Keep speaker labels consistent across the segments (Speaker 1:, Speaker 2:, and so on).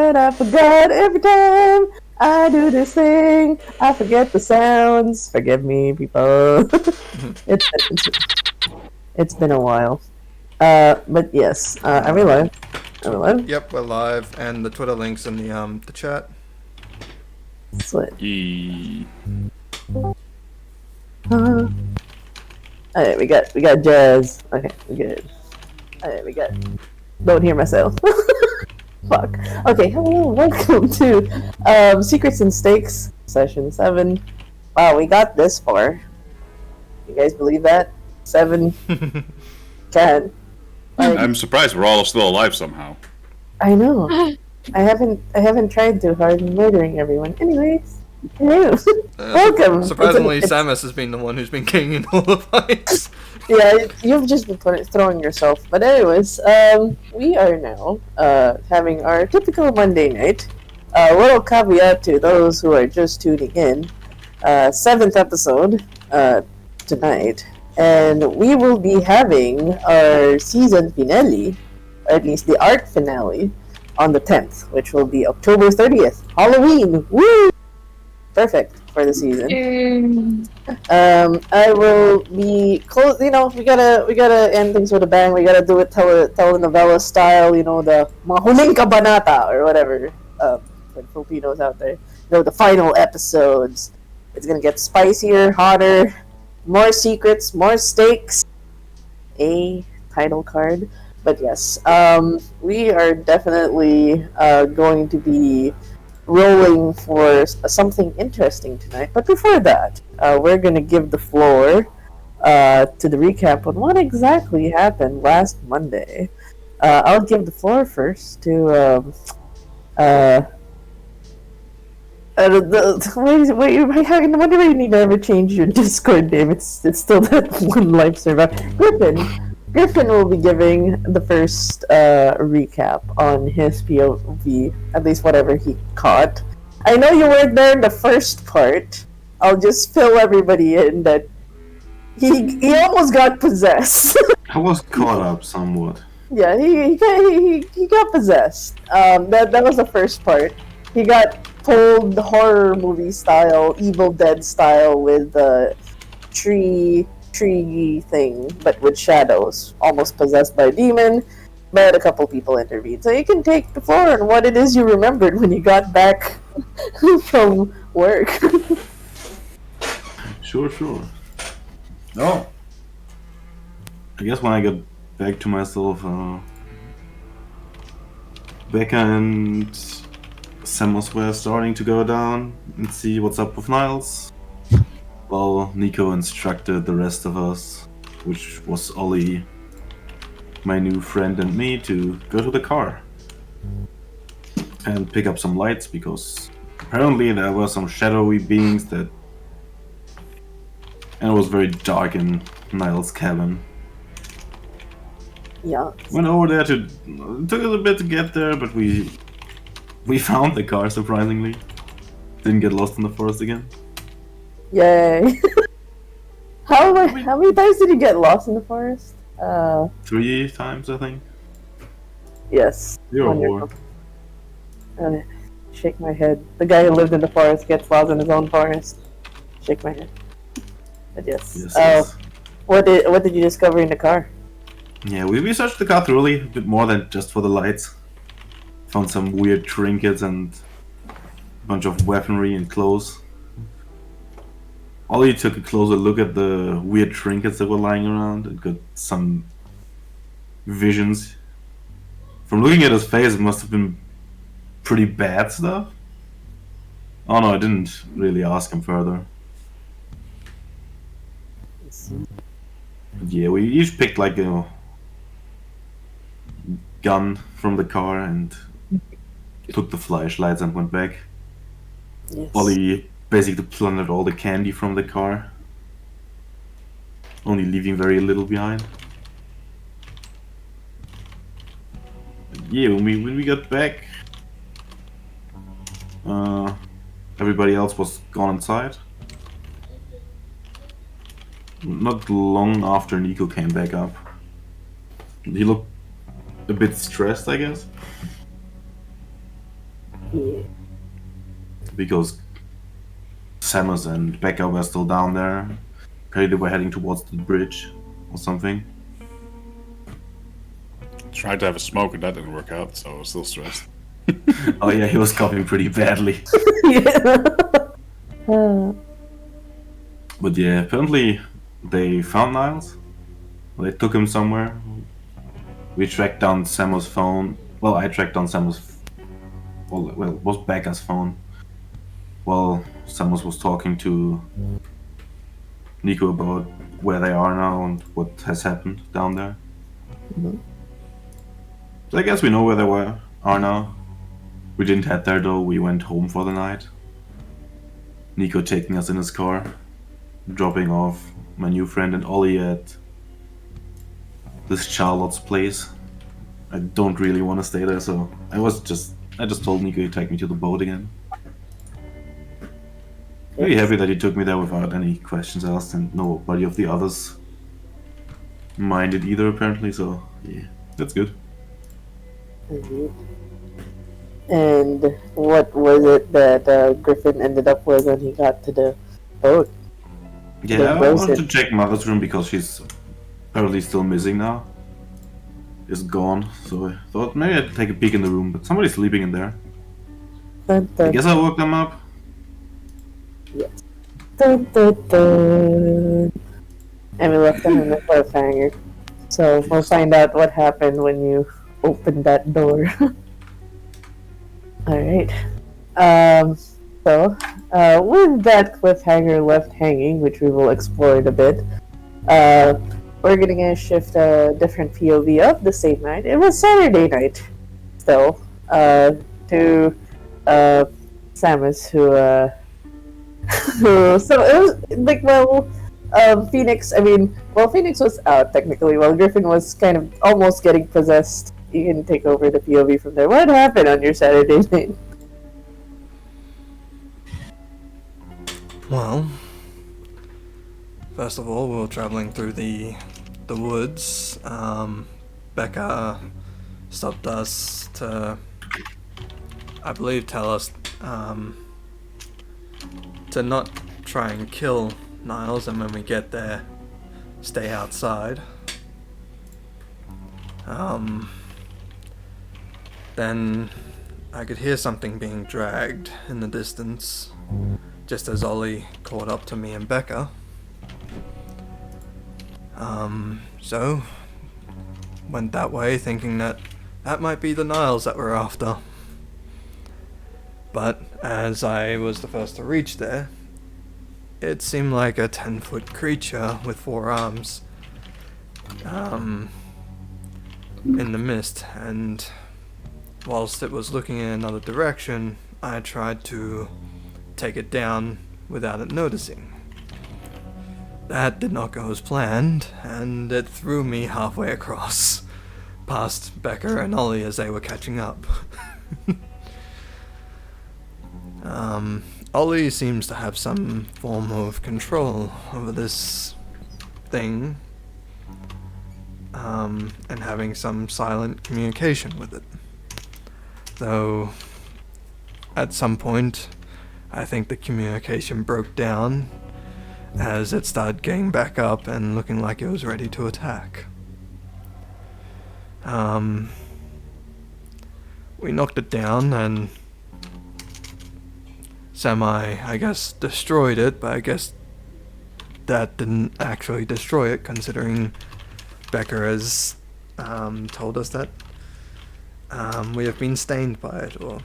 Speaker 1: forgot, I forgot every time I do this thing. I forget the sounds. Forgive me, people. It's been a while. But yes, are we live? Are we live?
Speaker 2: Yep, we're live, and the Twitter link's in the chat.
Speaker 1: Sweet. Alright, we got jazz. Okay, we good. Alright, we got. Don't hear myself. Fuck. Okay, hello, welcome to Secrets and Stakes Session 7. Wow, we got this far. You guys believe that? 7. Can. Like,
Speaker 3: I'm surprised we're all still alive somehow.
Speaker 1: I know. I haven't tried too hard in murdering everyone. Anyways, hello. Welcome.
Speaker 2: Surprisingly, Samus has been the one who's been kicking all the fights.
Speaker 1: Yeah, you've just been throwing yourself. But anyways, we are now having our typical Monday night. Little caveat to those who are just tuning in. 7th episode tonight. And we will be having our season finale, or at least the arc finale, on the 10th, which will be October 30th. Halloween! Woo! Perfect for the season. I will be close. You know, we gotta end things with a bang. We gotta do it telenovela style. You know, the mahuling kabanata or whatever. For the Filipinos out there, you know, the final episodes. It's gonna get spicier, hotter, more secrets, more stakes. A title card. But yes, we are definitely going to be rolling for something interesting tonight. But before that, we're going to give the floor to the recap on what exactly happened last Monday. I'll give the floor first to... why do you need to ever change your Discord name? It's still that one life server. Griffin will be giving the first recap on his POV, at least whatever he caught. I know you weren't there in the first part. I'll just fill everybody in that he almost got possessed.
Speaker 4: I was caught up somewhat.
Speaker 1: Yeah, he got possessed. That was the first part. He got pulled horror movie style, Evil Dead style with the tree thing, but with shadows, almost possessed by a demon, but a couple people intervened. So you can take the floor on what it is you remembered when you got back from work.
Speaker 4: Sure.
Speaker 3: No.
Speaker 4: I guess when I got back to myself, Becca and Samus were starting to go down and see what's up with Niles. Well, Nico instructed the rest of us, which was Ollie, my new friend, and me, to go to the car and pick up some lights, because apparently there were some shadowy beings and it was very dark in Niles' cabin.
Speaker 1: Yeah.
Speaker 4: Went over there it took us a bit to get there, but we found the car, surprisingly. Didn't get lost in the forest again.
Speaker 1: Yay. How many times did you get lost in the forest?
Speaker 4: 3 times, I think.
Speaker 1: Yes.
Speaker 4: 3 or 4.
Speaker 1: Shake my head. The guy who lived in the forest gets lost in his own forest. Shake my head. But yes.
Speaker 4: Yes.
Speaker 1: What did you discover in the car?
Speaker 4: Yeah, we searched the car thoroughly, a bit more than just for the lights. Found some weird trinkets and a bunch of weaponry and clothes. Ollie took a closer look at the weird trinkets that were lying around and got some visions. From looking at his face, it must have been pretty bad stuff. Oh no, I didn't really ask him further. But yeah, we each picked like a gun from the car and took the flashlights and went back.
Speaker 1: Yes.
Speaker 4: Ollie basically plundered all the candy from the car, only leaving very little behind. But yeah, when we got back, everybody else was gone inside. Not long after Nico came back up. He looked a bit stressed, I guess.
Speaker 1: Yeah.
Speaker 4: Because Samus and Becca were still down there. Apparently they were heading towards the bridge or something.
Speaker 3: Tried to have a smoke and that didn't work out, so I was still stressed.
Speaker 4: Oh yeah, he was coughing pretty badly.
Speaker 1: Yeah. Uh,
Speaker 4: But yeah, apparently they found Niles. They took him somewhere. We tracked down Samus' phone. Well, I tracked down Samus'. Well, it was Becca's phone. Well, Samus was talking to Nico about where they are now and what has happened down there.
Speaker 1: Mhm.
Speaker 4: So I guess we know where they are now. We didn't head there though, we went home for the night. Nico taking us in his car, dropping off my new friend and Ollie at this Charlotte's place. I don't really want to stay there, so I just told Nico to take me to the boat again. Very happy that he took me there without any questions asked, and nobody of the others minded either apparently, so yeah, that's good.
Speaker 1: Indeed. And what was it that Griffin ended up with when he got to the boat?
Speaker 4: Yeah, I
Speaker 1: Where's
Speaker 4: wanted
Speaker 1: it?
Speaker 4: to check Mother's room because she's apparently still missing now. Is gone, so I thought maybe I'd take a peek in the room, but somebody's sleeping in there.
Speaker 1: Dun,
Speaker 4: I
Speaker 1: dun,
Speaker 4: guess I woke them up.
Speaker 1: dun, dun, dun. And we left them in the cliffhanger. So we'll find out what happened when you opened that door. Alright. With that cliffhanger left hanging, which we will explore in a bit, we're gonna shift a different POV of the same night. It was Saturday night, still, to Samus, so it was like, Phoenix. Phoenix was out technically, while Griffin was kind of almost getting possessed. You can take over the POV from there. What happened on your Saturday night?
Speaker 2: Well, first of all, we were traveling through the woods. Becca stopped us to, I believe, tell us to not try and kill Niles, and when we get there, stay outside. Then I could hear something being dragged in the distance, just as Ollie caught up to me and Becca. So went that way, thinking that might be the Niles that we're after. But as I was the first to reach there, it seemed like a 10-foot creature with 4 arms in the mist, and whilst it was looking in another direction, I tried to take it down without it noticing. That did not go as planned, and it threw me halfway across, past Becca and Ollie as they were catching up. Ollie seems to have some form of control over this thing, and having some silent communication with it. Though, at some point, I think the communication broke down as it started getting back up and looking like it was ready to attack. We knocked it down and I guess, destroyed it, but I guess that didn't actually destroy it, considering Becca has told us that we have been stained by it, or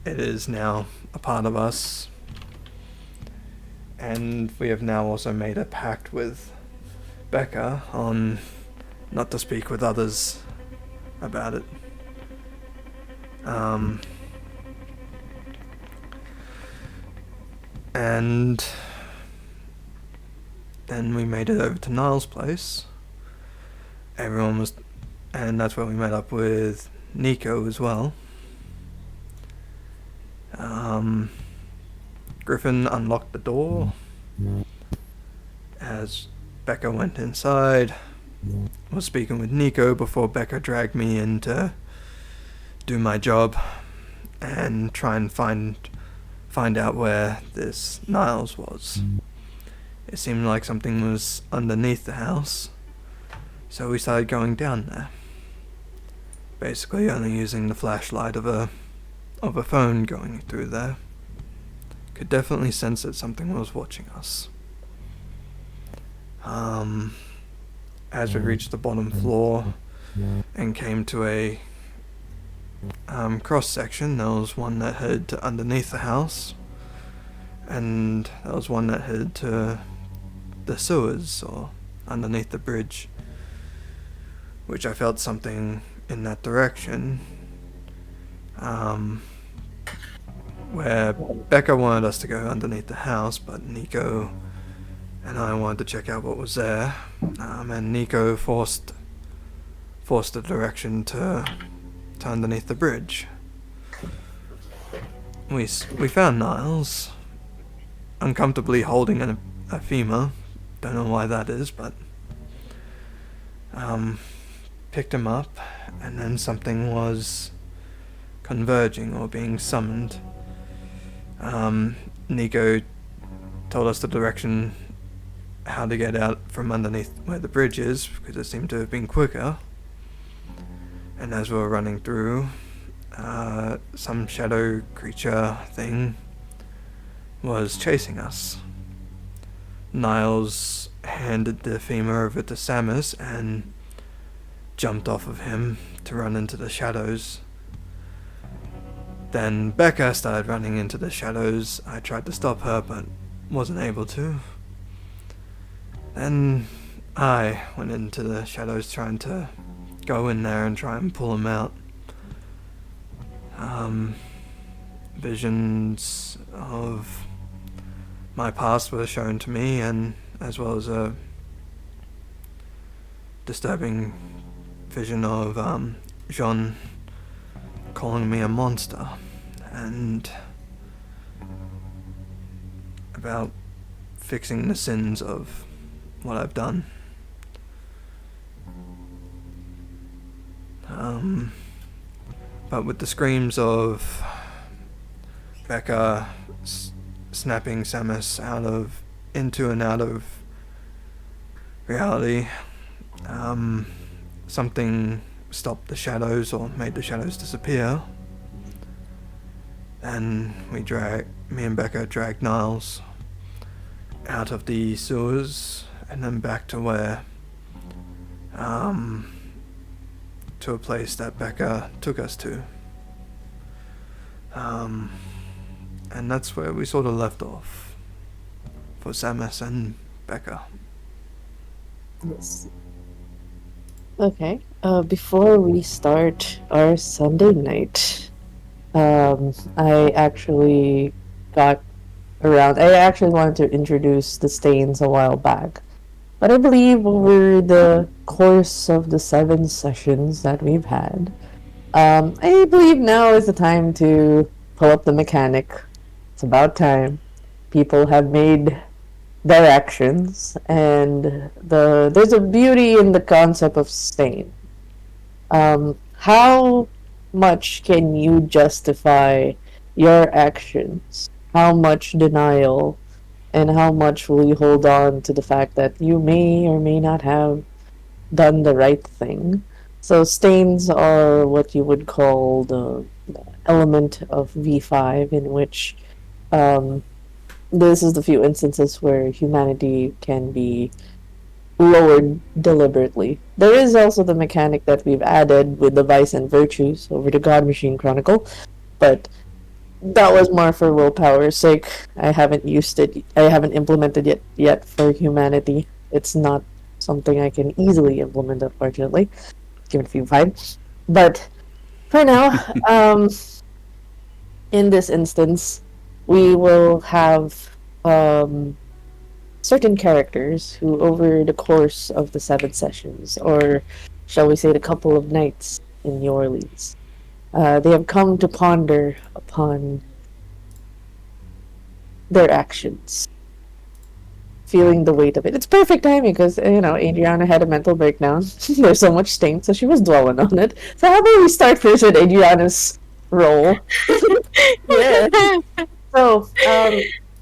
Speaker 2: it is now a part of us. And we have now also made a pact with Becca on not to speak with others about it. And then we made it over to Niles' place. And that's where we met up with Nico as well. Griffin unlocked the door as Becca went inside. Was speaking with Nico before Becca dragged me in to do my job and try and find out where this Niles was. It seemed like something was underneath the house, so we started going down there. Basically only using the flashlight of a phone going through there. Could definitely sense that something was watching us. As we reached the bottom floor and came to a cross section, there was one that headed to underneath the house, and there was one that headed to the sewers or underneath the bridge, which I felt something in that direction, where Becca wanted us to go underneath the house, but Nico and I wanted to check out what was there, and Nico forced the direction to underneath the bridge. We found Niles uncomfortably holding a femur. Don't know why that is, but picked him up, and then something was converging or being summoned. Nico told us the direction how to get out from underneath where the bridge is, because it seemed to have been quicker. And as we were running through, some shadow creature thing was chasing us. Niles handed the femur over to Samus and jumped off of him to run into the shadows. Then Becca started running into the shadows. I tried to stop her, but wasn't able to. Then I went into the shadows trying to go in there and try and pull him out. Visions of my past were shown to me, and as well as a disturbing vision of Jean calling me a monster, and about fixing the sins of what I've done. But with the screams of Becca snapping Samus into and out of reality, something stopped the shadows or made the shadows disappear. And me and Becca dragged Niles out of the sewers and then back to where, to a place that Becca took us to. And that's where we sort of left off for Samus and Becca.
Speaker 1: Yes. Okay. Before we start our Sunday night, I actually wanted to introduce the Stains a while back. But I believe over the course of the 7 sessions that we've had, I believe now is the time to pull up the mechanic. It's about time. People have made their actions, and there's a beauty in the concept of stain. How much can you justify your actions? How much denial? And how much will you hold on to the fact that you may or may not have done the right thing? So stains are what you would call the element of V5, in which this is the few instances where humanity can be lowered deliberately. There is also the mechanic that we've added with the Vice and Virtues over the God Machine Chronicle, but that was more for willpower's sake. I haven't implemented it yet for humanity. It's not something I can easily implement, unfortunately. Give it a few vibes. But for now, in this instance, we will have certain characters who, over the course of the 7 sessions, or shall we say the couple of nights in New Orleans, they have come to ponder upon their actions, feeling the weight of it. It's perfect timing because, Adriana had a mental breakdown. There's so much stain, so she was dwelling on it. So how about we start first with Adriana's roll. Yeah. So,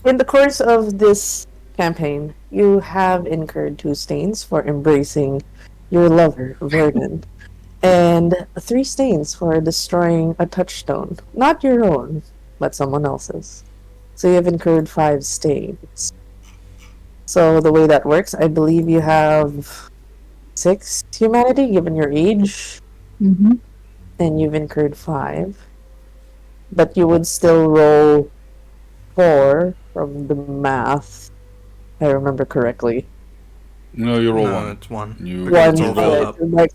Speaker 1: in the course of this campaign, you have incurred 2 stains for embracing your lover, Vernon, and 3 stains for destroying a touchstone. Not your own, but someone else's. So you have incurred 5 stains. So the way that works, I believe you have 6 humanity, given your age,
Speaker 5: Mm-hmm.
Speaker 1: and you've incurred 5. But you would still roll 4 from the math, if I remember correctly.
Speaker 3: No, you roll
Speaker 2: No,
Speaker 3: one.
Speaker 2: it's 1.
Speaker 3: You
Speaker 2: Because it's
Speaker 1: One,
Speaker 2: all filled up.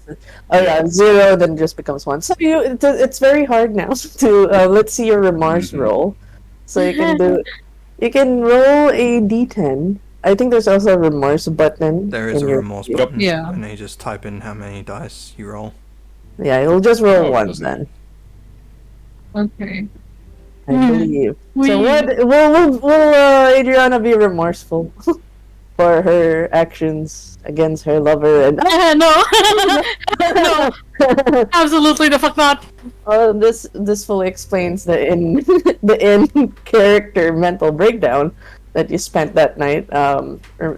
Speaker 1: oh yeah, 0 then just becomes 1. So it's very hard now to let's see your remorse roll. So you can roll a d10. I think there's also a remorse button.
Speaker 2: There is
Speaker 1: in
Speaker 2: a
Speaker 1: your
Speaker 2: remorse
Speaker 1: view.
Speaker 2: button,
Speaker 5: Yeah.
Speaker 2: and then you just type in how many dice you roll.
Speaker 1: Yeah, you'll just roll
Speaker 3: Oh,
Speaker 1: one
Speaker 3: doesn't
Speaker 1: then.
Speaker 5: Okay.
Speaker 1: I believe.
Speaker 5: We-
Speaker 1: So what? Will Adriana be remorseful for her actions against her lover and?
Speaker 5: No. No. Absolutely the fuck not.
Speaker 1: This fully explains the the in character mental breakdown that you spent that night.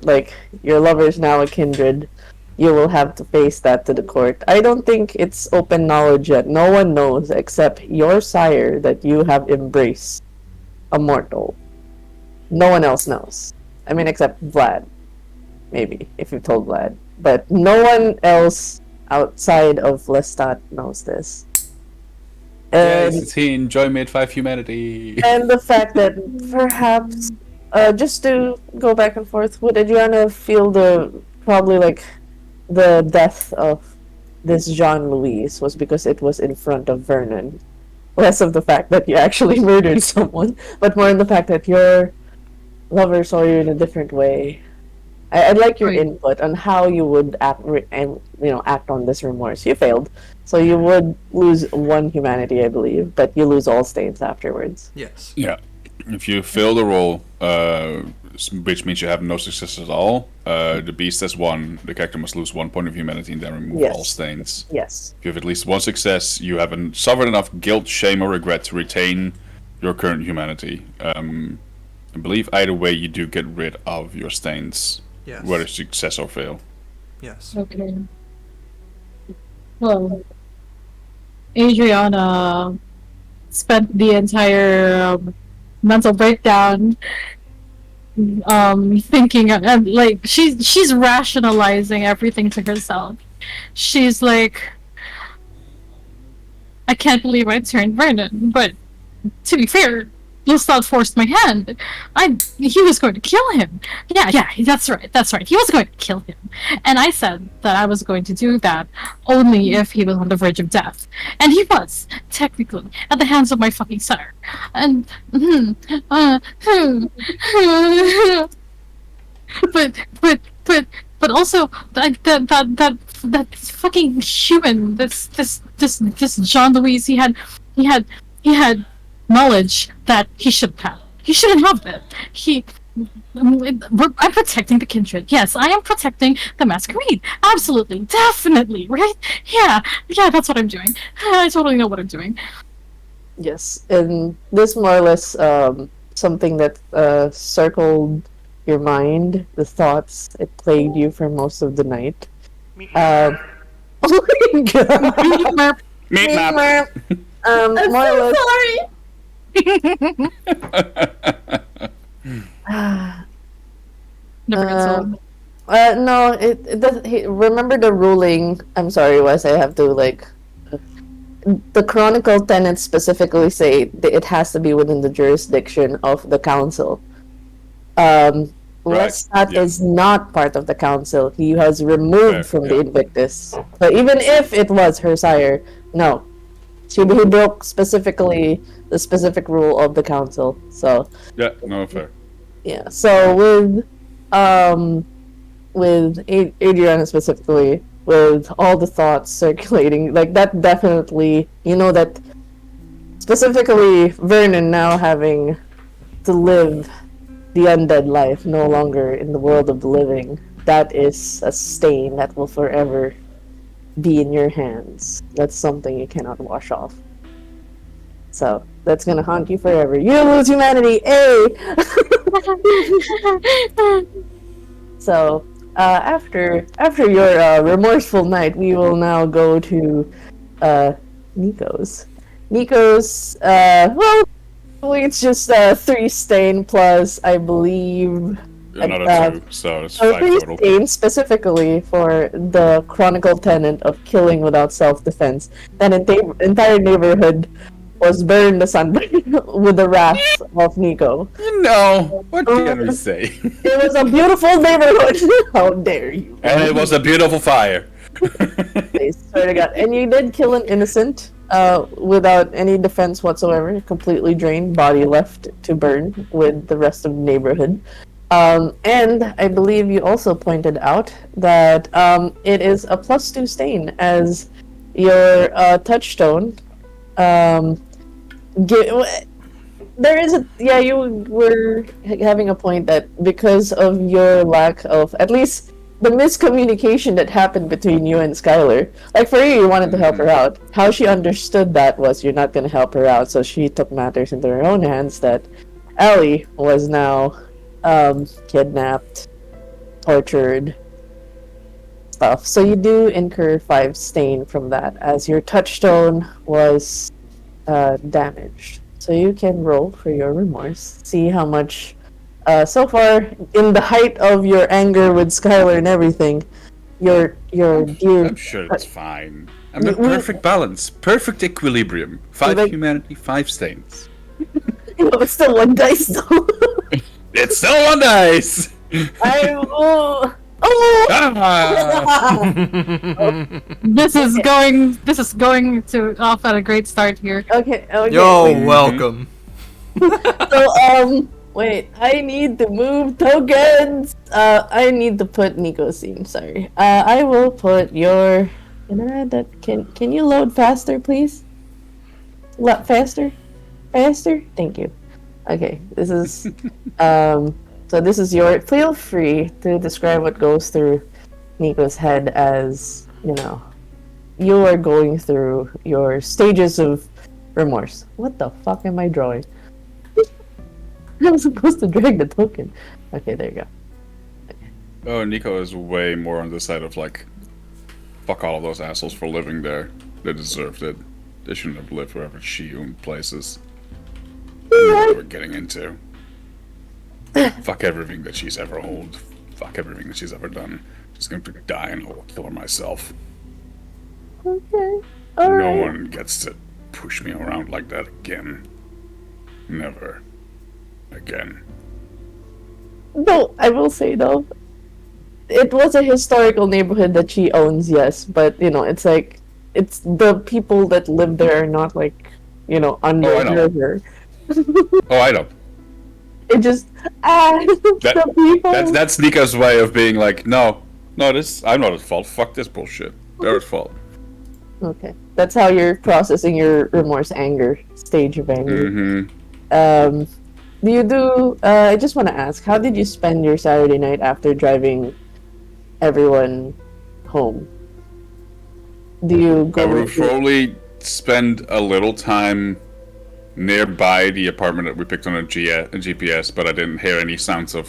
Speaker 1: Like your lover is now a kindred. You will have to face that to the court. I don't think it's open knowledge yet. No one knows except your sire that you have embraced a mortal. No one else knows. I mean, except Vlad. Maybe, if you told Vlad. But no one else outside of Lestat knows this. And,
Speaker 3: Yes, he enjoy made 5 humanity.
Speaker 1: and the fact that perhaps, just to go back and forth, would Adriana feel probably like the death of this Jean Louis was because it was in front of Vernon? Less of the fact that you actually murdered someone, but more in the fact that your lover saw you in a different way. I'd like your
Speaker 5: Right.
Speaker 1: input on how you would act on this remorse. You failed, so you would lose 1 humanity, I believe, but you lose all stains afterwards.
Speaker 2: Yes.
Speaker 3: Yeah. If you fail the roll, which means you have no success at all, the beast has 1. The character must lose 1 point of humanity and then remove
Speaker 1: Yes.
Speaker 3: all stains.
Speaker 1: Yes.
Speaker 3: If you have at least 1 success, you haven't suffered enough guilt, shame, or regret to retain your current humanity. I believe either way you do get rid of your stains,
Speaker 2: Yes.
Speaker 3: whether success or fail.
Speaker 2: Yes.
Speaker 5: Okay. Well, Adriana spent the entire mental breakdown thinking and like she's rationalizing everything to herself. She's like, I can't believe I turned Vernon, but to be fair, Lestat forced my hand. He was going to kill him. Yeah, that's right. He was going to kill him. And I said that I was going to do that only if he was on the verge of death. And he was, technically, at the hands of my fucking sire. And but also that fucking human, this Jean Louis, he had knowledge that he shouldn't have. He shouldn't have it. I'm protecting the kindred. Yes, I am protecting the masquerade. Absolutely, definitely, right? Yeah, that's what I'm doing. I totally know what I'm doing.
Speaker 1: Yes, and this more or less something that circled your mind, the thoughts, it plagued you for most of the night. Oh my god!
Speaker 3: Meat map.
Speaker 1: More or less.
Speaker 5: Sorry. Never gets old.
Speaker 1: No, it does. Remember the ruling? I'm sorry, Wes. I have to like. The chronicle tenets specifically say that it has to be within the jurisdiction of the council. Lestat is not part of the council. He was removed from the Invictus. But even if it was her sire, no. He broke specifically the specific rule of the council. So
Speaker 3: Yeah, no, fair.
Speaker 1: yeah. So with Adriana specifically, with all the thoughts circulating, like that definitely, you know, that specifically Vernon now having to live the undead life, no longer in the world of the living, that is a stain that will forever be in your hands. That's something you cannot wash off. So that's gonna haunt you forever. You lose humanity, So after your remorseful night, we will now go to Nico's. Nico's well, it's just 3 stain plus, I believe.
Speaker 3: Another 2, so it's
Speaker 1: So
Speaker 3: 5
Speaker 1: 3
Speaker 3: total.
Speaker 1: stain specifically for the chronicle tenant of killing without self-defense. That entire neighborhood was burned asunder with the wrath of Nico.
Speaker 3: No, what can we say?
Speaker 1: It was a beautiful neighborhood. How dare you?
Speaker 3: And it was a beautiful fire.
Speaker 1: I swear to God. And you did kill an innocent without any defense whatsoever. Completely drained, body left to burn with the rest of the neighborhood. And I believe you also pointed out that it is a +2 stain as your touchstone. There is a you were having a point that because of your lack of at least the miscommunication that happened between you and Skylar, like for you wanted to help her out. How she understood that was you're not going to help her out, so she took matters into her own hands. That Ellie was now kidnapped, tortured, stuff. So you do incur 5 stain from that, as your touchstone was damaged. So you can roll for your remorse. See how much. So far, in the height of your anger with Skylar and everything, your dear.
Speaker 3: I'm sure it's fine. I'm a perfect balance, perfect equilibrium. 5 humanity, 5 stains.
Speaker 1: It's still 1 dice though.
Speaker 3: It's still 1 dice.
Speaker 5: This is going to off at a great start here.
Speaker 1: Okay.
Speaker 2: Yo, welcome.
Speaker 1: So wait, I need to move tokens. I need to put Nico's scene. Sorry. I will put your. Can I add that? Can you load faster, please? Faster. Thank you. Okay, this is so this is your. Feel free to describe what goes through Nico's head as you are going through your stages of remorse. What the fuck am I drawing? I'm supposed to drag the token. Okay, there you go. Okay.
Speaker 3: Oh, Nico is way more on the side of like, fuck all of those assholes for living there. They deserved it. They shouldn't have lived wherever she owned places. I knew what they were getting into. Fuck everything that she's ever held. Fuck everything that she's ever done. She's going to die and I'll kill her myself.
Speaker 1: Okay.
Speaker 3: No
Speaker 1: Alright.
Speaker 3: one gets to push me around like that again. Never. Again.
Speaker 1: No, I will say though, it was a historical neighborhood that she owns, yes, but it's like it's the people that live there are not like under
Speaker 3: I know.
Speaker 1: her.
Speaker 3: Oh, I know.
Speaker 1: It just the people.
Speaker 3: That's Nika's way of being like, no, I'm not at fault. Fuck this bullshit. They're at fault.
Speaker 1: Okay, that's how you're processing your remorse, anger stage of anger.
Speaker 3: Mm-hmm.
Speaker 1: I just want to ask, how did you spend your Saturday night after driving everyone home? Do you go?
Speaker 3: I would probably spend a little time nearby the apartment that we picked on a GPS, but I didn't hear any too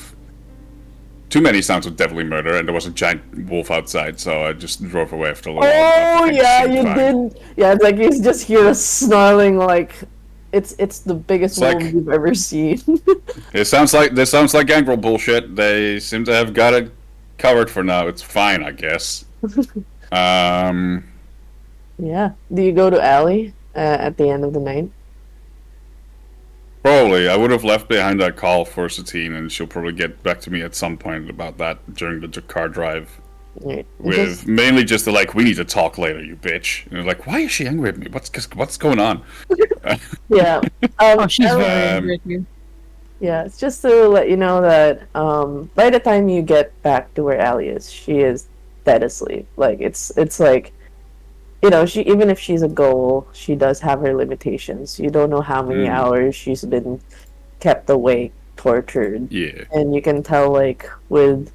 Speaker 3: many sounds of deadly murder, and there was a giant wolf outside, so I just drove away after a little while.
Speaker 1: Oh yeah, you did. Yeah, it's like you just hear us snarling like it's the biggest wolf you've ever seen.
Speaker 3: This sounds like gangrel bullshit. They seem to have got it covered for now. It's fine, I guess.
Speaker 1: Yeah. Do you go to Allie at the end of the night?
Speaker 3: Probably. I would have left behind that call for Satine, and she'll probably get back to me at some point about that during the car drive.
Speaker 1: Right.
Speaker 3: With mainly just like, we need to talk later, you bitch. And they're like, why is she angry at me? What's going on?
Speaker 1: Yeah.
Speaker 5: Oh, she's very angry at you.
Speaker 1: Yeah, it's just to let you know that by the time you get back to where Allie is, she is dead asleep. Like it's like, she even if she's a ghoul, she does have her limitations. You don't know how many hours she's been kept awake, tortured.
Speaker 3: Yeah.
Speaker 1: And you can tell like with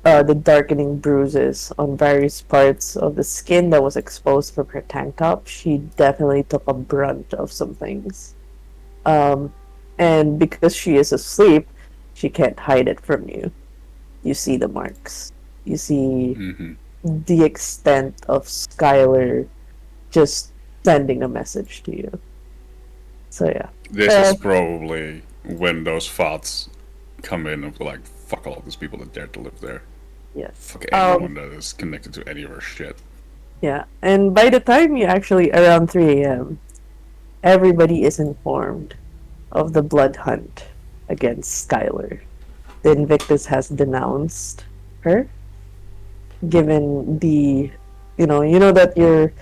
Speaker 1: the darkening bruises on various parts of the skin that was exposed from her tank top, she definitely took a brunt of some things. And because she is asleep, she can't hide it from you. You see the marks. You see the extent of Skylar just sending a message to you. So yeah.
Speaker 3: This is probably when those thoughts come in of like, fuck all these people that dare to live there.
Speaker 1: Yes.
Speaker 3: Fuck anyone that is connected to any of our shit.
Speaker 1: Yeah, and by the time you actually, around 3 a.m., everybody is informed of the blood hunt against Skylar. The Invictus has denounced her, given the, you know that your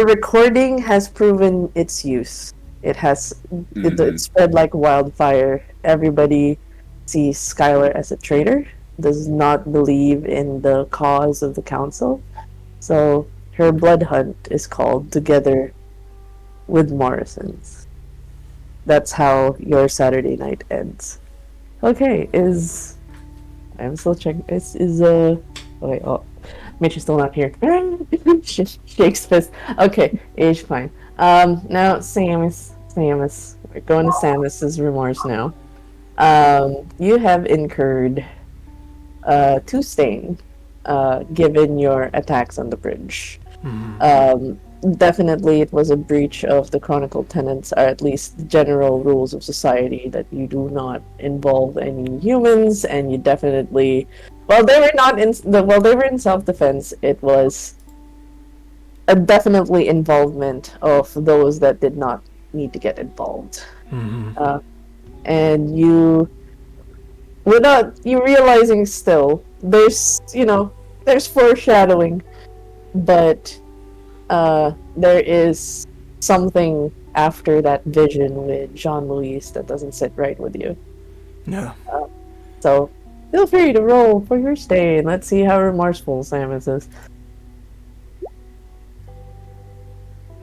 Speaker 1: recording has proven its use. It has it spread like wildfire. Everybody sees Skylar as a traitor, does not believe in the cause of the council. So her blood hunt is called together with Morrison's. That's how your Saturday night ends. Okay, I'm still checking. Wait, Mitch is still not here. Shakes fist. Okay, age fine. Now Samus. We're going to Samus's remorse now. You have incurred 2 stain, given your attacks on the bridge. Definitely it was a breach of the Chronicle tenets, or at least the general rules of society, that you do not involve any humans, and you definitely, while they were in self-defense, it was a definitely involvement of those that did not need to get involved. And you, without you realizing still, there's foreshadowing, but there is something after that vision with Jean-Louis that doesn't sit right with you.
Speaker 2: Yeah.
Speaker 1: So feel free to roll for your stay, and let's see how remorseful Samus is.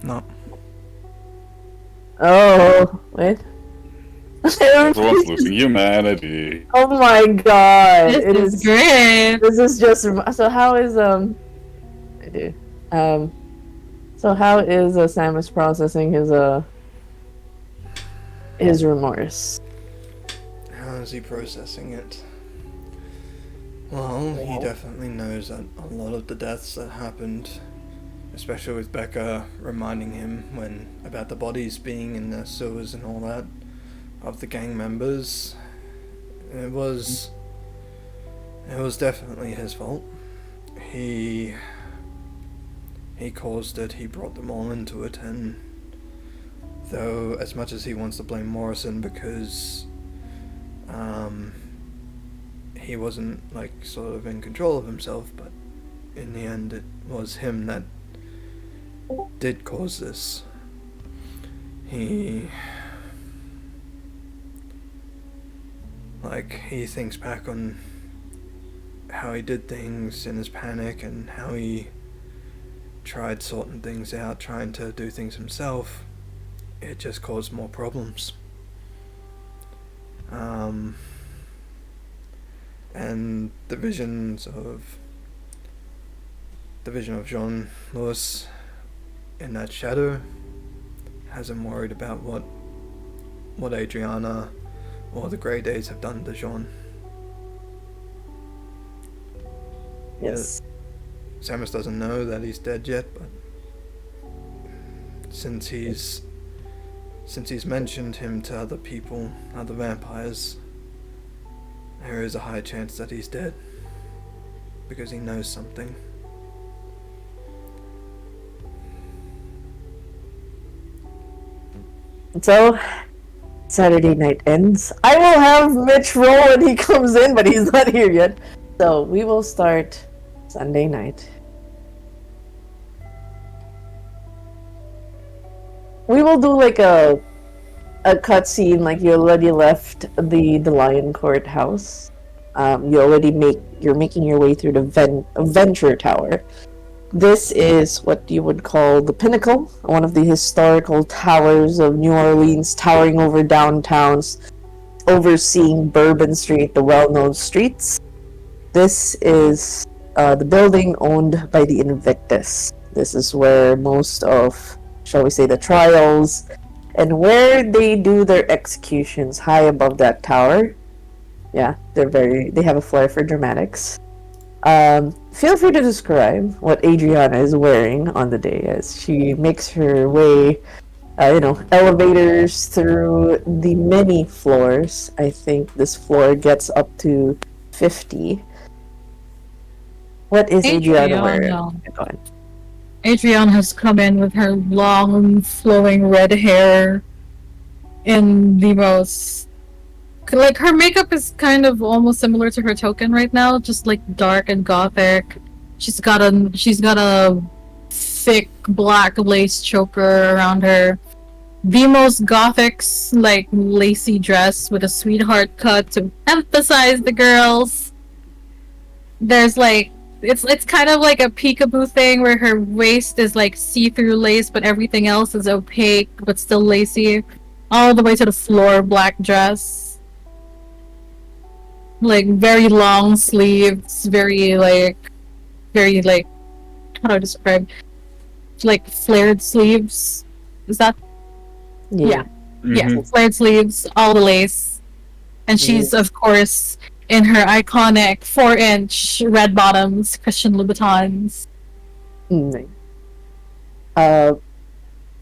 Speaker 2: No.
Speaker 1: Oh, wait.
Speaker 3: Everyone's losing humanity.
Speaker 1: Oh my god!
Speaker 5: This is great.
Speaker 1: This is just so. How is I do. So how is Samus processing his remorse?
Speaker 2: How is he processing it? Well, he definitely knows that a lot of the deaths that happened, especially with Becca reminding him about the bodies being in the sewers and all that, of the gang members, it was definitely his fault. He caused it, he brought them all into it, and though as much as he wants to blame Morrison because he wasn't sort of in control of himself, but in the end it was him that did cause this. He thinks back on how he did things in his panic and how he tried sorting things out, trying to do things himself. It just caused more problems. And the vision of Jean-Louis in that shadow has him worried about what Adriana or the Grey Days have done to Jean.
Speaker 1: Yes.
Speaker 2: Samus doesn't know that he's dead yet, but since he's mentioned him to other people, other vampires, there is a high chance that he's dead, because he knows something.
Speaker 1: So, Saturday night ends. I will have Mitch roll when he comes in, but he's not here yet. So, we will start Sunday night. We will do a cutscene, like you already left the Lion Court house. You're making your way through the Venture Tower. This is what you would call the Pinnacle, one of the historical towers of New Orleans, towering over downtowns, overseeing Bourbon Street, the well-known streets. This is the building owned by the Invictus. This is where most of, shall we say, the trials and where they do their executions, high above that tower. Yeah, they have a flair for dramatics. Feel free to describe what Adriana is wearing on the day as she makes her way, elevators through the many floors. I think this floor gets up to 50. What is Adriana wearing? Go ahead.
Speaker 5: Adriana has come in with her long, flowing red hair in the most... Like, her makeup is kind of almost similar to her token right now, just like dark and gothic. She's got a thick black lace choker around her. The most gothic, like, lacy dress with a sweetheart cut to emphasize the girls. There's like... It's kind of like a peekaboo thing where her waist is like see-through lace, but everything else is opaque but still lacy. All the way to the floor, black dress. Like very long sleeves, very like how do I describe? Like flared sleeves. Is that? Yeah.
Speaker 3: Mm-hmm.
Speaker 5: Yeah, flared sleeves, all the lace. And she's of course in her iconic 4-inch red bottoms, Christian Louboutins.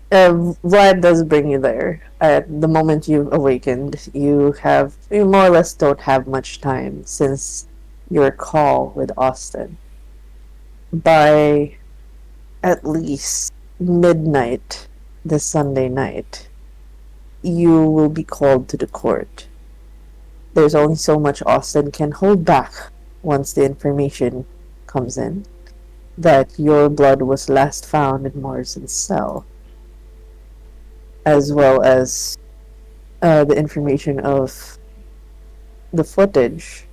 Speaker 1: Vlad does bring you there. At the moment you've awakened, you more or less don't have much time since your call with Austin. By at least midnight this Sunday night, you will be called to the court. There's only so much Austin can hold back once the information comes in that your blood was last found in Morrison's cell, as well as the information of the footage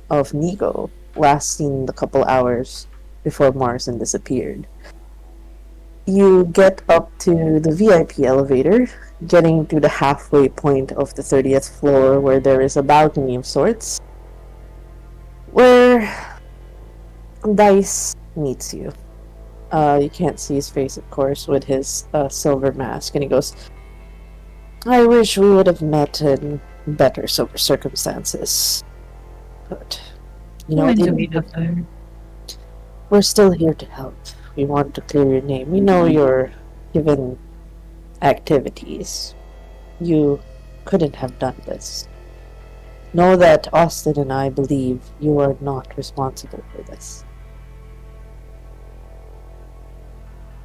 Speaker 1: of Nico last seen the couple hours before Morrison disappeared. You get up to the VIP elevator, getting to the halfway point of the 30th floor where there is a balcony of sorts, where Dice meets you. You can't see his face, of course, with his silver mask, and he goes, "I wish we would have met in better circumstances. But, we're still here to help. We want to clear your name. We know your given activities. You couldn't have done this. Know that Austin and I believe you are not responsible for this."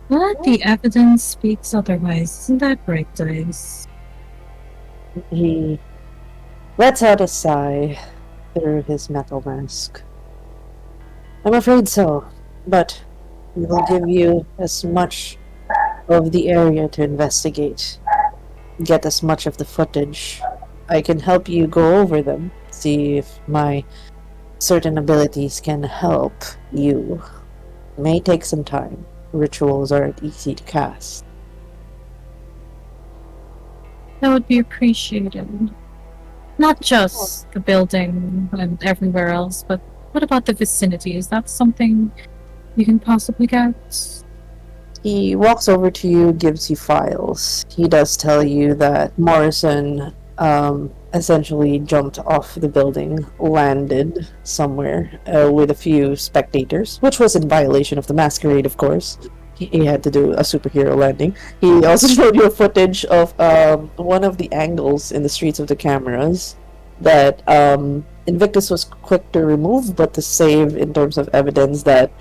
Speaker 5: But the evidence speaks otherwise. Isn't that right, Dice?
Speaker 1: He lets out a sigh through his metal mask. "I'm afraid so, but we will give you as much of the area to investigate. Get as much of the footage. I can help you go over them, see if my certain abilities can help you. It may take some time. Rituals aren't easy to cast."
Speaker 5: That would be appreciated. Not just the building and everywhere else, but what about the vicinity? Is that something you can possibly get?
Speaker 1: He walks over to you, gives you files. He does tell you that Morrison essentially jumped off the building, landed somewhere with a few spectators, which was in violation of the masquerade, of course. He had to do a superhero landing. He also showed you a footage of one of the angles in the streets of the cameras that Invictus was quick to remove, but to save in terms of evidence that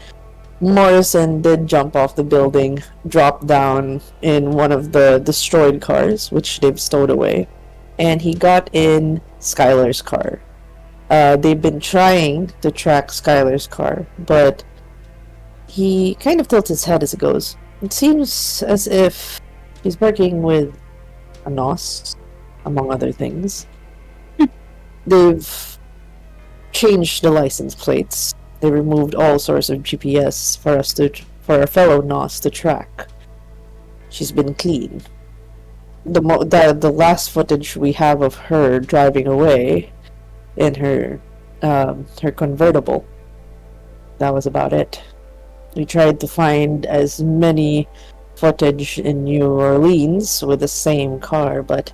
Speaker 1: Morrison did jump off the building, drop down in one of the destroyed cars, which they've stowed away, and he got in Skylar's car. They've been trying to track Skylar's car, but he kind of tilts his head as it goes. It seems as if he's working with a NOS, among other things. They've changed the license plates. They removed all sorts of GPS for our fellow NOS to track. She's been clean. The last footage we have of her driving away in her convertible that was about it. We tried to find as many footage in New Orleans with the same car, but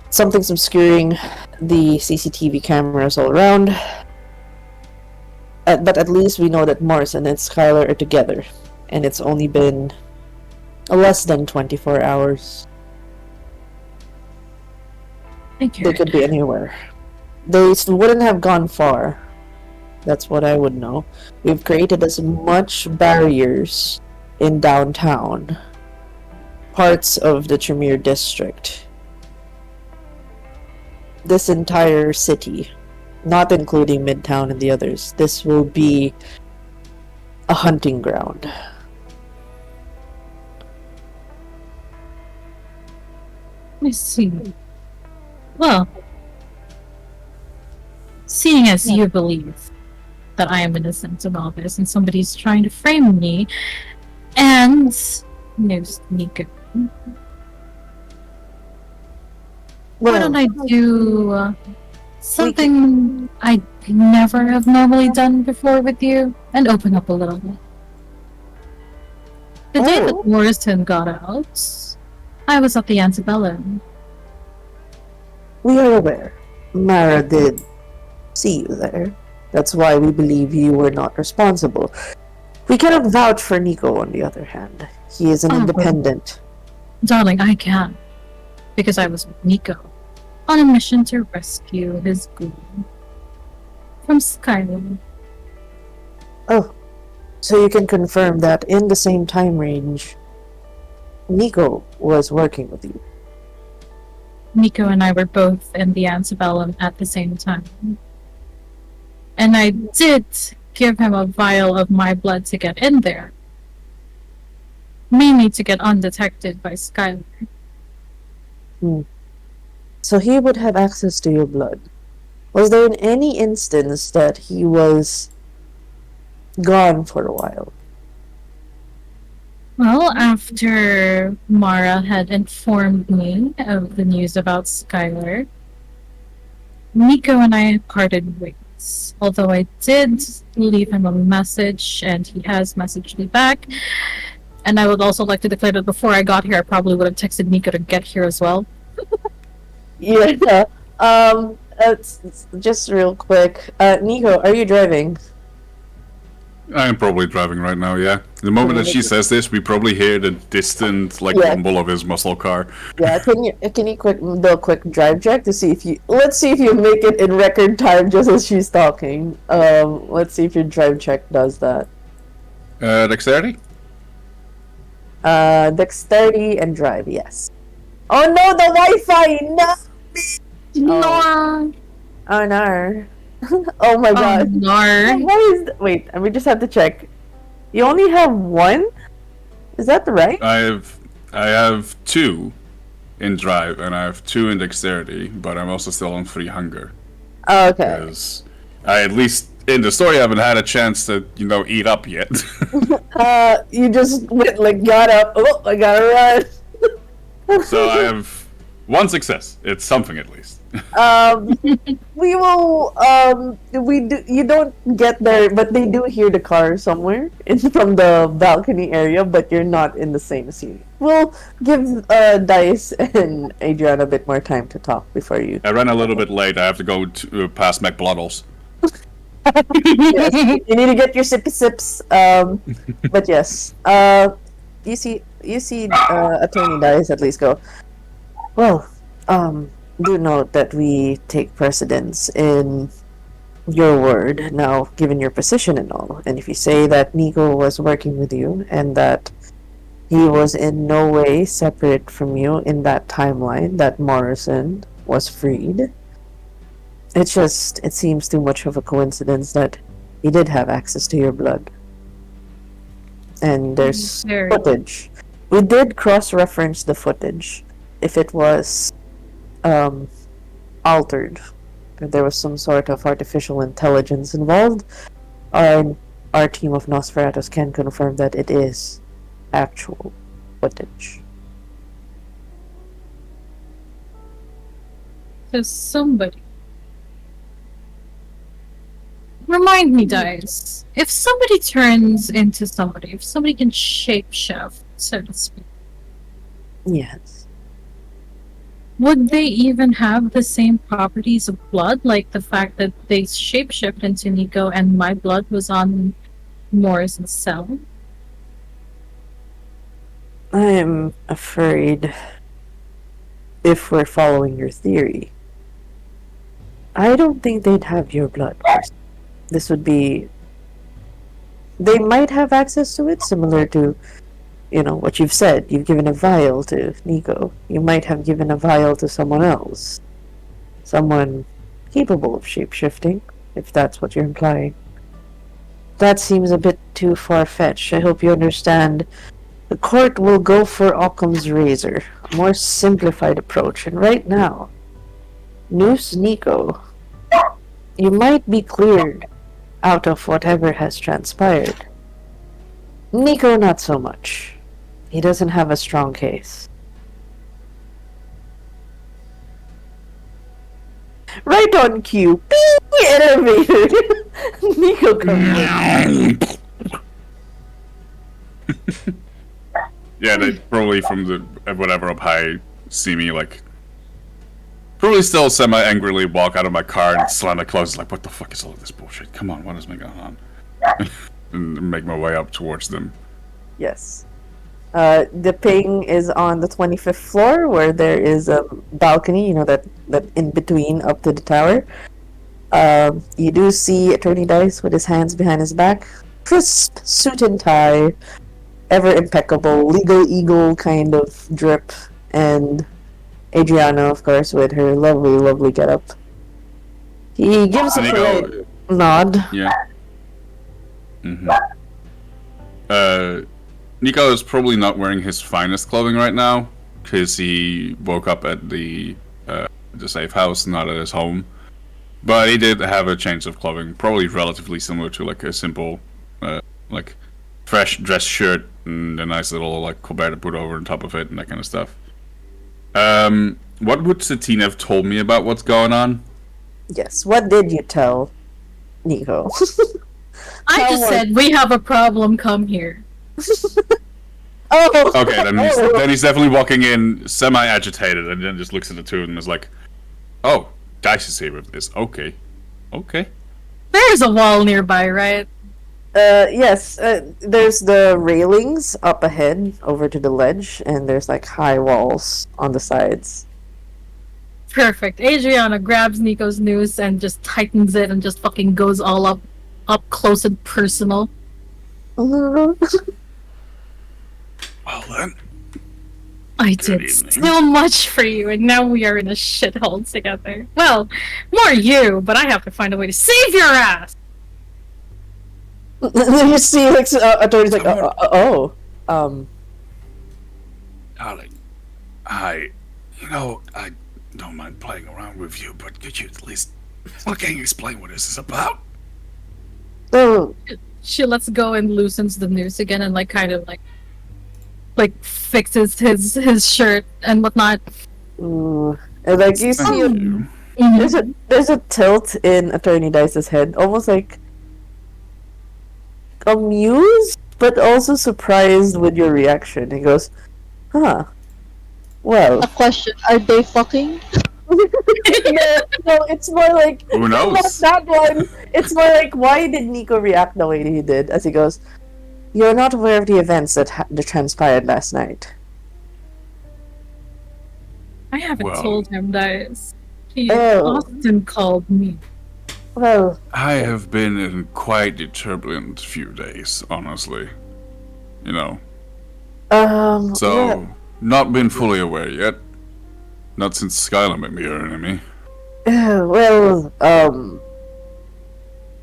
Speaker 1: something's obscuring the CCTV cameras all around. But at least we know that Morrison and Skylar are together, and it's only been less than 24 hours.
Speaker 5: Thank you.
Speaker 1: They could be anywhere. They wouldn't have gone far. That's what I would know. We've created as much barriers in downtown, parts of the Tremere district, this entire city, not including Midtown and the others. This will be a hunting ground.
Speaker 5: I see. Well, seeing as you believe that I am innocent of all this and somebody's trying to frame me and knows Nico, why don't I do something I never have normally done before with you and open up a little bit? The day that Morrison got out, I was at the Antebellum.
Speaker 1: We are aware. Mara did see you there. That's why we believe you were not responsible. We cannot vouch for Nico, on the other hand. He is an independent.
Speaker 5: Darling, I can. Because I was with Nico on a mission to rescue his ghoul from Skyrim.
Speaker 1: Oh, so you can confirm that in the same time range, Nico was working with you.
Speaker 5: Nico and I were both in the Antebellum at the same time. And I did give him a vial of my blood to get in there. Mainly to get undetected by Skylar.
Speaker 1: So he would have access to your blood. Was there in any instance that he was gone for a while?
Speaker 5: Well, after Mara had informed me of the news about Skylar, Nico and I parted ways. Although I did leave him a message, and he has messaged me back. And I would also like to declare that before I got here, I probably would have texted Nico to get here as well.
Speaker 1: Yeah. It's just real quick. Nico, are you driving?
Speaker 3: I am probably driving right now, yeah. The moment that she says this, we probably hear the distant, rumble of his muscle car.
Speaker 1: Yeah, can you do a quick drive check to see if you... Let's see if you make it in record time just as she's talking. Let's see if your drive check does that.
Speaker 3: Dexterity?
Speaker 1: Dexterity and drive, yes. Oh no, the Wi-Fi! No! Oh no. Oh my god.
Speaker 5: No.
Speaker 1: Wait, we just have to check. You only have one? Is that right?
Speaker 3: I have 2 in drive and I have 2 in dexterity, but I'm also still on 3 hunger.
Speaker 1: Oh, okay.
Speaker 3: Because I, at least in the story, haven't had a chance to, eat up yet.
Speaker 1: You just went, got up. Oh, I gotta run.
Speaker 3: So I have 1 success. It's something at least.
Speaker 1: We will, you don't get there, but they do hear the car somewhere. It's from the balcony area, but you're not in the same scene. We'll give, Dice and Adrian a bit more time to talk before you...
Speaker 3: I ran a little bit late. I have to go past McBloodles.
Speaker 1: Yes, you need to get your sippy sips. But yes, you see, Attorney Dice at least go, well, do note that we take precedence in your word now, given your position and all. And if you say that Nico was working with you and that he was in no way separate from you in that timeline that Morrison was freed, it seems too much of a coincidence that he did have access to your blood. And there's footage. We did cross-reference the footage. If it was altered, if there was some sort of artificial intelligence involved, our team of Nosferatus can confirm that it is actual footage.
Speaker 5: So somebody. Remind remind me, Dice. If somebody turns into somebody, if somebody can shapeshift, so to speak,
Speaker 1: Yes.
Speaker 5: would they even have the same properties of blood? Like the fact that they shapeshift into Nico and my blood was on Morrison's cell?
Speaker 1: I'm afraid, if we're following your theory, I don't think they'd have your blood. This would be... They might have access to it, similar to, what you've said. You've given a vial to Nico. You might have given a vial to someone else. Someone capable of shape-shifting, if that's what you're implying. That seems a bit too far-fetched. I hope you understand. The court will go for Occam's razor, a more simplified approach, and right now, Noose Nico, you might be cleared out of whatever has transpired. Nico, not so much. He doesn't have a strong case. Right on cue. Beep! Elevator! Nico comes in.
Speaker 3: Yeah, they probably from the whatever up high see me like probably still semi-angrily walk out of my car and slam it closed like, what the fuck is all of this bullshit? Come on, what is going on? And make my way up towards them.
Speaker 1: Yes. The ping is on the 25th floor where there is a balcony, that in between up to the tower. You do see Attorney Dice with his hands behind his back. Crisp suit and tie. Ever impeccable. Legal eagle kind of drip. And Adriana, of course, with her lovely, lovely getup. He gives a polite nod.
Speaker 3: Yeah. Nico is probably not wearing his finest clothing right now, because he woke up at the safe house, not at his home. But he did have a change of clothing, probably relatively similar to like a simple, like fresh dress shirt and a nice little like colbert to put over on top of it and that kind of stuff. What would Satine have told me about what's going on?
Speaker 1: Yes, what did you tell Nico?
Speaker 5: I just said, we have a problem, come here.
Speaker 1: Oh!
Speaker 3: Okay, then he's definitely walking in semi-agitated and then just looks at the two of them and is like, oh, Dice is here with this. Okay.
Speaker 5: There's a wall nearby, right?
Speaker 1: Yes, there's the railings up ahead over to the ledge, and there's like high walls on the sides.
Speaker 5: Perfect. Adriana grabs Nico's noose and just tightens it and just fucking goes all up close and personal.
Speaker 3: Well then.
Speaker 5: I did so much for you, and now we are in a shithole together. Well, more you, but I have to find a way to save your ass!
Speaker 1: Then you see, like, Attorney's like,
Speaker 3: Darling, I don't mind playing around with you, but could you at least fucking explain what this is about?
Speaker 1: Oh.
Speaker 5: She lets go and loosens the noose again and kind of fixes his shirt and whatnot.
Speaker 1: And like you see,
Speaker 5: Mm-hmm.
Speaker 1: there's a tilt in Attorney Dice's head, almost like amused, but also surprised with your reaction. He goes, "Huh? Well."
Speaker 6: A question: are they fucking?
Speaker 1: No, it's more like
Speaker 3: who knows?
Speaker 1: Not that one. It's more like, why did Nico react the way he did? As he goes, "You're not aware of the events that transpired last night."
Speaker 5: I haven't
Speaker 3: Well,
Speaker 5: told him that. He
Speaker 1: Oh.
Speaker 5: often called me.
Speaker 1: Well,
Speaker 3: I have been in quite a turbulent few days, honestly. So,
Speaker 1: yeah.
Speaker 3: not been fully aware yet. Not since Skylar made me her enemy.
Speaker 1: Well,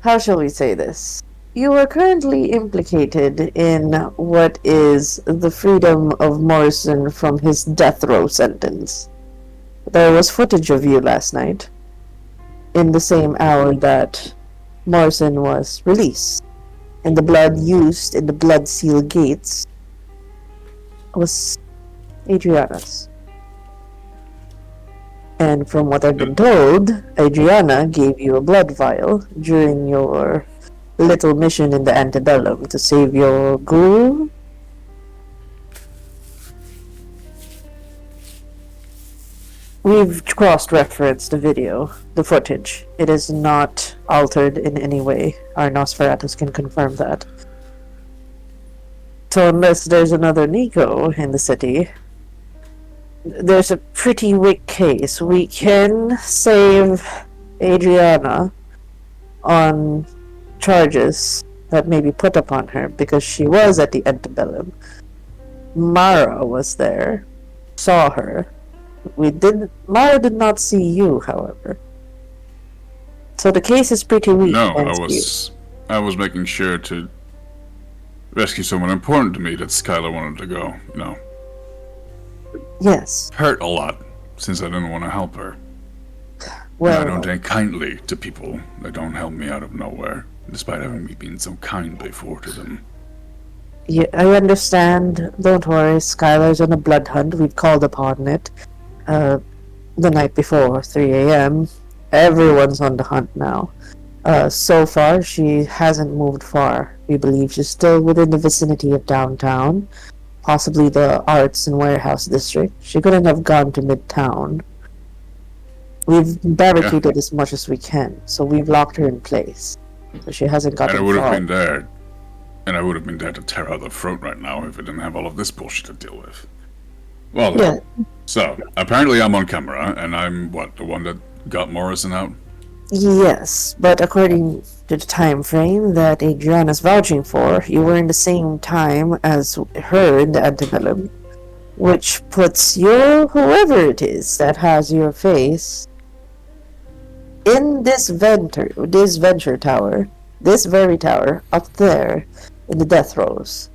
Speaker 1: how shall we say this? You are currently implicated in what is the freedom of Morrison from his death row sentence. There was footage of you last night, in the same hour that Morrison was released, and the blood used in the blood seal gates was Adriana's. And from what I've been told, Adriana gave you a blood vial during your little mission in the Antebellum to save your ghoul? We've cross-referenced the video, the footage. It is not altered in any way. Our Nosferatus can confirm that. So unless there's another Nico in the city, there's a pretty weak case. We can save Adriana on charges that may be put upon her because she was at the Antebellum. Mara was there, saw her. Mara did not see you, however. So the case is pretty weak.
Speaker 3: No, I was making sure to rescue someone important to me that Skylar wanted to go, you know.
Speaker 1: Yes.
Speaker 3: Hurt a lot, since I didn't want to help her.
Speaker 1: Well,
Speaker 3: I don't take kindly to people that don't help me out of nowhere, despite having me been so kind before to them.
Speaker 1: yeah, I understand. Don't worry, Skylar's on a blood hunt. We've called upon it. The night before, 3 a.m. Everyone's on the hunt now. So far, she hasn't moved far. We believe she's still within the vicinity of downtown, possibly the arts and warehouse district. She couldn't have gone to midtown. We've barricaded as much as we can, so we've locked her in place. So she hasn't gotten
Speaker 3: And I would
Speaker 1: far.
Speaker 3: have been there. And I would have been there to tear out the throat right now if I didn't have all of this bullshit to deal with. Well,
Speaker 1: Yeah.
Speaker 3: so, apparently I'm on camera, and I'm, what, the one that got Morrison out?
Speaker 1: Yes, but according to the time frame that Adriana's vouching for, you were in the same time as her in the Antebellum, which puts whoever it is that has your face in this venture tower, this very tower up there in the death rows.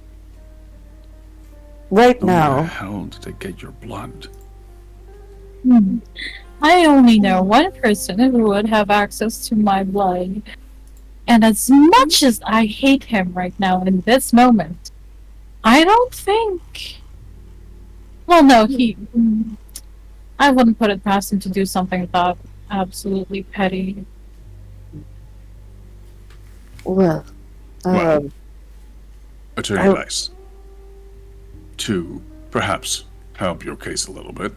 Speaker 1: Right
Speaker 3: Where the
Speaker 1: now,
Speaker 3: hell did they get your blood?
Speaker 5: I only know one person who would have access to my blood. And as much as I hate him right now in this moment, I don't think... Well, no, I wouldn't put it past him to do something that absolutely petty.
Speaker 1: well,
Speaker 3: Well, Attorney
Speaker 1: I-
Speaker 3: Weiss, to perhaps help your case a little bit.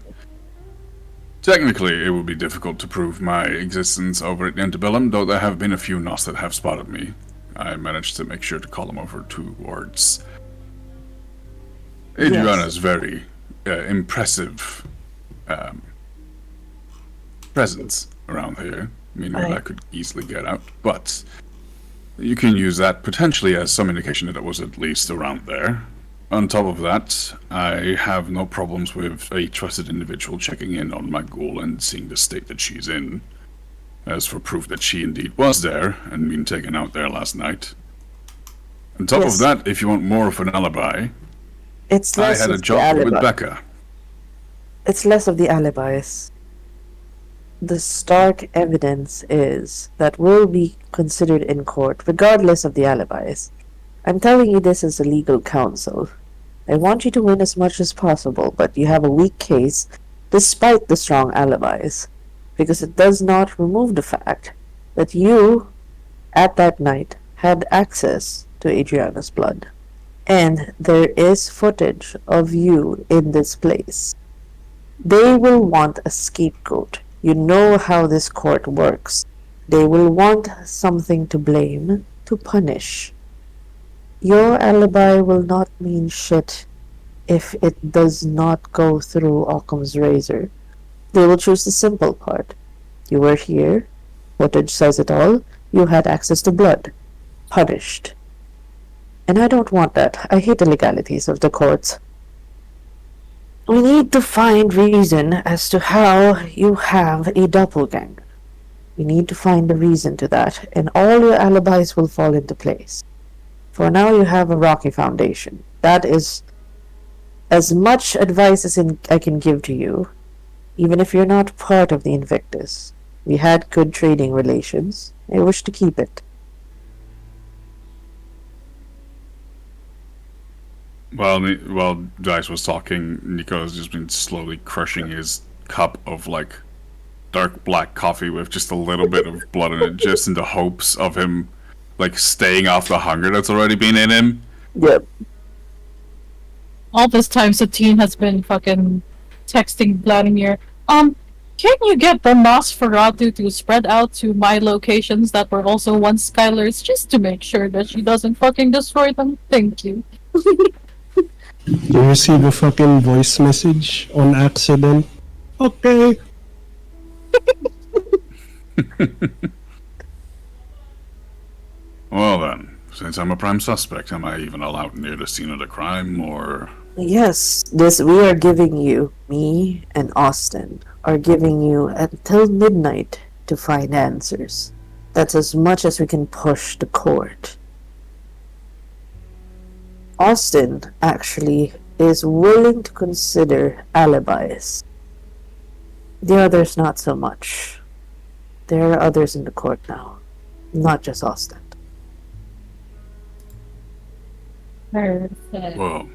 Speaker 3: Technically, it would be difficult to prove my existence over at Antebellum, though there have been a few Nos that have spotted me. I managed to make sure to call them over towards Adriana's very impressive presence around here, meaning that I could easily get out, but you can use that potentially as some indication that it was at least around there. On top of that, I have no problems with a trusted individual checking in on my ghoul and seeing the state that she's in, as for proof that she indeed was there and being taken out there last night. On top
Speaker 1: Yes.
Speaker 3: of that, if you want more of an alibi,
Speaker 1: it's
Speaker 3: I
Speaker 1: less
Speaker 3: had a
Speaker 1: of the
Speaker 3: job with
Speaker 1: alibi.
Speaker 3: Becca.
Speaker 1: It's less of the alibis. The stark evidence is that will be considered in court, regardless of the alibis. I'm telling you this as a legal counsel. I want you to win as much as possible, but you have a weak case despite the strong alibis, because it does not remove the fact that you, at that night, had access to Adriana's blood. And there is footage of you in this place. They will want a scapegoat. You know how this court works. They will want something to blame, to punish. Your alibi will not mean shit if it does not go through Occam's razor. They will choose the simple part. You were here. Footage says it all. You had access to blood. Punished. And I don't want that. I hate the legalities of the courts. We need to find reason as to how you have a doppelganger. We need to find a reason to that, and all your alibis will fall into place. For now, you have a rocky foundation. That is as much advice as I can give to you, even if you're not part of the Invictus. We had good trading relations. I wish to keep it.
Speaker 3: While Dice was talking, Nico has just been slowly crushing his cup of, like, dark black coffee with just a little bit of blood in it, just in the hopes of him like staying off the hunger that's already been in him.
Speaker 1: Yep.
Speaker 5: All this time, Satine has been fucking texting Vladimir. Can you get the Nosferatu to spread out to my locations that were also once Skylar's, just to make sure that she doesn't fucking destroy them? Thank you.
Speaker 7: You receive a fucking voice message on accident. Okay.
Speaker 3: Well then, since I'm a prime suspect, am I even allowed near the scene of the crime, or...
Speaker 1: Yes, we are giving you, me and Austin, are giving you until midnight to find answers. That's as much as we can push the court. Austin, actually, is willing to consider alibis. The others not so much. There are others in the court now, not just Austin.
Speaker 5: Perfect.
Speaker 3: Whoa.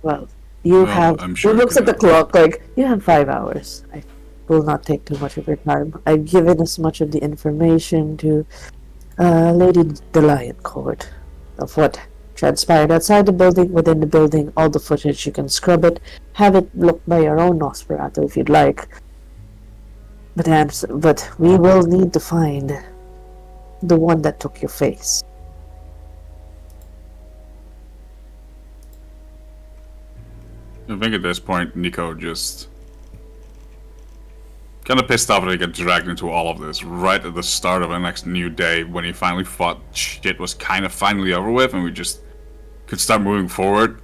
Speaker 1: Well, you have...
Speaker 3: I'm sure
Speaker 1: he
Speaker 3: I
Speaker 1: looks at
Speaker 3: can
Speaker 1: the clock like, you have 5 hours. I will not take too much of your time. I've given as much of the information to Lady the Lion Court of what transpired outside the building, within the building, all the footage. You can scrub it, have it look by your own Nosferatu if you'd like. But we will need to find the one that took your face.
Speaker 3: I think at this point, Nico just... kind of pissed off that he got dragged into all of this right at the start of the next new day, when he finally thought shit was kind of finally over with and we just could start moving forward.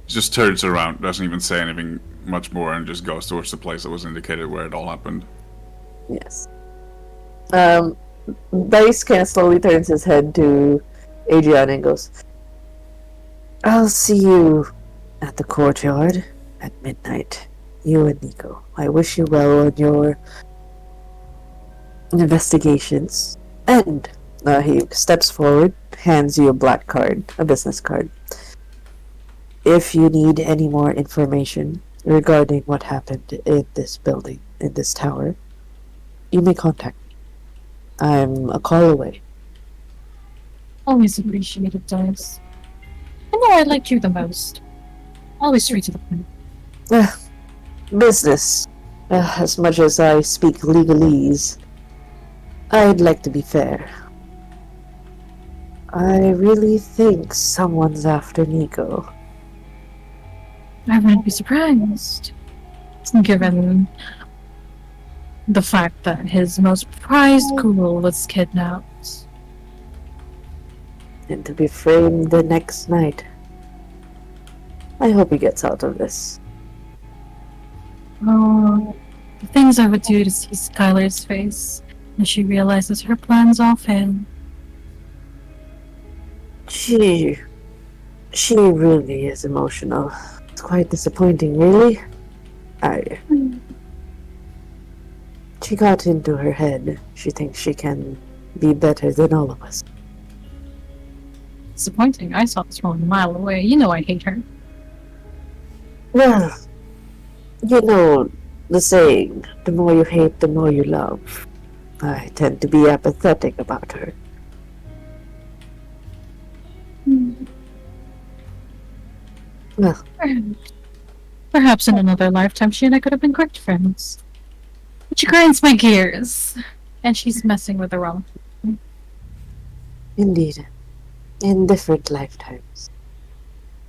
Speaker 3: Just turns around, doesn't even say anything much more, and just goes towards the place that was indicated where it all happened.
Speaker 1: Yes. Dice kind of slowly turns his head to Adriana and goes, I'll see you at the courtyard at midnight. You and Nico. I wish you well on your investigations. And he steps forward, hands you a black card, a business card. If you need any more information regarding what happened in this building, in this tower, you may contact me. I'm a call away.
Speaker 5: Always appreciated, Dice. I know I liked you the most. Always straight to the point.
Speaker 1: Business. As much as I speak legalese, I'd like to be fair. I really think someone's after Nico.
Speaker 5: I wouldn't be surprised, given the fact that his most prized girl was kidnapped.
Speaker 1: And to be framed the next night. I hope he gets out of this.
Speaker 5: Oh, the things I would do to see Skylar's face as she realizes her plans all failed.
Speaker 1: She really is emotional. It's quite disappointing, really. She got into her head. She thinks she can be better than all of us.
Speaker 5: Disappointing. I saw this from a mile away. You know I hate her.
Speaker 1: Well, you know the saying, the more you hate, the more you love. I tend to be apathetic about her. Well,
Speaker 5: Perhaps in another lifetime she and I could have been great friends. Which grinds my gears. And she's messing with the wrong.
Speaker 1: indeed. In different lifetimes.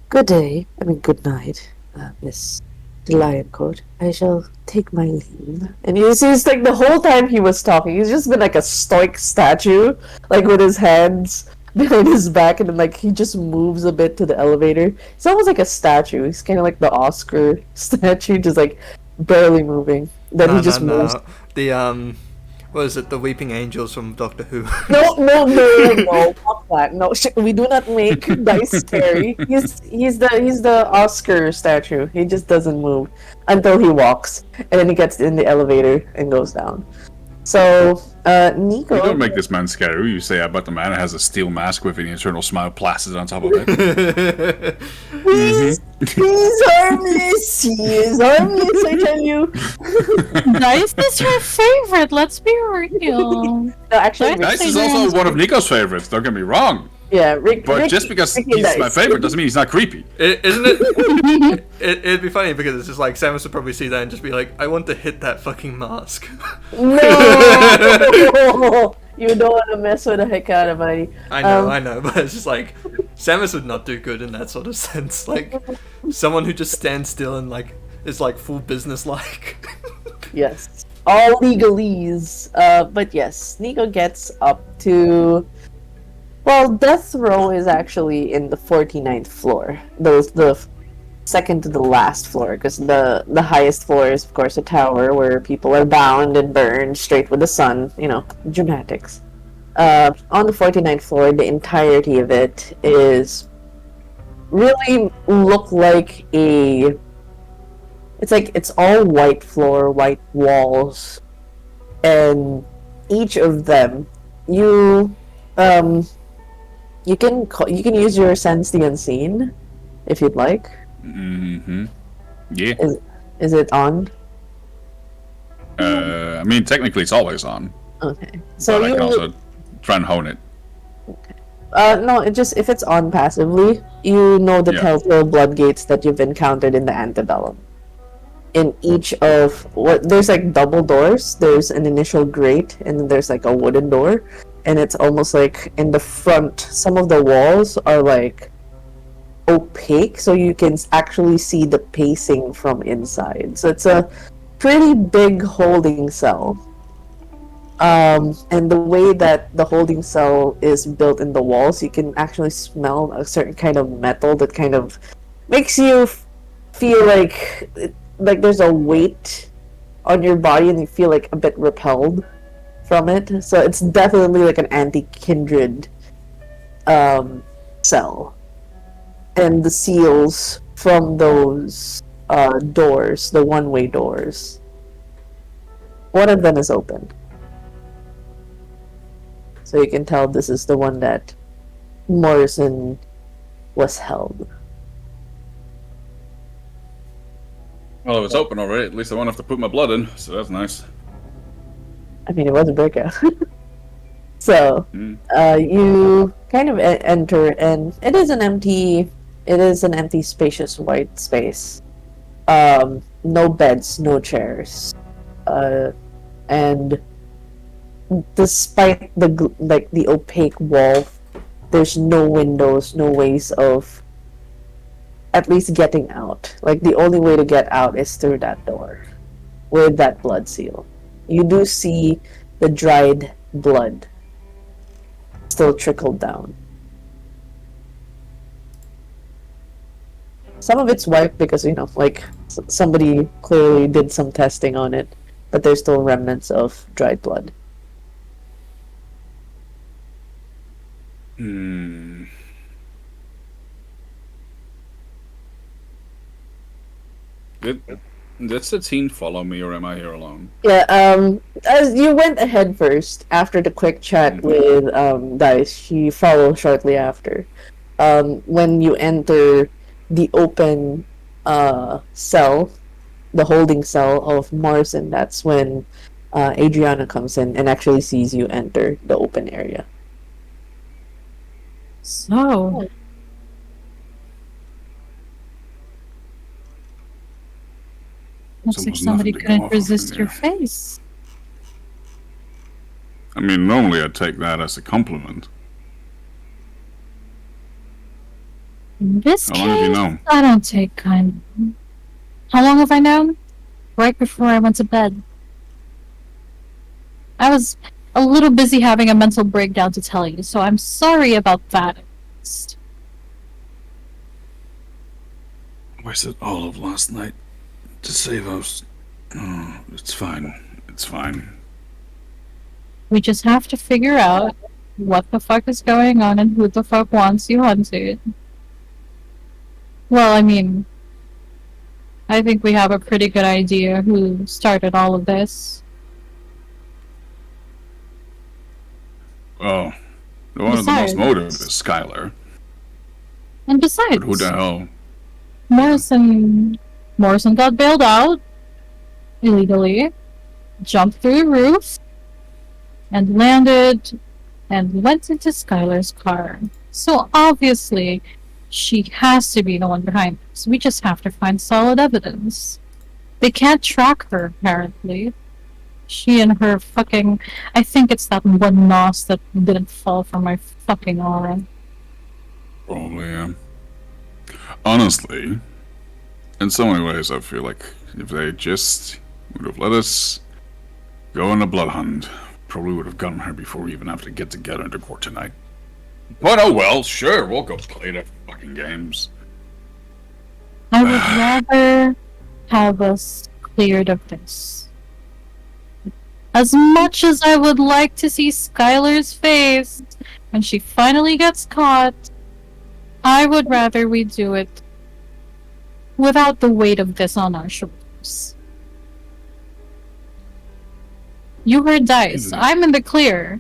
Speaker 1: Good day, good night, Miss the Lion Court. I shall take my leave. And you see, it's like the whole time he was talking, he's just been like a stoic statue, like with his hands behind his back, and then like he just moves a bit to the elevator. It's almost like a statue. He's kind of like the Oscar statue, just like barely moving. Then he just moves.
Speaker 2: The what is it? The Weeping Angels from Doctor Who.
Speaker 1: No, fuck that. No, shit, we do not make Dice scary. He's the Oscar statue. He just doesn't move until he walks, and then he gets in the elevator and goes down. So, Nico.
Speaker 3: You don't make this man scary. You say, I bet the man has a steel mask with an eternal smile plastered on top of it.
Speaker 1: He's harmless. He is harmless, I tell you.
Speaker 5: Dice is her favorite. Let's be real.
Speaker 1: No, actually,
Speaker 3: Dice is also one of Nico's favorites, don't get me wrong.
Speaker 1: yeah, Rick.
Speaker 3: But
Speaker 1: Ricky,
Speaker 3: just because
Speaker 1: Ricky
Speaker 3: he's my
Speaker 1: Dice.
Speaker 3: favorite doesn't mean he's not creepy.
Speaker 2: Isn't it? It'd be funny because it's just like Samus would probably see that and just be like, I want to hit that fucking mask.
Speaker 1: No, you don't want to mess with the heck out of me.
Speaker 2: I know, but it's just like Samus would not do good in that sort of sense. Like someone who just stands still and like is like full business like.
Speaker 1: Yes, all legalese. But yes, Nico gets up to. Well, Death Row is actually in the 49th floor. The second to the last floor, because the highest floor is, of course, a tower where people are bound and burned straight with the sun. You know, dramatics. On the 49th floor, the entirety of it is really look like a. It's all white floor, white walls, and each of them you can use your sense the unseen if you'd like.
Speaker 3: Mm-hmm. Yeah.
Speaker 1: Is it on?
Speaker 3: I mean, technically it's always on.
Speaker 1: Okay. So
Speaker 3: But I
Speaker 1: you
Speaker 3: can also try and hone it.
Speaker 1: no, it just if it's on passively, you know the
Speaker 3: Yeah.
Speaker 1: telltale blood gates that you've encountered in the antebellum. In each of there's like double doors. There's an initial grate, and then there's like a wooden door, and it's almost like in the front. Some of the walls are like opaque, so you can actually see the pacing from inside. So it's a pretty big holding cell. And the way that the holding cell is built in the walls, you can actually smell a certain kind of metal that kind of makes you feel like there's a weight on your body, and you feel like a bit repelled from it. So it's definitely like an anti-kindred cell. And the seals from those doors, the one-way doors, one of them is open. So you can tell this is the one that Morrison was held.
Speaker 3: Well, if it's open already, at least I won't have to put my blood in, so that's nice.
Speaker 1: I mean, it was a breakout. So, you kind of enter, and it is an empty, spacious white space. No beds, no chairs, and despite the opaque wall, there's no windows, no ways of at least getting out. Like, the only way to get out is through that door with that blood seal. You do see the dried blood still trickled down. Some of it's wiped because, you know, like, somebody clearly did some testing on it, but there's still remnants of dried blood.
Speaker 3: Did Satine follow me, or am I here alone?
Speaker 1: Yeah, as you went ahead first, after the quick chat with Dice, she followed shortly after. When you enter the open cell, the holding cell of Morrison, that's when Adriana comes in and actually sees you enter the open area.
Speaker 5: So, looks like
Speaker 3: Almost
Speaker 5: somebody
Speaker 3: nothing to go
Speaker 5: couldn't
Speaker 3: off of
Speaker 5: resist
Speaker 3: in
Speaker 5: your
Speaker 3: there.
Speaker 5: face.
Speaker 3: I mean, normally I'd take that as a compliment.
Speaker 5: In this
Speaker 3: How long have you
Speaker 5: case,
Speaker 3: known?
Speaker 5: I don't take kind. How long have I known? Right before I went to bed. I was a little busy having a mental breakdown to tell you, so I'm sorry about that.
Speaker 3: Wasted all of last night to save us. Oh, it's fine. It's fine.
Speaker 5: We just have to figure out what the fuck is going on and who the fuck wants you hunted. Well, I mean, I think we have a pretty good idea who started all of this.
Speaker 3: Well, the one with the most motive is Skylar.
Speaker 5: And besides,
Speaker 3: But who the hell?
Speaker 5: Morrison got bailed out illegally, jumped through a roof, and landed and went into Skylar's car. So obviously, she has to be the one behind this. We just have to find solid evidence. They can't track her, apparently. She and her fucking... I think it's that one nos that didn't fall from my fucking arm.
Speaker 3: Probably, yeah. Honestly, in so many ways, I feel like if they just would have let us go on a blood hunt, probably would have gotten her before we even have to get together into court tonight. But oh well, sure, we'll go play the fucking games.
Speaker 5: I would rather have us cleared of this. As much as I would like to see Skylar's face when she finally gets caught, I would rather we do it without the weight of this on our shoulders. You heard Dice. I'm in the clear.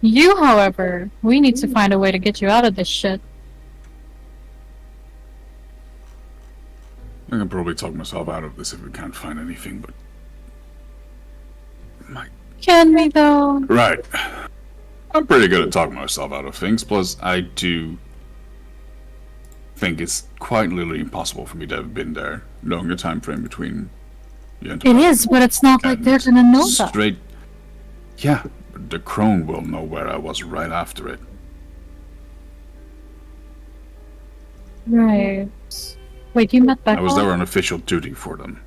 Speaker 5: You, however, we need to find a way to get you out of this shit.
Speaker 3: I can probably talk myself out of this if we can't find anything, but...
Speaker 5: Can we, though?
Speaker 3: Right. I'm pretty good at talking myself out of things, plus I do think it's quite literally impossible for me to have been there, knowing the time frame between...
Speaker 5: It is, but it's not like they're gonna know that.
Speaker 3: Straight... Yeah, but the crone will know where I was right after it.
Speaker 5: Right. Wait, you met Becca?
Speaker 3: I was there on official duty for them.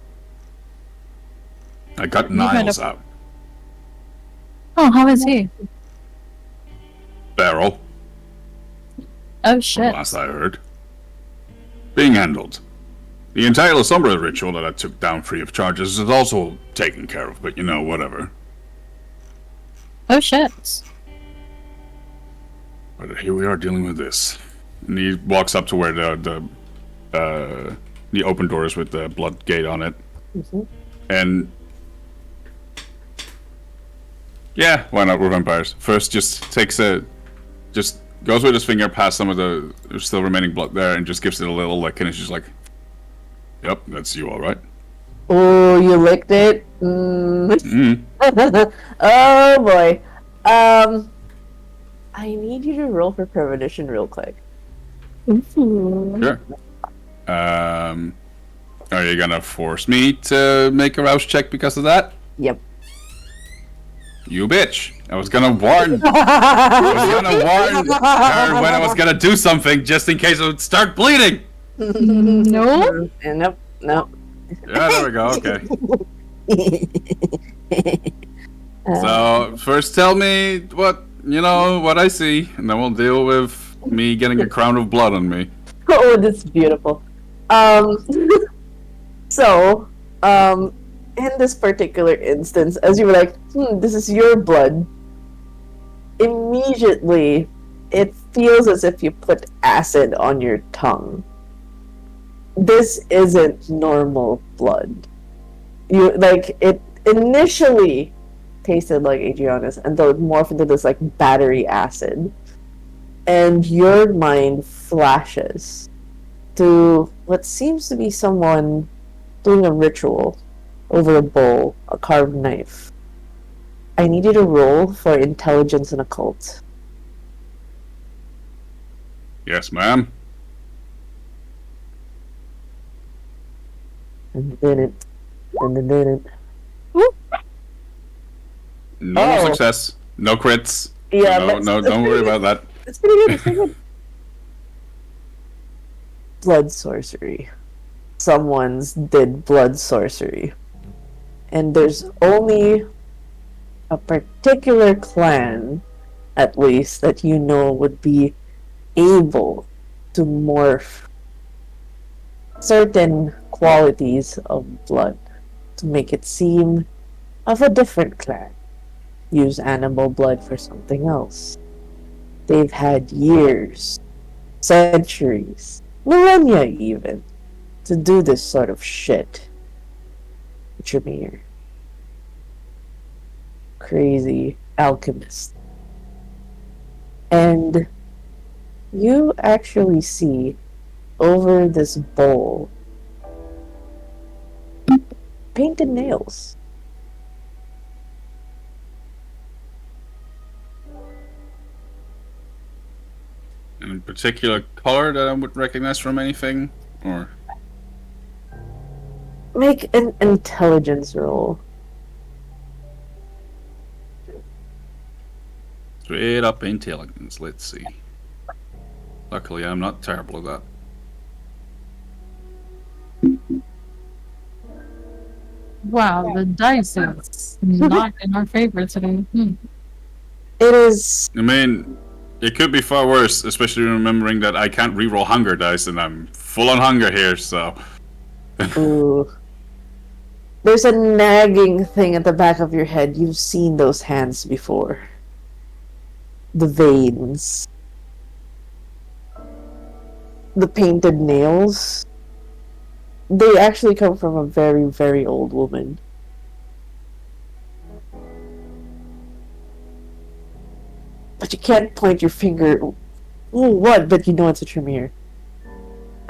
Speaker 3: I got Niles out.
Speaker 5: Oh, how is he?
Speaker 3: Barrel,
Speaker 5: Oh shit.
Speaker 3: last I heard. Being handled. The entire La Sombra ritual that I took down free of charges is also taken care of, but you know, whatever.
Speaker 5: Oh shit.
Speaker 3: But here we are dealing with this. And he walks up to where the open doors with the blood gate on it.
Speaker 1: Mm-hmm.
Speaker 3: And yeah, why not? We're vampires. First, just goes with his finger past some of the still remaining blood there, and just gives it a little lick, and it's just like, "Yep, that's you, all right."
Speaker 1: Oh, you licked it. Mm. Oh boy. I need you to roll for premonition real quick.
Speaker 3: Sure. Are you gonna force me to make a rouse check because of that?
Speaker 1: Yep.
Speaker 3: You bitch! I was gonna warn. I was gonna warn her when I was gonna do something, just in case it would start bleeding.
Speaker 5: No?
Speaker 1: Nope. Nope.
Speaker 3: Yeah, there we go. Okay. So first, tell me what I see, and then we'll deal with me getting a crown of blood on me.
Speaker 1: Oh, that's beautiful. So, in this particular instance, as you were like, this is your blood, immediately it feels as if you put acid on your tongue. This isn't normal blood. It initially tasted like Adriana's, and though it morphed into this like battery acid. And your mind flashes to what seems to be someone doing a ritual over a bowl, a carved knife. I need you to roll for intelligence and occult.
Speaker 3: Yes, ma'am.
Speaker 1: And then it.
Speaker 3: No success. No crits.
Speaker 1: Yeah,
Speaker 3: no, don't worry about that.
Speaker 1: It's pretty good. It's pretty good. Blood sorcery. Someone's did blood sorcery. And there's only a particular clan, at least, that you know would be able to morph certain qualities of blood to make it seem of a different clan. Use animal blood for something else. They've had years, centuries, millennia even, to do this sort of shit. Tremere. Crazy alchemist. And you actually see over this bowl painted nails.
Speaker 3: Any particular color that I would recognize from anything? Or
Speaker 1: Make an intelligence roll.
Speaker 3: straight up intelligence, let's see. Luckily, I'm not terrible at that.
Speaker 5: Wow, the dice is not in our favor today.
Speaker 1: It is.
Speaker 3: I mean, it could be far worse, especially remembering that I can't reroll hunger dice, and I'm full on hunger here, so...
Speaker 1: Ooh. There's a nagging thing at the back of your head. You've seen those hands before. The veins. The painted nails. They actually come from a very, very old woman. But you can't point your finger. Oh, what? But you know it's a Tremere.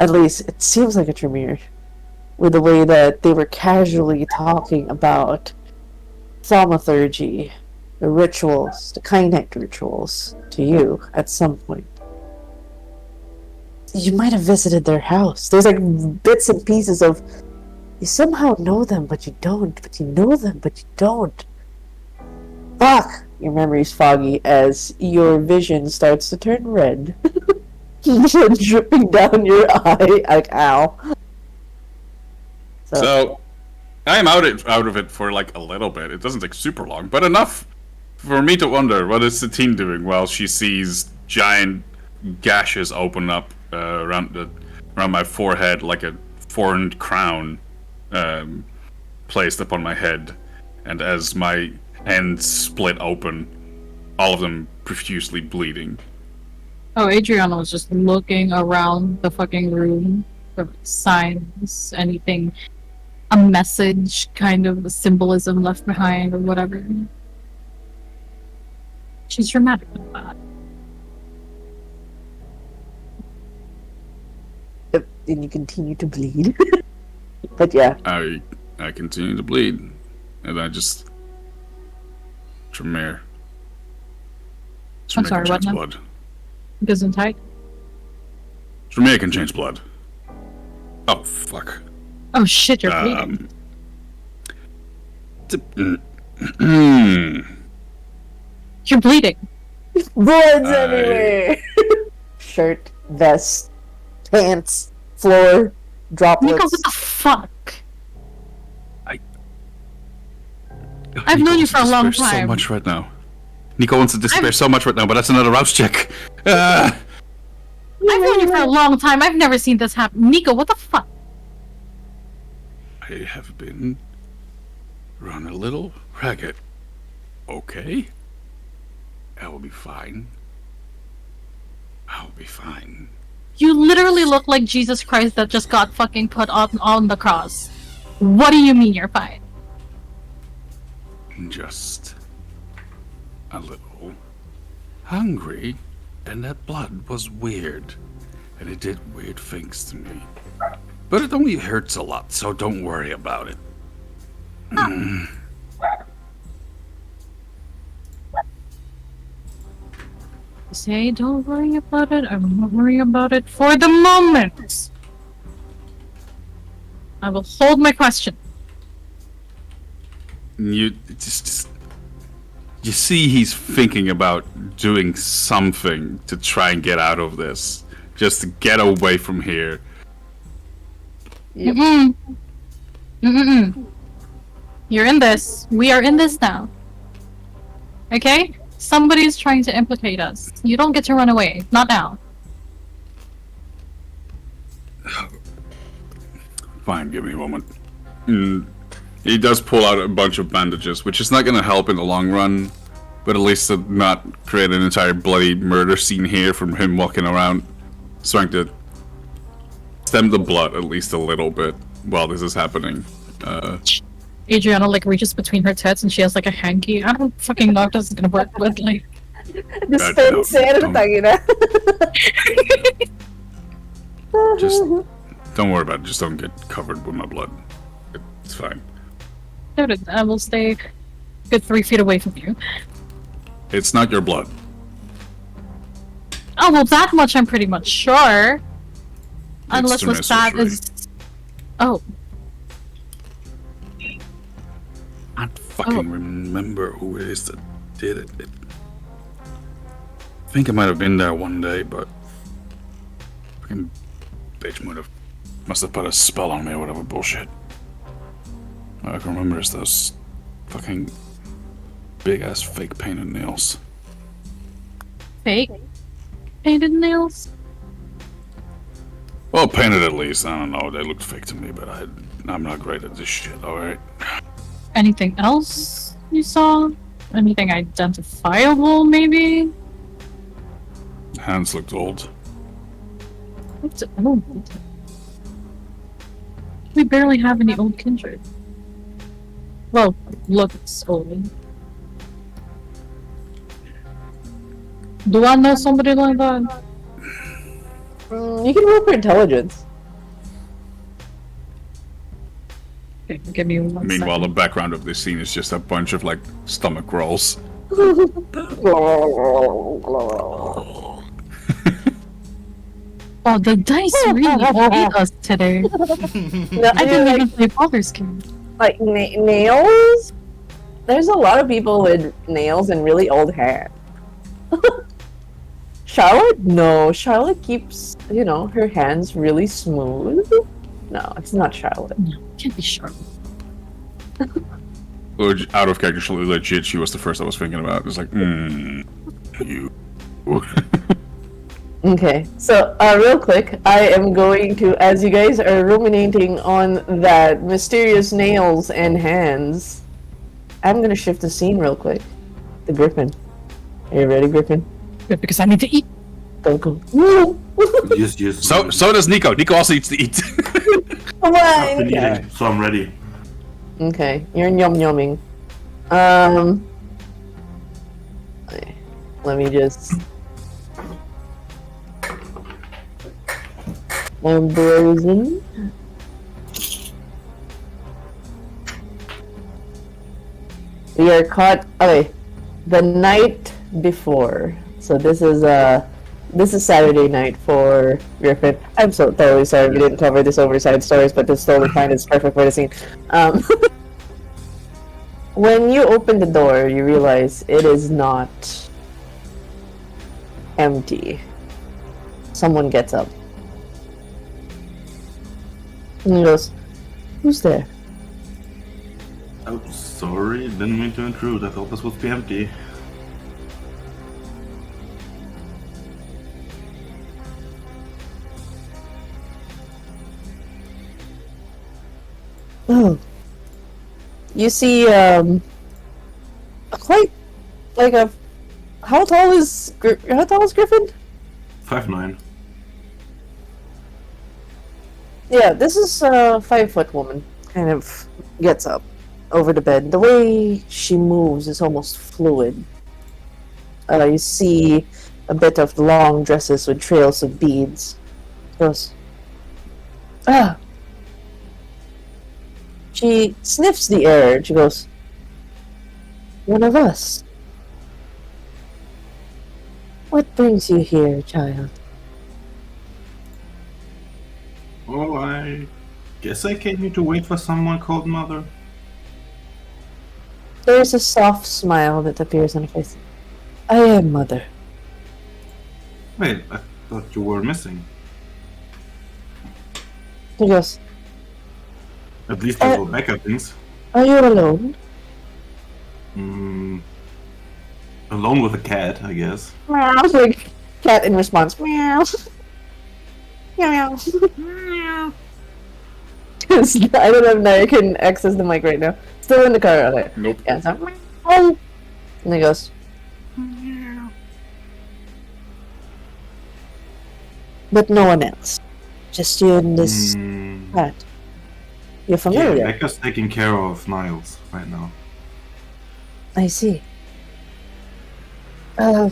Speaker 1: At least, it seems like a Tremere. With the way that they were casually talking about thaumaturgy, the rituals, the Kynect rituals, to you at some point. You might have visited their house. There's like bits and pieces of you somehow know them, but you don't. But you know them, but you don't. Fuck! Your memory's foggy as your vision starts to turn red. Dripping down your eye, like ow.
Speaker 3: So, I'm out of it for like a little bit. It doesn't take super long, but enough for me to wonder what is Satine doing while she sees giant gashes open up around my forehead, like a foreign crown placed upon my head, and as my hands split open, all of them profusely bleeding.
Speaker 5: Oh, Adriana was just looking around the fucking room for signs, anything, a message, kind of a symbolism left behind or whatever. She's dramatic with that.
Speaker 1: And you continue to bleed. But yeah.
Speaker 3: I continue to bleed, and I just Tremere.
Speaker 5: I'm sorry, what now?
Speaker 3: Blood.
Speaker 5: Gesundheit?
Speaker 3: Tremere can change blood. Oh fuck.
Speaker 5: Oh shit, you're bleeding. You're bleeding.
Speaker 1: Blood's everywhere. Shirt, vest, pants, floor, droplets.
Speaker 5: Nico, what the fuck? I've known you for a long time.
Speaker 3: So much right now. Nico wants to despair so much right now, but that's another rouse check.
Speaker 5: I've known you for a long time. I've never seen this happen. Nico, what the fuck?
Speaker 3: I have been run a little ragged. Okay. I will be fine. I'll be fine.
Speaker 5: You literally look like Jesus Christ that just got fucking put on the cross. What do you mean you're fine?
Speaker 3: Just a little hungry, and that blood was weird, and it did weird things to me. But it only hurts a lot, so don't worry about it.
Speaker 5: Say, don't worry about it. I won't worry about it for the moment. I will hold my question.
Speaker 3: You see he's thinking about doing something to try and get out of this. Just to get away from here.
Speaker 1: Yep.
Speaker 5: You're in this. We are in this now. Okay? Somebody's trying to implicate us. You don't get to run away. Not now.
Speaker 3: Fine, give me a moment. He does pull out a bunch of bandages, which is not going to help in the long run, but at least to not create an entire bloody murder scene here from him walking around, trying to stem the blood at least a little bit while this is happening.
Speaker 5: Adriana like reaches between her tits and she has like a hanky. I don't fucking know if this is gonna work, but like
Speaker 1: Dispenser,
Speaker 3: don't-
Speaker 1: tangina.
Speaker 3: Just don't worry about it. Just don't get covered with my blood. It's fine.
Speaker 5: Noted. I will stay a good 3 feet away from you.
Speaker 3: It's not your blood.
Speaker 5: Oh, well, that much I'm pretty much sure. Unless
Speaker 3: the
Speaker 5: what's that
Speaker 3: necessary.
Speaker 5: is... Oh,
Speaker 3: I don't fucking remember who it is that did it. I think I might have been there one day, but fucking bitch must have put a spell on me or whatever bullshit. All I can remember is those fucking big ass fake painted nails.
Speaker 5: fake painted nails?
Speaker 3: Well, painted at least. I don't know. They looked fake to me, but I'm not great at this shit. All right.
Speaker 5: Anything else you saw? Anything identifiable, maybe?
Speaker 3: Hands looked old.
Speaker 5: What's old? We barely have any old kindred. Well, looks old. Do I know somebody like that?
Speaker 1: You can roll for intelligence.
Speaker 5: Okay, give me one
Speaker 3: Meanwhile, the
Speaker 5: second.
Speaker 3: background of this scene is just a bunch of like stomach rolls.
Speaker 5: Oh, the dice really hate us today.
Speaker 1: No,
Speaker 5: I didn't even play Baldur's Gate.
Speaker 1: like nails. There's a lot of people with nails and really old hair. Charlotte? No, Charlotte keeps, her hands really smooth. No, it's not Charlotte.
Speaker 5: No, can't be sure.
Speaker 3: Out of character, legit, she was the first I was thinking about. It's like, you.
Speaker 1: Okay, so real quick, I am going to, as you guys are ruminating on that mysterious nails and hands, I'm gonna shift the scene real quick. The Griffin. Are you ready, Griffin?
Speaker 5: Good, because I need to eat.
Speaker 1: Go. Woo!
Speaker 4: Yes.
Speaker 3: So does Nico. Nico also eats to eat.
Speaker 1: Come
Speaker 4: I've been
Speaker 1: on!
Speaker 4: eating, so I'm ready.
Speaker 1: Okay, you're yumming. Let me just. I'm brazen. We are caught. Okay, the night before. So this is Saturday night for Griffin. I'm so totally sorry we didn't cover this over side stories, but this is totally fine. It's perfect for the scene. When you open the door, you realize it is not empty. Someone gets up. And he goes, "Who's there?"
Speaker 4: Oh, sorry, didn't mean to intrude. I thought this would be empty.
Speaker 1: Oh. You see, quite like a. How tall is Griffin?
Speaker 4: 5'9".
Speaker 1: Yeah, this is a 5-foot woman. Kind of gets up over the bed. The way she moves is almost fluid. You see a bit of long dresses with trails of beads. Goes. Ah. She sniffs the air and she goes, "One of us. What brings you here, child?"
Speaker 4: Oh, I guess I came here to wait for someone called Mother.
Speaker 1: There's a soft smile that appears on her face. "I am Mother."
Speaker 4: Wait, I thought you were missing.
Speaker 1: He goes,
Speaker 4: At least you go back at things.
Speaker 1: "Are you alone?"
Speaker 4: Alone with a cat, I guess.
Speaker 1: Meow. Like cat in response. Meow. Meow. Meow. I don't have I can access the mic right now. Still in the car. Okay.
Speaker 3: Nope.
Speaker 1: Yeah. So, meow. And he goes. Meow. But no one else. Just you and this cat. You're
Speaker 4: Yeah,
Speaker 1: familiar.
Speaker 4: Becca's taking care of Niles right now.
Speaker 1: I see. Uh,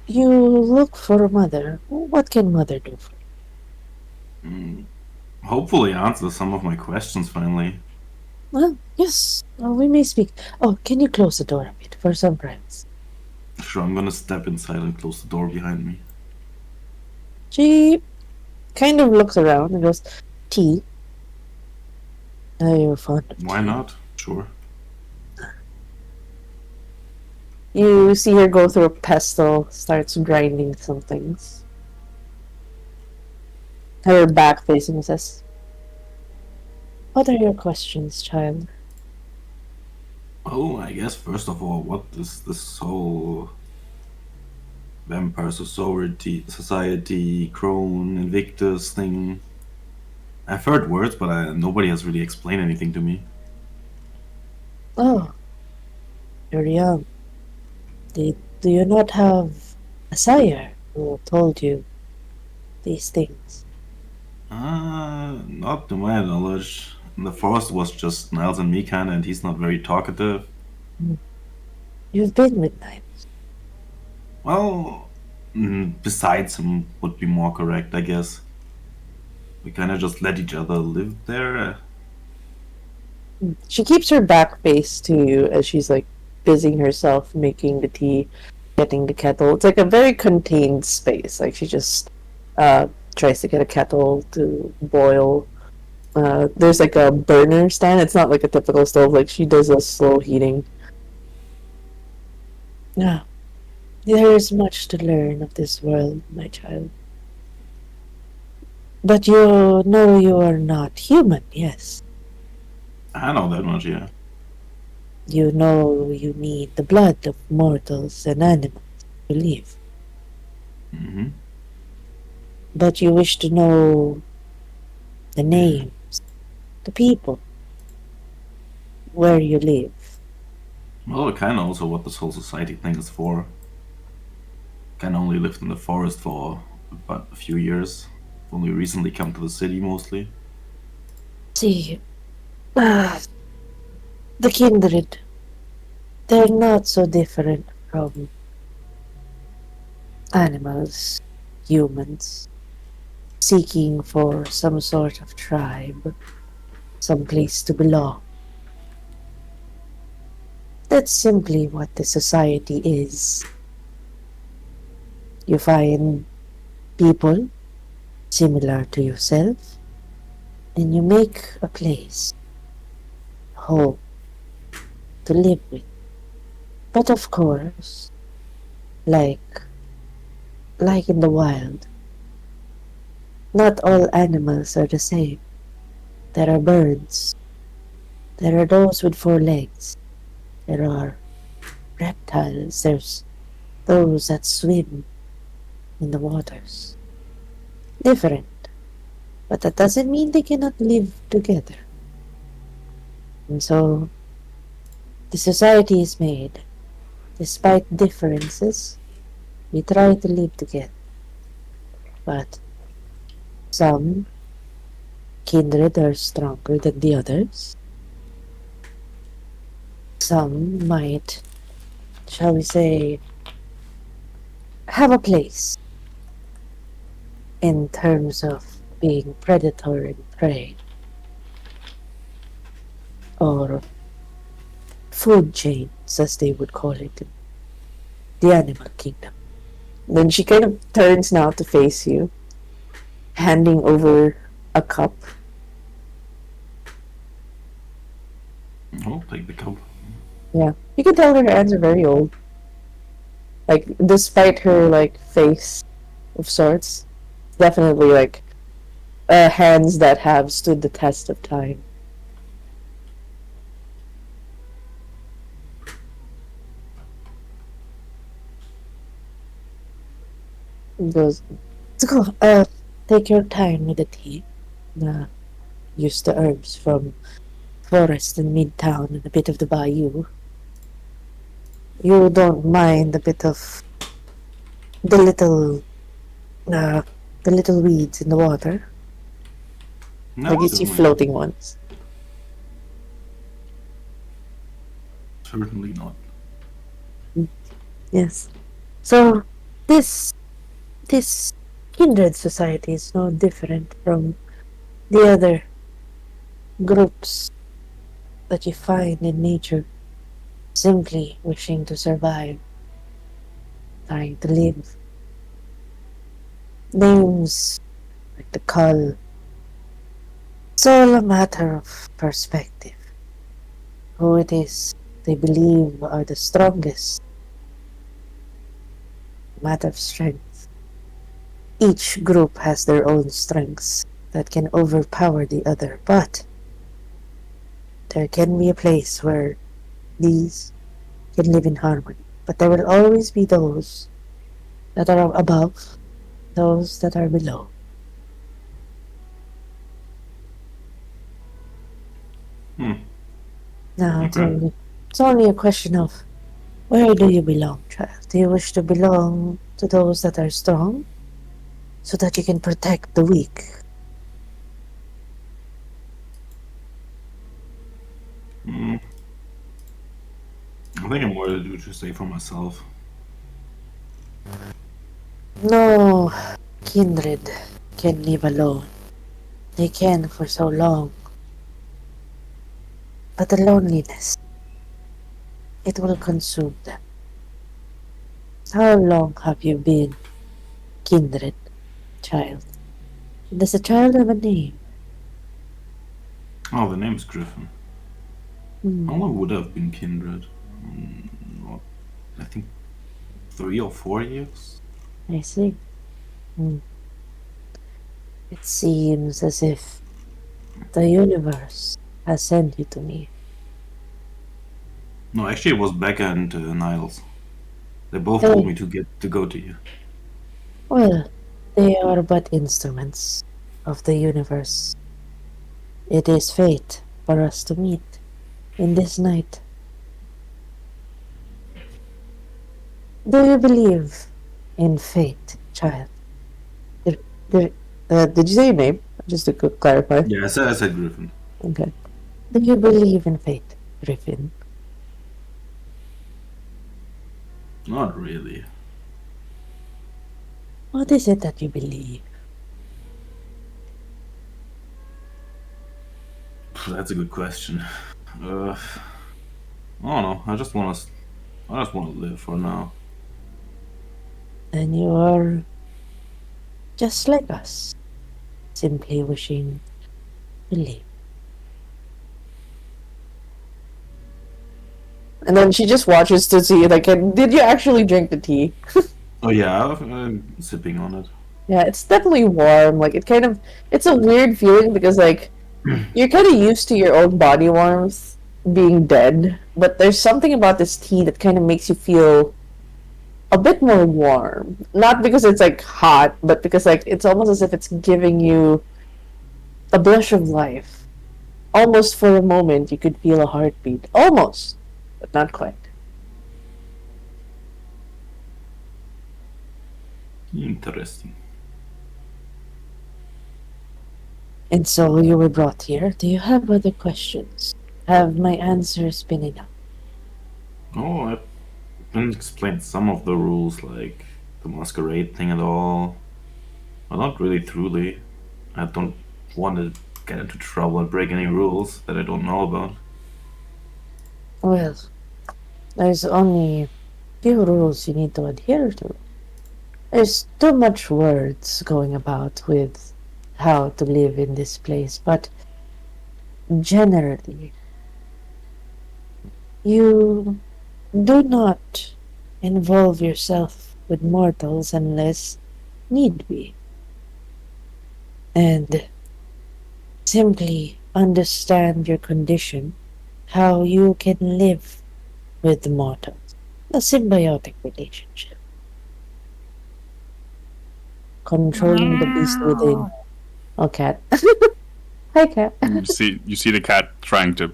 Speaker 1: you look for Mother. What can Mother do for you?
Speaker 4: Hopefully answer some of my questions finally.
Speaker 1: Well, yes, we may speak. Oh, can you close the door a bit for some friends?
Speaker 4: Sure, I'm gonna step inside and close the door behind me.
Speaker 1: She kind of looks around and goes, tea? Are you fond of
Speaker 4: Why
Speaker 1: tea?
Speaker 4: not? Sure.
Speaker 1: You see her go through a pestle, starts grinding some things. Her back facing says, what are your questions, child?
Speaker 4: Oh, I guess first of all, what is this whole Vampire Society, Crone, Invictus thing? I've heard words, but nobody has really explained anything to me.
Speaker 1: Oh, you're young. Do you not have a sire who told you these things?
Speaker 4: Not to my knowledge. The forest was just Niles and me kinda, and he's not very talkative.
Speaker 1: You've been with Niles.
Speaker 4: Well, besides him would be more correct, I guess. We kinda just let each other live there.
Speaker 1: She keeps her back face to you as she's like busying herself making the tea, getting the kettle. It's like a very contained space. Like she just tries to get a kettle to boil. There's like a burner stand. It's not like a typical stove. Like she does a slow heating. Yeah, there is much to learn of this world, my child. But you know you are not human, yes.
Speaker 4: I know that much, yeah.
Speaker 1: You know you need the blood of mortals and animals to live.
Speaker 4: Mm-hmm.
Speaker 1: But you wish to know the names, the people, where you live.
Speaker 4: Well, kinda also what this whole society thing is for. Kinda only lived in the forest for about a few years. Only recently come to the city mostly.
Speaker 1: See, the kindred, they're not so different from animals, humans, seeking for some sort of tribe, some place to belong. That's simply what the society is. You find people similar to yourself, and you make a place, a home, to live with. But of course, like in the wild, not all animals are the same. There are birds. There are those with 4 legs. There are reptiles. There's those that swim in the waters. Different. But that doesn't mean they cannot live together. And so, the society is made. Despite differences, we try to live together. But some kindred are stronger than the others. Some might, shall we say, have a place in terms of being predator and prey, or food chains, as they would call it in the animal kingdom. Then she kind of turns now to face you, handing over a cup.
Speaker 4: Oh, take the cup.
Speaker 1: Yeah, you can tell her hands are very old. Like, despite her like face of sorts, definitely like hands that have stood the test of time. He goes, "Go, take your time with the tea. Use the herbs from forest and midtown and a bit of the bayou. You don't mind a bit of the little, uh, the little weeds in the water,
Speaker 4: No,
Speaker 1: like you see
Speaker 4: certainly
Speaker 1: floating ones."
Speaker 4: not. Certainly not.
Speaker 1: Yes. So this kindred society is no different from the other groups that you find in nature, simply wishing to survive, trying to live. Names like the cull. It's all a matter of perspective. Who it is they believe are the strongest. Matter of strength. Each group has their own strengths that can overpower the other, but there can be a place where these can live in harmony. But there will always be those that are above, those that are below.
Speaker 4: Hmm.
Speaker 1: Now
Speaker 4: Okay.
Speaker 1: it's only a question of where do you belong, child? Do you wish to belong to those that are strong so that you can protect the weak?
Speaker 4: Hmm. I think I'm more to do to say for myself.
Speaker 1: No kindred can live alone. They can for so long. But the loneliness, it will consume them. How long have you been kindred, child? Does a child have a name?
Speaker 4: Oh, the name's Griffin. How long would I have been kindred? What, I think 3 or 4 years.
Speaker 1: I see. Hmm. It seems as if the universe has sent you to me.
Speaker 4: No, actually, it was Becca and Niles. They both
Speaker 1: Hey,
Speaker 4: told me to go to you.
Speaker 1: well, they are but instruments of the universe. It is fate for us to meet in this night. Do you believe in fate, child? Did, did you say your name? Just to clarify.
Speaker 4: Yeah, I said Griffin.
Speaker 1: Okay. Do you believe in fate, Griffin?
Speaker 4: Not really.
Speaker 1: What is it that you believe?
Speaker 4: That's a good question. I don't know. I just want to live for now.
Speaker 1: And you are just like us, simply wishing to live. And then she just watches to see, like, did you actually drink the tea?
Speaker 4: Oh yeah, I'm sipping on it.
Speaker 1: Yeah, it's definitely warm. Like, it's a weird feeling because, like, you're kind of used to your own body warmth being dead, but there's something about this tea that kind of makes you feel a bit more warm. Not because it's, like, hot, but because, like, it's almost as if it's giving you a blush of life. Almost for a moment, you could feel a heartbeat. Almost, but not quite.
Speaker 4: Interesting.
Speaker 1: And so you were brought here. Do you have other questions? Have my answers been enough?
Speaker 4: Oh, I've been explained some of the rules, like the masquerade thing and all. Well, not really truly. I don't want to get into trouble and break any rules that I don't know about.
Speaker 1: Well, there's only few rules you need to adhere to. There's too much words going about with how to live in this place, but generally, you do not involve yourself with mortals unless need be. And simply understand your condition, how you can live with mortals. A symbiotic relationship. Controlling the beast within. Oh, cat. Hi, cat.
Speaker 3: You see the cat trying to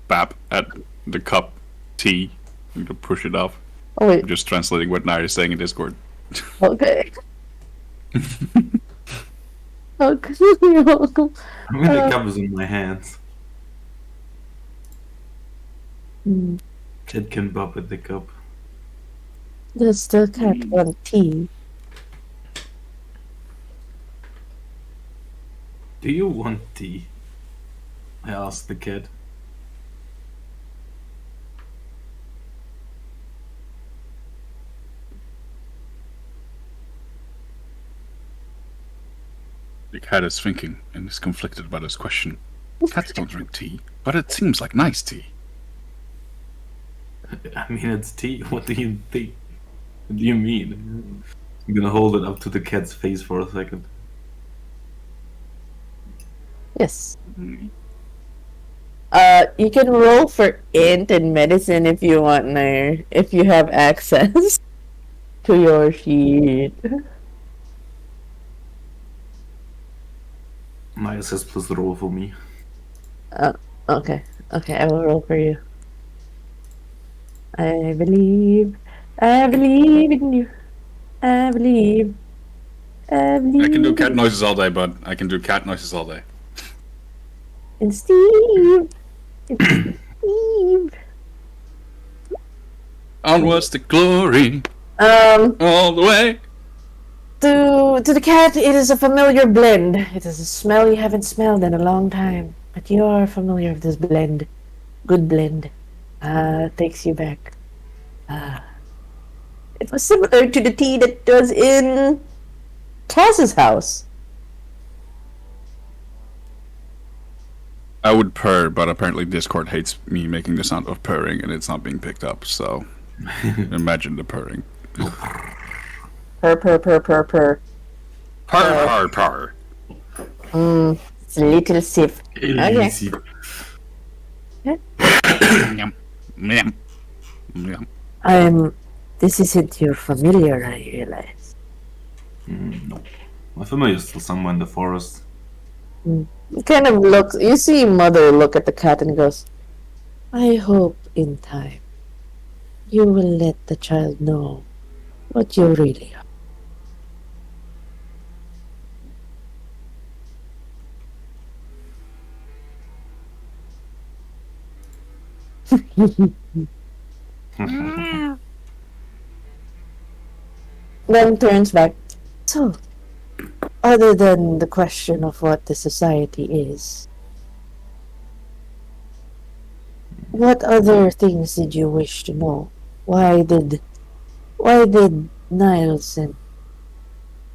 Speaker 3: bap at the cup tea and to push it off.
Speaker 1: Oh, wait.
Speaker 3: I'm just translating what Nair is saying in Discord.
Speaker 1: Okay. Okay, you're welcome.
Speaker 4: I mean, the cup is in my hands.
Speaker 1: Hmm.
Speaker 4: Cat can bop at the cup.
Speaker 1: Does the cat want tea?
Speaker 4: Do you want tea? I asked the cat.
Speaker 3: The cat is thinking and is conflicted by this question. Cats don't drink tea, but it seems like nice tea.
Speaker 4: I mean, it's tea. What do you think? What do you mean? I'm gonna hold it up to the cat's face for a second.
Speaker 1: Yes. You can roll for int and medicine if you want, Nair, if you have access to your sheet.
Speaker 4: Nice says plus roll for me.
Speaker 1: Okay. Okay, I will roll for you. I believe in you. I believe.
Speaker 3: I can do cat noises all day, bud. I can do cat noises all day.
Speaker 1: And Steve. It's Steve.
Speaker 3: Onwards to glory, all the way.
Speaker 1: To the cat, it is a familiar blend. It is a smell you haven't smelled in a long time. But you are familiar with this blend. Good blend. Takes you back. It was similar to the tea that was in Cass's house.
Speaker 3: I would purr, but apparently Discord hates me making the sound of purring and it's not being picked up, so imagine the purring.
Speaker 1: Purr, purr, purr, purr, purr.
Speaker 3: Purr, purr, purr.
Speaker 1: It's a little sip. Okay.
Speaker 4: Easy.
Speaker 3: Yum, yum, yum.
Speaker 1: This isn't your familiar, I realize.
Speaker 4: No. My family is still somewhere in the forest.
Speaker 1: He kind of looks, you see Mother look at the cat and goes, I hope in time you will let the child know what you really are. Then turns back. So, other than the question of what the society is, what other things did you wish to know? Why did Niles and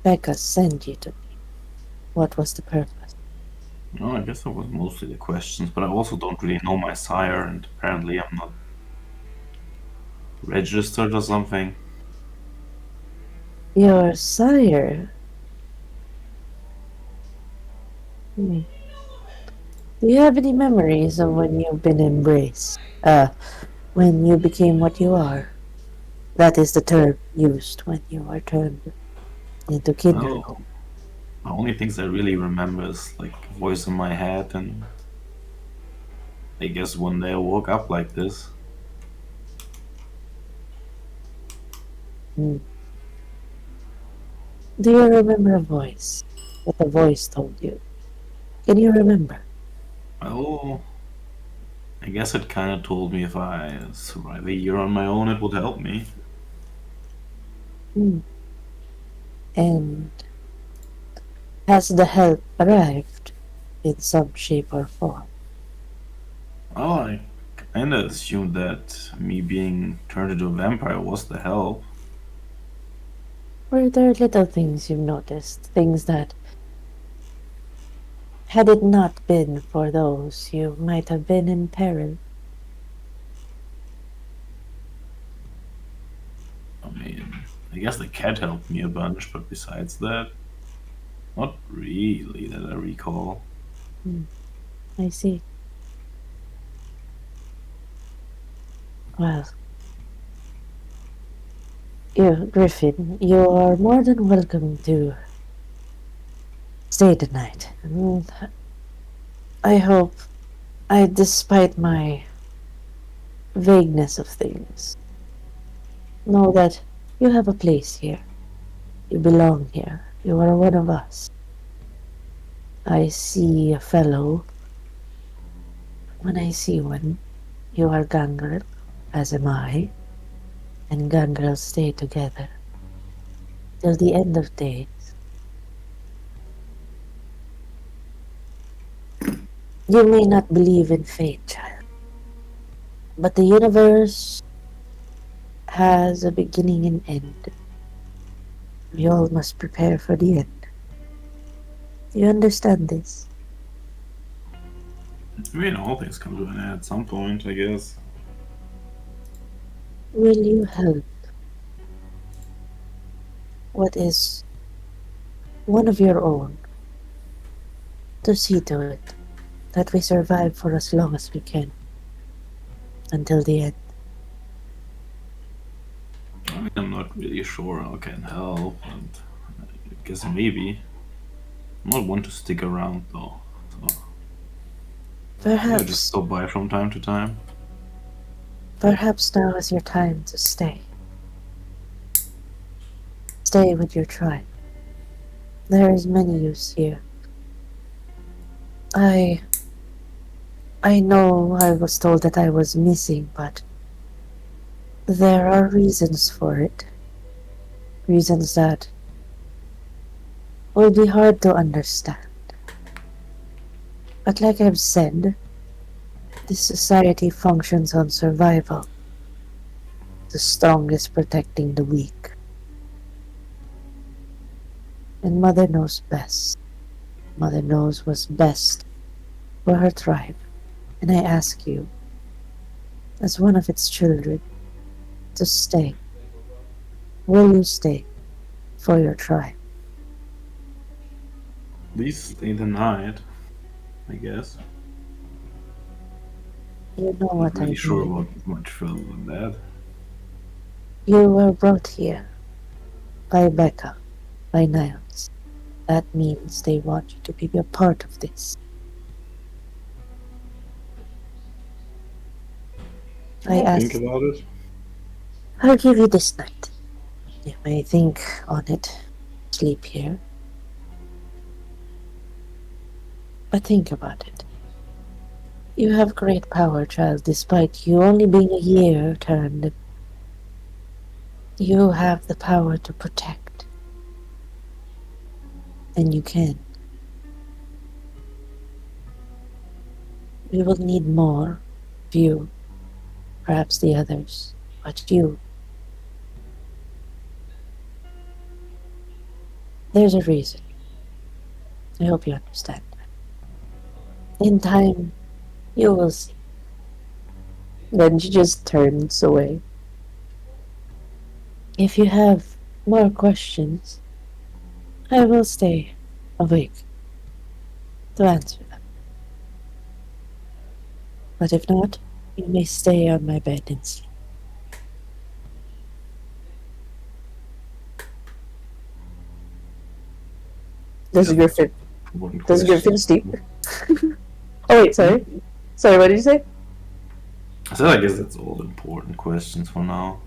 Speaker 1: Becca send you to me? What was the purpose?
Speaker 4: No, I guess that was mostly the questions, but I also don't really know my sire, and apparently I'm not registered or something.
Speaker 1: Your sire? Do you have any memories of when you've been embraced? When you became what you are? That is the term used when you are turned into kindred.
Speaker 4: No. The only things I really remember is like a voice in my head, and I guess one day I woke up like this.
Speaker 1: Do you remember a voice? What the voice told you? Can you remember?
Speaker 4: Well, I guess it kind of told me if I survive a year on my own, it would help me.
Speaker 1: And has the help arrived in some shape or form?
Speaker 4: Well, I kind of assumed that me being turned into a vampire was the help.
Speaker 1: Were there little things you've noticed? Things that, had it not been for those, you might have been in peril?
Speaker 4: I mean, I guess the cat helped me a bunch, but besides that, not really that I recall.
Speaker 1: I see. Well, Griffin, you are more than welcome to stay the night. And I hope, despite my vagueness of things, know that you have a place here. You belong here. You are one of us. I see a fellow. When I see one, you are Gangrel, as am I. and Gangrel stay together till the end of days. You may not believe in fate, child, but the universe has a beginning and end. We all must prepare for the end. You understand this?
Speaker 4: I mean, all things come to an end at some point, I guess.
Speaker 1: Will you help what is one of your own to see to it that we survive for as long as we can until the end?
Speaker 4: I mean, I'm not really sure how I can help, and I guess maybe. I'm not one to stick around though, so I just
Speaker 1: Perhaps,
Speaker 4: stop by from time to time.
Speaker 1: perhaps now is your time to stay. Stay with your tribe. There is many use here. I know I was told that I was missing, but there are reasons for it. Reasons that will be hard to understand. But like I've said, this society functions on survival. The strongest protecting the weak. And Mother knows best. Mother knows what's best for her tribe. And I ask you, as one of its children, to stay. Will you stay for your tribe?
Speaker 4: At least stay the night, I guess.
Speaker 1: You know
Speaker 4: Not
Speaker 1: what I
Speaker 4: really sure
Speaker 1: mean.
Speaker 4: about much further than that.
Speaker 1: You were brought here by Becca, by Niles. That means they want you to be a part of this. I
Speaker 4: I'll think
Speaker 1: ask,
Speaker 4: about it.
Speaker 1: I'll give you this night. You may think on it, sleep here. But think about it. You have great power, child, despite you only being a year turned. You have the power to protect. And you can. We will need more of you, perhaps the others, but you. There's a reason. I hope you understand. In time, you will see. Then she just turns away. If you have more questions, I will stay awake to answer them. But if not, you may stay on my bed and sleep. Does the Griffin sleep? Oh wait, sorry. Sorry, what did you say?
Speaker 4: So I guess that's all the important questions for now.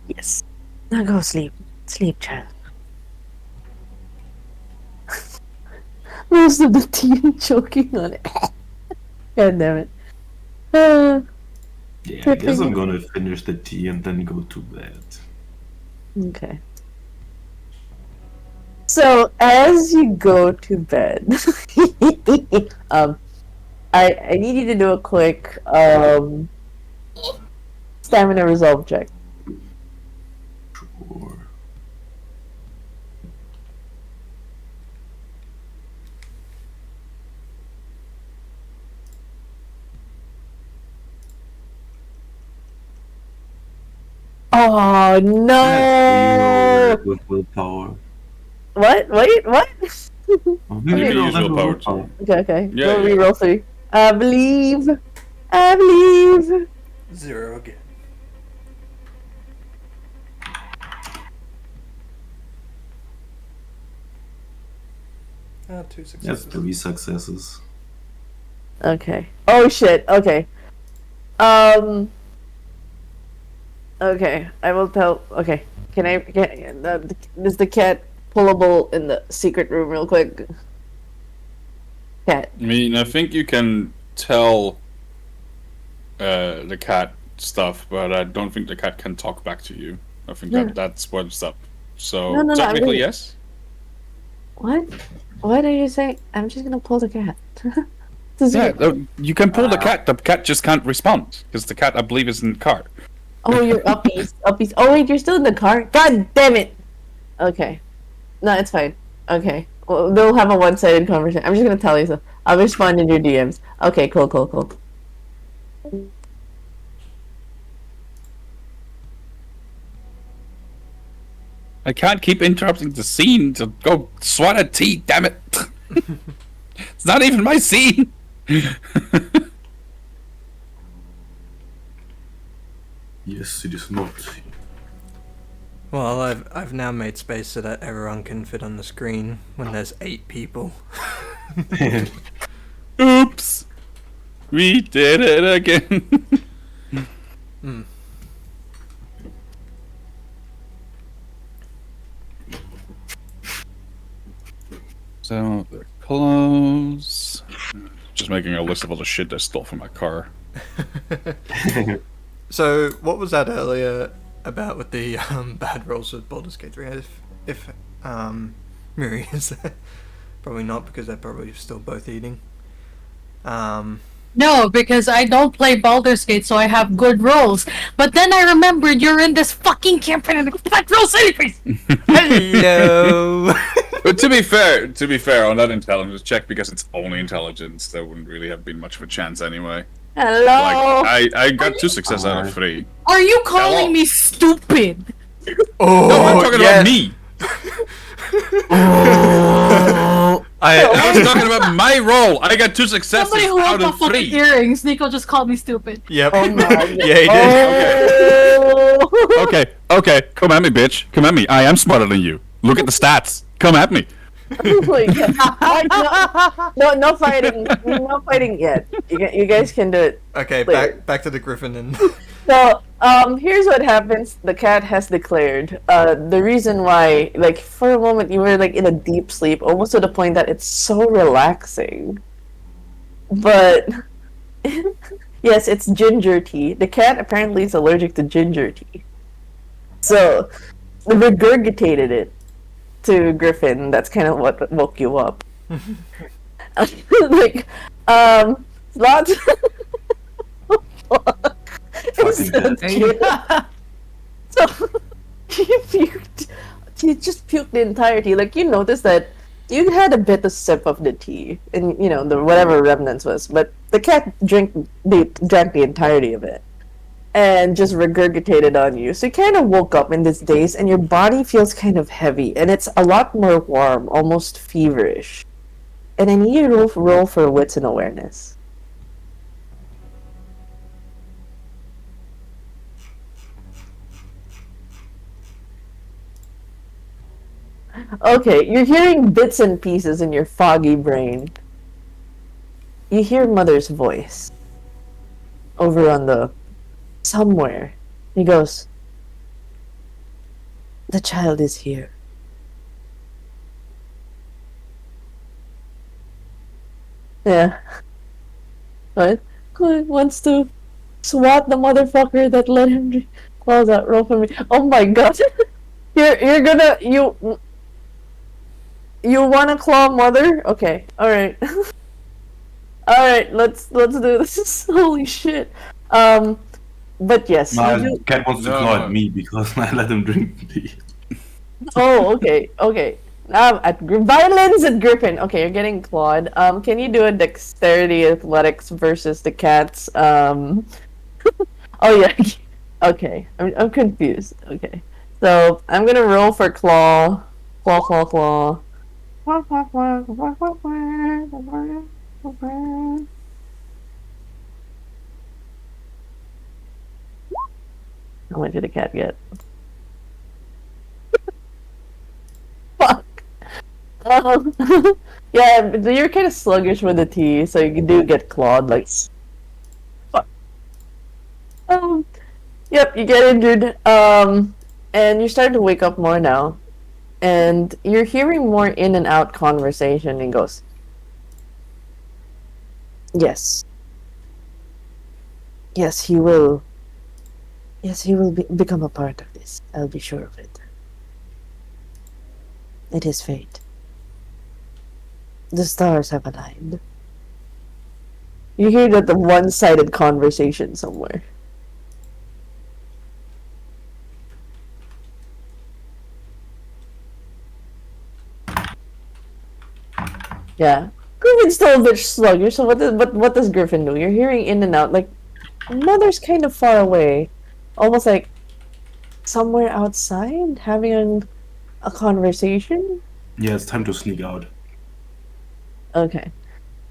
Speaker 1: Yes. Now go sleep. Sleep, child. Most of the tea choking on it. God damn it.
Speaker 4: Yeah, I guess I'm gonna finish the tea and then go to bed.
Speaker 1: Okay. So as you go to bed, I need you to do a quick stamina resolve check.
Speaker 4: Sure.
Speaker 1: Oh no!
Speaker 4: With willpower.
Speaker 1: What? Wait, what?
Speaker 4: Oh,
Speaker 3: You
Speaker 4: maybe
Speaker 3: can
Speaker 4: not
Speaker 3: use
Speaker 4: that
Speaker 3: willpower
Speaker 4: willpower.
Speaker 3: too.
Speaker 1: Okay.
Speaker 3: Yeah,
Speaker 1: Go
Speaker 3: yeah.
Speaker 1: reroll 3. I believe. I believe.
Speaker 2: 0 again. Two
Speaker 4: That's
Speaker 2: successes.
Speaker 4: 3 successes.
Speaker 1: Okay. Oh shit. Okay. Okay. I will tell. Okay. Can I get is the cat pullable in the secret room real quick? Cat.
Speaker 3: I mean, I think you can tell the cat stuff, but I don't think the cat can talk back to you. I think
Speaker 1: Yeah.
Speaker 3: that's what's up. So
Speaker 1: No, I'm
Speaker 3: technically,
Speaker 1: really-
Speaker 3: yes.
Speaker 1: What? What are you saying? I'm just gonna pull the cat. This is
Speaker 3: Yeah,
Speaker 1: what-
Speaker 3: you can pull the cat. The cat just can't respond because the cat, I believe, is in the car.
Speaker 1: Oh, you're uppies. Uppies. Oh, wait, you're still in the car? God damn it! Okay. No, it's fine. Okay. Well, they'll have a one-sided conversation. I'm just gonna tell you so. I'll respond in your DMs. Okay, cool.
Speaker 3: I can't keep interrupting the scene to go swat a tea. Damn it! It's not even my scene.
Speaker 4: Yes, it is not.
Speaker 2: Well, I've now made space so that everyone can fit on the screen when there's 8 people.
Speaker 3: Oops! We did it again. So they're close. Just making a list of all the shit I stole from my car.
Speaker 2: So, what was that earlier about with the bad rolls with Baldur's Gate 3? If Miri is there? Probably not, because they're probably still both eating.
Speaker 5: No, because I don't play Baldur's Gate, so I have good rolls. But then I remembered you're in this fucking campaign and bad rolls anyways.
Speaker 2: Hello!
Speaker 3: But to be fair, on that intelligence check, because it's only intelligence, there wouldn't really have been much of a chance anyway.
Speaker 1: Hello.
Speaker 3: Like, I got 2 success out of 3.
Speaker 5: Are you calling me stupid?
Speaker 2: Oh,
Speaker 3: No, I'm talking
Speaker 2: yeah.
Speaker 3: about me. I was talking about my roll. I got 2 successes
Speaker 5: Somebody who has
Speaker 3: out
Speaker 5: my
Speaker 3: of
Speaker 5: fucking
Speaker 3: 3.
Speaker 5: earrings. Nico just called me stupid.
Speaker 2: Yep.
Speaker 1: Oh my God.
Speaker 2: Yeah, he did.
Speaker 1: Oh.
Speaker 3: Okay. Come at me, bitch. Come at me. I am smarter than you. Look at the stats. Come at me.
Speaker 1: Oh my God. No fighting. No fighting yet. You guys can do it.
Speaker 2: Okay,
Speaker 1: Later.
Speaker 2: back to the griffin and...
Speaker 1: So, here's what happens. The cat has declared. The reason why, like, for a moment you were, like, in a deep sleep, almost to the point that it's so relaxing. But, yes, it's ginger tea. The cat apparently is allergic to ginger tea. So, regurgitated it to Griffin. That's kind of what woke you up. Like, lots... It's so cute. So she just puked the entirety. Like, you noticed that you had a bit of sip of the tea, and you know the whatever remnants was, but the cat drank the entirety of it, and just regurgitated on you. So you kind of woke up in this daze, and your body feels kind of heavy, and it's a lot more warm, almost feverish. And I need you to roll for wits and awareness. Okay, you're hearing bits and pieces in your foggy brain. You hear Mother's voice over on the somewhere. He goes, "The child is here." Yeah. What? Clint wants to swat the motherfucker that let him close that roll for me. Oh my God. You're gonna you wanna claw Mother? Okay, alright. Alright, let's do this. Holy shit. But yes,
Speaker 4: My
Speaker 1: you do...
Speaker 4: cat wants to
Speaker 3: No,
Speaker 4: claw
Speaker 3: no.
Speaker 4: at me because I let him drink tea.
Speaker 1: Oh, okay. Violence at Griffin. Okay, you're getting clawed. Can you do a dexterity athletics versus the cats? Oh yeah. Okay, I'm confused. Okay, so I'm gonna roll for claw. Claw. How much did the cat get? Fuck. Yeah, but you're kind of sluggish with the tea, so you do get clawed. Like, fuck. Yep, you get injured. And you're starting to wake up more now, and you're hearing more in and out conversation. And goes, "Yes, Yes, he will. Yes, he will become a part of this. I'll be sure of it. It is fate. The stars have aligned. You hear that the one-sided conversation somewhere. Yeah. Griffin's still a bit sluggish, so what does Griffin do? You're hearing in and out, like, Mother's kind of far away. Almost like somewhere outside, having a conversation?
Speaker 4: Yeah, it's time to sneak out.
Speaker 1: Okay.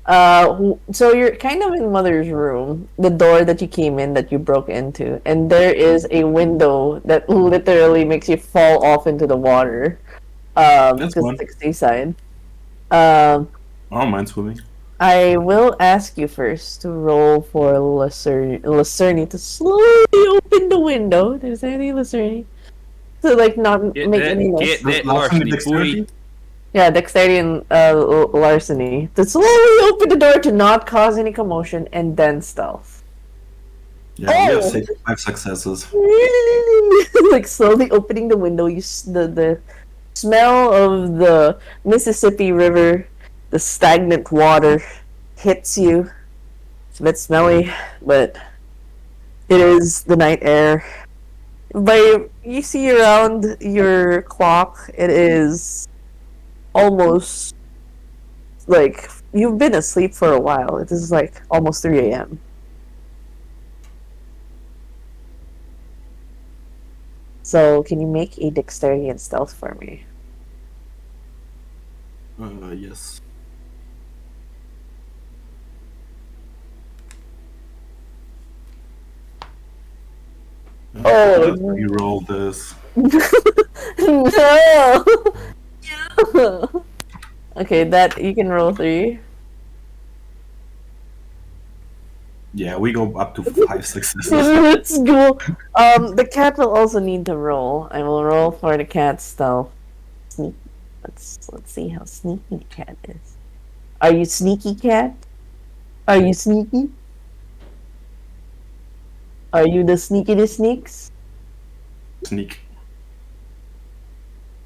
Speaker 1: So you're kind of in Mother's room, the door that you came in that you broke into, and there is a window that literally makes you fall off into the water.
Speaker 4: That's
Speaker 1: Because
Speaker 4: fun.
Speaker 1: it's seaside. Um,
Speaker 4: I don't mind swimming.
Speaker 1: I will ask you first to roll for Lacerni to slowly open the window. There's any Lacerni. To like not
Speaker 8: Get
Speaker 1: make
Speaker 8: that,
Speaker 1: any noise.
Speaker 8: get that
Speaker 4: Larceny,
Speaker 8: larceny, boy.
Speaker 1: Yeah, dexterity and larceny. To slowly open the door to not cause any commotion, and then stealth.
Speaker 4: Yeah, we have
Speaker 1: Oh!
Speaker 4: 5 successes.
Speaker 1: Like slowly opening the window, the smell of the Mississippi River, the stagnant water, hits you. It's a bit smelly, but it is the night air. By you see around your clock, it is almost like you've been asleep for a while. It is like almost 3 a.m. So can you make a dexterity and stealth for me?
Speaker 4: Yes.
Speaker 1: Oh,
Speaker 4: We roll this.
Speaker 1: No! No! Okay, that you can roll 3.
Speaker 4: Yeah, we go up to 5 successes.
Speaker 1: Let's go. The cat will also need to roll. I will roll for the cat stealth. Sneak. Let's see how sneaky the cat is. Are you sneaky, cat? Are you sneaky? Are you the sneaks?
Speaker 4: Sneak.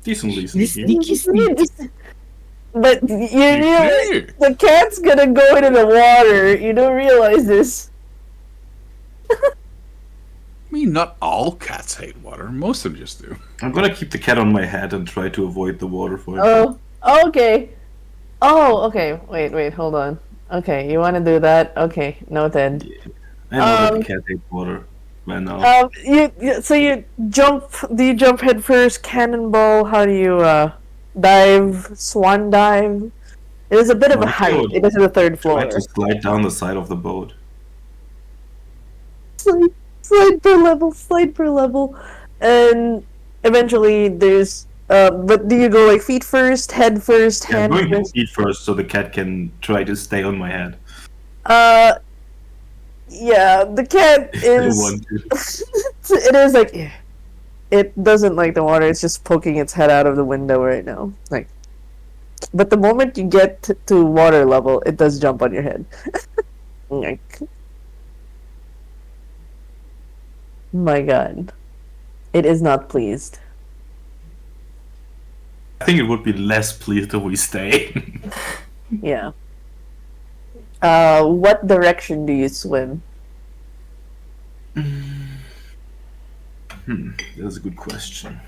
Speaker 4: Decently sneaky.
Speaker 1: But you realize the cat's gonna go into the water. You don't realize this.
Speaker 3: I mean, not all cats hate water. Most of them just do.
Speaker 4: I'm gonna keep the cat on my head and try to avoid the water for it.
Speaker 1: Oh, okay. Oh, okay. Wait, hold on. Okay, you want to do that? Okay, noted.
Speaker 4: I know that the cat hates water by now.
Speaker 1: So you jump. Do you jump head first? Cannonball? How do you dive? Swan dive? It is a bit of a height. It is the 3rd floor.
Speaker 4: Try to slide down the side of the boat.
Speaker 1: Slide per level, and eventually there's. But do you go like feet first, head first,
Speaker 4: Yeah, I'm
Speaker 1: hand
Speaker 4: going to
Speaker 1: first?
Speaker 4: feet first so the cat can try to stay on my head.
Speaker 1: Yeah, the cat
Speaker 4: If I
Speaker 1: is.
Speaker 4: want to.
Speaker 1: It is like it doesn't like the water. It's just poking its head out of the window right now. Like, but the moment you get to water level, it does jump on your head. Like, my God, it is not pleased.
Speaker 4: I think it would be less pleased if we stay.
Speaker 1: Yeah. What direction do you swim?
Speaker 4: That's a good question.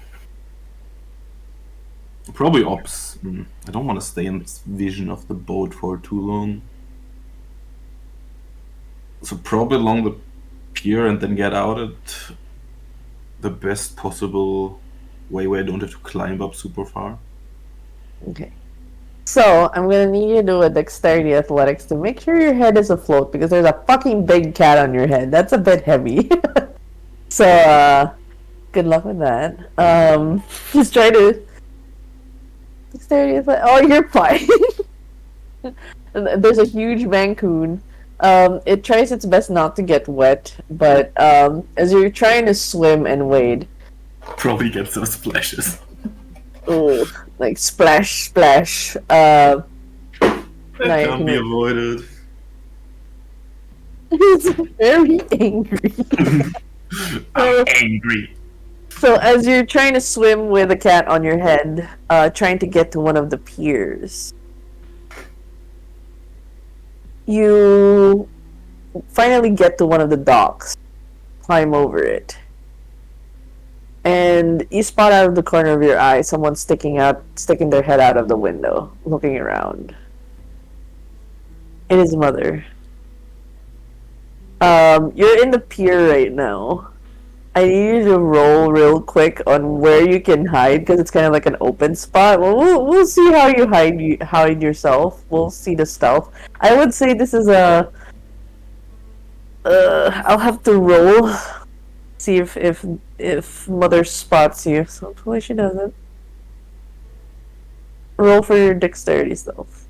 Speaker 4: Probably ops. I don't want to stay in vision of the boat for too long. So probably along the pier and then get out at the best possible way where I don't have to climb up super far.
Speaker 1: Okay. So, I'm gonna need you to do a dexterity athletics to make sure your head is afloat because there's a fucking big cat on your head. That's a bit heavy. So, good luck with that. Just try to... Dexterity athletics... Oh, you're fine. There's a huge Mancoon. It tries its best not to get wet, but as you're trying to swim and wade...
Speaker 4: Probably get some splashes.
Speaker 1: Ooh, like splash. That
Speaker 4: That can't be avoided.
Speaker 1: He's very angry.
Speaker 4: I'm angry.
Speaker 1: So as you're trying to swim with a cat on your head, trying to get to one of the piers, you finally get to one of the docks, climb over it, and you spot out of the corner of your eye someone sticking their head out of the window, looking around. It is Mother. You're in the pier right now. I need you to roll real quick on where you can hide because it's kind of like an open spot. Well, we'll see how you hide yourself. We'll see the stealth. I would say this is a. I'll have to roll. See if Mother spots you. So hopefully she doesn't. Roll for your dexterity stealth.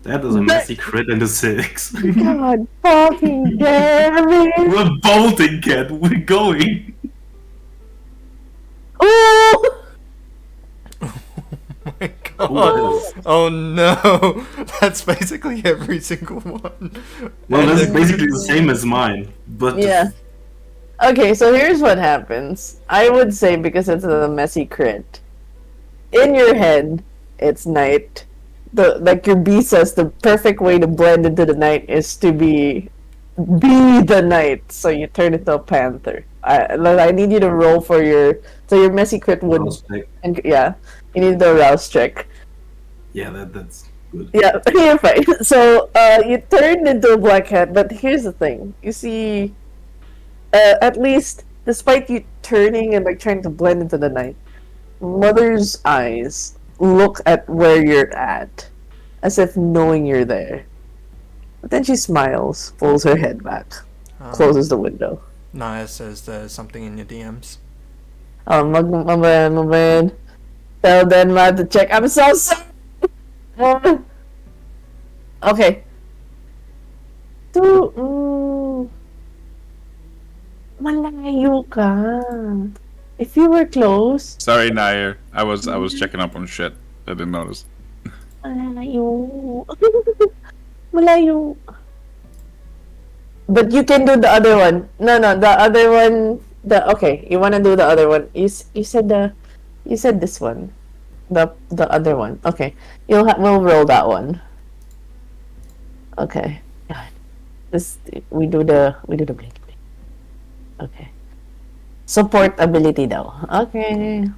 Speaker 4: That is a messy crit and a 6.
Speaker 1: God fucking damn it!
Speaker 4: We're bolting, cat. We're going.
Speaker 1: Oh!
Speaker 2: My God. Oh no. That's basically every single one.
Speaker 4: Well,
Speaker 2: And
Speaker 4: that's
Speaker 2: the-
Speaker 4: basically the same as mine. But
Speaker 1: Yeah. Okay, so here's what happens. I would say because it's a messy crit. In your head, it's night. Your B says the perfect way to blend into the night is to be the night. So you turn into a panther. I need you to roll for your messy crit would and yeah, you need the arouse check.
Speaker 4: Yeah, that's good.
Speaker 1: Yeah, you're fine. So you turned into a black cat, but here's the thing. You see, at least despite you turning and like trying to blend into the night, Mother's eyes look at where you're at, as if knowing you're there. But then she smiles, pulls her head back, closes the window.
Speaker 2: Naya says there's something in your DMs.
Speaker 1: Oh, my man. Tell DenMa to check. I'm so sorry. Okay. Malayo ka. If you were close.
Speaker 3: Sorry, Nair. I was checking up on shit. I didn't notice.
Speaker 1: Malayo. Malayo. But you can do the other one. No, the other one. Okay, you wanna do the other one. You said this one. The other one. Okay, we'll roll that one. Okay. God. We do the blink. Okay. Support ability daw. Okay.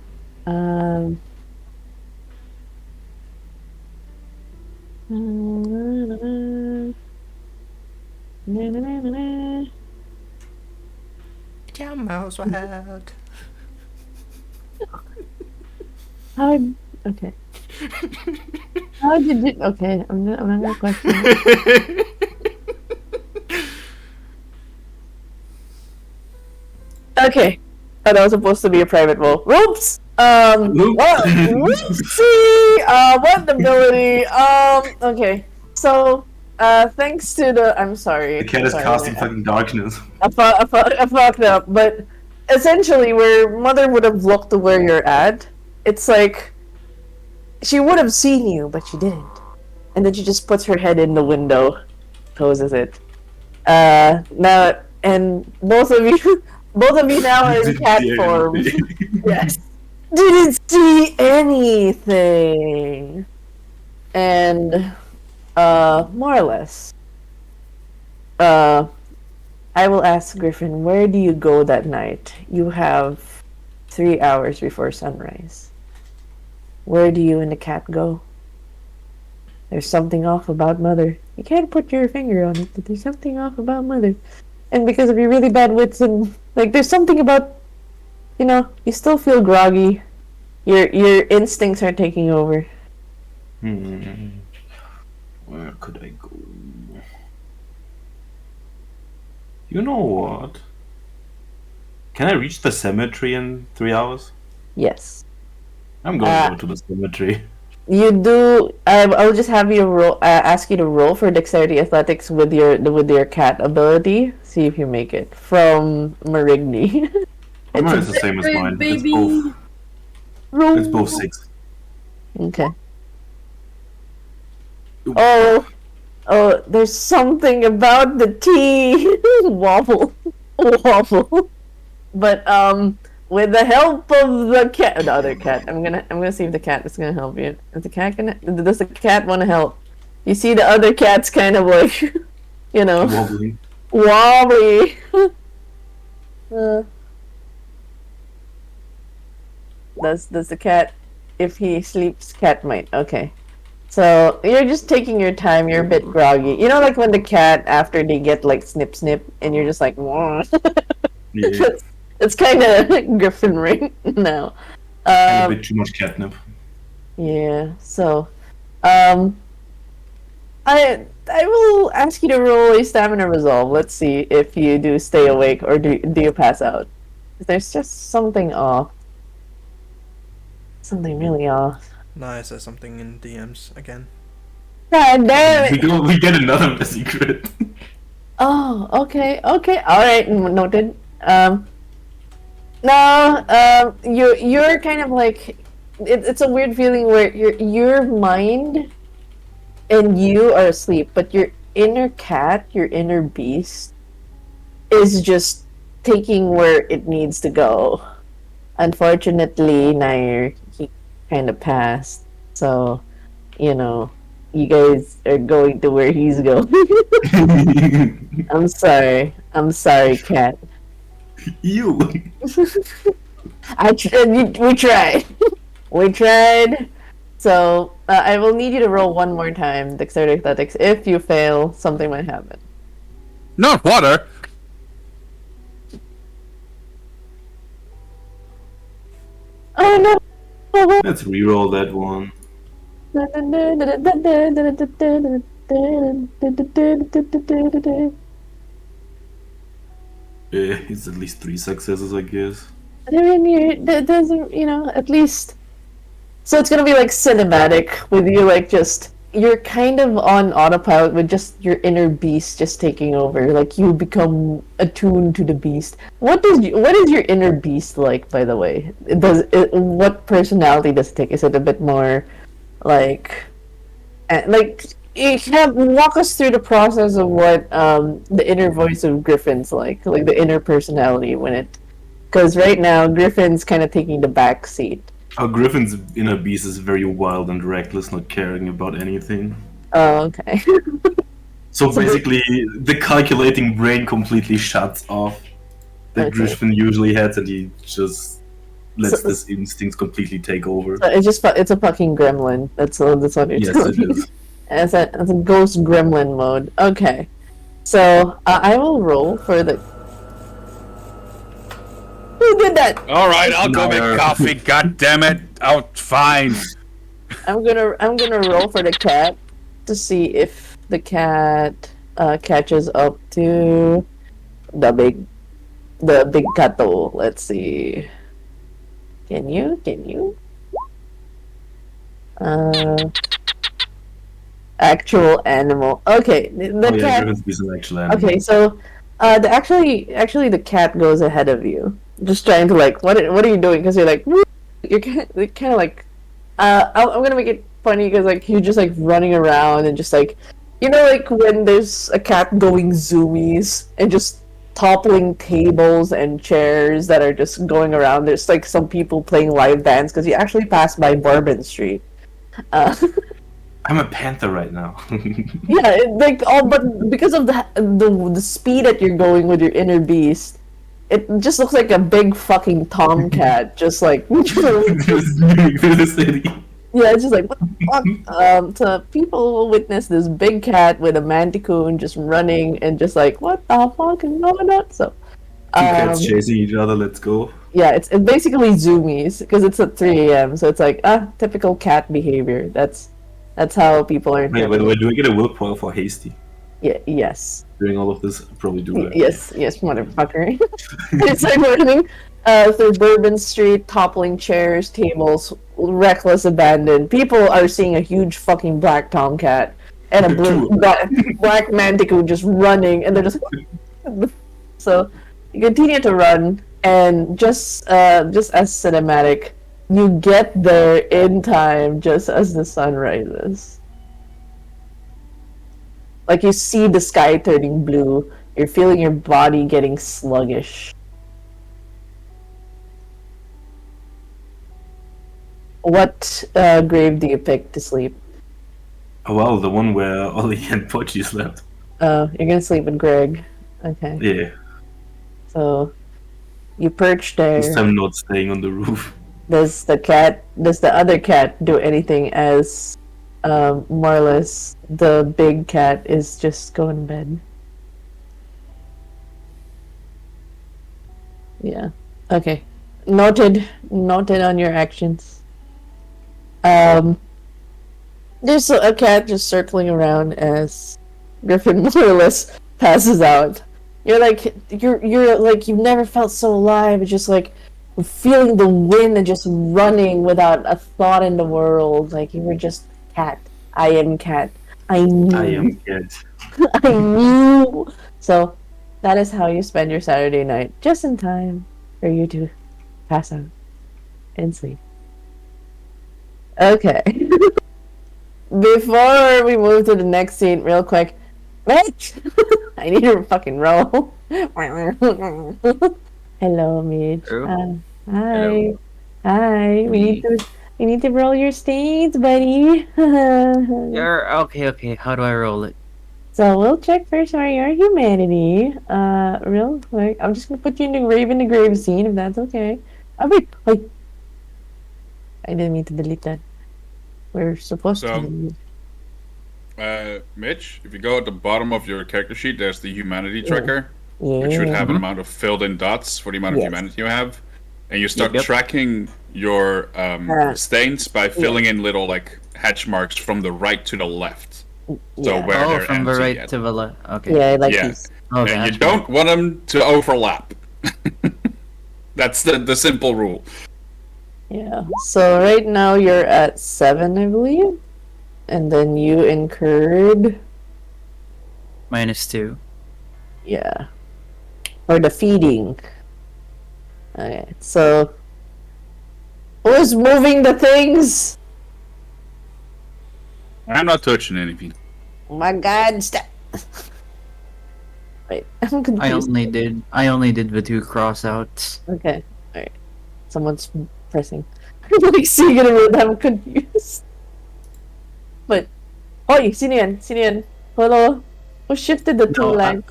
Speaker 2: Your mouse wild.
Speaker 1: Okay. How did you? Okay, I'm not gonna question. Okay. Oh, that was supposed to be a private roll. Whoops! Whoopsie! What ability? Okay. So, thanks to I'm sorry.
Speaker 4: The cat is
Speaker 1: Sorry,
Speaker 4: casting
Speaker 1: man.
Speaker 4: fucking darkness.
Speaker 1: I fucked up, but essentially, where Mother would have looked to where you're at, it's like she would have seen you, but she didn't, and then she just puts her head in the window, closes it. Now, and both of you now are in cat form. Yes, didn't see anything, and more or less. I will ask Griffin, where do you go that night? You have 3 hours before sunrise. Where do you and the cat go? There's something off about Mother. You can't put your finger on it, but there's something off about Mother. And because of your really bad wits and like there's something about you still feel groggy. Your instincts are taking over.
Speaker 4: Where could I go? You know what? Can I reach the cemetery in 3 hours?
Speaker 1: Yes.
Speaker 4: I'm going to go to the cemetery.
Speaker 1: You do. I'll just have you roll. Ask you to roll for dexterity athletics with your cat ability. See if you make it from Marigny.
Speaker 4: It's the same as mine.
Speaker 6: baby.
Speaker 4: It's both 6.
Speaker 1: Okay. Oh, there's something about the tea. Wobble. Wobble. But, with the help of the other cat, I'm gonna see if the cat is gonna help you. Is the cat does the cat want to help? You see the other cat's kind of like, you know, wobbly. Does the cat, if he sleeps, cat might. Okay. So, you're just taking your time, you're a bit groggy. You know, like when the cat, after they get like snip snip, and you're just like, wah.
Speaker 4: Yeah.
Speaker 1: It's kind of Griffin ring now.
Speaker 4: A bit too much catnip.
Speaker 1: Yeah, so, I will ask you to roll a stamina resolve. Let's see if you do stay awake or do you pass out. There's just something off. Something really off.
Speaker 2: Naya says something in DMs again.
Speaker 1: God damn it!
Speaker 4: We get another secret.
Speaker 1: Oh, okay, alright, noted. You're kind of like, it's a weird feeling where your mind and you are asleep, but your inner cat, your inner beast, is just taking where it needs to go. Unfortunately, Nair, he kind of passed, so, you know, you guys are going to where he's going. I'm sorry, cat.
Speaker 4: You.
Speaker 1: We tried. We tried. So, I will need you to roll one more time, Dexterity Athletics. If you fail, something might happen.
Speaker 3: Not water!
Speaker 1: Oh no!
Speaker 4: Let's reroll that one. Yeah, it's at least 3 successes, I guess.
Speaker 1: I mean, there's, you know, at least. So it's gonna be like cinematic with you, like just you're kind of on autopilot with just your inner beast just taking over. Like you become attuned to the beast. What is your inner beast like, by the way? What personality does it take? Is it a bit more like walk us through the process of what the inner voice of Griffin's like the inner personality when it, because right now Griffin's kind of taking the back seat.
Speaker 4: Our Griffin's inner beast is very wild and reckless, not caring about anything.
Speaker 1: Oh, okay.
Speaker 4: So basically, the calculating brain completely shuts off that
Speaker 1: Okay.
Speaker 4: Griffin usually has, and he just lets this instinct completely take over.
Speaker 1: So it's a fucking gremlin. That's what you're
Speaker 4: Yes,
Speaker 1: telling
Speaker 4: it
Speaker 1: me.
Speaker 4: is.
Speaker 1: It's a ghost gremlin mode. Okay. So I will roll for the. Who did that?
Speaker 3: Alright, I'll go
Speaker 4: Liar.
Speaker 3: get coffee, goddammit. Oh, fine.
Speaker 1: I'm gonna roll for the cat to see if the cat catches up to the big cato. Let's see. Can you? Actual animal. Okay, the
Speaker 4: Oh yeah,
Speaker 1: cat.
Speaker 4: Griffin's beast is actually animal.
Speaker 1: Okay, so actually the cat goes ahead of you, just trying to like, what are you doing? Because you're like, "Woo!" You're kind of like, I'm gonna make it funny because like you're just like running around and just like, you know, like when there's a cat going zoomies and just toppling tables and chairs that are just going around. There's like some people playing live dance because you actually passed by Bourbon Street.
Speaker 4: I'm a panther right now.
Speaker 1: Yeah, but because of the speed that you're going with your inner beast, it just looks like a big fucking tomcat, just like
Speaker 4: Just moving through the city.
Speaker 1: yeah, it's just like what the fuck. So people will witness this big cat with a manticoon just running and just like what the fuck is going on? So,
Speaker 4: Two cats chasing each other. Let's go.
Speaker 1: yeah, it's basically zoomies because it's at 3 a.m. So it's like typical cat behavior. That's how people are.
Speaker 4: Wait, by the way, do I get a willpower for hasty?
Speaker 1: Yeah. Yes.
Speaker 4: Doing all of this, I probably do that.
Speaker 1: Yes, motherfucker. It's like running through Bourbon Street, toppling chairs, tables, reckless abandon. People are seeing a huge fucking black tomcat and a black manticoon just running, and they're just so you continue to run, and just as cinematic, you get there in time just as the sun rises. Like you see the sky turning blue, you're feeling your body getting sluggish. What grave do you pick to sleep?
Speaker 4: Oh, well, the one where Ollie and Pochi slept.
Speaker 1: Oh, you're gonna sleep with Greg. Okay.
Speaker 4: Yeah.
Speaker 1: So you perch there.
Speaker 4: This time not staying on the roof.
Speaker 1: Does the other cat do anything as more or less the big cat is just going to bed? Yeah. Okay. Noted on your actions. There's a cat just circling around as Griffin more or less passes out. You're like you've never felt so alive. It's just like feeling the wind and just running without a thought in the world. Like you were just cat. I am cat. I knew.
Speaker 4: I am cat.
Speaker 1: I knew. So that is how you spend your Saturday night, just in time for you to pass out and sleep. Okay. Before we move to the next scene, real quick, Mitch, I need to fucking roll. Hello, Mitch.
Speaker 8: Hello.
Speaker 1: Hi. Hi. We need to roll your states, buddy.
Speaker 8: You're okay. How do I roll it?
Speaker 1: So we'll check first for your humanity. Real quick, I'm just gonna put you in the grave scene if that's okay. Oh wait. I didn't mean to delete that. We're supposed to.
Speaker 3: Mitch, if you go at the bottom of your character sheet, there's the humanity tracker,
Speaker 1: Yeah.
Speaker 3: which should have an amount of filled-in dots for the amount of humanity you have, and you start
Speaker 8: Yep.
Speaker 3: tracking your stains by filling in little like hatch marks from the right to the left. So
Speaker 1: Yeah.
Speaker 3: where
Speaker 8: Oh,
Speaker 3: they're
Speaker 8: from the
Speaker 3: empty
Speaker 8: right
Speaker 3: yet.
Speaker 8: to the left. Okay.
Speaker 1: Yeah, like
Speaker 3: Yeah.
Speaker 1: these.
Speaker 8: Okay.
Speaker 3: And you don't want them to overlap. That's the simple rule.
Speaker 1: Yeah. So right now you're at 7, I believe, and then you incurred.
Speaker 8: -2.
Speaker 1: Yeah. For the feeding. Okay. So who's moving the things?
Speaker 3: I'm not touching anything.
Speaker 1: Oh my God! Stop. Wait, I'm confused.
Speaker 8: I only did the 2 cross outs.
Speaker 1: Okay. All right. Someone's pressing. I'm like seeing it with I'm confused. But hoy, sino yan? Hello. Who shifted the two
Speaker 8: No,
Speaker 1: line?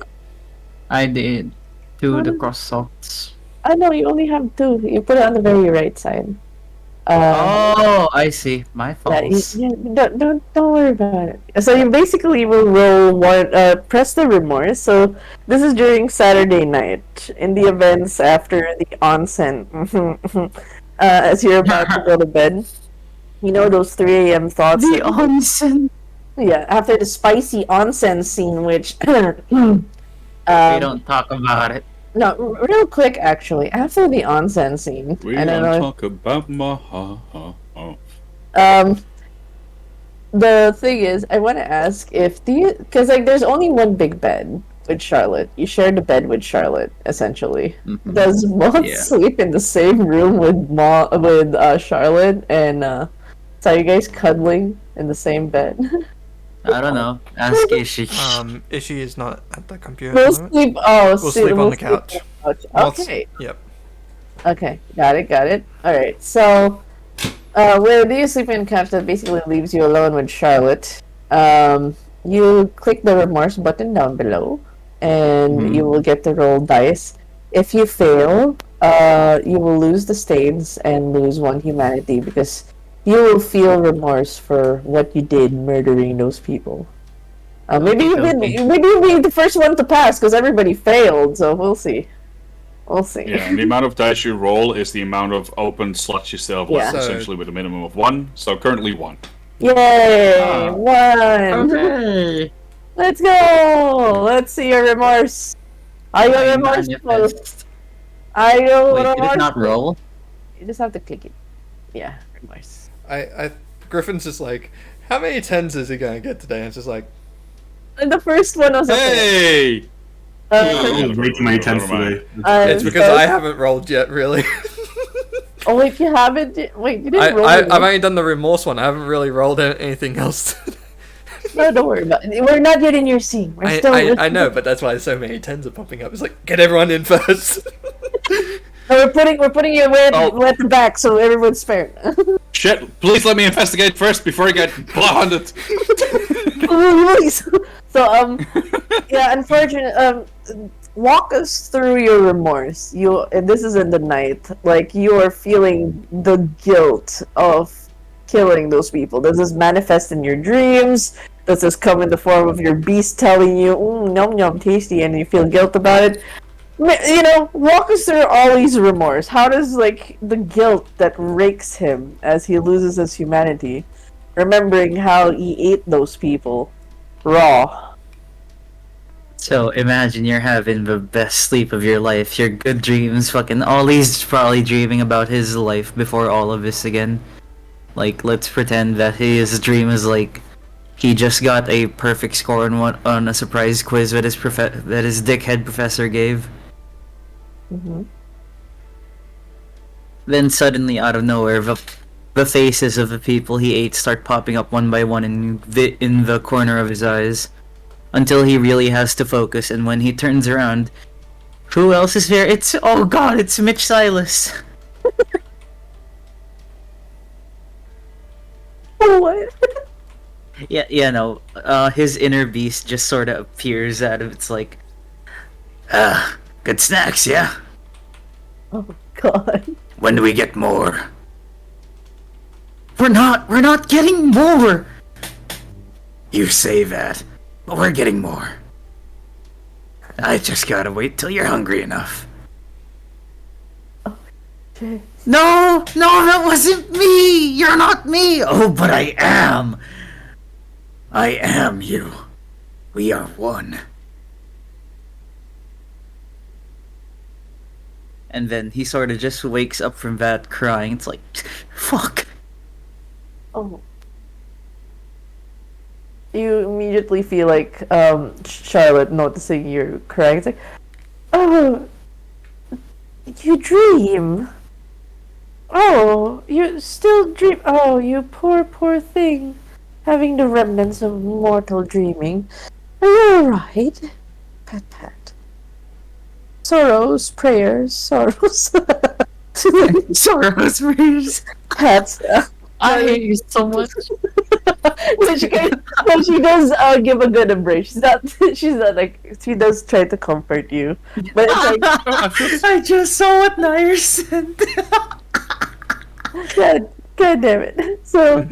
Speaker 8: I did 2 the
Speaker 1: Ano?
Speaker 8: cross outs.
Speaker 1: I know you only have 2. You put it on the very right side.
Speaker 8: Oh, I see. My
Speaker 1: Yeah,
Speaker 8: fault.
Speaker 1: don't worry about it. So you basically will roll one. Press the remorse. So this is during Saturday night in the events after the onsen. As you're about to go to bed, you know those 3 a.m. thoughts.
Speaker 8: The
Speaker 1: that-
Speaker 8: onsen.
Speaker 1: Yeah, after the spicy onsen scene, which
Speaker 8: We don't talk about it.
Speaker 1: no, real quick actually. After the onsen scene,
Speaker 3: We
Speaker 1: I don't
Speaker 3: don't
Speaker 1: know.
Speaker 3: talk about my
Speaker 1: The thing is, I want to ask if because like there's only one big bed with Charlotte. You share the bed with Charlotte essentially.
Speaker 8: Mhm.
Speaker 1: Does Maud
Speaker 8: Yeah.
Speaker 1: sleep in the same room with Charlotte and so you guys cuddling in the same bed?
Speaker 8: I don't know. Ask Ishi.
Speaker 2: Ishi is not at the computer.
Speaker 1: We'll
Speaker 2: at the moment.
Speaker 1: sleep.
Speaker 2: We'll sleep on the couch. Maud's-
Speaker 1: Okay.
Speaker 2: Yep.
Speaker 1: Okay. Got it. All right. So, where do you sleep in couch that basically leaves you alone with Charlotte? You click the remorse button down below, and you will get to roll dice. If you fail, you will lose the stains and lose 1 humanity because you will feel remorse for what you did murdering those people. Maybe you'll be the first one to pass because everybody failed. So we'll see.
Speaker 3: Yeah, and the amount of dice you roll is the amount of open slots you still have left,
Speaker 1: Yeah.
Speaker 3: essentially with a minimum of 1. So currently 1.
Speaker 1: Yay! 1.
Speaker 8: Okay.
Speaker 1: Let's go. Let's see your remorse. Are you
Speaker 8: I
Speaker 1: remorseful?
Speaker 8: manifest.
Speaker 1: Are you
Speaker 8: Wait, did it not
Speaker 1: remorseful?
Speaker 8: roll?
Speaker 1: You just have to click it. Yeah, remorse.
Speaker 2: Griffin's just like, how many 10s is he gonna get today? And it's just like,
Speaker 1: And the first one was a fail.
Speaker 3: Hey!
Speaker 1: Uh,
Speaker 4: Way too many times today.
Speaker 2: it's because I haven't rolled yet, really.
Speaker 1: Oh wait, you haven't? Wait, you didn't roll it.
Speaker 2: I've only done the remorse one. I haven't really rolled anything else.
Speaker 1: No, don't worry about it. We're not yet in your scene. We're still.
Speaker 2: I know, but that's why so many 10s are popping up. It's like, get everyone in first.
Speaker 1: No, we're putting you way at the back so everyone's spared.
Speaker 3: Shit! Please let me investigate first before I get blinded.
Speaker 1: So yeah, unfortunately, walk us through your remorse. And this is in the night. Like, you are feeling the guilt of killing those people. Does this manifest in your dreams? Does this come in the form of your beast telling you, "Nom nom, tasty," and you feel guilt about it? You know, walk us through Ollie's remorse. How does, like, the guilt that rakes him as he loses his humanity, remembering how he ate those people raw?
Speaker 8: So imagine you're having the best sleep of your life, your good dreams, fucking Ollie's probably dreaming about his life before all of this again. Like, let's pretend that his dream is like he just got a perfect score on a surprise quiz that his dickhead professor gave.
Speaker 1: Mm-hmm.
Speaker 8: Then suddenly, out of nowhere, the faces of the people he ate start popping up one by one in the corner of his eyes, until he really has to focus. And when he turns around, who else is there? Oh god, it's Mitch Silas.
Speaker 1: What?
Speaker 8: Yeah, no. His inner beast just sort of appears out of it's like, good snacks, yeah?
Speaker 1: Oh god.
Speaker 8: When do we get more? We're not getting more! You say that, but we're getting more. I just gotta wait till you're hungry enough.
Speaker 1: Okay.
Speaker 8: No, that wasn't me! You're not me! Oh, but I am! I am you. We are one. And then he sort of just wakes up from that crying. It's like, fuck.
Speaker 1: Oh. You immediately feel like Charlotte noticing you crying. It's like, oh, you dream. Oh, you still dream. Oh, you poor thing. Having the remnants of mortal dreaming. Are you alright? Pat pat. Sorrows, prayers, sorrows.
Speaker 8: Sorrows, prayers.
Speaker 1: Pats.
Speaker 5: I hate you so much.
Speaker 1: But she does give a good embrace. She's not like, she does try to comfort you. But it's like,
Speaker 8: I just saw what Nair said.
Speaker 1: God damn it. So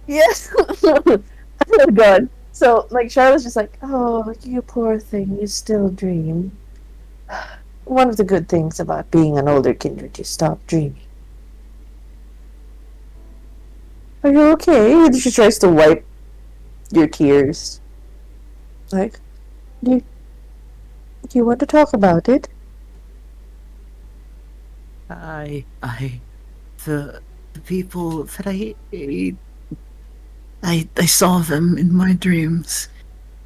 Speaker 1: yes. Oh god. So, like, Charlotte's just like, oh, you poor thing, you still dream. One of the good things about being an older kindred, you stop dreaming. Are you okay? She tries to wipe your tears. Like, do you want to talk about it?
Speaker 8: The people that I ate, I saw them in my dreams,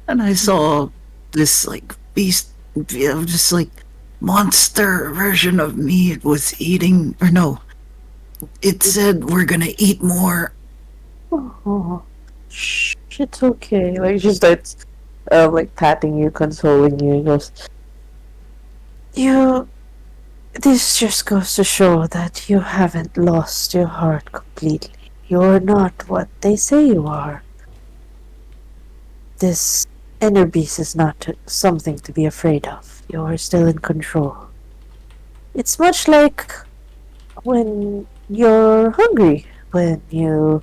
Speaker 8: and I saw this, like, beast, just, like, monster version of me. It was eating, or no, it said we're gonna eat more.
Speaker 1: Oh, shh, it's okay. Like, she starts, like, patting you, consoling you, and goes, this just goes to show that you haven't lost your heart completely. You're not what they say you are. This inner beast is not something to be afraid of. You're still in control. It's much like when you're hungry, when you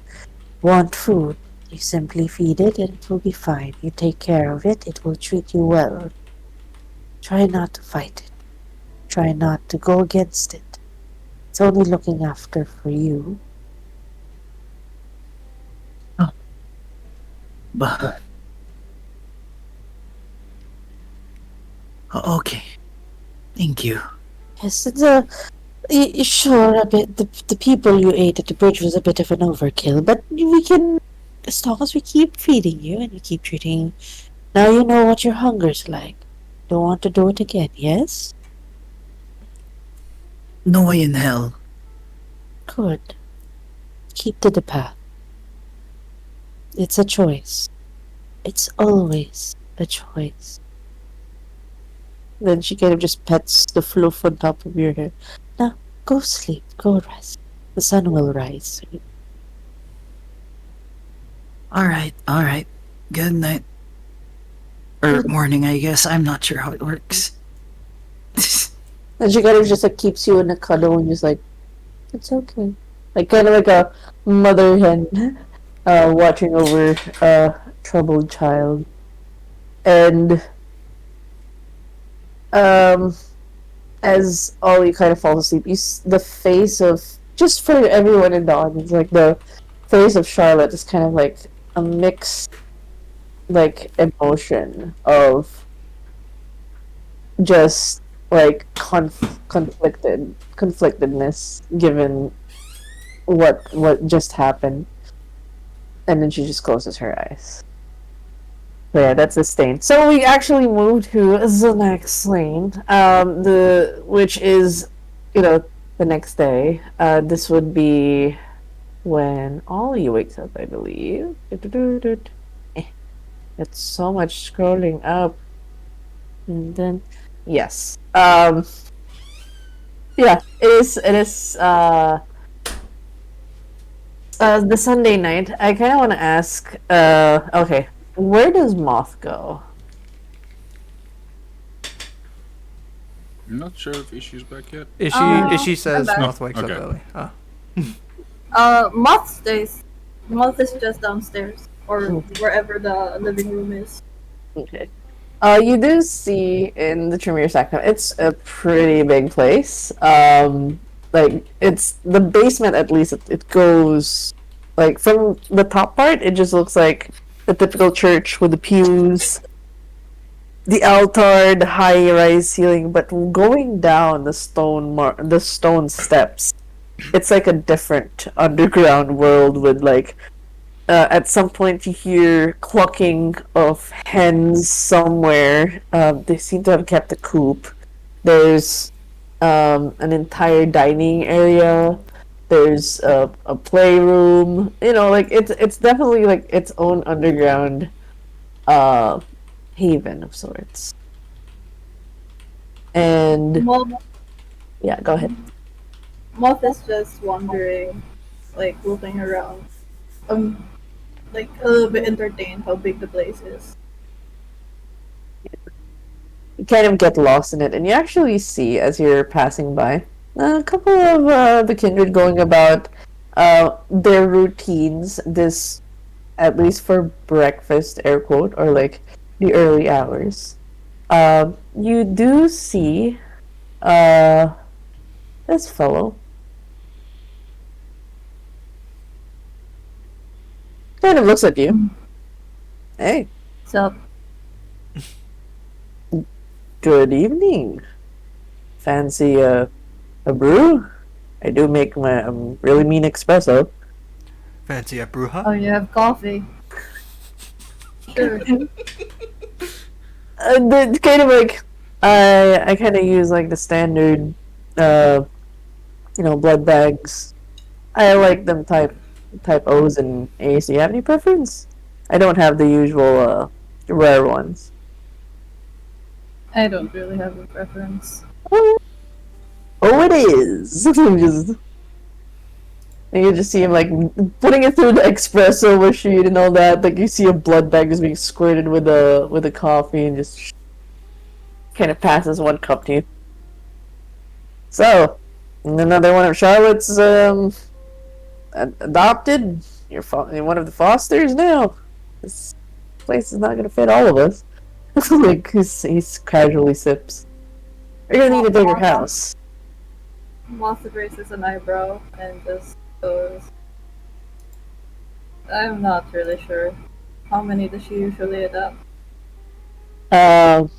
Speaker 1: want food. You simply feed it and it will be fine. You take care of it, it will treat you well. Try not to fight it. Try not to go against it. It's only looking after for you.
Speaker 8: But okay, thank you.
Speaker 1: Yes, sure, a bit. The people you ate at the bridge was a bit of an overkill, but we can
Speaker 9: As long as we keep feeding you and we keep treating, now you know what your hunger's like. Don't want to do it again, yes?
Speaker 8: No way in hell.
Speaker 9: Good. Keep to the path. It's a choice. It's always a choice.
Speaker 1: Then she kind of just pets the fluff on top of your hair.
Speaker 9: Now, go sleep. Go rest. The sun will rise soon.
Speaker 8: Alright. Good night. Or morning, I guess. I'm not sure how it works.
Speaker 1: And she kind of just like keeps you in a cuddle and just like, it's okay. Like kind of like a mother hen watching over a troubled child. And as Ollie kind of falls asleep, the face of, just for everyone in the audience, like the face of Charlotte is kind of like a mixed like emotion of just like conflictedness given what just happened, and then she just closes her eyes. So yeah, that's the stain. So we actually moved to the next lane, which is, the next day. This would be when Ollie wakes up, I believe. It's so much scrolling up, and then yes, yeah, it is the Sunday night. I kind of want to ask, okay, where does Moth go?
Speaker 3: I'm not sure if Ishi's back yet.
Speaker 2: Ishi says
Speaker 10: I'm back.
Speaker 2: Moth wakes
Speaker 3: Okay.
Speaker 2: up early.
Speaker 10: Moth stays. Moth is just downstairs or wherever the living room is.
Speaker 1: Okay. You do see in the Tremere sector, it's a pretty big place. Like, it's the basement, at least, it goes, like, from the top part, it just looks like a typical church with the pews, the altar, the high-rise ceiling, but going down the stone steps, it's like a different underground world with, like, at some point you hear clucking of hens somewhere. They seem to have kept a coop. There's an entire dining area. There's a playroom. Like it's definitely like its own underground haven of sorts. And yeah, go ahead.
Speaker 10: Moth is just wandering, like looking around. Like a little bit entertained how big the place is.
Speaker 1: You kind of get lost in it, and you actually see, as you're passing by, a couple of the kindred going about their routines, this, at least for breakfast, air quote, or like the early hours. You do see this fellow. Kind of looks at you. Hey.
Speaker 10: So,
Speaker 1: Good evening. Fancy a brew? I do make my really mean espresso.
Speaker 2: Fancy a bruja?
Speaker 10: oh, you have coffee. Sure.
Speaker 1: Kind of like I kind of use like the standard, blood bags. I like them type O's and A's. Do you have any preference? I don't have the usual rare ones.
Speaker 10: I don't really have a preference.
Speaker 1: Oh, it is. And you just see him like putting it through the espresso machine and all that. Like you see a blood bag is being squirted with a coffee and just kind of passes one cup to you. So, another one of Charlotte's adopted. You're one of the Fosters now. This place is not gonna fit all of us. Like he's casually sips. You're gonna need a bigger house.
Speaker 10: Moth raises an eyebrow and just goes, I'm not really sure. How many does she usually adopt?
Speaker 1: Tell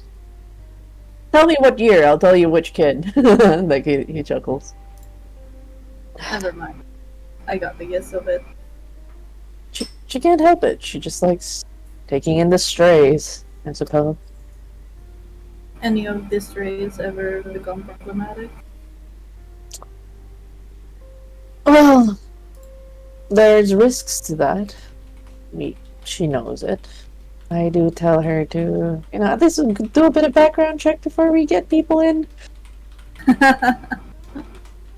Speaker 1: me what year. I'll tell you which kid. Like he chuckles.
Speaker 10: Never mind. I got the gist of it.
Speaker 1: she can't help it. She just likes taking in the strays, I suppose.
Speaker 10: Any of these strays ever become problematic?
Speaker 1: Well, there's risks to that. She knows it. I do tell her to, at least do a bit of background check before we get people in.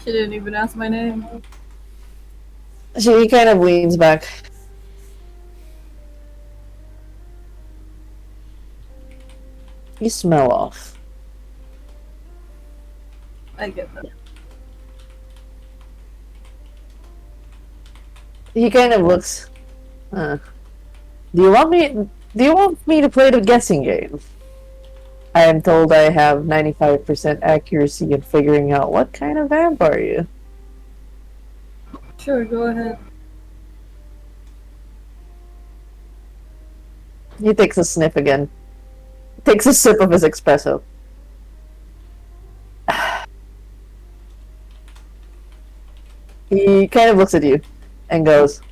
Speaker 10: She didn't even ask my name.
Speaker 1: She kind of leans back. You smell off.
Speaker 10: I get that.
Speaker 1: He kind of looks. Do you want me to play the guessing game? I am told I have 95% accuracy in figuring out what kind of vamp are you.
Speaker 10: Sure, go ahead.
Speaker 1: He takes a sniff again. Takes a sip of his espresso. He kind of looks at you and goes,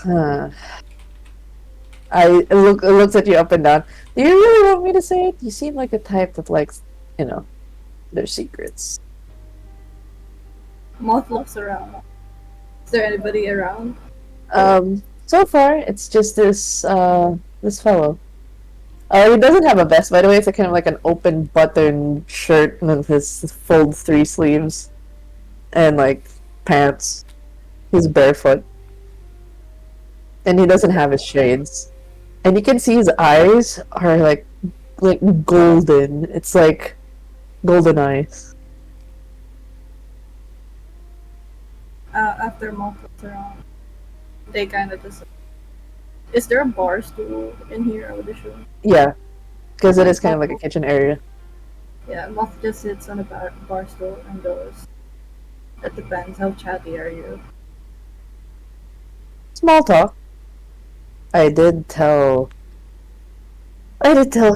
Speaker 1: looks at you up and down. Do you really want me to say it? You seem like a type that likes, their secrets.
Speaker 10: Moth looks around. Is there anybody around?
Speaker 1: So far it's just this fellow. He doesn't have a vest, by the way. It's kind of like an open button shirt and then his fold 3 sleeves and like pants. He's barefoot. And he doesn't have his shades. And you can see his eyes are like golden. It's like golden eyes.
Speaker 10: After Moth looks around, they kind of just... Is there a bar stool in here, I would assume?
Speaker 1: Yeah, because it is kind of like a kitchen area.
Speaker 10: Yeah, Moth just sits on a bar stool and goes, "That depends, how chatty are you?"
Speaker 1: Small talk. I did tell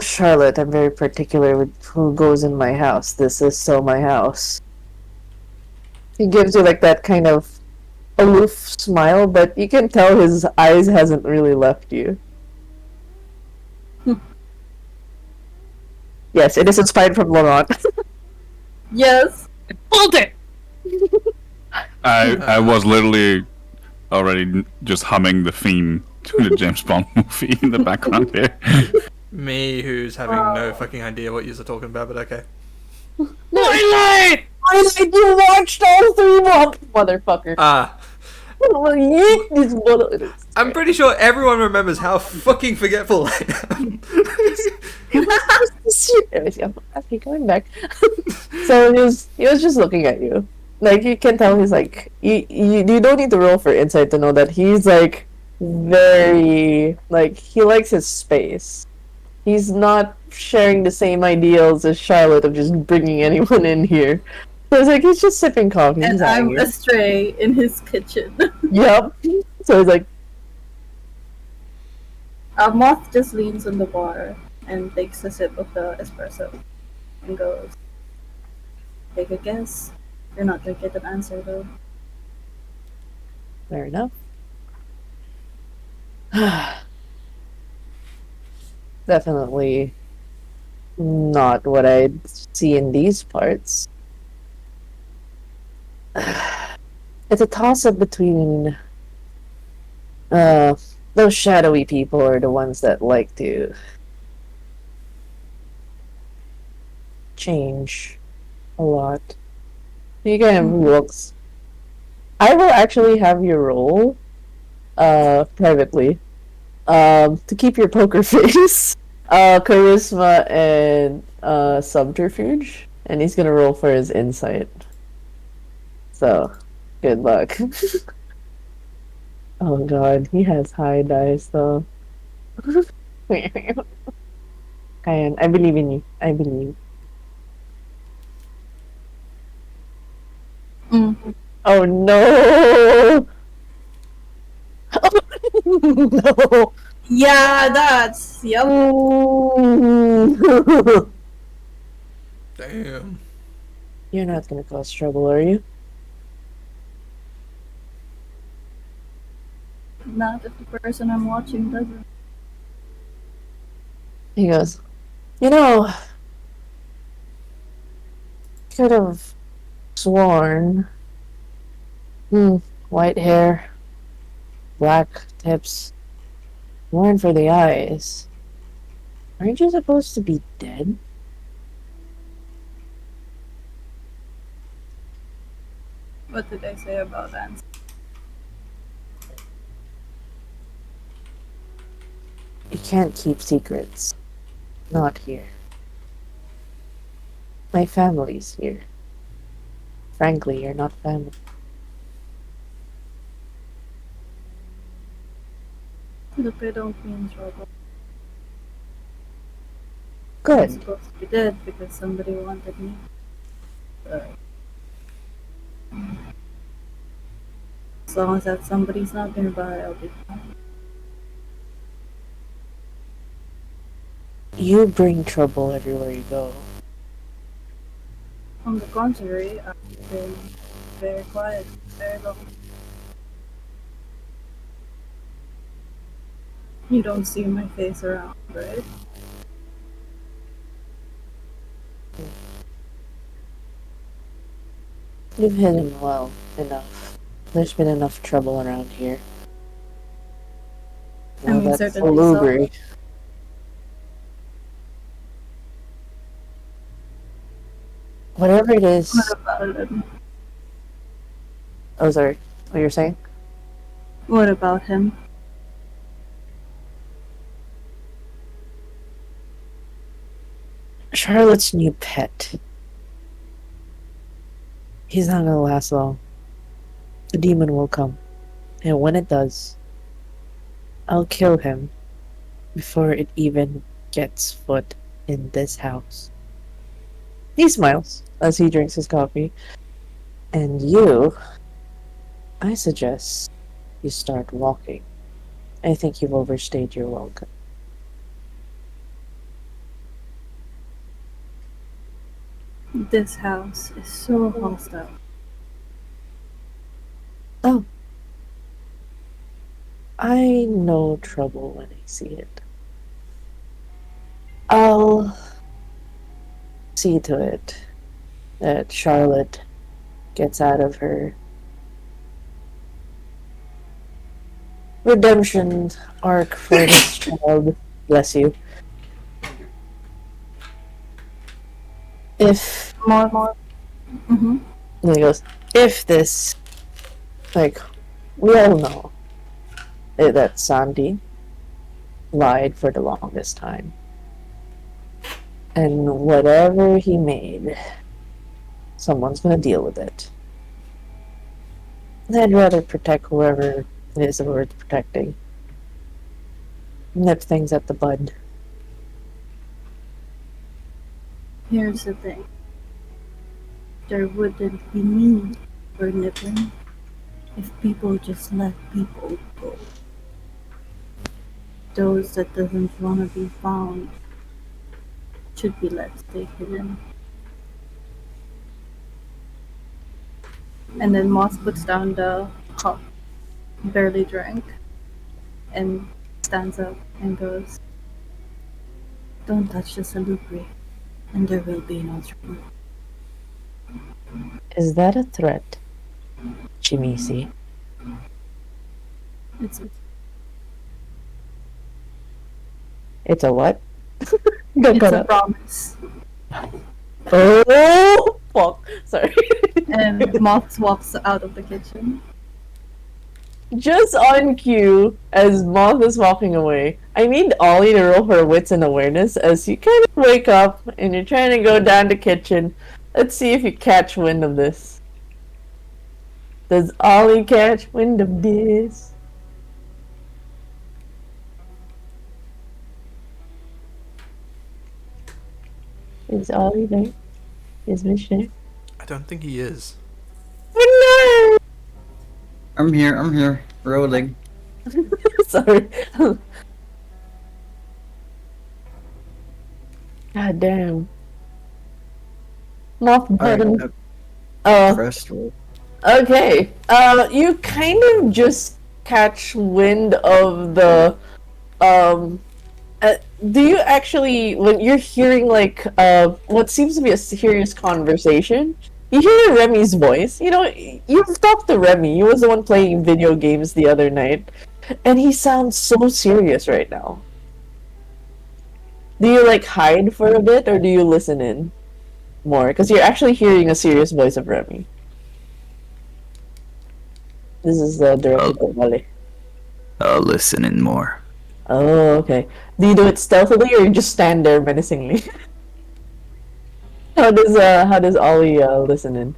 Speaker 1: Charlotte I'm very particular with who goes in my house. This is so my house. He gives you like that kind of aloof smile, but you can tell his eyes hasn't really left you. Yes, it is inspired from Laurent.
Speaker 10: Yes!
Speaker 5: Hold it!
Speaker 3: I was literally already just humming the theme to the James Bond movie in the background here.
Speaker 2: Me, who's having no fucking idea what you're talking about, but okay.
Speaker 5: Twilight!
Speaker 1: Twilight, you watched all 3 months, motherfucker.
Speaker 2: I'm pretty sure everyone remembers how fucking forgetful I am.
Speaker 1: Okay, going back. So he was just looking at you. Like, you can tell he's like, you don't need to roll for insight to know that he's like very, like, he likes his space. He's not sharing the same ideals as Charlotte of just bringing anyone in here. So it's like, he's just sipping coffee.
Speaker 10: And I'm a stray in his kitchen.
Speaker 1: Yep. So he's like...
Speaker 10: Moth just leans on the bar and takes a sip of the espresso and goes, "Take a guess. You're not gonna get an answer though."
Speaker 1: Fair enough. Definitely not what I'd see in these parts. It's a toss-up between those shadowy people are the ones that like to change a lot. He kind of looks. I will actually have you roll privately to keep your poker face, charisma and subterfuge, and he's gonna roll for his insight. So, good luck. Oh god, he has high dice though. Kyan, I believe in you. I believe. Oh no! No!
Speaker 10: Yeah, that's... Yep.
Speaker 2: Damn.
Speaker 1: You're not gonna cause trouble, are you?
Speaker 10: Not if the person I'm watching doesn't.
Speaker 1: He goes, you know, could have sworn. White hair, black tips, worn for the eyes. Aren't you supposed to be dead?
Speaker 10: What did I say about that?
Speaker 1: You can't keep secrets. Not here. My family's here. Frankly, you're not family.
Speaker 10: Look, I don't mean trouble. I'm
Speaker 1: Good.
Speaker 10: supposed to be dead because somebody wanted me. But as long as that somebody's not nearby, I'll be fine.
Speaker 1: You bring trouble everywhere you go.
Speaker 10: On the contrary, I've been very quiet, very long. You don't see my face around, right?
Speaker 1: You've hidden well enough. There's been enough trouble around here.
Speaker 10: I mean,
Speaker 1: that's
Speaker 10: certainly
Speaker 1: salubri. Whatever it is.
Speaker 10: What about him?
Speaker 1: Oh, sorry. What you're saying?
Speaker 10: What about him?
Speaker 1: Charlotte's new pet. He's not gonna last long. The demon will come. And when it does, I'll kill him before it even gets foot in this house. He smiles as he drinks his coffee. And you, I suggest you start walking. I think you've overstayed your welcome.
Speaker 10: This house is so hostile.
Speaker 1: Oh. I know trouble when I see it. I'll see to it that Charlotte gets out of her redemption arc for this child. Bless you. If
Speaker 10: More. Mm-hmm.
Speaker 1: and he goes, if this, like, we all know that Sandy lied for the longest time. And whatever he made, someone's gonna deal with it. And I'd rather protect whoever it is worth protecting. Nip things at the bud.
Speaker 10: Here's the thing. There wouldn't be need for nipping if people just let people go. Those that doesn't want to be found should be let stay hidden. And then Moss puts down the cup, barely drank, and stands up and goes, "Don't touch the salubri, and there will be no trouble."
Speaker 1: Is that a threat, Chimisi? It's a what?
Speaker 10: It's a promise.
Speaker 1: Oh, fuck. Sorry.
Speaker 10: And Moth walks out of the kitchen.
Speaker 1: Just on cue, as Moth is walking away, I need Ollie to roll her wits and awareness as you kind of wake up and you're trying to go down the kitchen. Let's see if you catch wind of this. Does Ollie catch wind of this? Is Ollie there? Is Mitch there?
Speaker 2: I don't think he is.
Speaker 1: Oh
Speaker 8: I'm here, rolling.
Speaker 1: no! Sorry. God damn. Moth button.
Speaker 8: Alright, first roll.
Speaker 1: Okay. You kind of just catch wind of the um do you actually, when you're hearing like what seems to be a serious conversation, you hear Remy's voice. You know, you've talked to Remy. He was the one playing video games the other night, and he sounds so serious right now. Do you like hide for a bit, or do you listen in more? Because you're actually hearing a serious voice of Remy. This is the director of Wale.
Speaker 8: I'll listen in more.
Speaker 1: Oh, okay. Do you do it stealthily, or you just stand there menacingly? How does Ollie listen in?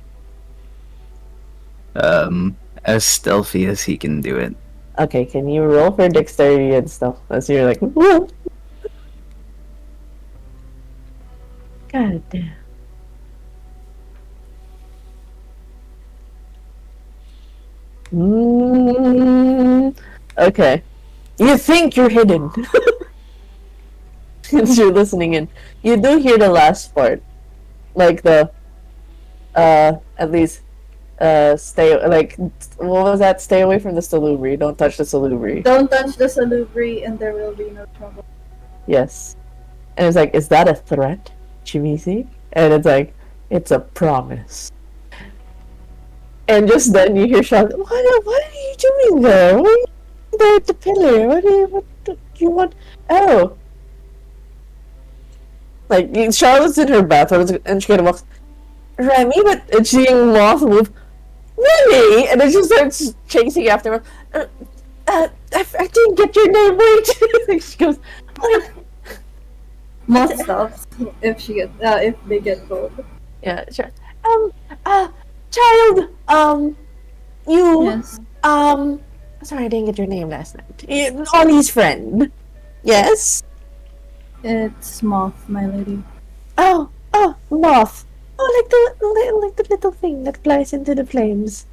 Speaker 8: As stealthy as he can do it.
Speaker 1: Okay, can you roll for dexterity and stuff? As you're like, whoa. God damn. Okay. You think you're hidden. Since you're listening in. You do hear the last part. Like the at least stay, like, what was that? Stay away from the salubri. Don't touch the salubri.
Speaker 10: Don't touch the salubri and there will be no trouble.
Speaker 1: Yes. And it's like, is that a threat, Chimisi? And it's like, it's a promise. And just then you hear Charlotte, what are you doing there? What are you doing there at the pillar? What do you want? Oh. Like, Charlotte's in her bathroom and she kind of walks, Remy, and seeing Moth move, Remy! And then she starts chasing after her. I didn't get your name right. She goes, what?
Speaker 10: Moth stops if they get cold.
Speaker 1: Yeah, sure. Child, you,
Speaker 10: Yes.
Speaker 1: sorry, I didn't get your name last night. Ollie's friend. Yes?
Speaker 10: It's Moth, my lady.
Speaker 1: Oh, Moth. Oh, like the little thing that flies into the flames.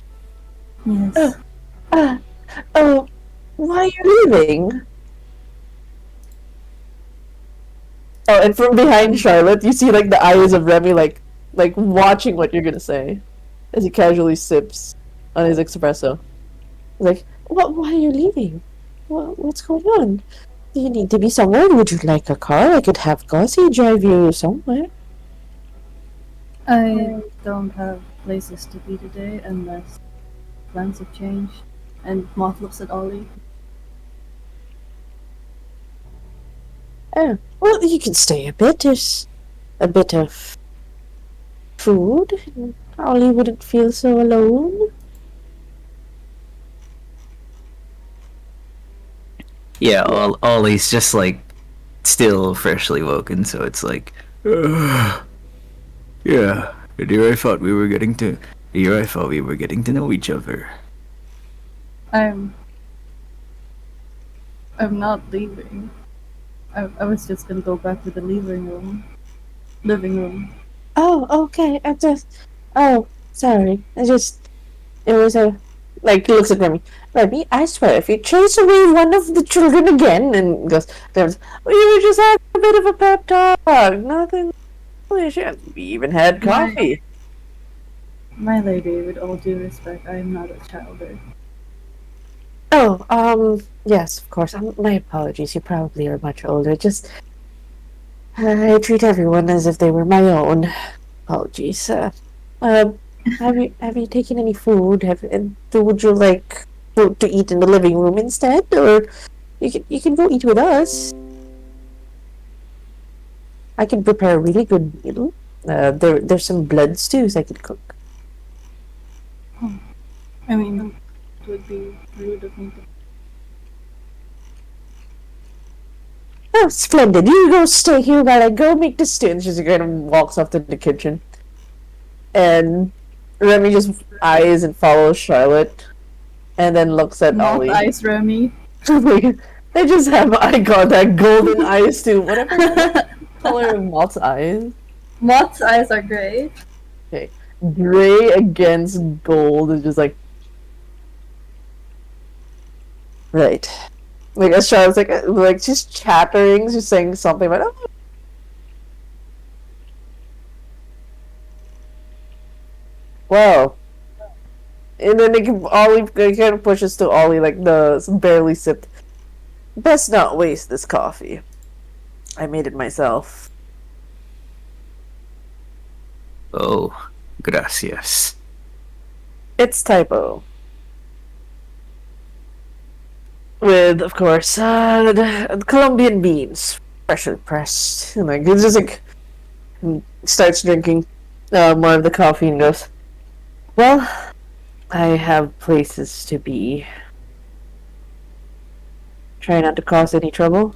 Speaker 10: Yes.
Speaker 1: Why are you leaving? Oh, and from behind Charlotte, you see like the eyes of Remy, like watching what you're gonna say, as he casually sips on his espresso. He's like, "What? Why are you leaving? What's going on? Do you need to be somewhere? Would you like a car? I could have Gussie drive you somewhere."
Speaker 10: I don't have places to be today unless plans have changed. And Moth looks at Ollie.
Speaker 1: Oh, well, you can stay a bit. There's a bit of food. Ollie wouldn't feel so alone.
Speaker 8: Yeah, Ollie's just like still freshly woken, so it's like, yeah. Here I thought we were getting to know each other.
Speaker 10: I'm not leaving. I was just gonna go back to the living room.
Speaker 1: Oh, okay. Sorry. It was a, like, he looks at Remy. Remy, I swear, if you chase away one of the children again, and goes, we were just having a bit of a pep talk. Nothing. We even had coffee.
Speaker 10: My lady, with all due respect, I am not a childer.
Speaker 1: Oh, yes, of course. My apologies. You probably are much older. Just, I treat everyone as if they were my own. Apologies. Have you taken any food? Would you like to eat in the living room instead, or you can go eat with us? I can prepare a really good meal. There's some blood stews I could cook.
Speaker 10: I mean, it would be rude of me to.
Speaker 1: Oh, splendid. You go stay here while I go make the stew. And she kind of walks off to the kitchen. And Remy just eyes and follows Charlotte. And then looks at
Speaker 10: Moth
Speaker 1: Ollie.
Speaker 10: eyes Remy.
Speaker 1: They just have eye contact, golden eyes too. Whatever the color of Moth's eyes.
Speaker 10: Moth's eyes are gray.
Speaker 1: Okay. Gray against gold is just like... Right. Like, as Charlotte's like she's chattering, she's saying something about, oh. Well, And then Ollie kind of pushes to Ollie like the barely sipped. Best not waste this coffee. I made it myself.
Speaker 8: Oh, gracias.
Speaker 1: It's typo. With, of course, the Colombian beans, freshly pressed. And like, it's just like starts drinking more of the coffee and goes, "Well, I have places to be. Try not to cause any trouble."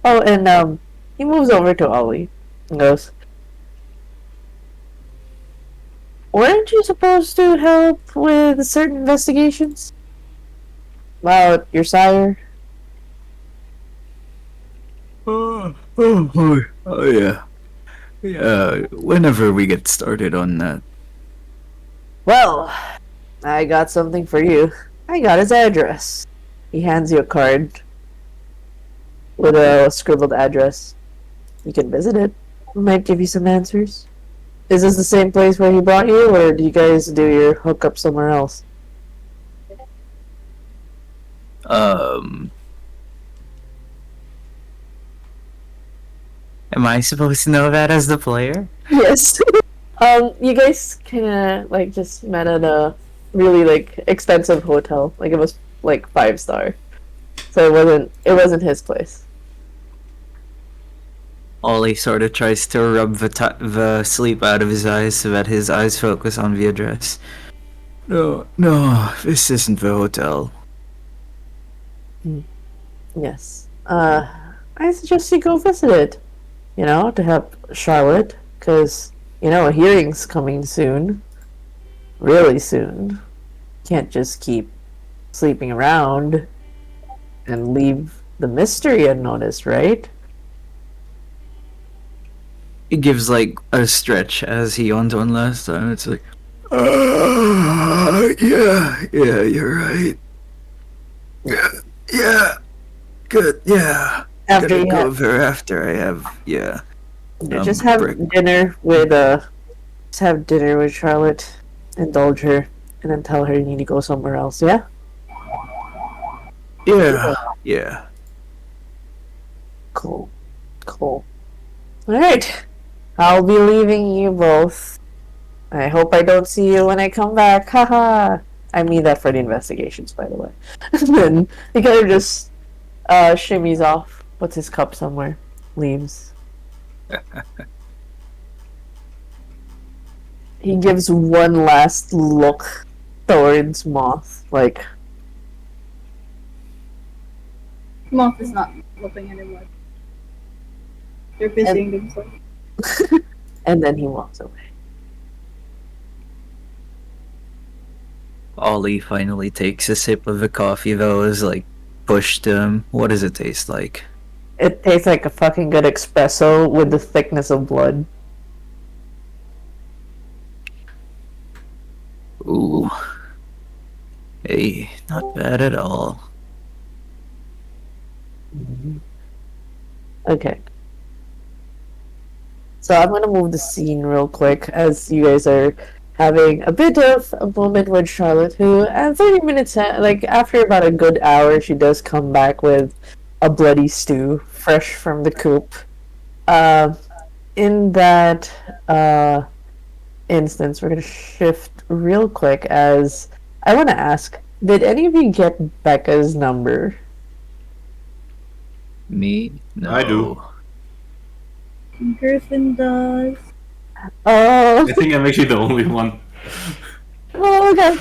Speaker 1: Oh, and he moves over to Ollie and goes, "Weren't you supposed to help with certain investigations? About your sire?"
Speaker 8: Oh yeah. Yeah, whenever we get started on that.
Speaker 1: Well, I got something for you. I got his address. He hands you a card with a scribbled address. You can visit it. Might give you some answers. Is this the same place where he brought you, or do you guys do your hookup somewhere else?
Speaker 8: Am I supposed to know that as the player?
Speaker 1: Yes. You guys kinda like just met at a really like expensive hotel. Like it was like 5-star. So it wasn't his place.
Speaker 8: Ollie sort of tries to rub the sleep out of his eyes so that his eyes focus on the address. No, this isn't the hotel.
Speaker 1: Yes. I suggest you go visit it. You know, to help Charlotte, because a hearing's coming soon. Really soon. Can't just keep sleeping around and leave the mystery unnoticed, right?
Speaker 8: He gives like a stretch as he yawned one last time. It's like, yeah, you're right. Yeah, good, yeah.
Speaker 1: After
Speaker 8: Gotta
Speaker 1: you
Speaker 8: go
Speaker 1: have,
Speaker 8: over after I have, yeah.
Speaker 1: just have
Speaker 8: break.
Speaker 1: dinner with just have dinner with Charlotte, indulge her, and then tell her you need to go somewhere else. Yeah.
Speaker 8: Yeah.
Speaker 1: Cool. All right. I'll be leaving you both. I hope I don't see you when I come back. Haha. I mean that for the investigations, by the way. And then he kind of just shimmies off, puts his cup somewhere, leaves. He gives one last look towards Moth, like,
Speaker 10: Moth is not looking anymore. They're busying themselves.
Speaker 1: and then he walks away.
Speaker 8: Ollie finally takes a sip of the coffee that was like pushed to him. What does it taste like?
Speaker 1: It tastes like a fucking good espresso with the thickness of blood.
Speaker 8: Ooh. Hey, not bad at all.
Speaker 1: Okay. So I'm gonna move the scene real quick as you guys are having a bit of a moment with Charlotte, who at 30 minutes, like after about a good hour, she does come back with a bloody stew, fresh from the coop. In that instance, we're gonna shift real quick as I want to ask, did any of you get Becca's number?
Speaker 8: Me? No.
Speaker 4: I do.
Speaker 10: Griffin does.
Speaker 1: Oh,
Speaker 4: I think I'm actually the only one.
Speaker 1: oh okay.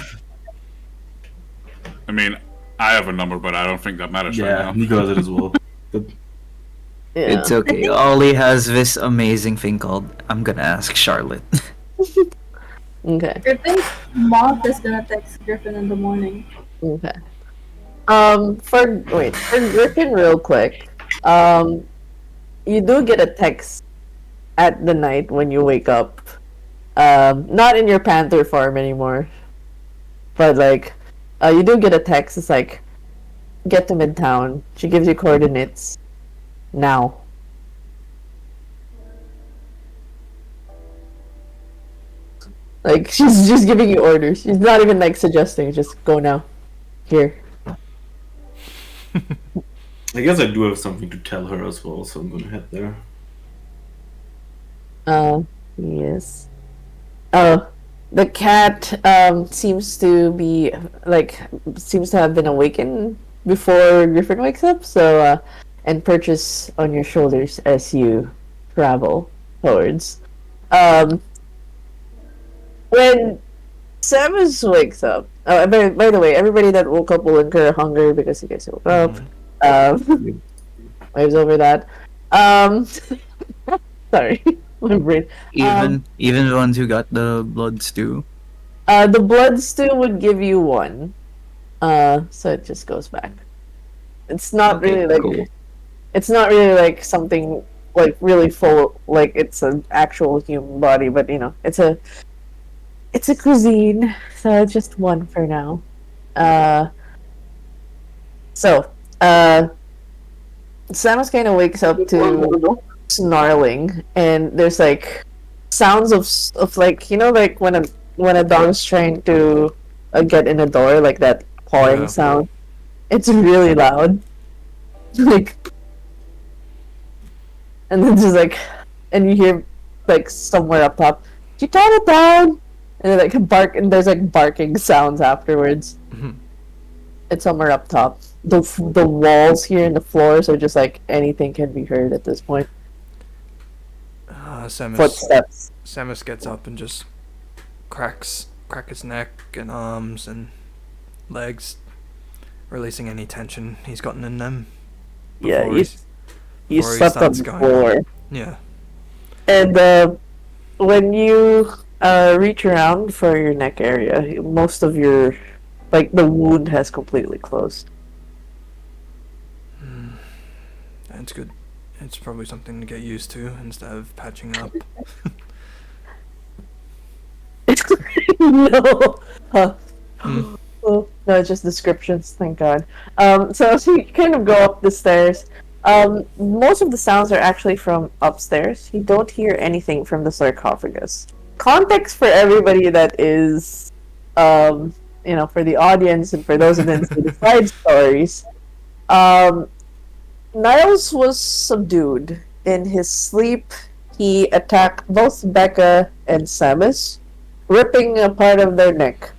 Speaker 3: I mean, I have a number, but I don't think that matters
Speaker 4: Yeah,
Speaker 3: right now.
Speaker 4: Nico has it as well. But
Speaker 1: Yeah.
Speaker 8: It's okay. Ollie has this amazing thing called I'm gonna ask Charlotte.
Speaker 1: Okay.
Speaker 10: Griffin, Moth is gonna text Griffin in the morning.
Speaker 1: Okay. For Griffin, real quick. You do get a text at the night when you wake up. Not in your panther farm anymore, but like, you do get a text. It's like, get to Midtown. She gives you coordinates now. Like she's just giving you orders. She's not even like suggesting. Just go now. Here.
Speaker 4: I guess I do have something to tell her as well, so I'm gonna head there.
Speaker 1: Yes. Oh, the cat seems to be seems to have been awakened before Griffin wakes up. So and perches on your shoulders as you travel towards. When Samus wakes up. Oh, by the way, everybody that woke up will incur hunger because you guys woke up. Waves over that. Sorry, my brain.
Speaker 8: Even the ones who got the blood stew.
Speaker 1: The blood stew would give you one. So it just goes back. It's not
Speaker 8: Okay,
Speaker 1: really like
Speaker 8: cool.
Speaker 1: it's not really like something like really full, like it's an actual human body, but you know, it's a cuisine, so just one for now. So Samus kind of wakes up to snarling, and there's like sounds of like, you know, like when a dog's trying to get in a door, like that pawing sound. It's really loud, like, and then just like, and you hear like somewhere up top, "Did you tone it down?" And then like bark, and there's like barking sounds afterwards. It's somewhere up top. The walls here and the floors are just like anything can be heard at this point. Footsteps.
Speaker 2: Samus gets up and just crack his neck and arms and legs, releasing any tension he's gotten in them.
Speaker 1: Yeah,
Speaker 2: before
Speaker 1: you
Speaker 2: before he
Speaker 1: slept on
Speaker 2: starts
Speaker 1: the
Speaker 2: going.
Speaker 1: floor.
Speaker 2: Yeah.
Speaker 1: And when you reach around for your neck area, most of your, like, the wound has completely closed.
Speaker 2: That's good. It's probably something to get used to instead of patching up.
Speaker 1: No. Oh, no, it's just descriptions, thank God. So you kind of go up the stairs. Most of the sounds are actually from upstairs. You don't hear anything from the sarcophagus. Context for everybody that is, you know, for the audience and for those who didn't see the side stories. Niles was subdued. In his sleep, he attacked both Becca and Samus, ripping a part of their neck.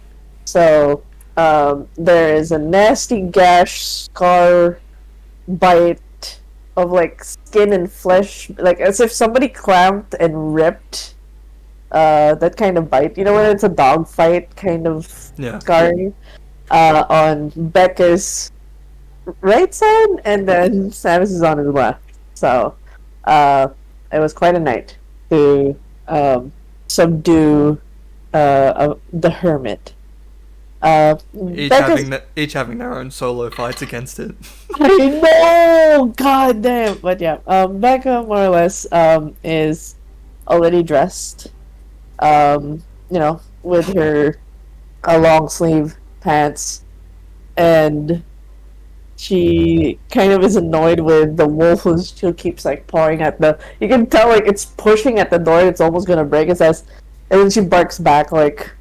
Speaker 1: So, there is a nasty gash, scar, bite of like skin and flesh, like as if somebody clamped and ripped. That kind of bite. You know when it's a dog fight kind of scarring? On Becca's right side, and then Samus is on his left. So, it was quite a night to subdue the hermit.
Speaker 2: Each having their own solo fights against it.
Speaker 1: I know, god damn. But yeah, Becca more or less is already dressed. You know, with her long sleeve pants, and she kind of is annoyed with the wolf who keeps like pawing at the. You can tell like it's pushing at the door. It's almost gonna break its ass, and then she barks back. Like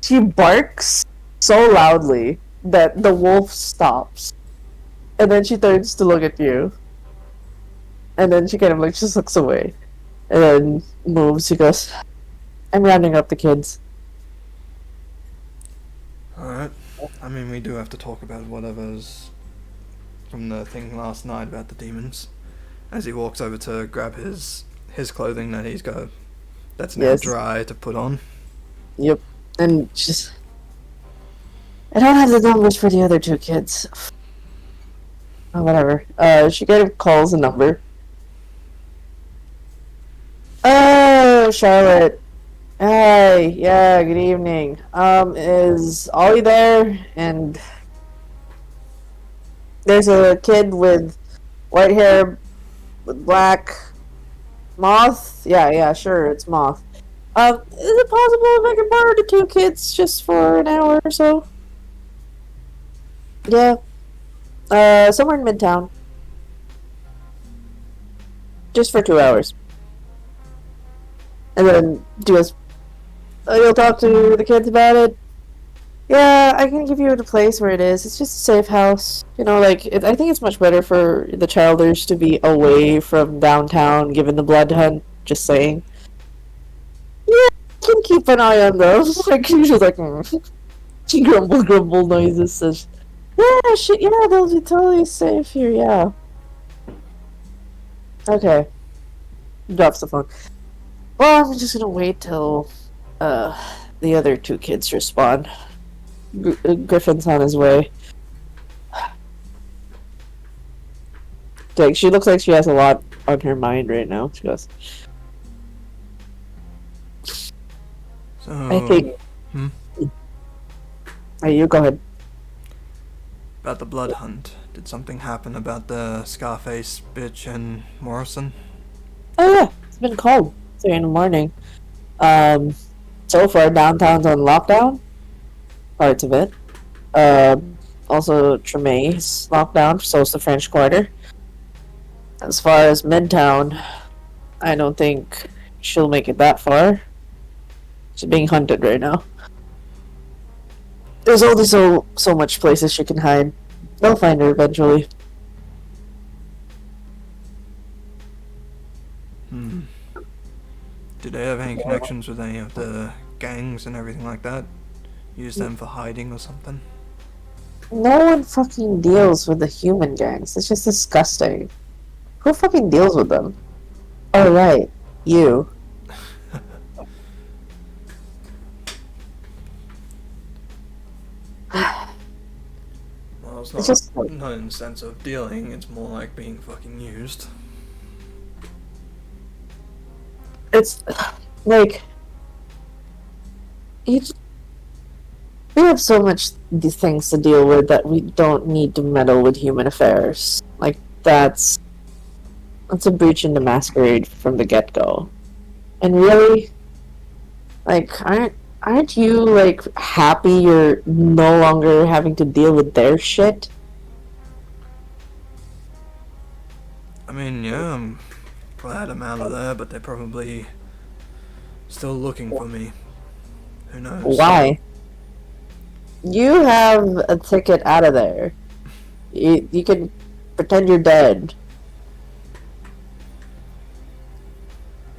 Speaker 1: she barks so loudly that the wolf stops, and then she turns to look at you, and then she kind of like just looks away, and then moves. She goes, "I'm rounding up the kids."
Speaker 2: Alright. I mean, we do have to talk about whatever's from the thing last night about the demons. As he walks over to grab his clothing that he's got, that's now dry to put on.
Speaker 1: Yep. And just, I don't have the numbers for the other two kids. Oh, whatever. She kind of calls a number. Oh, Charlotte. Hi. Yeah, good evening. Is Ollie there? And there's a kid with white hair with black. Moth? Yeah, sure, it's Moth. Is it possible if I can borrow the two kids just for an hour or so? Yeah. Somewhere in Midtown. Just for 2 hours. And then You'll talk to the kids about it? Yeah, I can give you a place where it is. It's just a safe house. You know, like, I think it's much better for the childers to be away from downtown, given the blood hunt. Just saying. Yeah, I can keep an eye on those. Like, she's like, She grumble noises. Says, yeah, shit, yeah, they'll be totally safe here, yeah. Okay. Drops the phone. Well, I'm just gonna wait till, the other two kids respond. Griffin's on his way. Like, she looks like she has a lot on her mind right now. She goes,
Speaker 2: So,
Speaker 1: I think... Hey, you go ahead.
Speaker 2: about the blood hunt, did something happen about the Scarface bitch and Morrison?
Speaker 1: Oh yeah, it's been cold. 3 in the morning. So far, downtown's on lockdown. Parts of it. Also, Tremaine's lockdown, so is the French Quarter. As far as Midtown, I don't think she'll make it that far. She's being hunted right now. There's only so much places she can hide. They'll find her eventually.
Speaker 2: Do they have any connections with any of the gangs and everything like that? Use them for hiding or something?
Speaker 1: No one fucking deals with the human gangs. It's just disgusting. Who fucking deals with them? Oh, right. You.
Speaker 2: Well, it's
Speaker 1: It's just like-
Speaker 2: not in the sense of dealing, it's more like being fucking used.
Speaker 1: It's like we have so much these things to deal with that we don't need to meddle with human affairs. Like that's a breach in the masquerade from the get-go. And really, like aren't you like happy you're no longer having to deal with their shit?
Speaker 2: I mean, yeah, I'm glad I'm out of there, but they're probably still looking for me. Who knows?
Speaker 1: Why? You have a ticket out of there. You can pretend you're dead.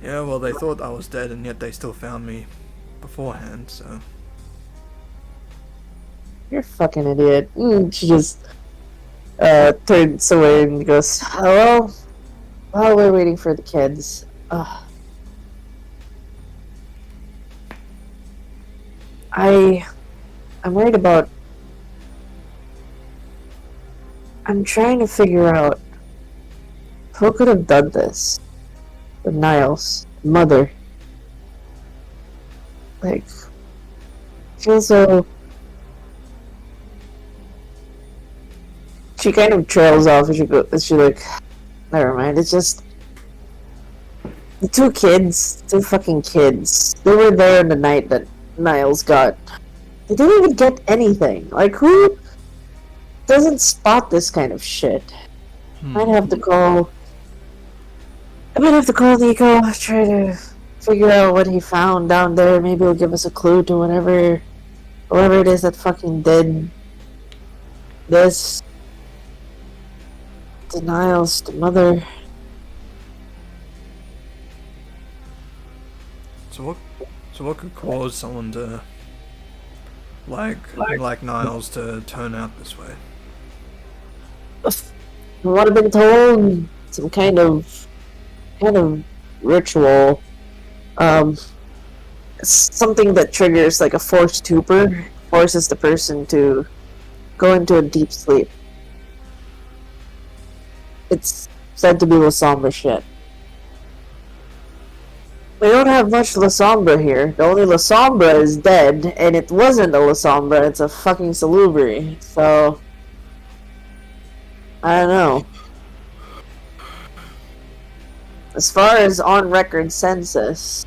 Speaker 2: Yeah, well, they thought I was dead, and yet they still found me beforehand, so...
Speaker 1: You're a fucking idiot. She just turns away and goes, hello? While we're waiting for the kids. I'm worried about... I'm trying to figure out who could have done this with Niles' mother. Like, feels so... She kind of trails off and she like, never mind, it's just... The two fucking kids, they were there on the night that Niles got. They didn't even get anything. Like, who doesn't spot this kind of shit? I might have to call Nico, try to figure out what he found down there. Maybe he'll give us a clue to whoever it is that fucking did this. To Niles, the mother.
Speaker 2: So what could cause someone to like Niles to turn out this way?
Speaker 1: From what I've been told, some kind of ritual. Something that triggers like a forced stupor, forces the person to go into a deep sleep. It's said to be La Sombra shit. We don't have much La Sombra here. The only La Sombra is dead, and it wasn't a La Sombra, it's a fucking Salubri. So... I don't know. As far as on-record census,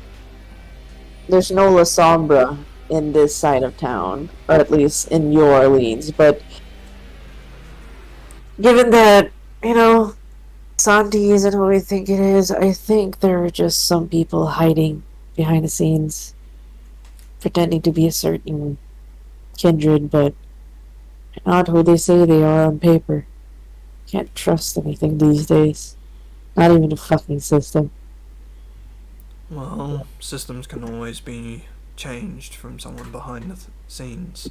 Speaker 1: there's no La Sombra in this side of town, or at least in New Orleans, but given that, you know, Santi isn't who we think it is, I think there are just some people hiding behind the scenes.
Speaker 9: pretending to be a certain kindred, but not who they say they are on paper. Can't trust anything these days. Not even the fucking system.
Speaker 2: Well, systems can always be changed from someone behind the scenes.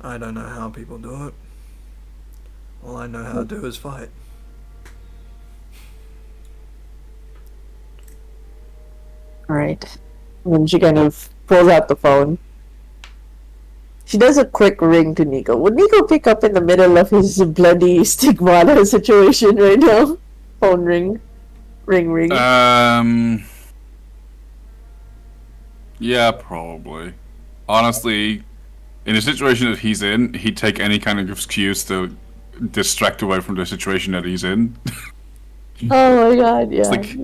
Speaker 2: I don't know how people do it. All I know how to do is fight.
Speaker 1: Alright. When she kind of pulls out the phone, she does a quick ring to Nico. Would Nico pick up in the middle of his bloody stigmata situation right now? Phone ring. Ring.
Speaker 3: Yeah, probably. Honestly, in the situation that he's in, he'd take any kind of excuse to distract away from the situation that he's in.
Speaker 1: Oh my god, yeah.
Speaker 3: It's like,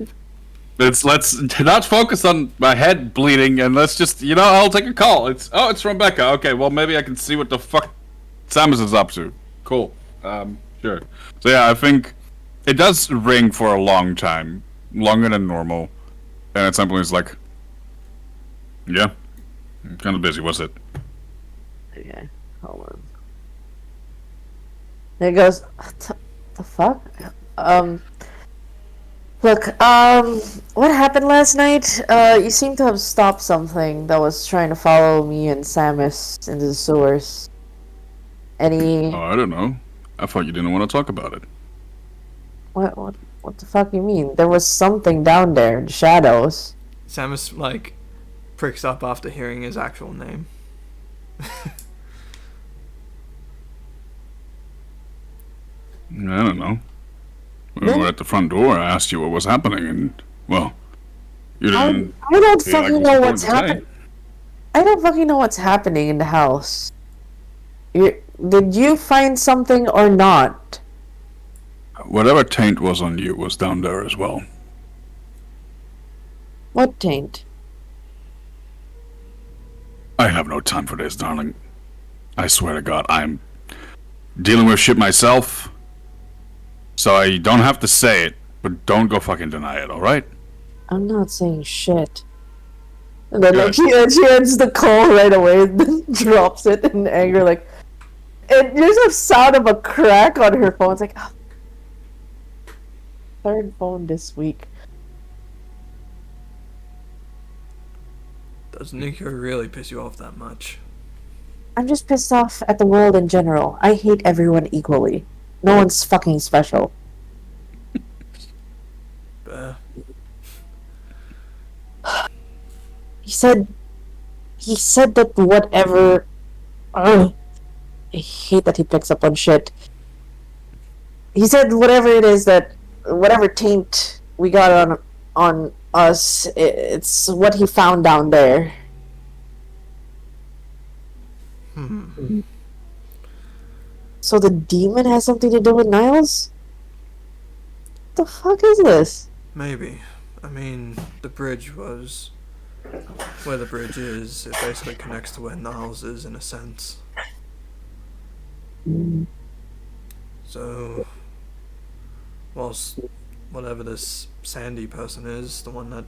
Speaker 3: let's not focus on my head bleeding, and let's just, I'll take a call. It's Rebecca. Okay, well, maybe I can see what the fuck Samus is up to. Cool. Sure. So yeah, I think it does ring for a long time. Longer than normal. And at some point it's like, yeah, I'm kind of busy. What's it?
Speaker 1: Okay, hold on. There goes, the fuck? Look, what happened last night? You seem to have stopped something that was trying to follow me and Samus into the sewers. Any...
Speaker 3: Oh, I don't know. I thought you didn't want to talk about it.
Speaker 1: What the fuck you mean? There was something down there in the shadows.
Speaker 2: Samus, pricks up after hearing his actual name.
Speaker 3: I don't know. When we were at the front door, I asked you what was happening, and, well, you didn't...
Speaker 1: I don't fucking know what's happening. I don't fucking know what's happening in the house. Did you find something or not?
Speaker 3: Whatever taint was on you was down there as well.
Speaker 1: What taint?
Speaker 3: I have no time for this, darling. I swear to God, I'm dealing with shit myself. So I don't have to say it, but don't go fucking deny it, alright?
Speaker 1: I'm not saying shit. And then she ends the call right away and then drops it in anger, and there's a sound of a crack on her phone. It's like, oh, third phone this week.
Speaker 2: Does Nico really piss you off that much?
Speaker 1: I'm just pissed off at the world in general. I hate everyone equally. No one's fucking special. He said that whatever... I hate that he picks up on shit. He said whatever it is that... Whatever taint we got on us, it's what he found down there. So the demon has something to do with Niles? What the fuck is this?
Speaker 2: Maybe. I mean, the bridge was... Where the bridge is, it basically connects to where Niles is, in a sense. So... Whilst whatever this Sandy person is, the one that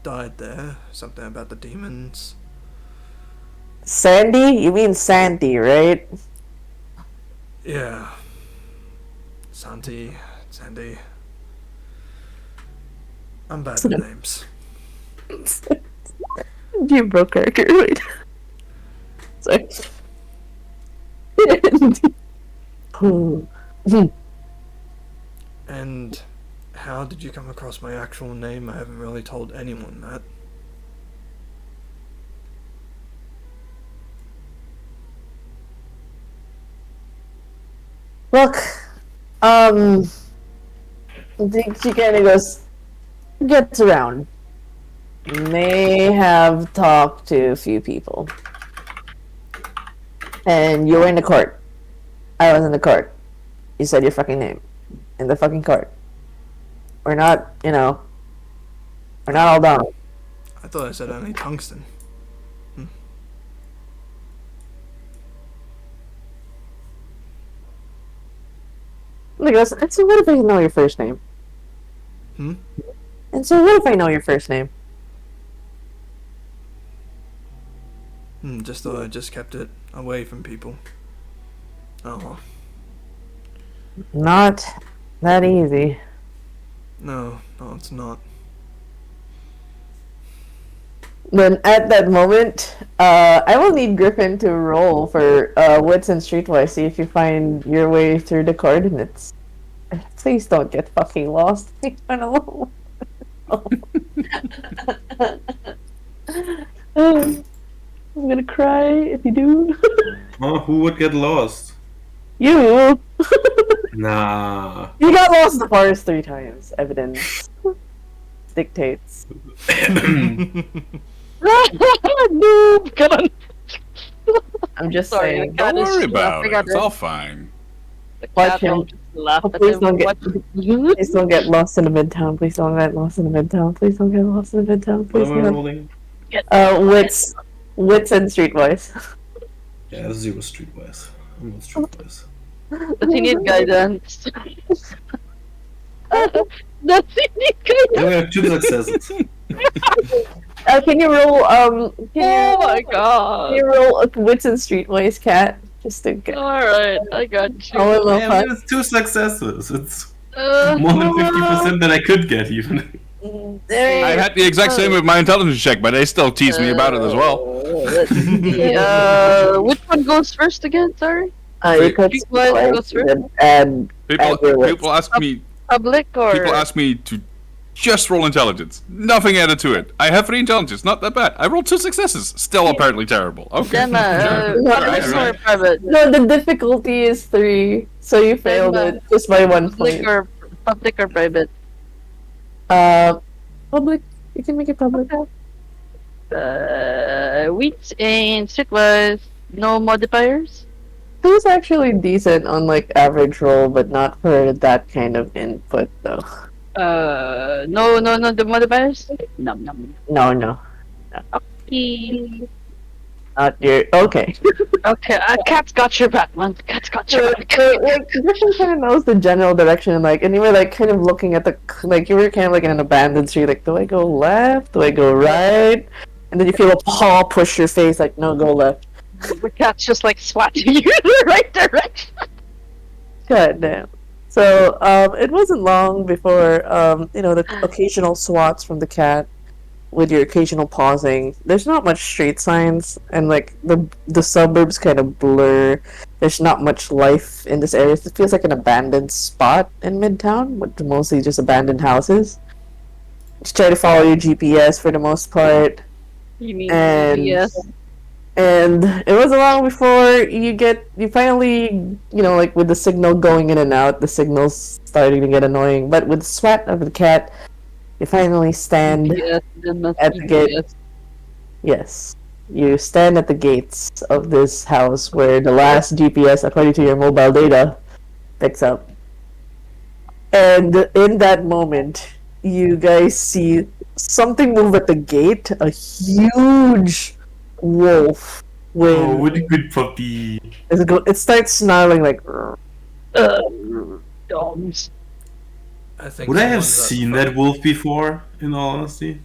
Speaker 2: died there, something about the demons...
Speaker 1: Sandy? You mean Sandy, right?
Speaker 2: Yeah. Sandy. I'm bad with names.
Speaker 1: You broke character, right? Sorry.
Speaker 2: And how did you come across my actual name? I haven't really told anyone that.
Speaker 1: Look, she kind of gets around. May have talked to a few people. And you were in the court. I was in the court. You said your fucking name. In the fucking court. We're not, we're not all done.
Speaker 2: I thought I said only tungsten.
Speaker 1: Look, and so what if I know your first name? And so what if I know your first name?
Speaker 2: Just thought I just kept it away from people. Oh.
Speaker 1: Not that easy.
Speaker 2: No, it's not.
Speaker 1: Then at that moment, I will need Griffin to roll for wits and streetwise. See if you find your way through the coordinates. Please don't get fucking lost. I don't know. I'm gonna cry if you do.
Speaker 4: Oh, who would get lost?
Speaker 1: You.
Speaker 4: Nah.
Speaker 1: You got lost in the forest 3 times. Evidence dictates.
Speaker 6: Noob, come on.
Speaker 1: I'm just
Speaker 6: Sorry,
Speaker 1: saying.
Speaker 3: Don't
Speaker 6: is-
Speaker 3: worry about
Speaker 6: I
Speaker 3: it.
Speaker 6: got
Speaker 3: It's
Speaker 6: it.
Speaker 3: all fine.
Speaker 6: The
Speaker 1: Watch
Speaker 6: cat
Speaker 1: him.
Speaker 6: will just laugh at
Speaker 1: Please
Speaker 6: him.
Speaker 1: don't get.
Speaker 6: What?
Speaker 1: Please don't get lost in the midtown. Please don't get lost in the midtown. Please don't get lost in the midtown.
Speaker 4: What
Speaker 1: Please
Speaker 4: am I
Speaker 1: don't.
Speaker 4: rolling?
Speaker 1: Wits and streetwise.
Speaker 4: Yeah, 0 streetwise. I'm not streetwise.
Speaker 6: Does he need guidance? Does he need
Speaker 4: I
Speaker 6: guidance?
Speaker 4: have 2 successes.
Speaker 1: Can you roll?
Speaker 6: Oh my
Speaker 1: Can
Speaker 6: god.
Speaker 1: you roll a wits and streetwise, cat? Just to get.
Speaker 6: Alright, I got you.
Speaker 1: Oh, well,
Speaker 4: Yeah, but it's 2 successes. It's
Speaker 6: Uh,
Speaker 4: more than 50% that I could get, even.
Speaker 1: There
Speaker 3: I
Speaker 1: you
Speaker 3: had the exact same with my intelligence check, but they still tease me about it as well.
Speaker 6: Let's see. Which one goes first again? Sorry.
Speaker 1: you could
Speaker 6: Streetwise goes first.
Speaker 1: and
Speaker 3: People,
Speaker 1: Everywhere.
Speaker 3: people ask me.
Speaker 6: Public or?
Speaker 3: People ask me to just roll intelligence. Nothing added to it. I have 3 intelligence. Not that bad. I rolled 2 successes. Still apparently terrible. Okay.
Speaker 6: Gemma,
Speaker 1: No,
Speaker 6: public
Speaker 3: right.
Speaker 6: or private?
Speaker 1: No, the difficulty is 3, so you failed
Speaker 6: Then,
Speaker 1: it just by 1
Speaker 6: Public
Speaker 1: point.
Speaker 6: or private?
Speaker 1: Public. You can make it public.
Speaker 6: Wheat and streetwise, no modifiers.
Speaker 1: It was actually decent on like average roll, but not for that kind of input though.
Speaker 6: No, the modifiers. No.
Speaker 1: No.
Speaker 6: Okay,
Speaker 1: Not your. Okay.
Speaker 6: cat's got your back, man. Cat's got your back.
Speaker 1: Like Griffin kind of knows the general direction, and you were like kind of looking at you were kind of like in an abandoned street, like, do I go left? Do I go right? And then you feel a paw push your face, like, no, go left.
Speaker 6: The cat's just like swatting you in the right direction.
Speaker 1: God damn. So it wasn't long before the occasional swats from the cat, with your occasional pausing. There's not much street signs, and like the suburbs kind of blur. There's not much life in this area. It feels like an abandoned spot in Midtown, with mostly just abandoned houses. Just try to follow your GPS for the most part,
Speaker 6: You mean
Speaker 1: and
Speaker 6: yes?
Speaker 1: and it wasn't long before you finally, like with the signal going in and out, the signal's starting to get annoying. But with the swat of the cat, you finally stand
Speaker 6: Yes, then that's
Speaker 1: at the gate.
Speaker 6: yes.
Speaker 1: Yes. You stand at the gates of this house where the last GPS, according to your mobile data, picks up. And in that moment, you guys see something move at the gate, a huge wolf with
Speaker 4: Oh, what a good puppy.
Speaker 1: it starts snarling like
Speaker 6: Dogs.
Speaker 2: I think.
Speaker 4: Would I have
Speaker 2: someone's at
Speaker 4: seen
Speaker 2: the
Speaker 4: that
Speaker 2: front.
Speaker 4: wolf before, in all honesty?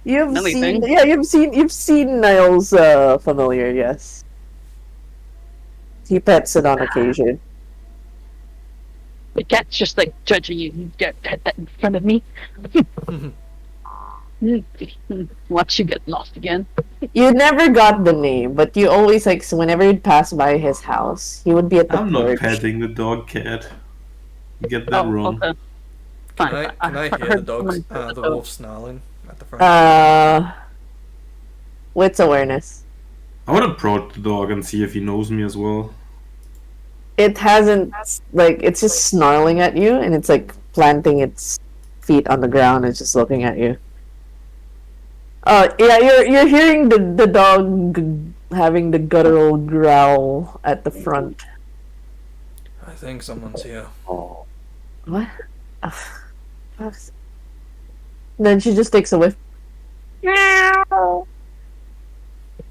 Speaker 1: you've
Speaker 6: Anything?
Speaker 1: you've seen Niall's familiar, yes. He pets it on occasion.
Speaker 6: The cat's just like judging you. You get pet that in front of me. Watch you get lost again.
Speaker 1: You never got the name, but you always whenever you'd pass by his house, he would be at the
Speaker 4: I'm not
Speaker 1: porch.
Speaker 4: petting the dog cat. You get that wrong.
Speaker 6: Okay. Fine.
Speaker 2: Can I hear the dog, the wolf snarling at the front?
Speaker 1: Wits awareness.
Speaker 4: I would approach the dog and see if he knows me as well.
Speaker 1: It hasn't it's just snarling at you, and it's like planting its feet on the ground. It's just looking at you. Yeah, you're hearing the dog having the guttural growl at the front.
Speaker 2: I think someone's here.
Speaker 1: What? Fuck. Then she just takes a whiff.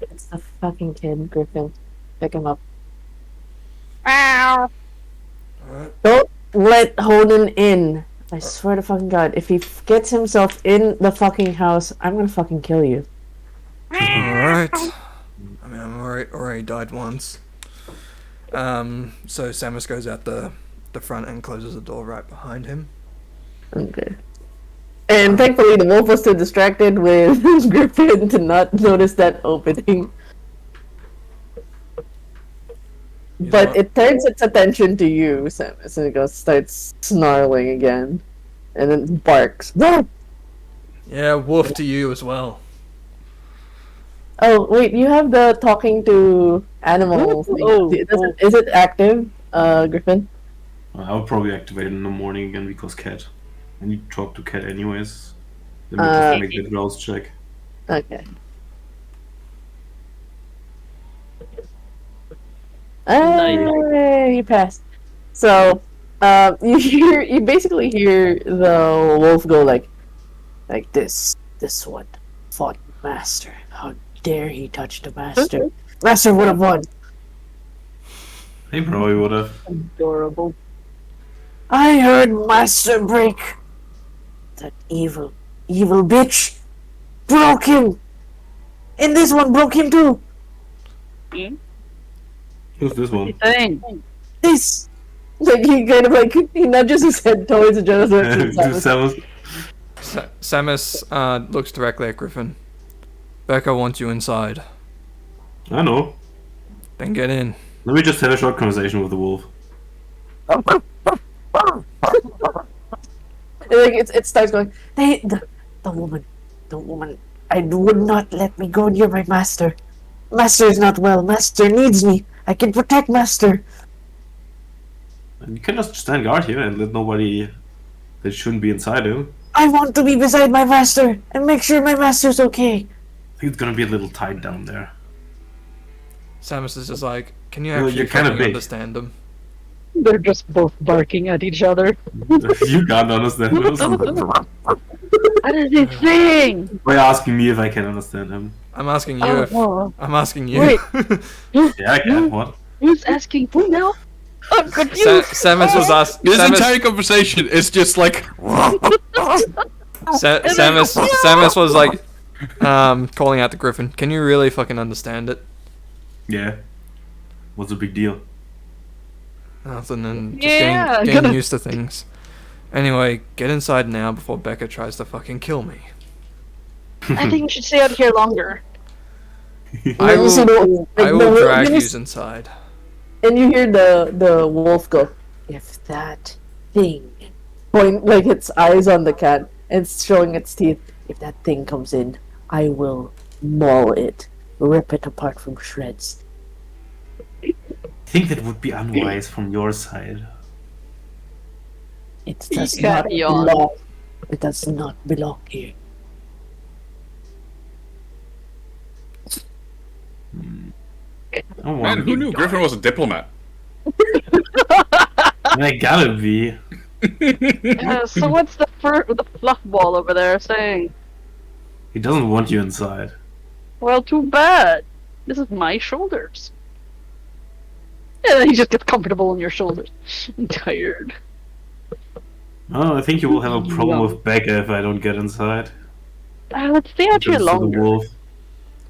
Speaker 1: It's the fucking kid, Griffin. Pick him up.
Speaker 2: Alright.
Speaker 1: Don't let Honan in. I swear to fucking God, if he gets himself in the fucking house, I'm gonna fucking kill you.
Speaker 2: Alright. Alright. I mean, I'm already died once. So Samus goes out the front and closes the door right behind him.
Speaker 1: Okay. And thankfully, the wolf was too distracted with Griffin to not notice that opening. But it turns its attention to you, Samus, and it starts snarling again. And then barks. No!
Speaker 2: Yeah, wolf to you as well.
Speaker 1: Oh, wait, you have the talking to animals thing. Is it active, Griffin?
Speaker 4: I'll probably activate it in the morning again because cat. I need to talk to cat anyways. Let me just make the growth check.
Speaker 1: Okay. You passed. So, you basically hear the wolf go like this one fought master. How dare he touch the master? Master would have won.
Speaker 4: He probably would have.
Speaker 9: Adorable.
Speaker 1: I heard master break. That evil bitch broke him. And this one broke him too.
Speaker 4: Who's this one?
Speaker 1: This. Like he kind of he nudges his head towards the Jonathan.
Speaker 2: Samus looks directly at Griffin. Becca wants you inside.
Speaker 4: I know.
Speaker 2: Then get in.
Speaker 4: Let me just have a short conversation with the wolf.
Speaker 1: It starts going. The woman. I would not let me go near my master. Master is not well. Master needs me. I can protect master.
Speaker 4: And you can just stand guard here and let nobody that shouldn't be inside him.
Speaker 1: I want to be beside my master and make sure my master's okay.
Speaker 4: I think it's gonna be a little tight down there.
Speaker 2: Samus is just like, can you
Speaker 4: Well,
Speaker 2: actually
Speaker 4: you're kinda
Speaker 2: fucking
Speaker 4: big.
Speaker 2: understand them?
Speaker 6: They're just both barking at each other.
Speaker 4: You can't understand him.
Speaker 6: What is he saying?
Speaker 4: Why are you asking me if I can understand him?
Speaker 2: I'm asking you I'm asking you.
Speaker 6: Wait.
Speaker 4: Yeah, I can. What?
Speaker 6: Who's asking who now? I'm confused.
Speaker 2: Samus was asking.
Speaker 3: This entire conversation is just like.
Speaker 2: Samus was like, calling out to Griffin. Can you really fucking understand it?
Speaker 4: Yeah. What's the big deal?
Speaker 2: Nothing, and just
Speaker 6: Yeah,
Speaker 2: getting used to things. Anyway, get inside now before Becca tries to fucking kill me.
Speaker 6: I think we should stay out here longer.
Speaker 2: I will drag you inside.
Speaker 1: And you hear the wolf go, if that thing, point like its eyes on the cat and showing its teeth, if that thing comes in, I will maul it, rip it apart from shreds.
Speaker 4: I think that would be unwise from your side.
Speaker 1: It does not belong here.
Speaker 3: Man, who knew Griffin was a diplomat?
Speaker 4: I gotta be.
Speaker 6: So what's the fluff ball over there saying?
Speaker 4: He doesn't want you inside.
Speaker 6: Well, too bad. This is my shoulders. And then he just gets comfortable on your shoulders. I'm tired.
Speaker 4: Oh, I think you will have a problem with Becca if I don't get inside.
Speaker 6: Let's stay out here
Speaker 4: Just to the
Speaker 6: longer.
Speaker 4: wolf.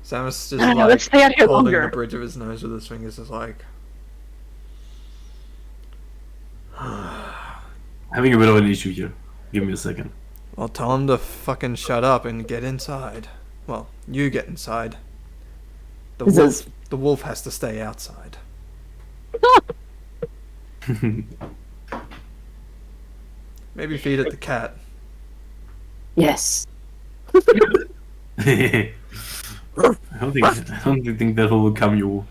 Speaker 2: Samus just
Speaker 6: No, let's stay out here
Speaker 2: holding
Speaker 6: longer.
Speaker 2: the bridge of his nose with his fingers, is like.
Speaker 4: Having a bit of an issue here. Give me a second.
Speaker 2: Well, tell him to fucking shut up and get inside. Well, you get inside. The wolf has to stay outside. Maybe feed it the cat.
Speaker 1: Yes.
Speaker 4: I don't think that will become you.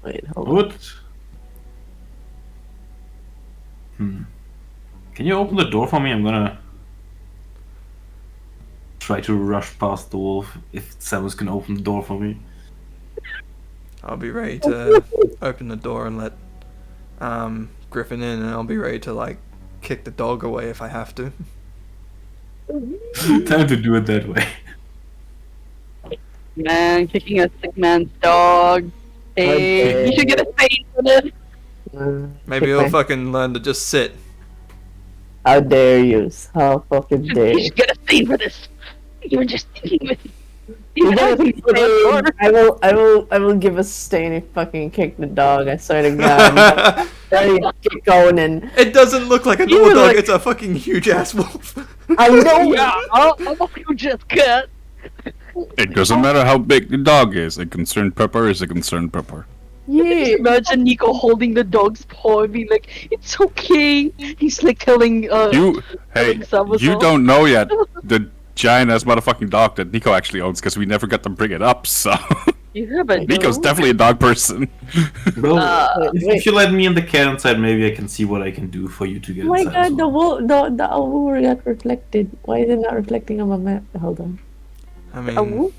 Speaker 1: Wait, hold on.
Speaker 4: What? Can you open the door for me? I'm gonna try to rush past the wolf if Samus can open the door for me.
Speaker 2: I'll be ready to open the door and let Griffin in, and I'll be ready to like kick the dog away if I have to.
Speaker 4: Time to do it that way.
Speaker 6: Man, kicking a sick man's dog. Hey, you should get a fade for this.
Speaker 2: Maybe he'll fucking learn to just sit.
Speaker 1: How dare you? How fucking dare
Speaker 6: You
Speaker 1: you?
Speaker 6: should get a fade for this. You were just thinking with
Speaker 1: You gotta think with it. I will give a stain if fucking kick the dog. I swear to God. Get going and
Speaker 2: It doesn't look like a
Speaker 1: You
Speaker 2: normal
Speaker 1: were
Speaker 2: dog.
Speaker 1: like-
Speaker 2: It's a fucking huge ass wolf.
Speaker 1: I know.
Speaker 6: Yeah, I'll you just cut.
Speaker 3: It doesn't matter how big the dog is. A concerned pupper is a concerned pupper.
Speaker 1: Yeah.
Speaker 6: Imagine Nico holding the dog's paw and being like, "It's okay." He's like telling
Speaker 3: You, hey,
Speaker 6: Samus
Speaker 3: you
Speaker 6: off.
Speaker 3: don't know yet the giant ass motherfucking dog that Nico actually owns because we never got to bring it up. So
Speaker 6: You haven't.
Speaker 3: Nico's definitely a dog person.
Speaker 4: Well, if you let me and the cat inside, maybe I can see what I can do for you to get
Speaker 1: Oh my
Speaker 4: inside. as
Speaker 1: God,
Speaker 4: well.
Speaker 1: the award got reflected. Why is it not reflecting on my map? Hold on.
Speaker 2: I mean,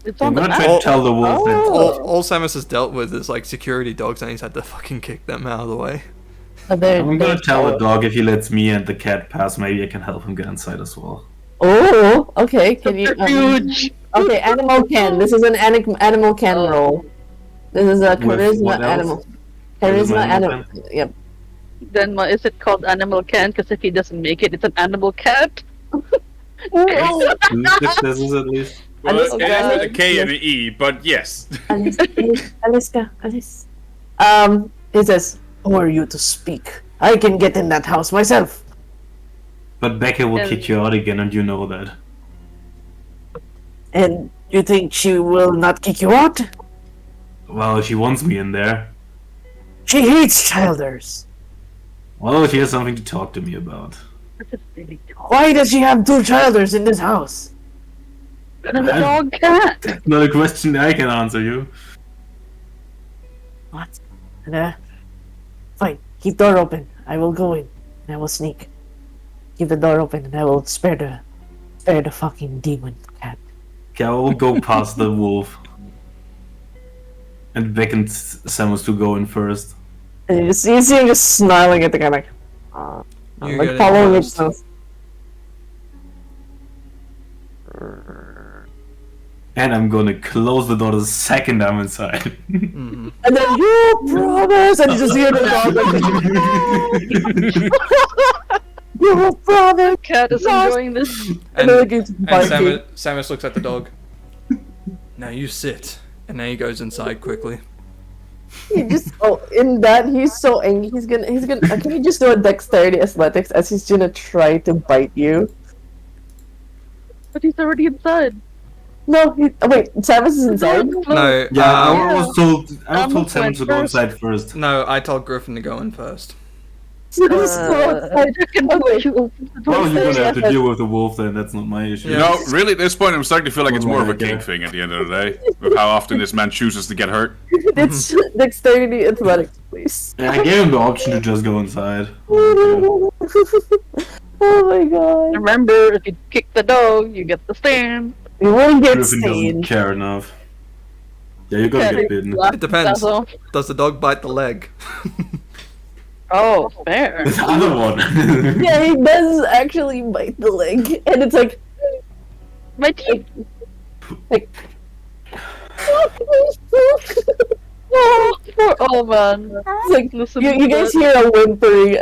Speaker 6: It's
Speaker 4: I'm
Speaker 6: on the
Speaker 4: gonna
Speaker 6: map.
Speaker 4: try to tell the wolf that.
Speaker 2: all Samus has dealt with is like security dogs, and he's had to fucking kick them out of the way.
Speaker 4: I'm gonna tell the dog if he lets me and the cat pass, maybe I can help him get inside as well.
Speaker 1: Oh, okay. Can you?
Speaker 6: Huge.
Speaker 1: Okay, animal can. This is an animal can roll. This is a
Speaker 4: With
Speaker 1: charisma
Speaker 4: what else?
Speaker 1: animal.
Speaker 4: Charisma
Speaker 1: Charisma
Speaker 4: animal
Speaker 1: animal. Yep.
Speaker 6: Then is it called animal can? Because if he doesn't make it, it's an animal cat.
Speaker 4: This is at least.
Speaker 3: Well,
Speaker 1: Alice,
Speaker 3: it is a K and an E, but yes.
Speaker 1: Alice. He says, "Who are you to speak? I can get in that house myself."
Speaker 4: But Becca will
Speaker 6: And-
Speaker 4: kick you out again, and you know that.
Speaker 1: And you think she will not kick you out?
Speaker 4: Well, she wants me in there.
Speaker 1: She hates childers.
Speaker 4: Well, she has something to talk to me about.
Speaker 1: Why does she have two childers in this house?
Speaker 6: And the dog cat.
Speaker 4: That's not a question I can answer you.
Speaker 1: What? Fine. Keep door open. I will go in. And I will sneak. Keep the door open, and I will spare the fucking demon cat.
Speaker 4: Okay, I will go past the wolf. And beckon Samus to go in first.
Speaker 1: And you see him just smiling at the guy like,
Speaker 2: You
Speaker 1: like
Speaker 2: get it
Speaker 1: following
Speaker 2: first.
Speaker 1: itself.
Speaker 4: And I'm gonna close the door the second I'm inside.
Speaker 2: Mhm.
Speaker 1: And then you promise, and you just hear the dog like, you promise.
Speaker 6: Cat is
Speaker 1: Yes.
Speaker 6: enjoying this.
Speaker 1: And then it gets
Speaker 2: And
Speaker 1: biting.
Speaker 2: Samus looks at the dog. Now you sit. And then he goes inside quickly.
Speaker 1: He just in that he's so angry. He's gonna. Can you just do a dexterity athletics as he's gonna try to bite you?
Speaker 6: But he's already inside.
Speaker 1: No, wait. Samus is inside.
Speaker 2: No,
Speaker 4: Yeah, I was told
Speaker 6: Samus
Speaker 4: Samus
Speaker 6: went
Speaker 4: to go
Speaker 6: first.
Speaker 4: inside first.
Speaker 2: no, I told Griffin to go in first.
Speaker 1: Samus is so outside. Okay.
Speaker 4: Well, you're gonna have to deal with the wolf then, that's not my issue.
Speaker 3: You know, really at this point I'm starting to feel like it's more of a
Speaker 4: Okay.
Speaker 3: kink thing at the end of the day. With how often this man chooses to get hurt.
Speaker 1: It's dexterity athletics, please.
Speaker 4: Yeah, I gave him the option to just go inside.
Speaker 1: Oh my god.
Speaker 6: Remember, if you kick the dog, you get the stand.
Speaker 1: You won't get
Speaker 4: Griffin doesn't
Speaker 1: stained.
Speaker 4: care enough. Yeah, you're gonna get bitten.
Speaker 2: It depends.
Speaker 6: That's all.
Speaker 2: Does the dog bite the leg?
Speaker 6: Oh, fair.
Speaker 4: The other one.
Speaker 1: Yeah, he does actually bite the leg, and it's like,
Speaker 6: My teeth. Oh man.
Speaker 1: it's like
Speaker 6: Listen
Speaker 1: you
Speaker 6: to
Speaker 1: guys
Speaker 6: that.
Speaker 1: hear a whimpering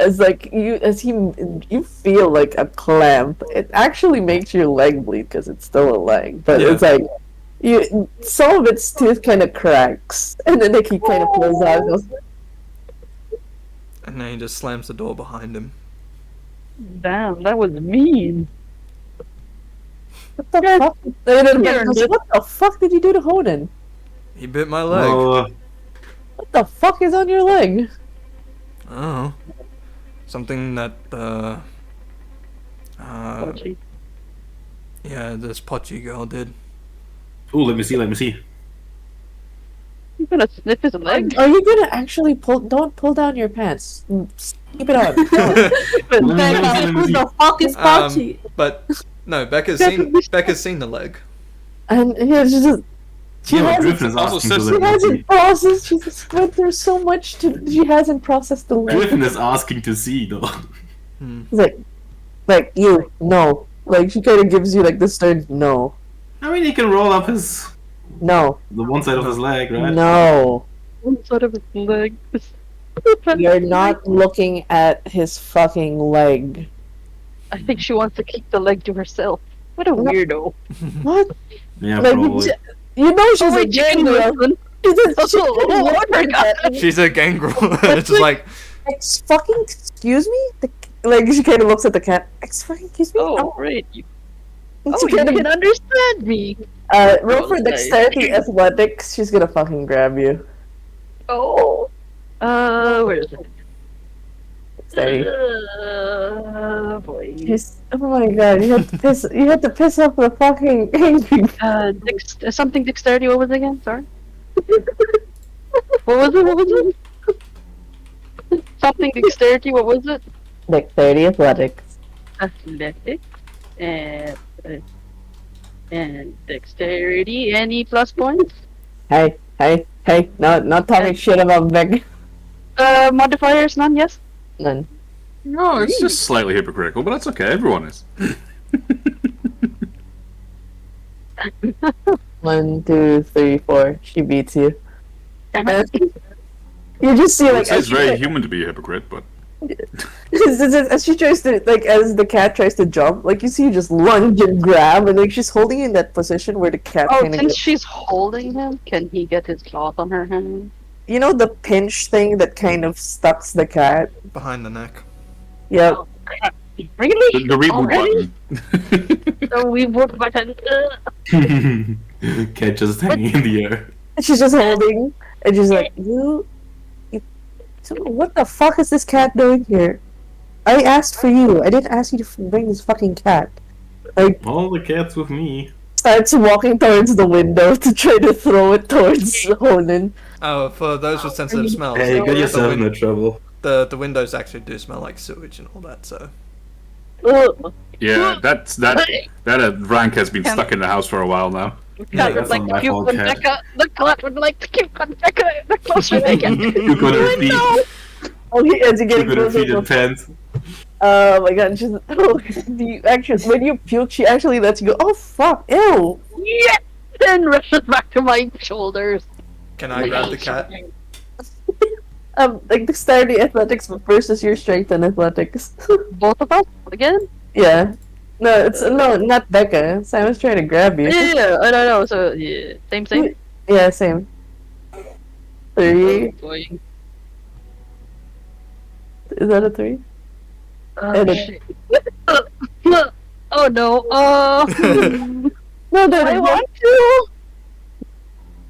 Speaker 1: you feel like a clamp. It actually makes your leg bleed because it's still a leg, but
Speaker 2: Yeah.
Speaker 1: it's like some of its tooth kind of cracks, and then like he kind of pulls out. And goes,
Speaker 2: And then he just slams the door behind him.
Speaker 6: Damn, that was mean.
Speaker 1: what the fuck? And then
Speaker 6: Here,
Speaker 1: Beck goes, what the fuck did you do to Honan?
Speaker 2: He bit my leg.
Speaker 4: Well,
Speaker 1: What the fuck is on your leg?
Speaker 2: Oh. Something that,
Speaker 6: Dodgy.
Speaker 2: yeah, this Pochi girl did.
Speaker 4: ooh, let me see.
Speaker 6: You gonna sniff his leg?
Speaker 1: Are you gonna actually don't pull down your pants? Keep it on.
Speaker 10: Who the fuck is Pachi?
Speaker 2: But, no, Becca's seen the leg.
Speaker 1: And yeah, she just she
Speaker 4: Yeah, but
Speaker 1: hasn't,
Speaker 4: Griffin is
Speaker 3: also
Speaker 4: asking to
Speaker 3: says-
Speaker 1: she
Speaker 4: let me see.
Speaker 1: hasn't processed. She's just went through so much she hasn't processed the leg.
Speaker 4: Griffin is asking to see though.
Speaker 1: It's like you no. Like she kind of gives you like this stern no,
Speaker 4: I mean, he can roll up the one side of his leg, right?
Speaker 1: no.
Speaker 6: One side of his leg.
Speaker 1: You're not looking at his fucking leg.
Speaker 6: I think she wants to keep the leg to herself. What a weirdo.
Speaker 1: What?
Speaker 4: Yeah,
Speaker 1: Like,
Speaker 4: probably.
Speaker 1: you know she's
Speaker 6: Oh,
Speaker 1: a
Speaker 6: wait, chicken
Speaker 1: gangrel.
Speaker 6: person.
Speaker 1: Oh, I forgot.
Speaker 2: She's a gangrel. It's just like,
Speaker 1: Fucking excuse me? Like, she kind of looks at the cat. Fucking excuse me?
Speaker 6: Oh, right. You,
Speaker 1: And
Speaker 6: oh,
Speaker 1: she
Speaker 6: you
Speaker 1: kind
Speaker 6: can understand me.
Speaker 1: roll for
Speaker 6: nice.
Speaker 1: dexterity athletics. She's gonna fucking grab you.
Speaker 6: Oh. Where is it?
Speaker 1: Dexterity.
Speaker 6: Boy.
Speaker 1: Oh my god, you had to piss. You had to piss off the fucking angry.
Speaker 6: Something dexterity. What was it again? Sorry. What was it? What was it? Something dexterity. What was it?
Speaker 1: Dexterity athletics.
Speaker 6: Athletic and dexterity. Any plus points?
Speaker 1: Hey, not talking shit about Beck.
Speaker 6: Modifiers? None. Yes.
Speaker 1: None.
Speaker 3: No, it's just slightly hypocritical, but that's okay. Everyone is.
Speaker 1: 1, 2, 3, 4. She beats you.
Speaker 6: Damn it.
Speaker 1: You just see like
Speaker 3: It's very human to be a hypocrite, but
Speaker 1: as she tries to as the cat tries to jump, like you see you just lunge and grab, and like she's holding in that position where the cat
Speaker 6: Oh,
Speaker 1: kind of
Speaker 6: since she's holding him, can he get his claws on her hand?
Speaker 1: you know the pinch thing that kind of stucks the cat.
Speaker 2: behind the neck.
Speaker 1: Yep.
Speaker 6: Oh, crap. Really?
Speaker 3: the reboot
Speaker 6: Already?
Speaker 3: button.
Speaker 6: So we would button.
Speaker 4: Cat just hanging in the air.
Speaker 1: And she's just holding, and she's like, you. So what the fuck is this cat doing here? I asked for you. I didn't ask you to bring this fucking cat. Like,
Speaker 4: All the cats with me.
Speaker 1: starts walking towards the window to try to throw it towards Honan.
Speaker 2: Oh, for those with sensitive smells,
Speaker 4: Hey, you got yourself in
Speaker 2: the,
Speaker 4: that trouble.
Speaker 2: the windows actually do smell like sewage and all that. So
Speaker 6: Ugh.
Speaker 3: Yeah, that rank has been stuck in the house for a while now.
Speaker 6: The
Speaker 2: Yeah,
Speaker 6: cat would
Speaker 4: that's
Speaker 6: like
Speaker 4: not
Speaker 6: to
Speaker 4: my
Speaker 6: puke
Speaker 4: fault,
Speaker 6: on
Speaker 4: cat.
Speaker 6: Becca. The cat would like to puke on Becca the closer they get.
Speaker 4: You got her feet.
Speaker 1: Oh, as you
Speaker 4: You
Speaker 1: get
Speaker 4: got her
Speaker 1: closer
Speaker 4: feet
Speaker 1: to
Speaker 4: in pants.
Speaker 1: oh my god, she's when you puke, she actually lets you go. Oh fuck, ew.
Speaker 6: Yes! Then rushes back to my shoulders.
Speaker 2: can I grab the cat?
Speaker 1: Like dexterity athletics versus your strength and athletics.
Speaker 6: Both of us? Again?
Speaker 1: Yeah. No, not Becca. Simon's trying to grab you.
Speaker 6: Yeah, I don't know. So, yeah. Same.
Speaker 1: Yeah, same. 3.
Speaker 6: Oh, boy.
Speaker 1: Is that a 3?
Speaker 6: Oh,
Speaker 1: And a-
Speaker 6: shit. Oh no.
Speaker 1: No,
Speaker 6: I want to.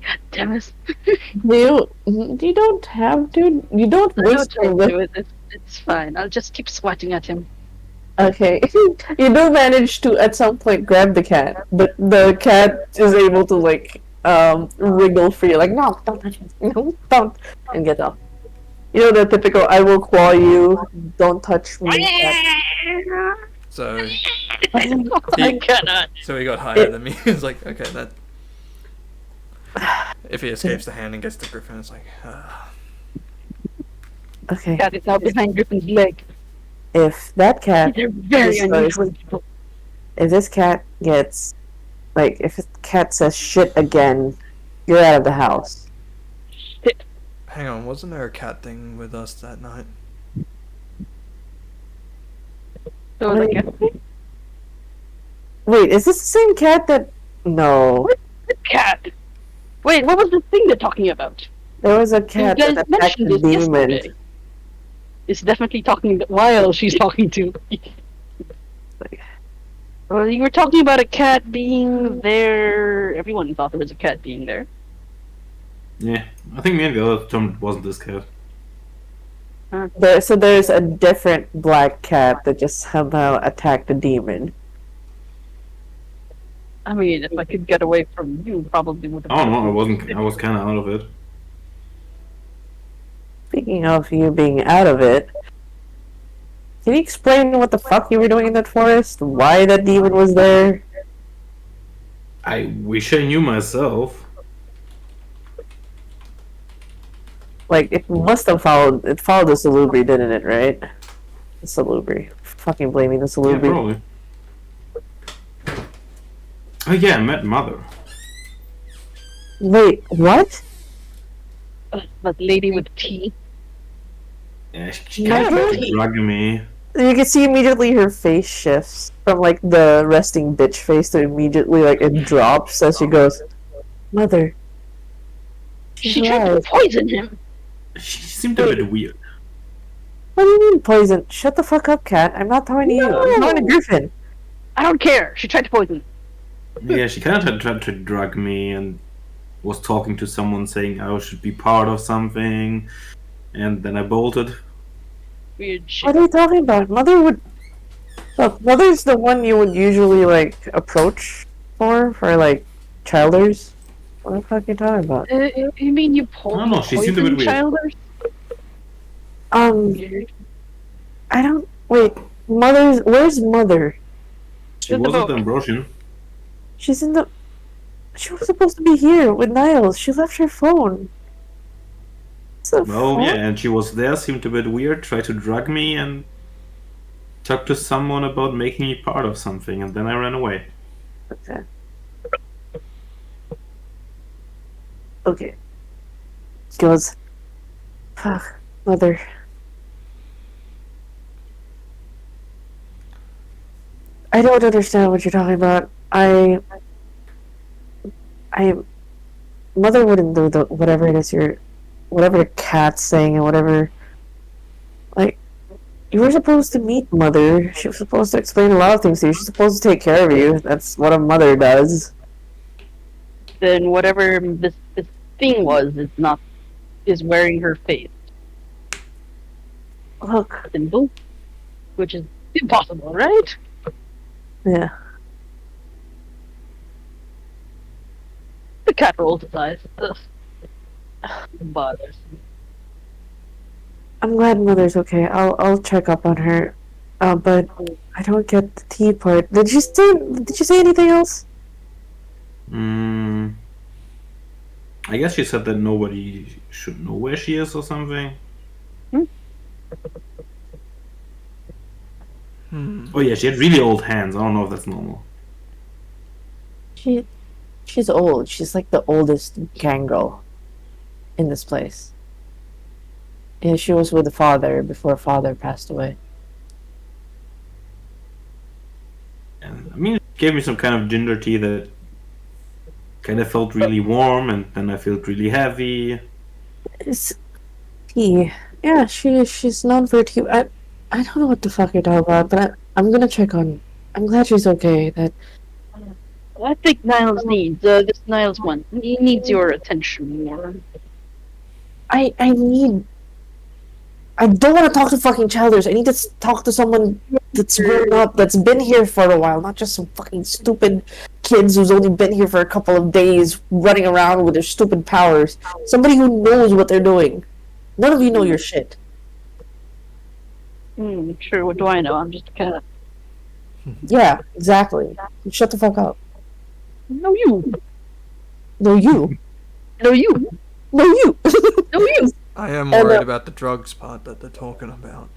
Speaker 6: God damn it.
Speaker 1: you don't have to. You don't
Speaker 6: No,
Speaker 1: whisper.
Speaker 6: don't
Speaker 1: with-
Speaker 6: do it. It's fine. I'll just keep swatting at him.
Speaker 1: Okay. You do manage to at some point grab the cat, but the cat is able to like wriggle free, like no, don't touch me, no, don't, and get off. You know the typical "I will claw you, don't touch me." cat.
Speaker 2: So
Speaker 6: I cannot.
Speaker 2: so he got higher than me. It's like, okay, that if he escapes the hand and gets to Griffin, it's like,
Speaker 1: Okay.
Speaker 6: Cat is now behind Griffin's leg.
Speaker 1: If that cat,
Speaker 6: They're very
Speaker 1: This
Speaker 6: unusual people.
Speaker 1: if this cat gets, like, if this cat says shit again, you're out of the house.
Speaker 6: Shit.
Speaker 2: hang on, wasn't there a cat thing with us that night?
Speaker 6: So the cat.
Speaker 1: Wait, is this the same cat that? No,
Speaker 6: The cat. Wait, what was the thing they're talking about?
Speaker 1: there was a cat
Speaker 6: you guys
Speaker 1: that attacked
Speaker 6: mentioned
Speaker 1: the
Speaker 6: this
Speaker 1: demon.
Speaker 6: yesterday. It's definitely talking while she's talking to. Well, you were talking about a cat being there. Everyone thought there was a cat being there.
Speaker 4: Yeah, I think me and the other determined it wasn't this cat.
Speaker 1: So there's a different black cat that just somehow attacked a demon.
Speaker 6: I mean, if I could get away from you, probably would have.
Speaker 4: Oh no, I wasn't. I was kind of out of it.
Speaker 1: Speaking of you being out of it, can you explain what the fuck you were doing in that forest? Why that demon was there?
Speaker 4: I wish I knew myself.
Speaker 1: Like, it must have followed the Salubri, didn't it, right? The Salubri. Fucking blaming the
Speaker 4: Yeah,
Speaker 1: Salubri.
Speaker 4: probably. Oh yeah, I met Mother.
Speaker 1: Wait, what?
Speaker 6: That lady with tea.
Speaker 4: Yeah, she
Speaker 1: Mother?
Speaker 4: kept drugging me.
Speaker 1: You can see immediately her face shifts from like the resting bitch face to immediately like it drops as she goes, "Mother."
Speaker 6: She tried to poison him.
Speaker 4: She seemed a bit weird.
Speaker 1: What do you mean poison? Shut the fuck up, cat. I'm not talking to you. I'm talking to Griffin.
Speaker 6: I don't care. She tried to poison him.
Speaker 4: Yeah, she kind of tried to drug me and was talking to someone saying I should be part of something, and then I bolted.
Speaker 6: Weird shit.
Speaker 1: What are you talking about? Mother would... Look, Mother's the one you would usually, like, approach for like, childers. What the fuck are you talking about?
Speaker 6: You mean you
Speaker 4: I don't know, she seemed a bit weird.
Speaker 6: childers?
Speaker 1: I don't... Wait, Mother's... Where's Mother?
Speaker 4: She
Speaker 6: In the
Speaker 4: wasn't
Speaker 6: boat.
Speaker 4: Ambrosian.
Speaker 1: She's in the... She was supposed to be here with Niles. She left her phone.
Speaker 4: Well, yeah, and she was there, seemed a bit weird, tried to drug me and talked to someone about making me part of something, and then I ran away.
Speaker 1: Okay. Okay. Goes, fuck, Mother. I don't understand what you're talking about. Mother wouldn't do the whatever it is whatever the cat's saying and whatever. Like, you were supposed to meet Mother. She was supposed to explain a lot of things to you. She's supposed to take care of you. That's what a mother does.
Speaker 6: Then whatever this thing was, is wearing her face.
Speaker 1: Look.
Speaker 6: Symbol, which is impossible, right?
Speaker 1: Yeah.
Speaker 6: The cat rolls his eyes. Ugh. Bothers.
Speaker 1: I'm glad Mother's okay. I'll check up on her. But I don't get the tea part. Did you say anything else?
Speaker 4: I guess she said that nobody should know where she is or something. Oh yeah, she had really old hands. I don't know if that's normal.
Speaker 1: She's old. She's like the oldest gangrel in this place. Yeah, she was with the father before father passed away.
Speaker 4: And I mean, it gave me some kind of ginger tea that kind of felt really warm, and then I felt really heavy.
Speaker 1: It's tea. Yeah, she's known for tea. I don't know what the fuck you're talking about, but I'm gonna check on. I'm glad she's okay.
Speaker 6: I think Niles needs this Niles one. He needs your attention more.
Speaker 1: I don't want to talk to fucking childers. I need to talk to someone that's grown up, that's been here for a while, not just some fucking stupid kids who's only been here for a couple of days running around with their stupid powers. Somebody who knows what they're doing. None of you know your shit.
Speaker 6: Sure, what do I know? I'm just kind of...
Speaker 1: Yeah, exactly. Shut the fuck up.
Speaker 6: No, you.
Speaker 1: No, you.
Speaker 6: No, you.
Speaker 1: No, you.
Speaker 6: No, you.
Speaker 2: I am worried about the drugs part that they're talking about.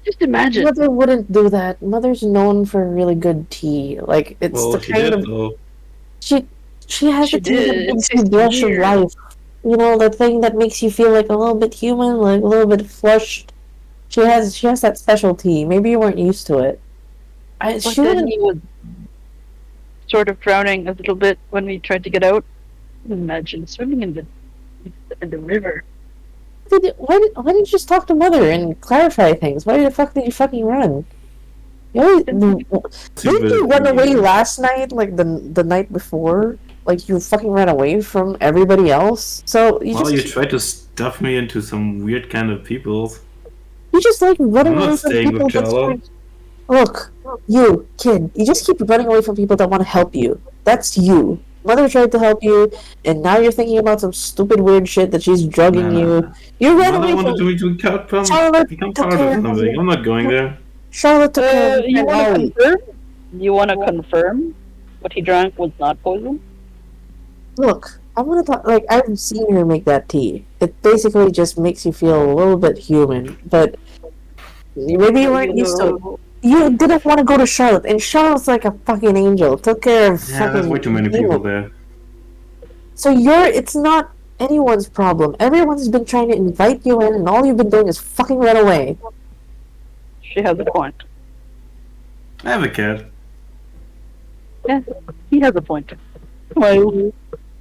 Speaker 6: Just imagine.
Speaker 1: Mother wouldn't do that. Mother's known for really good tea. Like, it's
Speaker 4: Well,
Speaker 1: the
Speaker 4: she
Speaker 1: kind
Speaker 4: did,
Speaker 1: of...
Speaker 4: though.
Speaker 1: She has
Speaker 6: She
Speaker 1: a tea that
Speaker 6: did.
Speaker 1: makes
Speaker 6: It's
Speaker 1: you blush of
Speaker 6: weird.
Speaker 1: life. You know, the thing that makes you feel like a little bit human, like a little bit flushed. She has that specialty. Maybe you weren't used to it.
Speaker 6: But
Speaker 1: She
Speaker 6: then
Speaker 1: wouldn't...
Speaker 6: he was sort of drowning a little bit when we tried to get out. Imagine swimming in the river.
Speaker 1: Why didn't you just talk to Mother and clarify things? Why the fuck did you fucking run? Didn't you run away last night, like the night before? Like, you fucking ran away from everybody else? So, you
Speaker 4: tried to stuff me into some weird kind of people.
Speaker 1: You just like running
Speaker 4: I'm not
Speaker 1: away from
Speaker 4: staying
Speaker 1: people
Speaker 4: with Charlotte.
Speaker 1: Look, you, kid, you just keep running away from people that want to help you. That's you. Mother tried to help you, and now you're thinking about some stupid weird shit that she's drugging you. You ran away
Speaker 4: wanted
Speaker 1: from...
Speaker 4: to become
Speaker 1: Charlotte
Speaker 4: part
Speaker 1: took
Speaker 4: of
Speaker 1: care of
Speaker 4: something.
Speaker 1: you.
Speaker 4: I'm not going there.
Speaker 1: Charlotte took care of
Speaker 6: You want to
Speaker 1: Ollie.
Speaker 6: confirm? You want to confirm what he drank was not poison?
Speaker 1: Look, I want to talk... Like, I've seen her make that tea. It basically just makes you feel a little bit human, but... Maybe you weren't used to it. You didn't want to go to Charlotte, and Charlotte's like a fucking angel. Took care of
Speaker 4: Yeah,
Speaker 1: fucking...
Speaker 4: there's way too many people there.
Speaker 1: So it's not anyone's problem. Everyone's been trying to invite you in, and all you've been doing is fucking run away.
Speaker 6: She has a point.
Speaker 4: I have a cat.
Speaker 6: Yeah, he has a point. Well,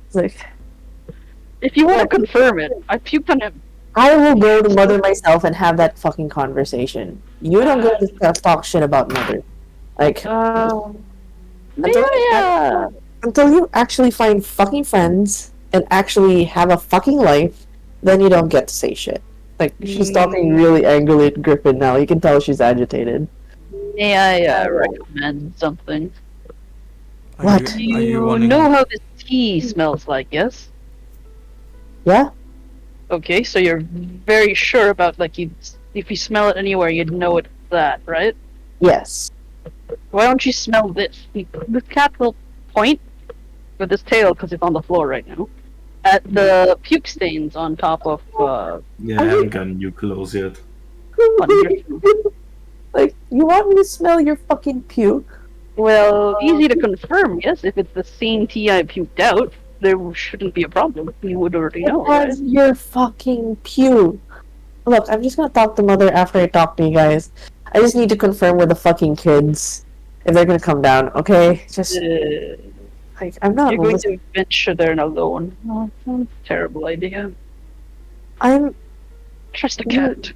Speaker 1: It's like,
Speaker 6: if you want to confirm it, I puked on him.
Speaker 1: I will go to Mother myself and have that fucking conversation. You don't go to talk shit about Mother. Like,
Speaker 6: Yeah.
Speaker 1: until you actually find fucking friends and actually have a fucking life, then you don't get to say shit. Like, she's talking really angrily at Griffin now. You can tell she's agitated.
Speaker 6: May I recommend something?
Speaker 1: What?
Speaker 2: Are
Speaker 6: You
Speaker 2: you wanting...
Speaker 6: know how this tea smells like, yes?
Speaker 1: Yeah?
Speaker 6: Okay, so you're very sure about, like, if you smell it anywhere, you'd know it's that, right?
Speaker 1: Yes.
Speaker 6: Why don't you smell this? This cat will point with his tail, because it's on the floor right now, at the puke stains on top of,
Speaker 4: Yeah, I haven't gotten you close yet.
Speaker 1: Like, you want me to smell your fucking puke?
Speaker 6: Well, easy to confirm, yes. If it's the same tea I puked out, there shouldn't be a problem. You would already know, right?
Speaker 1: That's your fucking puke. Look, I'm just gonna talk to Mother after I talk to you guys. I just need to confirm with the fucking kids if they're gonna come down, okay? Just, like, I'm not...
Speaker 6: You're going to venture there alone. Oh, that's a terrible idea. Trust the cat.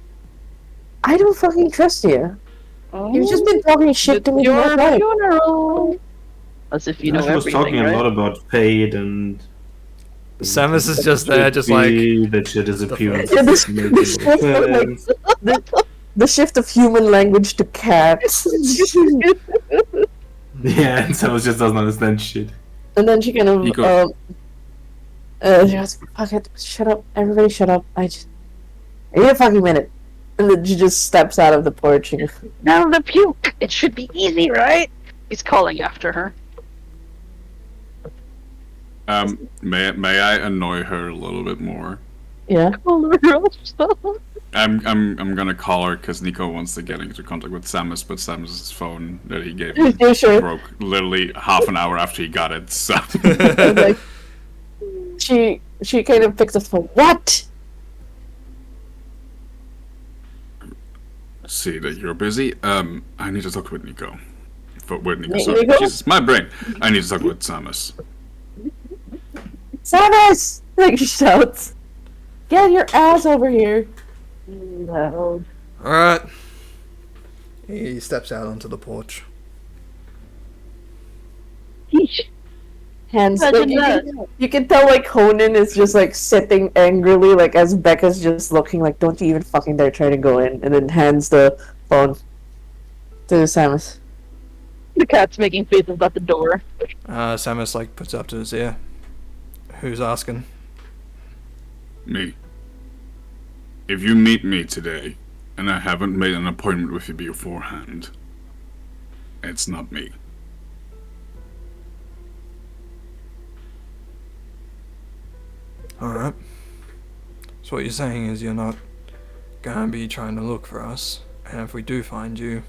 Speaker 1: I don't fucking trust you.
Speaker 6: Oh,
Speaker 1: You've just been talking shit to me the whole
Speaker 6: your
Speaker 1: time.
Speaker 6: funeral. As if you know
Speaker 4: she was
Speaker 6: everything,
Speaker 4: talking
Speaker 6: right?
Speaker 4: a lot about fate and.
Speaker 2: Samus is just there, just like...
Speaker 4: That shit disappeared.
Speaker 1: Yeah, the shift of human language to cats.
Speaker 4: Yeah, and Samus just doesn't understand shit.
Speaker 1: And then she kind of,
Speaker 3: Nico.
Speaker 1: she goes, fuck it, shut up, everybody shut up, I need a fucking minute. And then she just steps out of the porch and
Speaker 6: Now the puke! It should be easy, right? He's calling after her.
Speaker 3: May I annoy her a little bit more?
Speaker 1: yeah.
Speaker 3: I'm gonna call her because Nico wants to get into contact with Samus, but Samus's phone that he gave me
Speaker 1: Yeah, sure.
Speaker 3: broke literally half an hour after he got it. So
Speaker 1: And, like, she kind of picks up the phone. What?
Speaker 3: see that you're busy. I need to talk with Nico. With Nico,
Speaker 1: Nico?
Speaker 3: sorry. Jesus, my brain. I need to talk with Samus.
Speaker 1: Samus! Like, she shouts. Get your ass over here.
Speaker 6: No.
Speaker 2: Alright. He steps out onto the porch.
Speaker 1: Hands.
Speaker 6: Imagine
Speaker 1: Like,
Speaker 6: that.
Speaker 1: you can tell, like, Honan is just, like, sitting angrily, like, as Becca's just looking like, don't you even fucking dare try to go in, and then hands the phone to Samus.
Speaker 6: The cat's making faces at the door.
Speaker 2: Samus, like, puts up to his ear. Who's asking?
Speaker 3: Me. If you meet me today, and I haven't made an appointment with you beforehand, it's not me.
Speaker 2: Alright. So what you're saying is you're not gonna be trying to look for us, and if we do find you,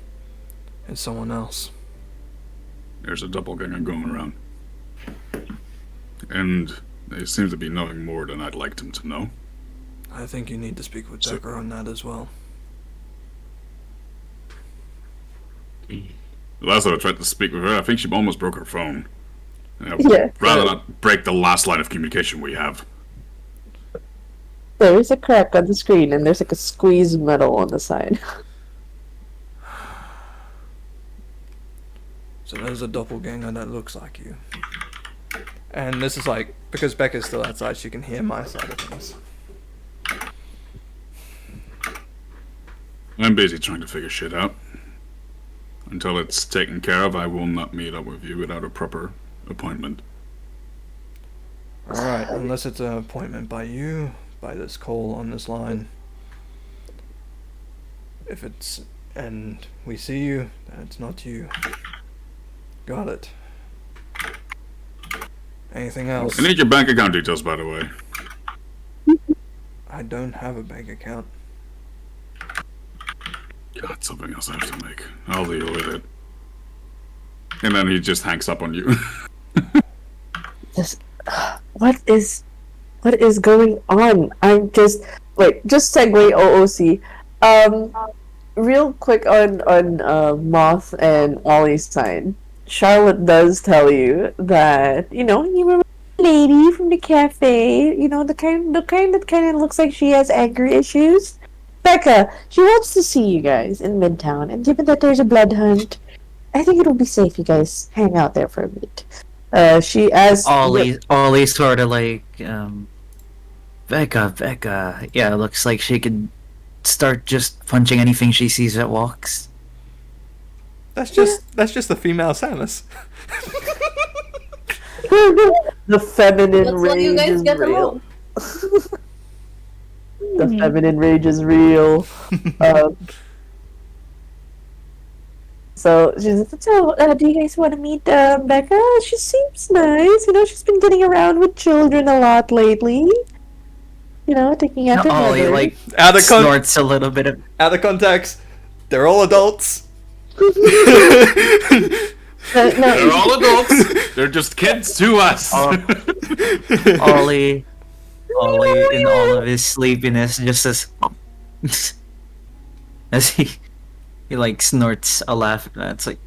Speaker 2: it's someone else.
Speaker 3: There's a doppelganger going around. And they seem to be knowing more than I'd like them to know.
Speaker 2: I think you need to speak with Decker on that as well.
Speaker 3: The last time I tried to speak with her, I think she almost broke her phone.
Speaker 1: Yeah.
Speaker 3: Rather not break the last line of communication we have.
Speaker 1: There's a crack on the screen, and there's, like, a squeezed metal on the side.
Speaker 2: So there's a doppelganger that looks like you. And this is like, because Becca's still outside, she can hear my side of things.
Speaker 3: I'm busy trying to figure shit out. Until it's taken care of, I will not meet up with you without a proper appointment.
Speaker 2: Alright, unless it's an appointment by you, by this call on this line. If it's, and we see you, then it's not you. Got it. Anything else?
Speaker 3: I need your bank account details, by the way.
Speaker 2: I don't have a bank account.
Speaker 3: God, something else I have to make. I'll deal with it. And then he just hangs up on you.
Speaker 1: Just, what is going on? I'm just, wait, just segue OOC. real quick on Moth and Ollie's side, Charlotte does tell you that you remember the lady from the cafe, the kind that kind of looks like she has anger issues. Becca, she wants to see you guys in Midtown, and given that there's a blood hunt, I think it'll be safe you guys hang out there for a bit. She asked.
Speaker 8: Ollie sort of like, Becca. Yeah, looks like she could start just punching anything she sees that walks.
Speaker 2: That's just the female Samus.
Speaker 1: The feminine
Speaker 10: Let's let
Speaker 1: rage
Speaker 10: you guys
Speaker 1: is
Speaker 10: get them
Speaker 1: real.
Speaker 10: all.
Speaker 1: The feminine rage is real. So she's like, so, do you guys want to meet Becca? She seems nice. She's been getting around with children a lot lately. Taking out her
Speaker 8: Ollie
Speaker 1: mother.
Speaker 8: like
Speaker 2: Out of
Speaker 8: snorts a little bit of.
Speaker 2: Out of context, they're all adults.
Speaker 3: They're all adults. They're just kids to us.
Speaker 8: Ollie in all of his sleepiness just as he like snorts a laugh. It's like.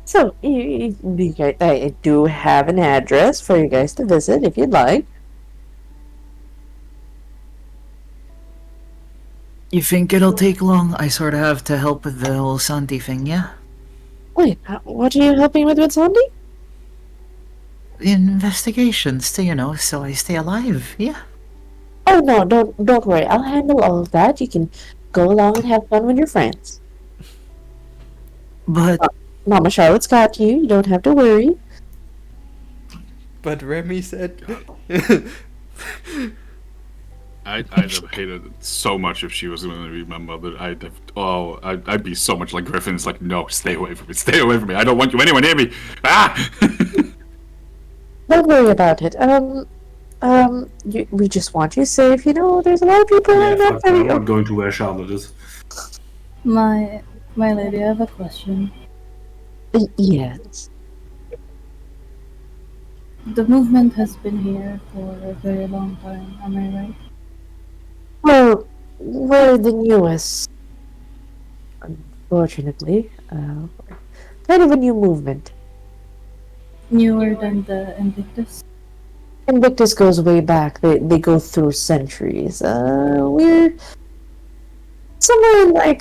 Speaker 1: So, you guys, I do have an address for you guys to visit if you'd like.
Speaker 8: You think it'll take long? I sort of have to help with the whole Santi thing, yeah?
Speaker 9: Wait, what are you helping with Sandy?
Speaker 8: Investigations, so I stay alive, yeah.
Speaker 9: Oh no, don't worry. I'll handle all of that. You can go along and have fun with your friends.
Speaker 8: But
Speaker 9: Mama Charlotte's got you. You don't have to worry.
Speaker 2: But Remy said.
Speaker 3: I'd have hated it so much if she was going to be my mother. I'd be so much like Griffin. It's like, no, stay away from me. I don't want you anywhere near me. Ah!
Speaker 9: Don't worry about it. We just want you safe. There's a lot of people
Speaker 4: Yeah,
Speaker 9: around that
Speaker 4: fuck that. I'm
Speaker 9: area.
Speaker 4: not going to where Charlotte is.
Speaker 10: My lady, I have a question.
Speaker 9: Yes.
Speaker 10: The movement has been here for a very long time, am I right?
Speaker 9: Well, we're the newest. Unfortunately, kind of a new movement.
Speaker 10: Newer than the Invictus?
Speaker 9: Invictus goes way back. They go through centuries. We're somewhere in the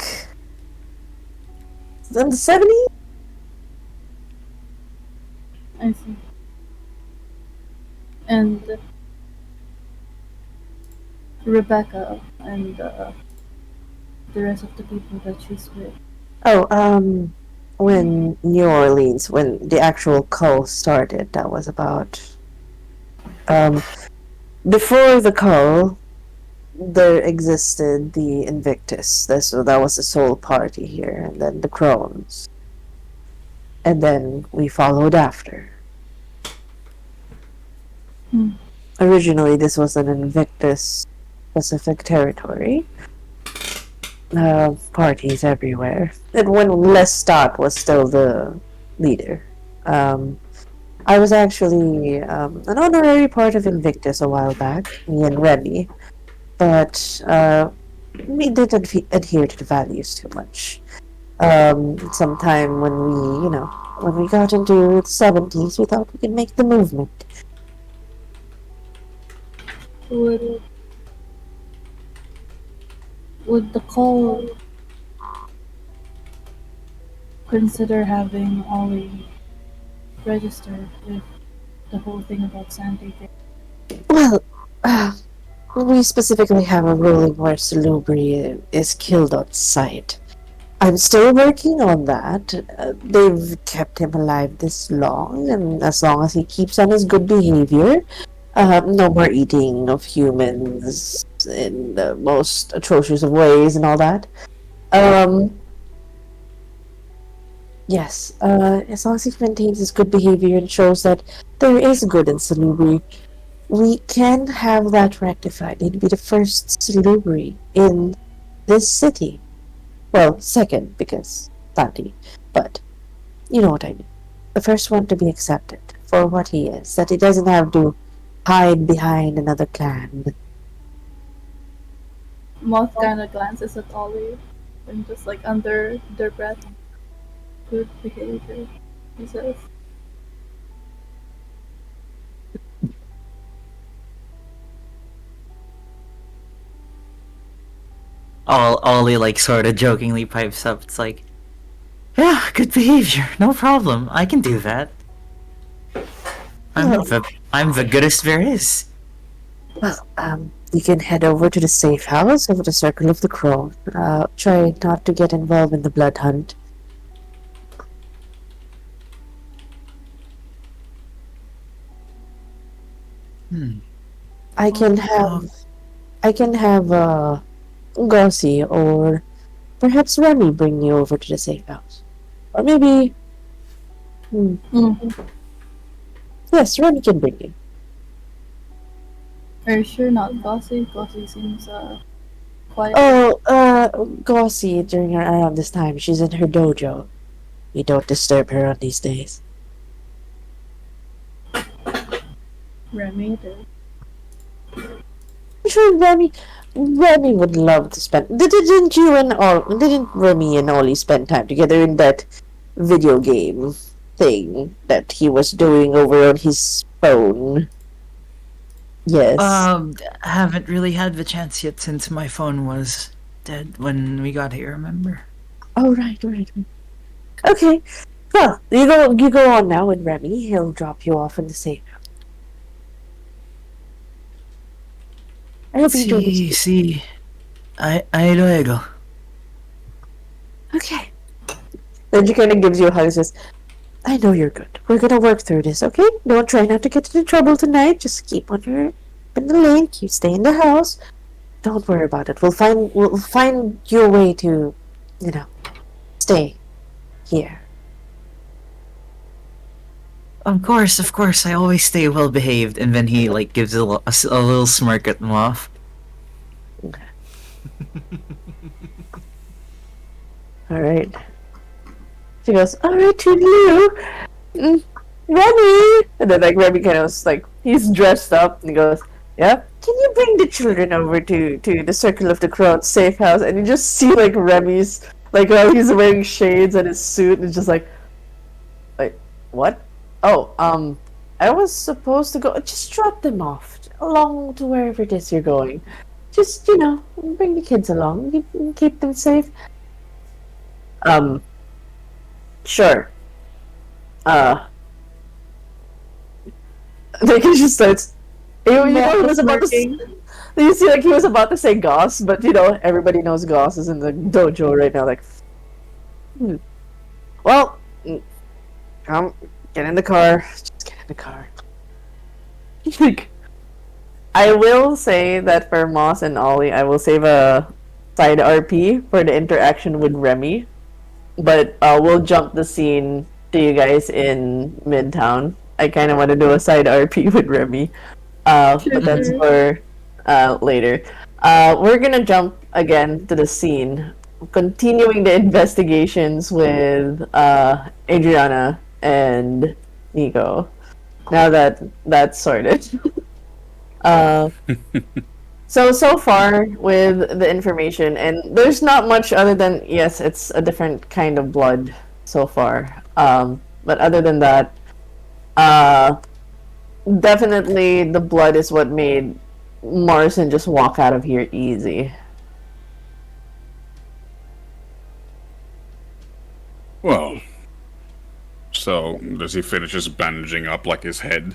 Speaker 9: 70s.
Speaker 10: I see. And Rebecca and the rest of the people that she's with.
Speaker 9: Oh, when New Orleans, when the actual cull started, that was about. Before the cull, there existed the Invictus. That was the sole party here, and then the Crones. And then we followed after. Originally, this was an Invictus Pacific territory. Parties everywhere. And when Lestat was still the leader. I was actually an honorary part of Invictus a while back, me and Remy. But we didn't adhere to the values too much. Sometime when we got into the 70s, we thought we could make the movement.
Speaker 10: Would the call consider having Ollie registered with the whole thing about Sandy thing?
Speaker 9: Well, we specifically have a ruling where Salubri is killed on sight. I'm still working on that. They've kept him alive this long, and as long as he keeps on his good behavior, no more eating of humans in the most atrocious of ways and all that. Yes, as long as he maintains his good behavior and shows that there is good in Salubri, we can have that rectified. He'd be the first Salubri in this city. Well, second, because Santi. But, you know what I mean. The first one to be accepted for what he is. That he doesn't have to hide behind another clan.
Speaker 10: Moth kind of glances at Ollie and just like under their breath. Good behavior, he says.
Speaker 8: Ollie like sort of jokingly pipes up. It's like, yeah, good behavior, no problem. I can do that. I'm the goodest there is.
Speaker 9: Well, you can head over to the safe house over the Circle of the Crow. Try not to get involved in the blood hunt. I can have Gossi or perhaps Remy bring you over to the safe house. Or maybe yes, Remy can bring you.
Speaker 10: Are you sure not Bossy? Bossy seems quiet.
Speaker 9: Oh, Gossi during around this time, she's in her dojo. We don't disturb her on these days.
Speaker 10: Remy did.
Speaker 9: I'm sure Remy would love to spend. Didn't Remy and Ollie spend time together in that video game thing that he was doing over on his phone? Yes.
Speaker 8: Haven't really had the chance yet since my phone was dead when we got here, remember?
Speaker 9: Oh, right. Okay. Well, you go on now with Remy. He'll drop you off in the safe house. I hope you enjoy this.
Speaker 8: Sí. Ahí luego.
Speaker 9: Okay. Then she kind of gives you a hug and says, I know you're good. We're gonna work through this, okay? Don't try not to get into trouble tonight. Just keep on your in the lane. Keep stay in the house. Don't worry about it. We'll find your way to, stay here.
Speaker 8: Of course. I always stay well behaved, and then he like gives a little smirk at Moth.
Speaker 9: All right. She goes, all right, Toodaloo. Remy! And then, Remy kind of, he's dressed up, and he goes, yeah? Can you bring the children over to the Circle of the Crow safe house? And you just see, Remy's, while he's wearing shades and his suit, and just wait, what? Oh, I was supposed to go, just drop them off, along to wherever it is you're going. Just, bring the kids along, keep them safe. Sure. He just starts. He was about to. You see, he was about to say Goss, but everybody knows Goss is in the dojo right now. Well, come, get in the car. Just get in the car. I will say that for Moss and Ollie, I will save a side RP for the interaction with Remy. But we'll jump the scene to you guys in Midtown. I kind of want to do a side RP with Remy. But that's for later. We're going to jump again to the scene. Continuing the investigations with Adriana and Nico. Now that that's sorted. So far with the information, and there's not much other than, yes, it's a different kind of blood so far. But other than that, definitely the blood is what made Morrison just walk out of here easy.
Speaker 3: Well, so does he finish just bandaging up his head?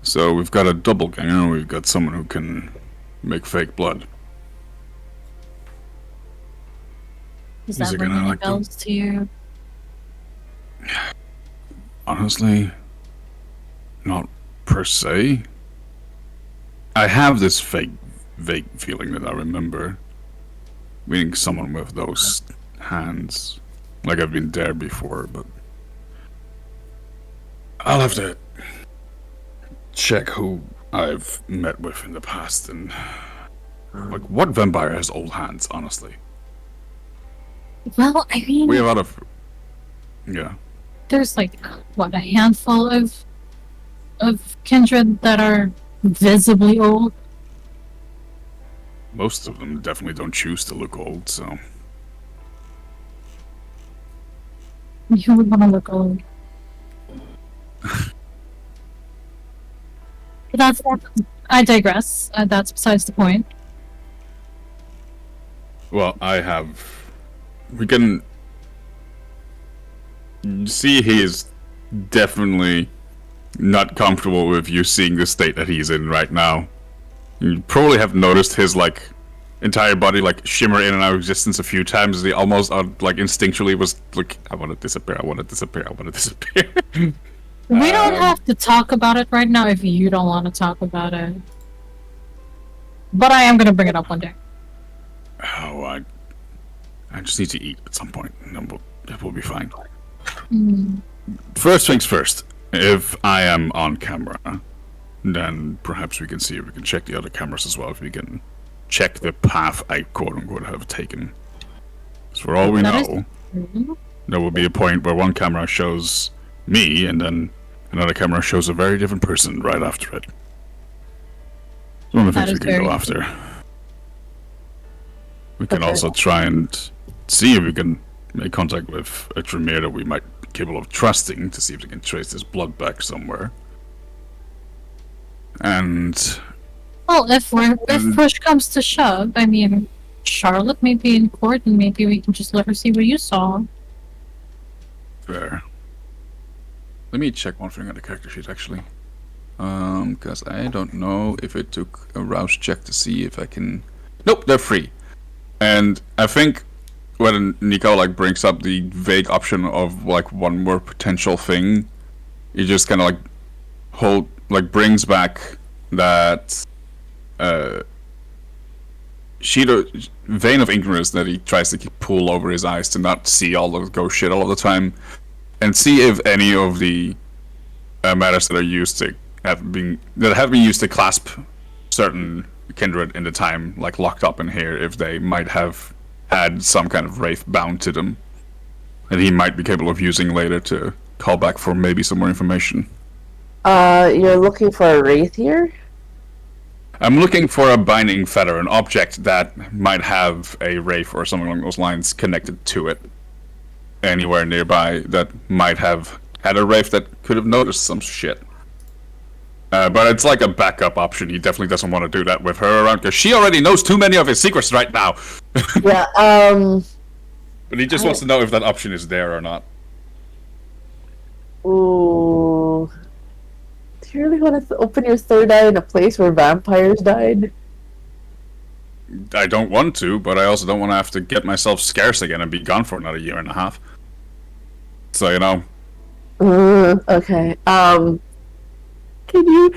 Speaker 3: So we've got a doppelganger, we've got someone who can make fake blood.
Speaker 5: Is
Speaker 3: Is
Speaker 5: that
Speaker 3: it gonna
Speaker 5: ringing
Speaker 3: like them?
Speaker 5: bells to you?
Speaker 3: Honestly, not per se. I have this vague feeling that I remember meeting someone with those hands. Like I've been there before, but I'll have to check who I've met with in the past and what vampire has old hands, honestly.
Speaker 5: Well, I mean,
Speaker 3: We have a lot of
Speaker 5: there's a handful of kindred that are visibly old.
Speaker 3: Most of them definitely don't choose to look old, so...
Speaker 5: You would want to look old. But I digress. That's besides the point.
Speaker 3: Well, we can see he is definitely not comfortable with you seeing the state that he's in right now. You probably have noticed his, like, entire body, like, shimmer in and out of existence a few times as he almost, like, instinctually was like, I want to disappear, I want to disappear, I want to disappear.
Speaker 5: We don't have to talk about it right now if you don't want to talk about it. But I am going to bring it up one day.
Speaker 3: Oh, I just need to eat at some point, and then we'll be fine. First things first, if I am on camera, then perhaps we can see if we can check the other cameras as well, if we can check the path I quote-unquote have taken. So for all we know, there will be a point where one camera shows me, and then another camera shows a very different person right after it. One of the things we can go after. We can also try and see if we can make contact with a Tremere that we might be capable of trusting to see if we can trace this blood back somewhere. And...
Speaker 5: Well, if push comes to shove, I mean, Charlotte may be in court and maybe we can just let her see what you saw.
Speaker 3: Fair. Let me check one thing on the character sheet, actually. Because I don't know if it took a rouse check to see if I can... Nope, they're free. And I think when Nico, like, brings up the vague option of, like, one more potential thing, he just kind of, like, brings back that... vein of ignorance that he tries to pull over his eyes to not see all of the ghost shit all of the time, and see if any of the matters that have been used to clasp certain kindred in the time, like, locked up in here, if they might have had some kind of wraith bound to them, and he might be capable of using later to call back for maybe some more information.
Speaker 1: You're looking for a wraith here?
Speaker 3: I'm looking for a binding fetter, an object that might have a wraith or something along those lines connected to it. Anywhere nearby that might have had a wraith that could have noticed some shit. But it's like a backup option. He definitely doesn't want to do that with her around, because she already knows too many of his secrets right now.
Speaker 1: Yeah,
Speaker 3: But he just wants to know if that option is there or not.
Speaker 1: Ooh. Do you really want to open your third eye in a place where vampires died?
Speaker 3: I don't want to, but I also don't want to have to get myself scarce again and be gone for another year and a half. So, you know.
Speaker 1: Okay. Can you...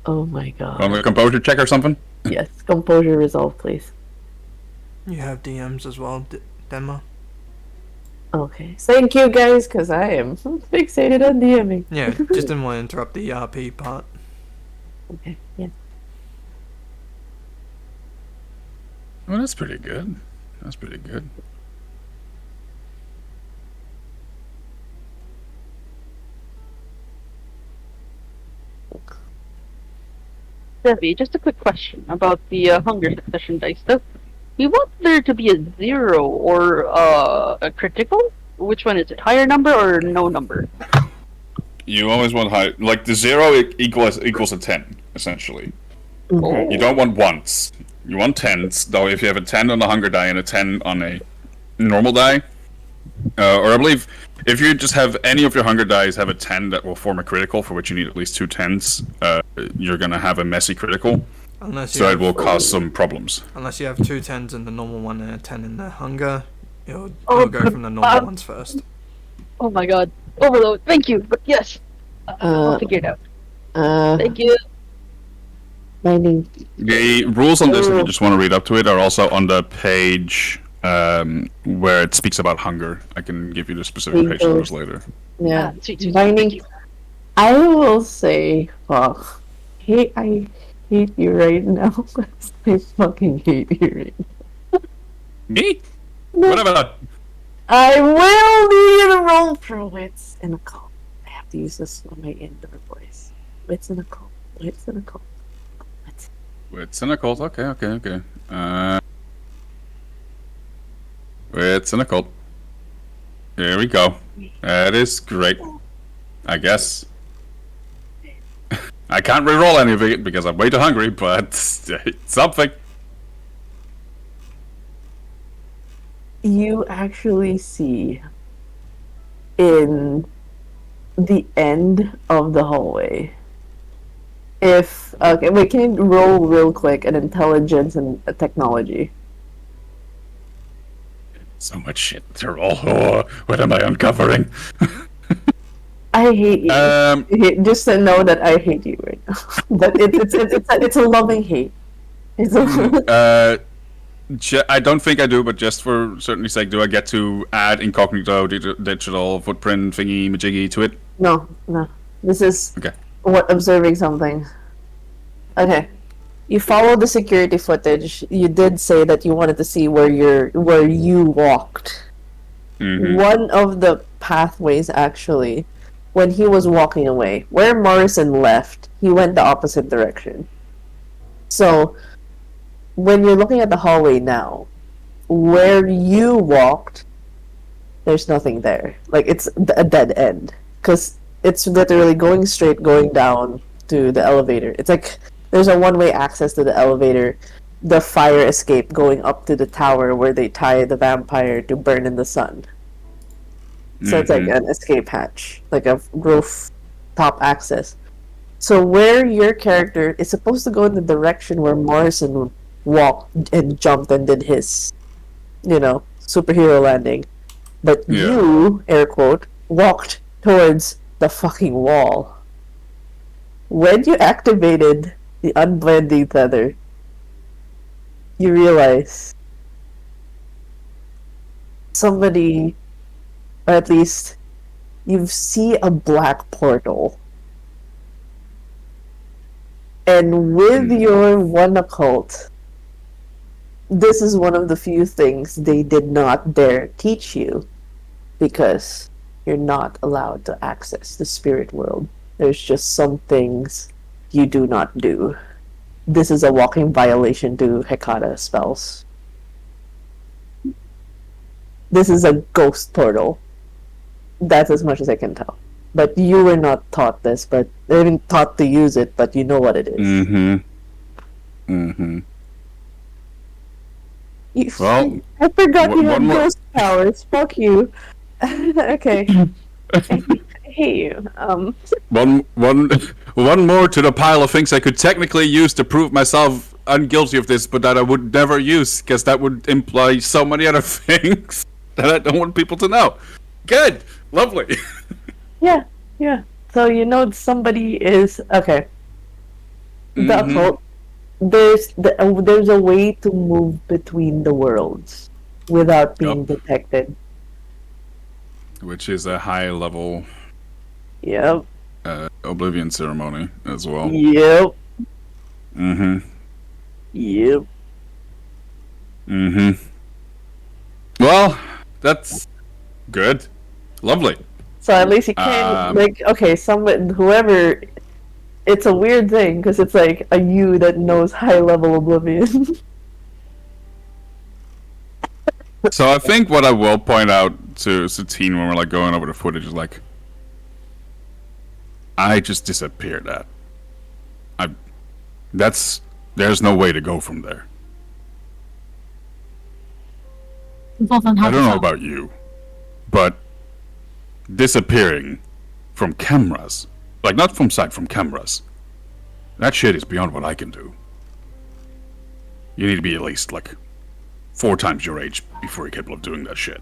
Speaker 1: Oh my god.
Speaker 3: Want a composure check or something?
Speaker 1: Yes, composure resolve, please.
Speaker 2: You have DMs as well, Denma.
Speaker 1: Okay. Thank you, guys, because I am fixated on DMing.
Speaker 2: Yeah, just didn't want to interrupt the ERP part.
Speaker 1: Okay, yeah.
Speaker 3: Well, that's pretty good. That's pretty good.
Speaker 6: Debbie, just a quick question about the hunger succession dice stuff. We want there to be a 0 or a critical? Which one is it? Higher number or no number?
Speaker 3: You always want high, like the 0 equals a 10, essentially.
Speaker 6: Oh.
Speaker 3: You don't want ones. You want 10s, though if you have a 10 on the hunger die and a 10 on a normal die, or I believe if you just have any of your hunger dice have a 10 that will form a critical, for which you need at least 2 10s, you're gonna have a messy critical, so it will cause some problems.
Speaker 2: Unless you have 2 10s in the normal one and a 10 in the hunger, it'll go from the normal ones first.
Speaker 6: Oh my god. Overload. Thank you. But yes. I'll figure it out. Thank you.
Speaker 1: Mining.
Speaker 3: The rules on this, if you just want to read up to it, are also on the page where it speaks about hunger. I can give you the specific page numbers later.
Speaker 1: Yeah.
Speaker 6: Sweet.
Speaker 1: Mining. I will say, I hate you right now. I fucking hate you right now.
Speaker 3: Me?
Speaker 1: No.
Speaker 3: Whatever.
Speaker 1: I will need you to roll for wits in a call. I have to use this on my indoor voice. Wits in a call. Wits in a call. Wits.
Speaker 3: It's in a cult. Okay. It's in a cult. Here we go. That is great. I guess. I can't reroll any of it because I'm way too hungry, but something.
Speaker 1: You actually see in the end of the hallway. Okay, wait, can you roll real quick an intelligence and a technology?
Speaker 3: So much shit to roll. Oh, what am I uncovering?
Speaker 1: I hate you. Just to know that I hate you right now. But it's a loving hate. It's a
Speaker 3: I don't think I do, but just for certainty's sake, do I get to add incognito digital footprint thingy majiggy to it?
Speaker 1: No. This is
Speaker 3: Okay.
Speaker 1: what observing something. Okay. You follow the security footage. You did say that you wanted to see where you walked.
Speaker 3: Mm-hmm.
Speaker 1: One of the pathways, actually, when he was walking away, where Morrison left, he went the opposite direction. So, when you're looking at the hallway now, where you walked, there's nothing there. Like, it's a dead end. Because it's literally going straight, going down to the elevator. It's like there's a one-way access to the elevator, the fire escape going up to the tower where they tie the vampire to burn in the sun. So it's like an escape hatch, like a roof top access. So where your character is supposed to go in the direction where Morrison walked and jumped and did his, superhero landing. But you, air quote, walked towards the fucking wall. When you activated the unblending tether, you realize somebody, or at least you see a black portal. And with your one occult, this is one of the few things they did not dare teach you, because you're not allowed to access the spirit world. There's just some things you do not do. This is a walking violation to Hekata spells. This is a ghost portal. That's as much as I can tell. But you were not taught this, but they didn't taught to use it, but you know what it is. Well, I forgot you had ghost powers. Fuck you. Okay. I hate you.
Speaker 3: One more to the pile of things I could technically use to prove myself unguilty of this, but that I would never use, because that would imply so many other things that I don't want people to know. Good. Lovely.
Speaker 1: Yeah. So somebody is okay. The occult. There's a way to move between the worlds without being detected.
Speaker 3: Which is a high level.
Speaker 1: Yep.
Speaker 3: Oblivion ceremony as well.
Speaker 1: Yep.
Speaker 3: Yep. Well, that's good. Lovely.
Speaker 1: So at least you can whoever. It's a weird thing because it's like a you that knows high level oblivion.
Speaker 3: So I think what I will point out to Satine when we're going over the footage is I just disappeared there's no way to go from there.
Speaker 5: Well, then
Speaker 3: I don't know about you, but disappearing from cameras, not from sight, from cameras, that shit is beyond what I can do. You need to be at least 4 times your age before you're capable of doing that shit.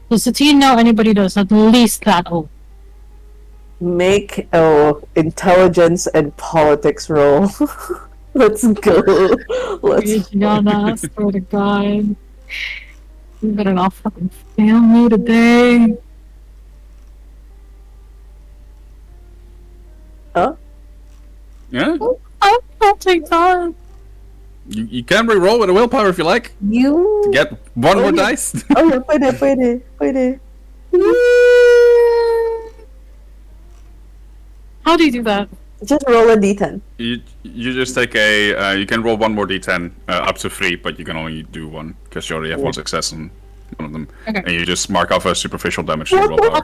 Speaker 5: Does Satine know anybody does at least that old?
Speaker 1: Make intelligence and politics roll. Let's go.
Speaker 5: Yana, swear to God. You better not fucking fail me today.
Speaker 1: Huh?
Speaker 3: Yeah?
Speaker 5: I'll take that.
Speaker 3: You can re-roll with a willpower if you like. To get one more dice.
Speaker 1: Oh, yeah, puede.
Speaker 5: How do you do that?
Speaker 1: Just roll a d10.
Speaker 3: You just take a you can roll one more d10 up to 3, but you can only do one because you already have one success on one of them,
Speaker 5: Okay.
Speaker 3: and you just mark off a superficial damage you roll out.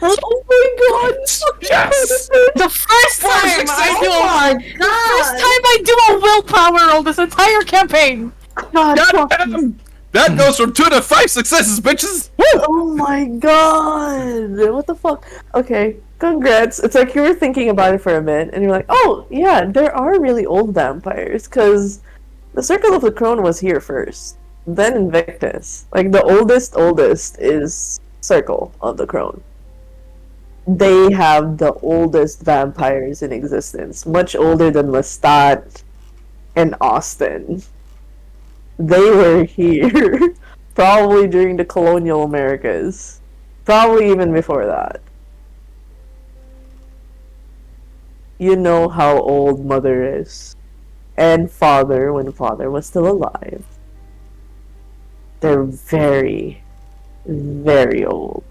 Speaker 1: Oh my god!
Speaker 3: Yes!
Speaker 5: The first time I do
Speaker 1: Oh my
Speaker 5: first
Speaker 1: god!
Speaker 5: time I do a willpower roll this entire campaign.
Speaker 1: God,
Speaker 3: Goddamn! That goes from 2 to 5 successes, bitches!
Speaker 1: oh my god! What the fuck? Okay, congrats. It's like you were thinking about it for a minute, and you're like, oh, yeah, there are really old vampires, because the Circle of the Crone was here first, then Invictus. Like, the oldest is Circle of the Crone. They have the oldest vampires in existence, much older than Lestat and Austin. They were here probably during the colonial Americas. Probably even before that. You know how old Mother is. And Father, when Father was still alive. They're very, very old.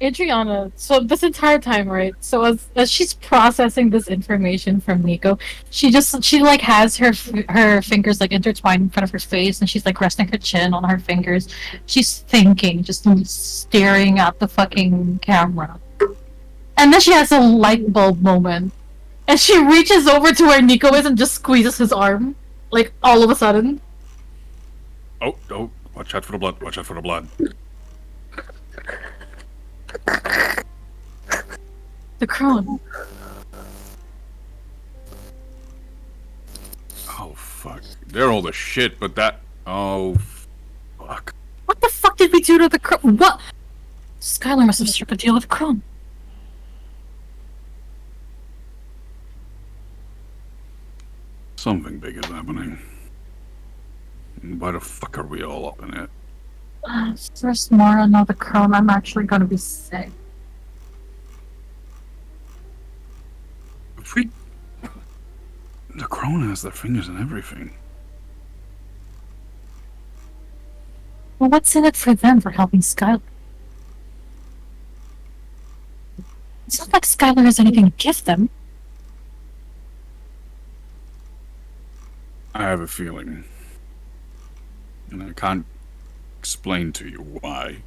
Speaker 5: Adriana, so this entire time, right? So as she's processing this information from Nico, she like has her fingers like intertwined in front of her face, and she's like resting her chin on her fingers. She's thinking, just staring at the fucking camera, and then she has a light bulb moment, and she reaches over to where Nico is and just squeezes his arm, like all of a sudden.
Speaker 3: Oh, watch out for the blood, watch out for the blood.
Speaker 5: The crone.
Speaker 3: Oh, fuck. They're old as shit, but that... Oh, fuck.
Speaker 5: What the fuck did we do to the crone? What? Skylar must have struck a deal with crone.
Speaker 3: Something big is happening. Why the fuck are we all up in it?
Speaker 5: First more another crone, I'm actually gonna be sick.
Speaker 3: If we... The crone has their fingers in everything.
Speaker 5: Well, what's in it for them for helping Skylar? It's not like Skylar has anything to give them.
Speaker 3: I have a feeling. And I can't explain to you why.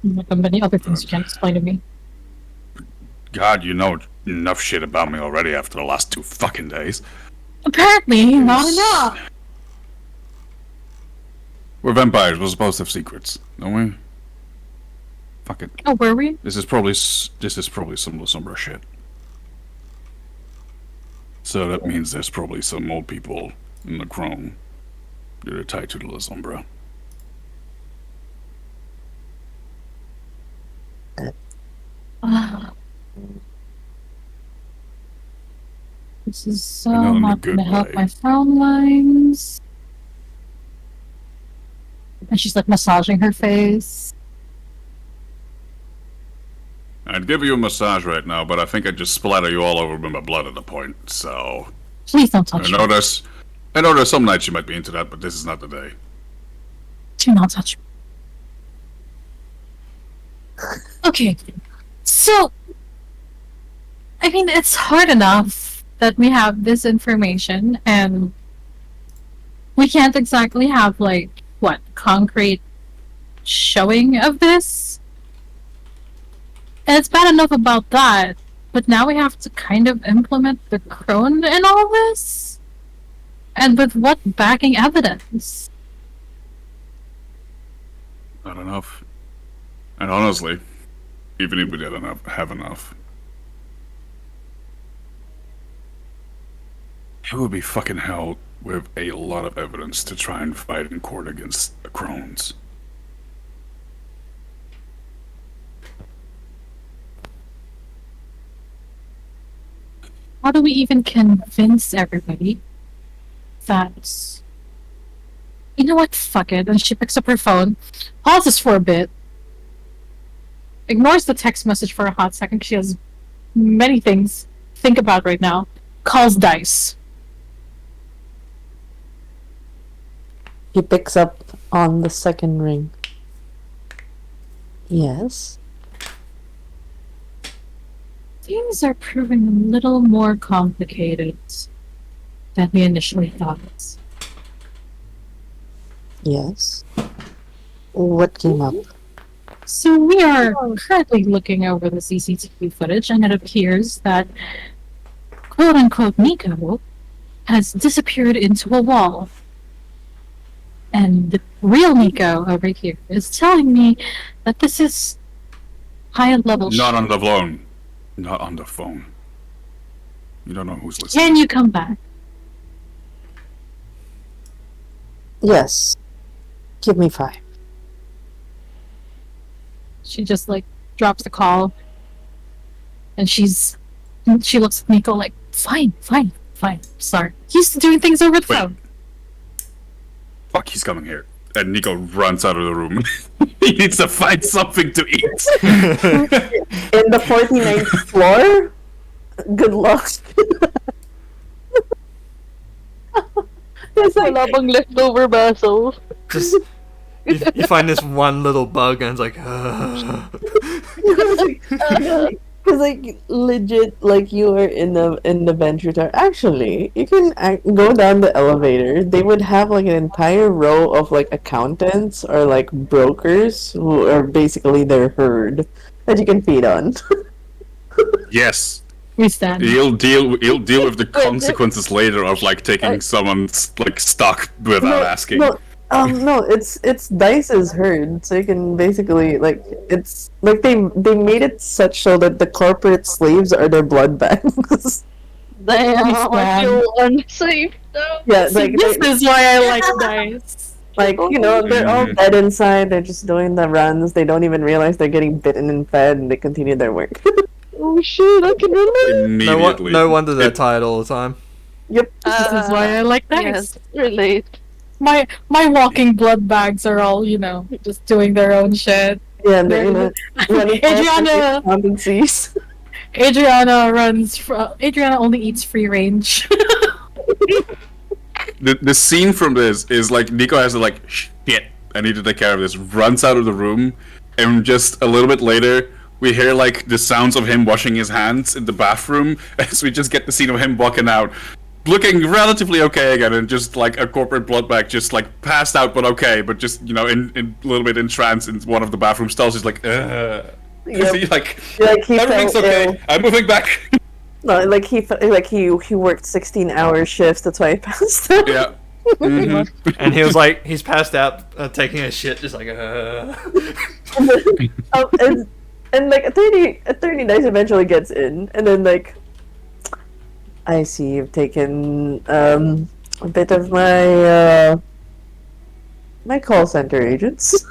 Speaker 5: Like many other things you can't explain to me.
Speaker 3: God, you know enough shit about me already after the last 2 fucking days.
Speaker 5: Apparently, not enough.
Speaker 3: We're vampires, we're supposed to have secrets, don't we? Fuck it.
Speaker 5: Oh, were we?
Speaker 3: This is probably some Lusombra shit. So that means there's probably some old people in the crone that are tied to the Lusombra.
Speaker 5: This is
Speaker 3: not in a
Speaker 5: not
Speaker 3: good
Speaker 5: gonna help
Speaker 3: way.
Speaker 5: my frown lines. And she's like massaging her face.
Speaker 3: I'd give you a massage right now, but I think I'd just splatter you all over with my blood at the point, so...
Speaker 5: Please don't touch
Speaker 3: I
Speaker 5: me.
Speaker 3: know there's some nights you might be into that, but this is not the day.
Speaker 5: Do not touch me. Okay, so... I mean, it's hard enough that we have this information, and... we can't exactly have, like, what, concrete showing of this? And it's bad enough about that, but now we have to kind of implement the crone in all this? And with what backing evidence?
Speaker 3: Not enough. And honestly, even if we did have enough, it would be fucking hell with a lot of evidence to try and fight in court against the crones.
Speaker 5: How do we even convince everybody that... You know what, fuck it. And she picks up her phone, pauses for a bit, ignores the text message for a hot second, 'cause she has many things to think about right now, calls Dice.
Speaker 9: He picks up on the second ring. Yes.
Speaker 5: Things are proving a little more complicated than we initially thought.
Speaker 9: Yes. What came up?
Speaker 5: So we are currently looking over the CCTV footage, and it appears that quote-unquote Nico has disappeared into a wall. And the real Nico over here is telling me that this is high-level
Speaker 3: Not
Speaker 5: shit.
Speaker 3: on the phone. Not on the phone. You don't know who's listening.
Speaker 5: Can you come back?
Speaker 9: Yes. Give me 5.
Speaker 5: She just like drops the call, and she looks at Nico like, fine. Sorry. He's doing things over the
Speaker 3: Wait.
Speaker 5: phone.
Speaker 3: Fuck, he's coming here. And Nico runs out of the room. He needs to find something to eat.
Speaker 1: In the 49th floor? Good luck. It's like,
Speaker 6: Wala bang leftover baso.
Speaker 2: Just you find this one little bug and it's like,
Speaker 1: because like legit, like you are in the venture tower. Actually, you can go down the elevator. They would have like an entire row of like accountants or like brokers who are basically their herd that you can feed on.
Speaker 3: Yes.
Speaker 5: We stand.
Speaker 3: He'll deal with the consequences later of like taking someone's like stock without asking.
Speaker 1: No, it's Dice's herd, so you can basically like it's like they made it such so that the corporate slaves are their blood banks.
Speaker 6: Damn, I feel unsafe now.
Speaker 1: Yeah, like
Speaker 5: This is why I like dice.
Speaker 1: like you know they're all dead inside. They're just doing the runs. They don't even realize they're getting bitten and fed, and they continue their work.
Speaker 6: Oh shit, I can relate.
Speaker 3: Immediately.
Speaker 2: no wonder they're tired all the time.
Speaker 1: Yep.
Speaker 5: This is why I like dice.
Speaker 6: Yes, relate.
Speaker 5: My walking blood bags are all, just doing their own shit.
Speaker 1: Yeah, and they're running
Speaker 5: Adriana
Speaker 1: tendencies.
Speaker 5: Adriana only eats free range.
Speaker 3: The scene from this is like Nico has to like shit. I need to take care of this. Runs out of the room, and just a little bit later, we hear like the sounds of him washing his hands in the bathroom. As we just get the scene of him walking out, looking relatively okay again, and just like a corporate blood bag, just like passed out but okay, but just in a little bit in trance in one of the bathroom stalls. He's like,
Speaker 1: Yep.
Speaker 3: he like
Speaker 1: he
Speaker 3: everything's
Speaker 1: felt
Speaker 3: okay.
Speaker 1: ill.
Speaker 3: I'm moving back.
Speaker 1: No, like he worked 16-hour shifts. That's why he passed out.
Speaker 3: Yeah. Mhm.
Speaker 2: And he was like, he's passed out, taking a shit, just like,
Speaker 1: And like a 30 Dice eventually gets in, and then like, I see you've taken a bit of my my call center agents.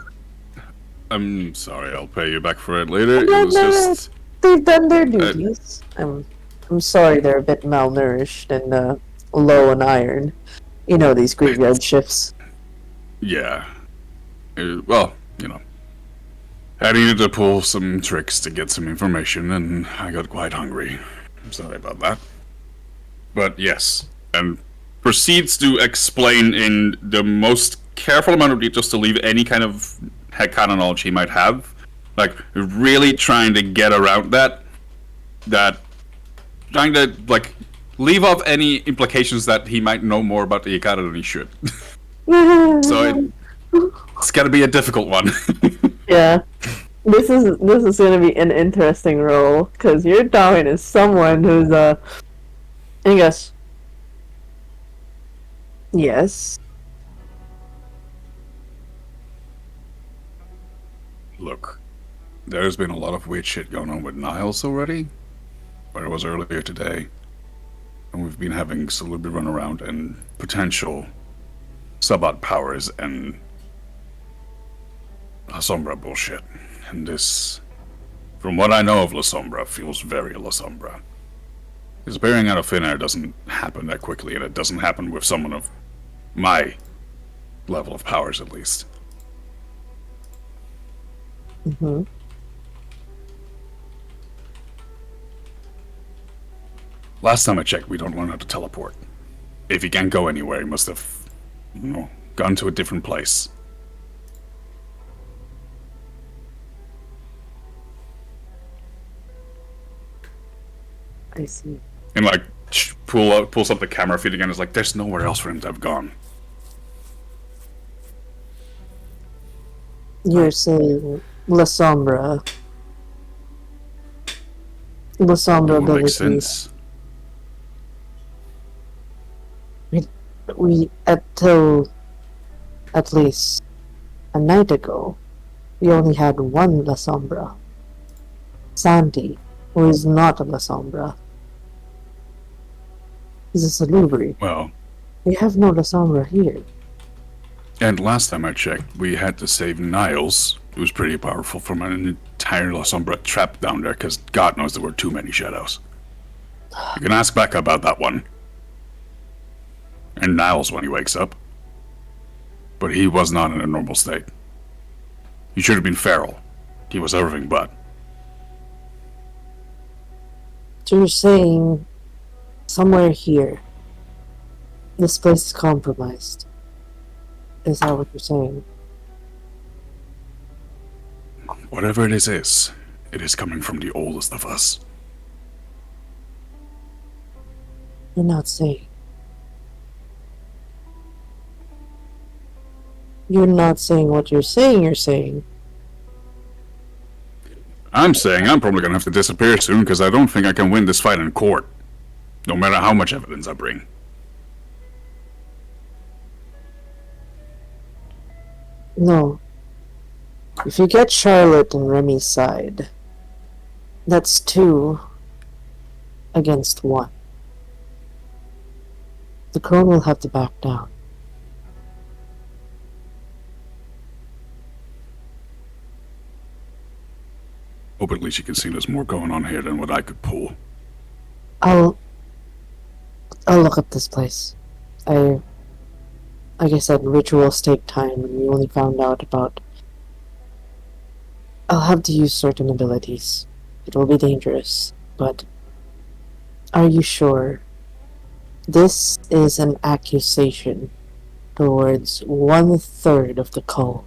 Speaker 3: I'm sorry, I'll pay you back for it later.
Speaker 1: No,
Speaker 3: It was
Speaker 1: no,
Speaker 3: just
Speaker 1: They've done their duties. I'm sorry they're a bit malnourished and low on iron. You know these graveyard shifts.
Speaker 3: yeah. Well, I needed to pull some tricks to get some information, and I got quite hungry. I'm sorry about that. But yes, and proceeds to explain in the most careful amount of details to leave any kind of headcanon knowledge he might have. Like, really trying to get around that. Trying to, like, leave off any implications that he might know more about the Ikara than he should. So it's gotta be a difficult one.
Speaker 1: Yeah, this is gonna be an interesting role because you're talking to someone who's I guess. Yes.
Speaker 3: Look, there's been a lot of weird shit going on with Niles already, but it was earlier today, and we've been having Salubi run around and potential Sabat powers and La Sombra bullshit. And this, from what I know of La Sombra, feels very La Sombra. Disappearing out of thin air doesn't happen that quickly, and it doesn't happen with someone of my level of powers, at least.
Speaker 1: Mm-hmm.
Speaker 3: Last time I checked, we don't learn how to teleport. If he can't go anywhere, he must have, gone to a different place.
Speaker 9: I see.
Speaker 3: And like pulls up the camera feed again. Is like, there's nowhere else for him to have gone.
Speaker 9: You're saying La Sombra. La Sombra
Speaker 3: It would make
Speaker 9: ability.
Speaker 3: sense.
Speaker 9: We till at least a night ago, we only had one La Sombra. Sandy, who is not a La Sombra. He's a Salubri.
Speaker 3: Well,
Speaker 9: We have no La Sombra here.
Speaker 3: and last time I checked, we had to save Niles, who was pretty powerful, from an entire La Sombra trap down there, because God knows there were too many shadows. You can ask Becca about that one. And Niles when he wakes up. But he was not in a normal state. He should have been feral. He was everything but.
Speaker 9: So you're saying somewhere here, this place is compromised. Is that what you're saying?
Speaker 3: Whatever it is, it is coming from the oldest of us.
Speaker 9: You're not saying. You're not saying what you're saying.
Speaker 3: I'm saying I'm probably gonna have to disappear soon because I don't think I can win this fight in court. No matter how much evidence I bring.
Speaker 9: No. If you get Charlotte and Remy's side, that's 2 against 1. The crone will have to back down.
Speaker 3: Hope at least you can see there's more going on here than what I could pull.
Speaker 9: I'll look at this place. Like I said, rituals take time, and we only found out about... I'll have to use certain abilities. It will be dangerous, but... Are you sure? This is an accusation towards 1/3 of the cult.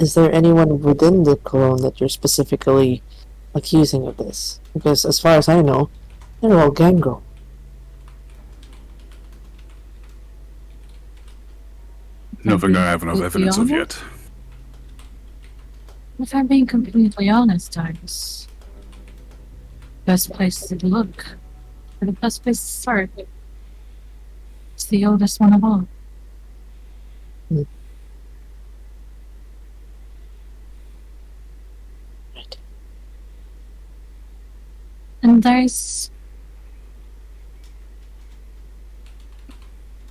Speaker 9: Is there anyone within the clone that you're specifically accusing of this? Because as far as I know, they're all Gango.
Speaker 3: Nothing I have enough evidence of yet.
Speaker 5: If I'm being completely honest, Titus, best place to look, or the best place to start, it's the oldest one of all.
Speaker 9: Right.
Speaker 5: And there's...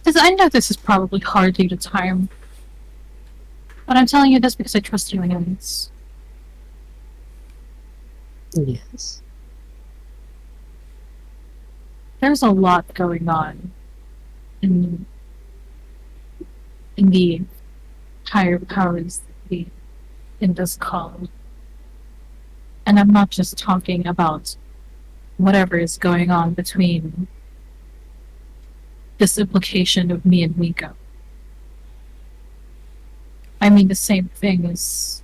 Speaker 5: Because I know this is probably hard due to time, but I'm telling you this because I trust you aliens.
Speaker 9: Yes.
Speaker 5: There's a lot going on in the higher powers that be in this call. And I'm not just talking about whatever is going on between this implication of me and Miko. I mean, the same thing is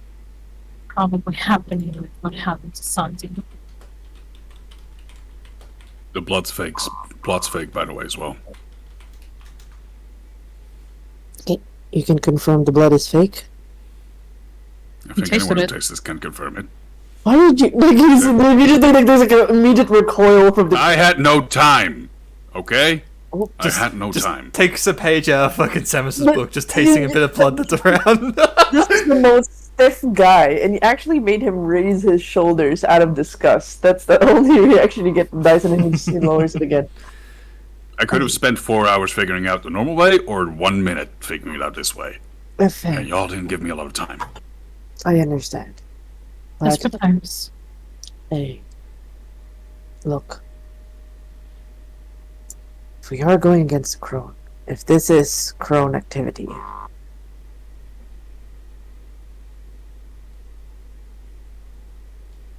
Speaker 5: probably happening with what happened to Santi.
Speaker 3: The blood's fake, by the way, as well.
Speaker 9: You can confirm the blood is fake?
Speaker 3: I think
Speaker 5: tasted
Speaker 3: anyone who
Speaker 5: it.
Speaker 3: tastes this can confirm it.
Speaker 9: Why did you... Like, he's immediately, like, there's like an immediate recoil from the...
Speaker 3: I had no time, okay?
Speaker 9: Oh,
Speaker 3: I had no time.
Speaker 2: Takes a page out of fucking Samus's book, just tasting a bit of blood that's around.
Speaker 1: This is the most stiff guy, and you actually made him raise his shoulders out of disgust. That's the only reaction you get from Dyson, and he lowers it again.
Speaker 3: I could have spent 4 hours figuring out the normal way, or 1 minute figuring it out this way.
Speaker 9: Fair.
Speaker 3: And y'all didn't give me a lot of time.
Speaker 9: I understand.
Speaker 5: That's
Speaker 9: But,
Speaker 5: good times.
Speaker 9: hey, look. If we are going against the crone, if this is crone activity,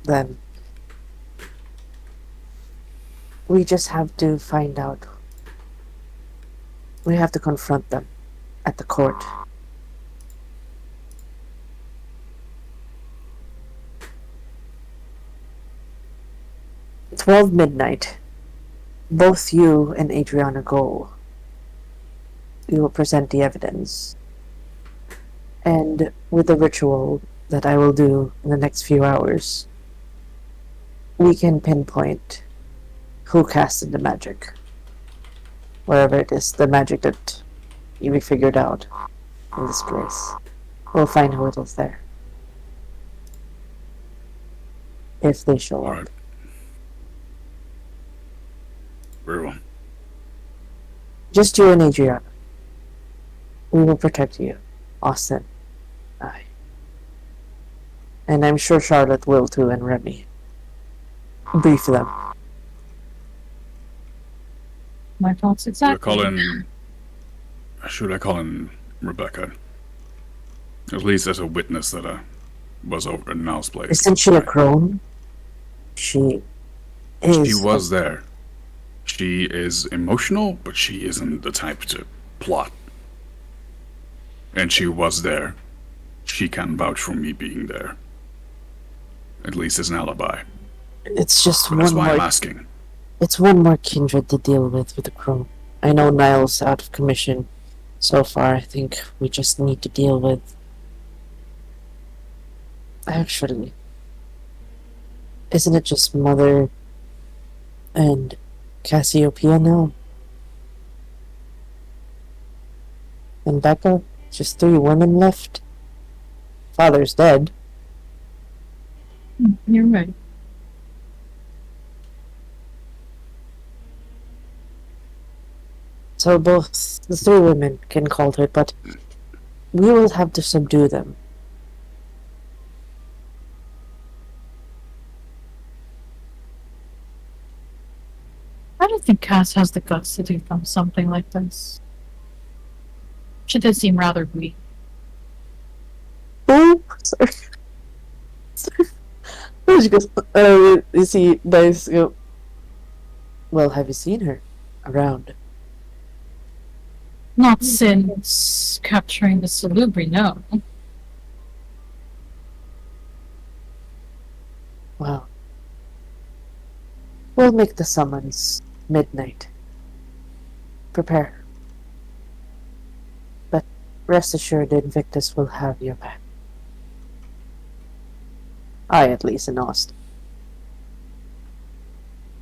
Speaker 9: then we just have to find out. We have to confront them at the court. 12 midnight, both you and Adriana go. We will present the evidence. And with the ritual that I will do in the next few hours, we can pinpoint who casted the magic. Wherever it is, the magic that we figured out in this place. We'll find who it is there. If they show up.
Speaker 3: Alright. Very well.
Speaker 9: Just you and Adriana. We will protect you. Austin. I. And I'm sure Charlotte will too, and Remy. Brief them.
Speaker 5: My thoughts exactly.
Speaker 3: Should I call in Rebecca? At least as a witness that was over at Now's place.
Speaker 9: Isn't she a crone? She is.
Speaker 3: She was there. She is emotional, but she isn't the type to plot. And she was there. She can vouch for me being there. At least as an alibi.
Speaker 9: It's just
Speaker 3: But
Speaker 9: one
Speaker 3: that's why I'm
Speaker 9: more.
Speaker 3: asking.
Speaker 9: It's one more kindred to deal with the crone. I know Niall's out of commission. So far, I think we just need to deal with. Actually, isn't it just Mother and Cassiopeia now? And Becca? Just 3 women left? Father's dead.
Speaker 5: You're right.
Speaker 9: So both the 3 women can call to it, but we will have to subdue them.
Speaker 5: I don't think Cass has the guts to do something like this. She does seem rather weak.
Speaker 9: Oh, sorry. She goes, you see, Dice go, well, have you seen her around?
Speaker 5: Not since capturing the Salubri, no.
Speaker 9: Well, we'll make the summons midnight. Prepare. But rest assured, Invictus will have your back. I, at least, in Austin.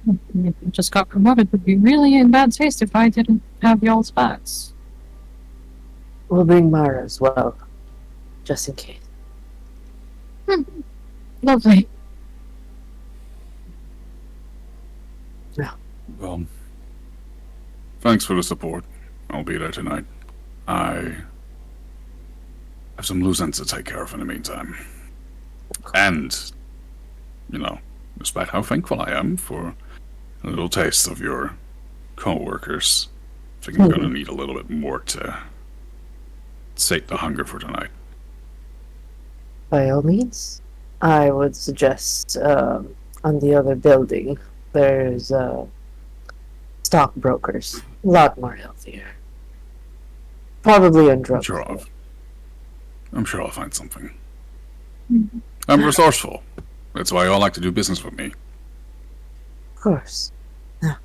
Speaker 5: I just got promoted. Would be really in bad taste if I didn't have y'all's backs.
Speaker 9: We'll bring Mara as well, just in case.
Speaker 5: Lovely.
Speaker 3: Well, thanks for the support. I'll be there tonight. I have some loose ends to take care of in the meantime. And, you know, despite how thankful I am for a little taste of your co-workers, I think I'm gonna need a little bit more to sate the hunger for tonight.
Speaker 9: By all means, I would suggest on the other building, there's stockbrokers. A lot more healthier. Probably on drugs.
Speaker 3: I'm sure I'll find something. I'm resourceful. That's why you all like to do business with me.
Speaker 9: Of course. Now,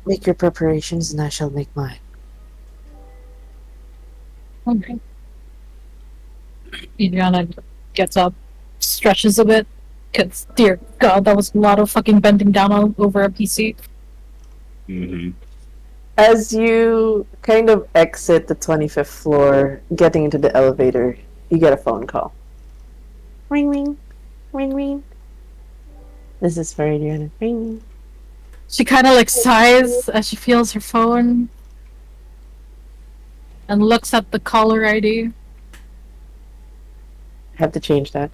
Speaker 9: make your preparations and I shall make mine.
Speaker 5: Okay. Adriana gets up, stretches a bit, because, dear God, that was a lot of fucking bending down over a PC.
Speaker 3: Mm-hmm.
Speaker 1: As you kind of exit the 25th floor, getting into the elevator, you get a phone call. Ring, ring. Ring, ring. This is for Adriana. Ring, ring.
Speaker 5: She kind of like sighs as she feels her phone and looks at the caller ID.
Speaker 1: I have to change that.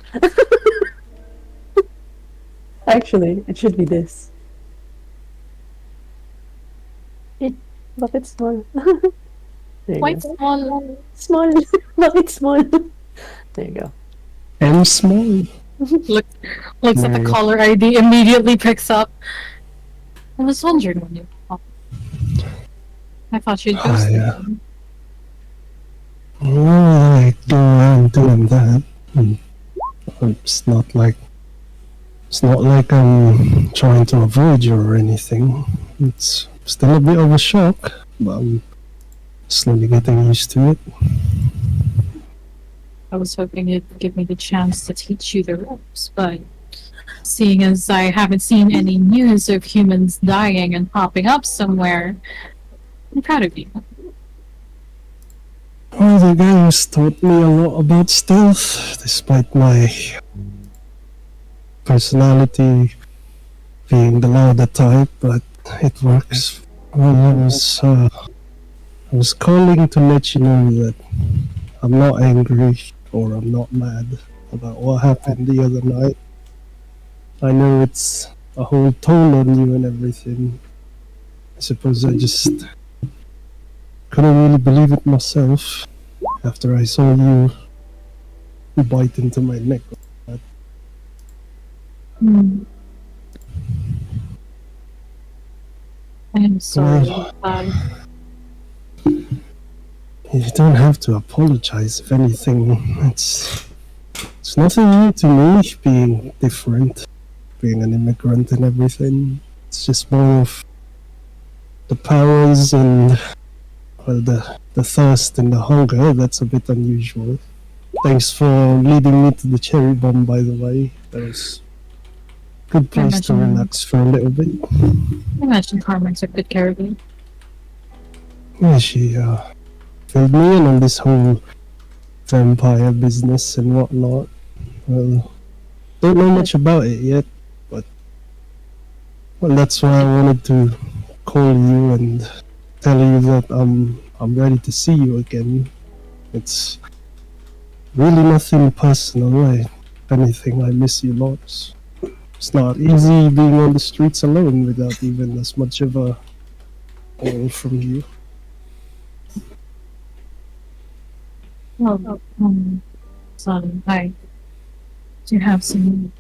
Speaker 1: Actually, it should be this. But it's small. There you
Speaker 5: Quite
Speaker 1: go.
Speaker 5: small.
Speaker 1: Small. But it's small. There you go.
Speaker 7: And small.
Speaker 5: Looks at the
Speaker 7: Yeah.
Speaker 5: caller ID, immediately picks up. I was wondering when you called. I thought you'd go.
Speaker 7: Yeah. Well, I don't mind doing that. It's not like It's not like I'm trying to avoid you or anything. It's still a bit of a shock, but I'm slowly getting used to it.
Speaker 5: I was hoping you'd give me the chance to teach you the ropes, but seeing as I haven't seen any news of humans dying and popping up somewhere, I'm proud of you.
Speaker 7: Well, the games taught me a lot about stealth, despite my personality being the louder type, but it works. Well, I was calling to let you know that I'm not angry or I'm not mad about what happened the other night. I know it's a whole toll on you and everything. I suppose I just couldn't really believe it myself after I saw you bite into my neck.
Speaker 5: Hmm. I am sorry.
Speaker 7: You don't have to apologize if anything. It's nothing new to me being different, being an immigrant and everything. It's just more of the powers and well, the thirst and the hunger that's a bit unusual. Thanks for leading me to the cherry bomb, by the way. That was a good place to relax for a little bit.
Speaker 5: I imagine Carmen took good care of you.
Speaker 7: Yeah, she filled me in on this whole vampire business and whatnot. Well, don't know much about it yet, but well, that's why I wanted to call you and tell you that I'm ready to see you again. It's really nothing personal. If anything, I miss you lots. It's not easy being on the streets alone without even as much of a call from you.
Speaker 5: Well, sorry, I do have some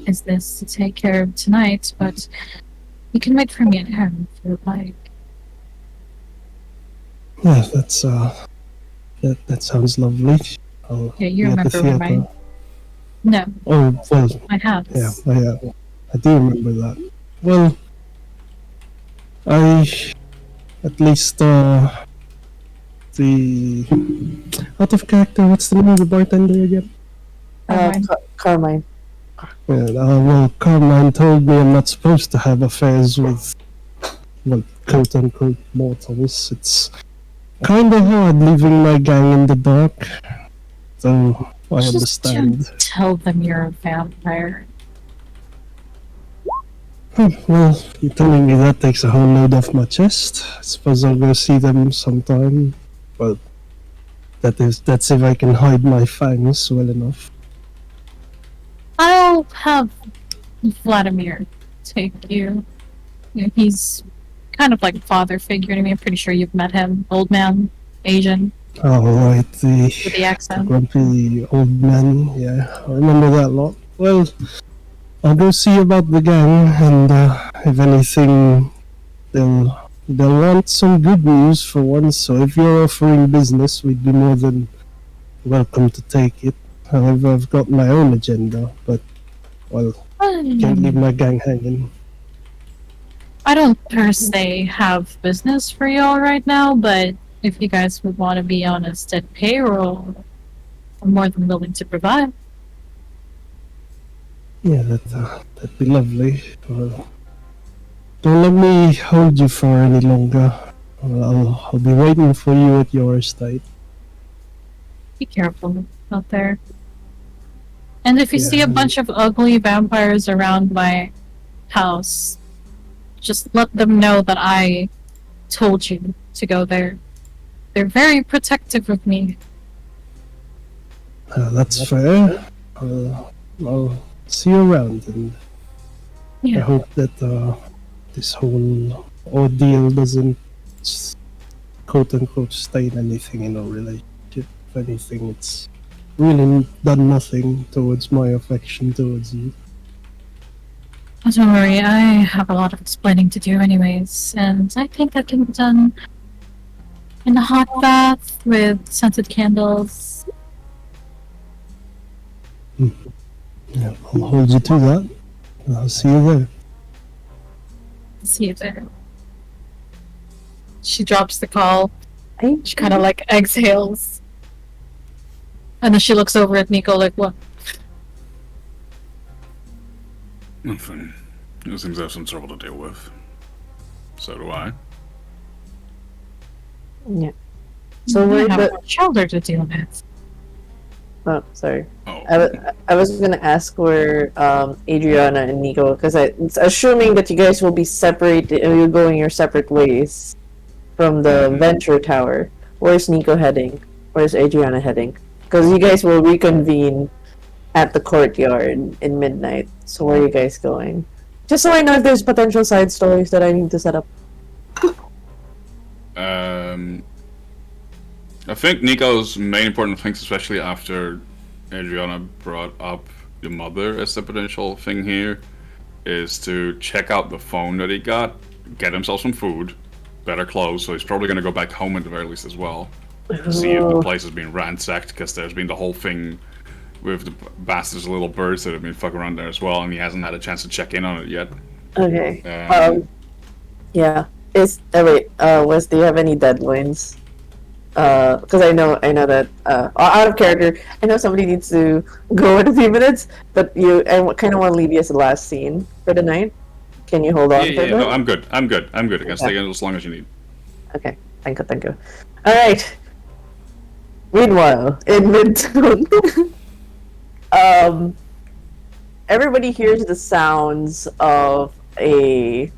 Speaker 5: business to take care of tonight, but you can wait for me at home if you'd like.
Speaker 7: Yeah, that's that sounds lovely.
Speaker 5: Yeah, you remember where my... No.
Speaker 7: Oh, well,
Speaker 5: my house.
Speaker 7: Yeah, I do remember that. Well, I at least the out of character. What's the name of the bartender again?
Speaker 1: Carmine.
Speaker 7: Yeah, well, Carmine told me I'm not supposed to have affairs with, well, quote unquote mortals. It's kind of hard leaving my gang in the dark, so I understand.
Speaker 5: Just tell them you're a vampire.
Speaker 7: Well, you're telling me that takes a whole load off my chest. I suppose I'll go see them sometime, but that's if I can hide my fangs well enough.
Speaker 5: I'll have Vladimir take you. He's kind of like a father figure to me. I'm pretty sure you've met him. Old man, Asian.
Speaker 7: Oh, right,
Speaker 5: With the accent.
Speaker 7: grumpy old man, yeah, I remember that lot. Well, I'll go see about the gang, and if anything, they'll want some good news for once, so if you're offering business, we'd be more than welcome to take it. However, I've got my own agenda, but, well, can't leave my gang hanging.
Speaker 5: I don't per se have business for y'all right now, but if you guys would want to be on a steady payroll, I'm more than willing to provide.
Speaker 7: Yeah, that'd be lovely. Well, don't let me hold you for any longer. I'll be waiting for you at your estate.
Speaker 5: Be careful out there. And if you see a bunch of ugly vampires around my house, just let them know that I told you to go there. They're very protective of me.
Speaker 7: That's fair. I'll see you around, and I hope that this whole ordeal doesn't quote-unquote stain anything in our relationship. If anything, it's really done nothing towards my affection towards you.
Speaker 5: Oh, don't worry, I have a lot of explaining to do anyways, and I think that can be done in a hot bath with scented candles.
Speaker 7: Yeah, I'll hold you to that. I'll see you there.
Speaker 5: See you there. She drops the call.
Speaker 9: Hey.
Speaker 5: She kind of like exhales. And then she looks over at Nico like, what?
Speaker 3: Nothing. He seems to have some trouble to deal with. So do I.
Speaker 9: Yeah. So
Speaker 5: I
Speaker 9: we're
Speaker 5: have
Speaker 9: the.
Speaker 5: a shoulder to deal with.
Speaker 9: Oh, sorry.
Speaker 3: Oh.
Speaker 9: I was gonna ask where Adriana and Nico, because it's assuming that you guys will be separated and you're going your separate ways from the Venture Tower. Where's Nico heading? Where's Adriana heading? Because you guys will reconvene at the courtyard in midnight. So where are you guys going? Just so I know if there's potential side stories that I need to set up.
Speaker 3: I think Nico's main important things, especially after Adriana brought up your mother as the potential thing here, is to check out the phone that he got, get himself some food, better clothes, so he's probably going to go back home at the very least as well. See if the place has been ransacked, because there's been the whole thing with the bastards little birds that have been fucking around there as well, and he hasn't had a chance to check in on it yet.
Speaker 9: Okay. Yeah. Wes, do you have any deadlines? Because I know that out of character, I know somebody needs to go in a few minutes, but I kind of want to leave you as the last scene for the night. Can you hold on for that?
Speaker 3: No, I'm good. I can stay in as long as you need.
Speaker 9: Okay, thank you. All right. Meanwhile, in Midtown, everybody hears the sounds of a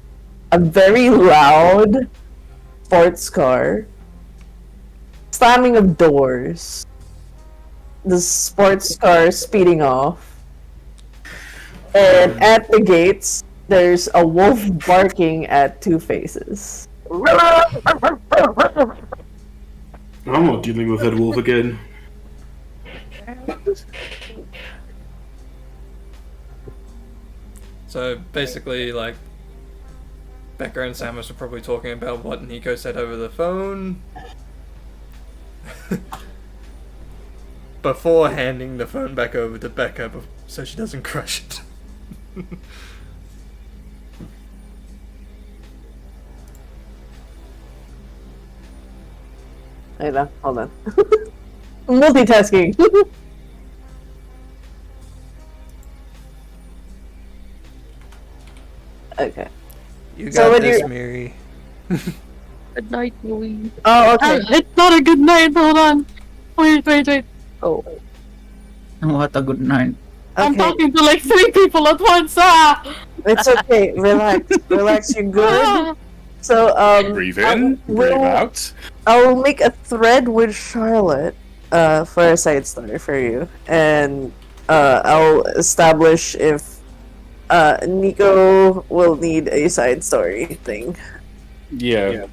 Speaker 9: very loud sports car, slamming of doors, the sports car speeding off, and at the gates there's a wolf barking at Two Faces.
Speaker 4: I'm not dealing with that wolf again.
Speaker 2: So basically, like, Becca and Samus are probably talking about what Nico said over the phone before handing the phone back over to Becca so she doesn't crush it.
Speaker 9: Hold on. Multitasking. Okay.
Speaker 2: You
Speaker 9: So
Speaker 2: got
Speaker 9: when
Speaker 2: this,
Speaker 9: you're-
Speaker 2: Miri.
Speaker 6: Good night, Louise.
Speaker 9: Oh, okay.
Speaker 5: It's not a good night, hold on. Wait.
Speaker 9: Oh,
Speaker 8: What a good night.
Speaker 5: I'm
Speaker 9: okay.
Speaker 5: talking to like 3 people at once,
Speaker 9: It's okay. Relax. You're good. So,
Speaker 3: Breathe in, breathe out.
Speaker 9: I'll make a thread with Charlotte, for a side story for you, and I'll establish if Nico will need a side story thing.
Speaker 3: Yeah.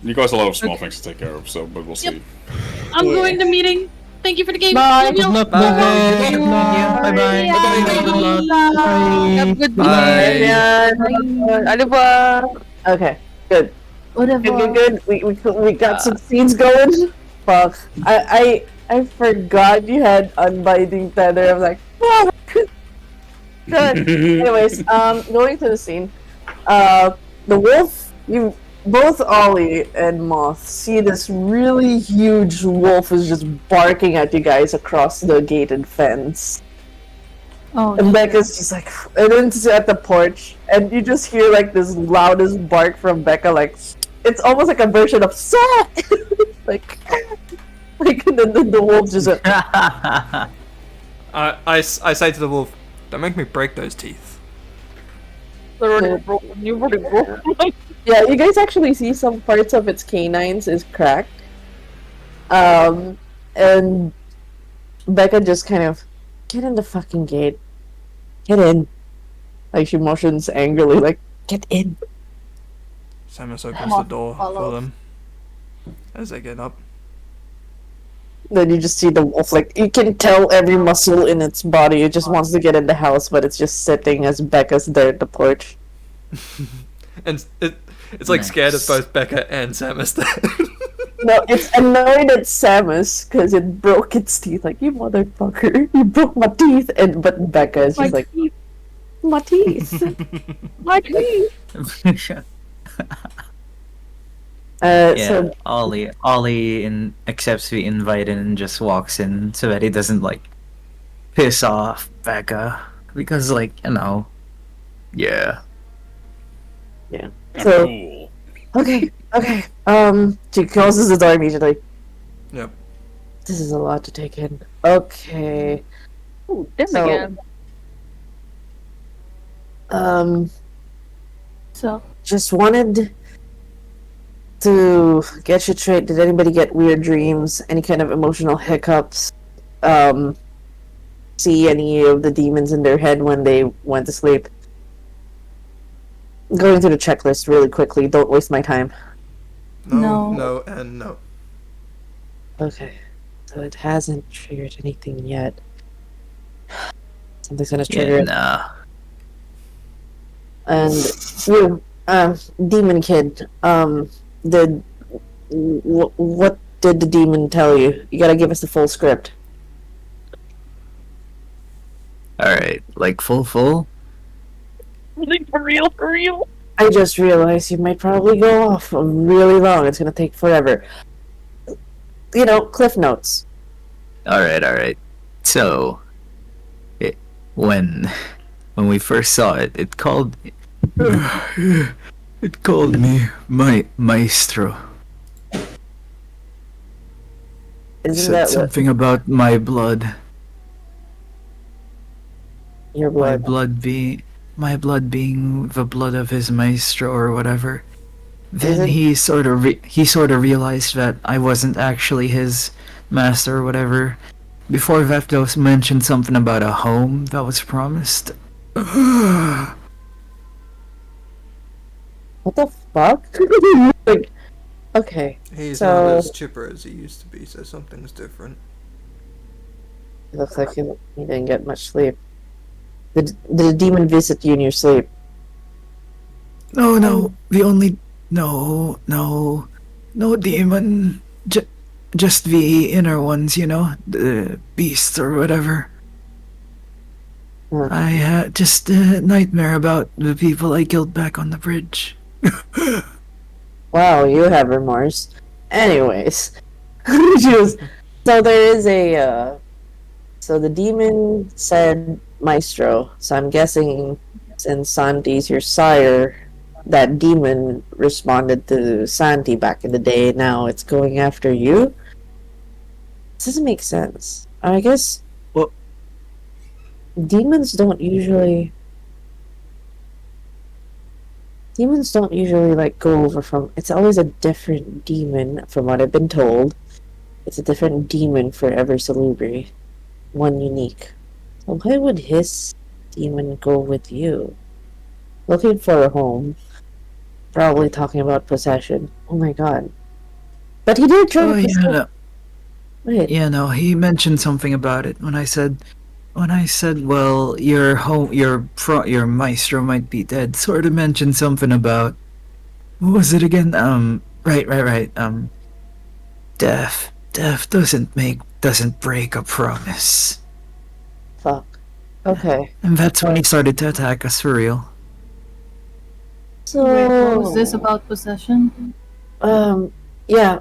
Speaker 3: Nico has a lot of small things to take care of, so, but we'll see.
Speaker 5: I'm
Speaker 9: Yeah.
Speaker 5: going to meeting. Thank you for the game.
Speaker 9: Bye.
Speaker 5: Love you.
Speaker 7: Good luck,
Speaker 8: Bye.
Speaker 7: bye. Good luck.
Speaker 8: Bye-bye.
Speaker 6: Have a good
Speaker 2: Bye.
Speaker 6: night. Ano ba?
Speaker 9: Okay, good.
Speaker 10: Whatever.
Speaker 9: Good. We got some scenes going. Fuck. I forgot you had Unbinding Tether. I'm like, fuck. Good. Anyways, going to the scene. The wolf. Both Ollie and Moth see this really huge wolf is just barking at you guys across the gated fence.
Speaker 10: Oh,
Speaker 9: And Becca's just like, and then she's at the porch, and you just hear like this loudest bark from Becca, like, it's almost like a version of "Sat!" like, and then the wolf just like,
Speaker 2: I say to the wolf, don't make me break those teeth.
Speaker 6: They're already broken. You already broke.
Speaker 9: yeah, you guys actually see some parts of its canines is cracked. And Becca just kind of, get in the fucking gate. Get in. Like, she motions angrily, like, get in.
Speaker 2: Samus opens the door
Speaker 10: follow.
Speaker 2: for them as they get up.
Speaker 9: Then you just see the wolf, like, you can tell every muscle in its body. It just wants to get in the house, but it's just sitting as Becca's there at the porch.
Speaker 2: And it's like scared of both Becca and Samus.
Speaker 9: No, it's annoyed at Samus because it broke its teeth. Like, you motherfucker, you broke my teeth. But Becca is just like, My teeth. My teeth.
Speaker 8: Yeah,
Speaker 9: So
Speaker 8: Ollie accepts the invite and just walks in so that he doesn't like piss off Becca because yeah.
Speaker 9: So-
Speaker 3: Cool.
Speaker 9: okay. She closes the door immediately.
Speaker 2: Yep.
Speaker 9: This is a lot to take in. Okay.
Speaker 6: Ooh, them
Speaker 9: So-
Speaker 6: again.
Speaker 10: So,
Speaker 9: Just wanted to get you straight. Did anybody get weird dreams? Any kind of emotional hiccups? See any of the demons in their head when they went to sleep? Going through the checklist really quickly. Don't waste my time.
Speaker 2: No,
Speaker 10: No.
Speaker 2: no, and no.
Speaker 9: Okay. So it hasn't triggered anything yet. Something's gonna trigger
Speaker 8: Yeah,
Speaker 9: it.
Speaker 8: nah.
Speaker 9: And you, demon kid, what did the demon tell you? You gotta give us the full script.
Speaker 8: Alright, like full?
Speaker 6: Like, for real?
Speaker 9: I just realized you might probably go off really long. It's gonna take forever. You know, cliff notes.
Speaker 8: Alright. So when we first saw it, it called me maestro.
Speaker 9: Isn't
Speaker 8: Said
Speaker 9: that what
Speaker 8: something about my blood.
Speaker 9: your
Speaker 8: My
Speaker 9: blood?
Speaker 8: blood being the blood of his maestro or whatever. Then
Speaker 9: Isn't-
Speaker 8: he sort of realized that I wasn't actually his master or whatever. Before that, though, mentioned something about a home that was promised.
Speaker 9: What the fuck? Like, okay,
Speaker 2: He's
Speaker 9: So-
Speaker 2: not as chipper as he used to be, so something's different.
Speaker 9: it looks like you didn't get much sleep. Did the demon visit you in your sleep?
Speaker 8: No, the only no demon, just the inner ones, the beasts or whatever.
Speaker 9: Hmm.
Speaker 8: I had just a nightmare about the people I killed back on the bridge.
Speaker 9: Wow, you have remorse. Anyways, so there is a. So the demon said Maestro. So I'm guessing since Santi's your sire, that demon responded to Santi back in the day. Now it's going after you. This doesn't make sense. I guess.
Speaker 8: Well-
Speaker 9: Demons don't usually like go over from. It's always a different demon, from what I've been told. It's a different demon for every Salubri, one unique. So why would his demon go with you? Looking for a home, probably talking about possession. Oh my god! But he did try
Speaker 8: Oh
Speaker 9: to.
Speaker 8: yeah,
Speaker 9: Wait,
Speaker 8: no, he mentioned something about it when I said, well, your maestro might be dead. Sort of mentioned something about, what was it again? Right. Death doesn't break a promise.
Speaker 9: fuck. Okay.
Speaker 8: And that's when he started to attack us for real.
Speaker 9: So
Speaker 10: wait, what was this about possession?
Speaker 9: Yeah,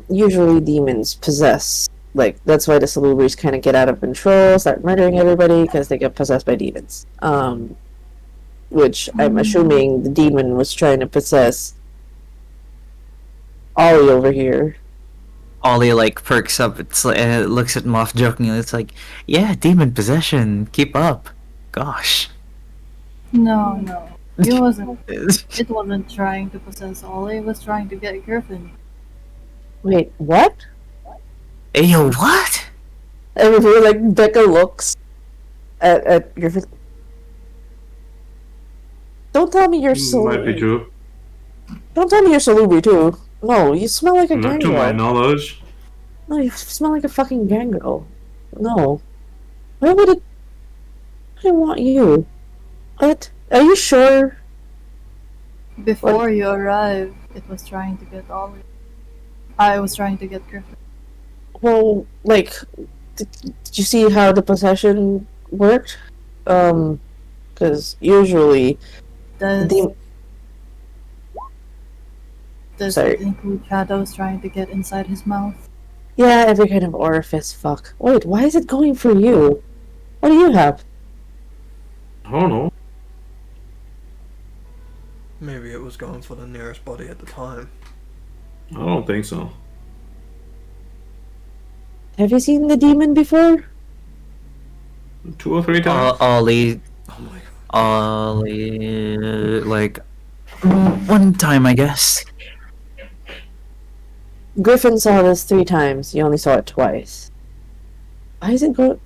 Speaker 9: usually demons possess. Like, that's why the Salubris kind of get out of control, start murdering everybody, because they get possessed by demons. Which I'm assuming the demon was trying to possess Ollie over here.
Speaker 8: Ollie like perks up. It looks at Moth jokingly. It's like, yeah, demon possession. Keep up. Gosh.
Speaker 10: No. It wasn't trying to possess Ollie, it was trying to get Griffin.
Speaker 9: Wait, what?
Speaker 8: Hey, yo, what?
Speaker 9: And if you're like, Becca looks at Griffin. Don't tell me you're
Speaker 4: Might be
Speaker 9: Salubri.
Speaker 4: true.
Speaker 9: Don't tell me you're Salubri too. No, you smell like a
Speaker 4: Not to my
Speaker 9: gangrel.
Speaker 4: knowledge.
Speaker 9: No, you smell like a fucking gangrel. No. Why would it... I don't want you. What? Are you sure?
Speaker 10: Before you arrived, it was trying to get Ollie. I was trying to get Griffin.
Speaker 9: Well, like, did you see how the possession worked? Because
Speaker 1: Because usually,
Speaker 10: Does
Speaker 1: the
Speaker 10: does
Speaker 1: Sorry.
Speaker 10: it include shadows trying to get inside his mouth?
Speaker 1: yeah, every kind of orifice. Fuck. Wait, why is it going for you? What do you have?
Speaker 4: I don't know.
Speaker 2: Maybe it was going for the nearest body at the time.
Speaker 4: I don't think so.
Speaker 1: Have you seen the demon before?
Speaker 4: 2 or 3 times?
Speaker 8: Ollie,
Speaker 2: Oh my god.
Speaker 8: Ollie, like one time, I guess.
Speaker 1: Griffin saw this 3 times. You only saw it twice. Why is it go?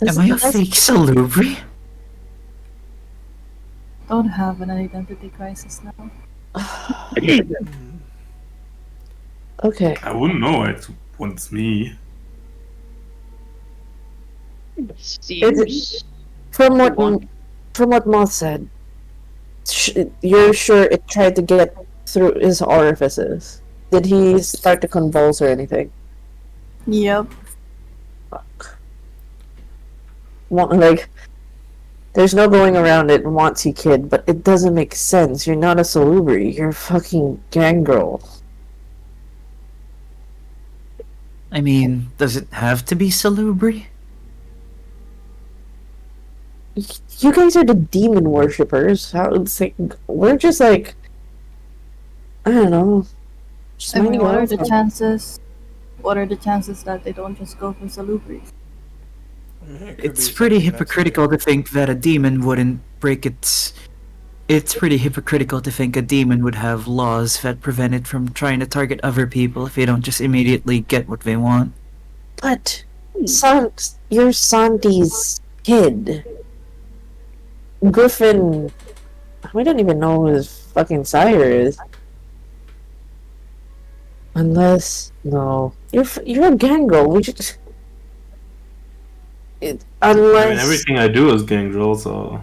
Speaker 8: Am I a fake salubri?
Speaker 10: Don't have an identity crisis now.
Speaker 1: Okay.
Speaker 4: I wouldn't know. It's me.
Speaker 6: Seems
Speaker 1: From what Moth said, you're sure it tried to get through his orifices. Did he start to convulse or anything?
Speaker 10: Yep.
Speaker 1: Fuck. Like, there's no going around it, Wantsy kid, but it doesn't make sense. You're not a salubri. You're a fucking gangrel.
Speaker 8: I mean, does it have to be salubri?
Speaker 1: You guys are the demon worshippers. How it's like we're just like I don't know. Just
Speaker 10: I mean,
Speaker 1: minding
Speaker 10: what
Speaker 1: our
Speaker 10: are
Speaker 1: own
Speaker 10: the
Speaker 1: stuff.
Speaker 10: chances? What are the chances that they don't just go for salubris?
Speaker 8: It's pretty hypocritical to think that a demon wouldn't break its. It's pretty hypocritical to think a demon would have laws that prevent it from trying to target other people if they don't just immediately get what they want.
Speaker 1: But you're Santi's kid. Griffin, we don't even know who his fucking sire is. Unless no, you're a gangrel. We just unless
Speaker 4: I mean, everything I do is gangrel, so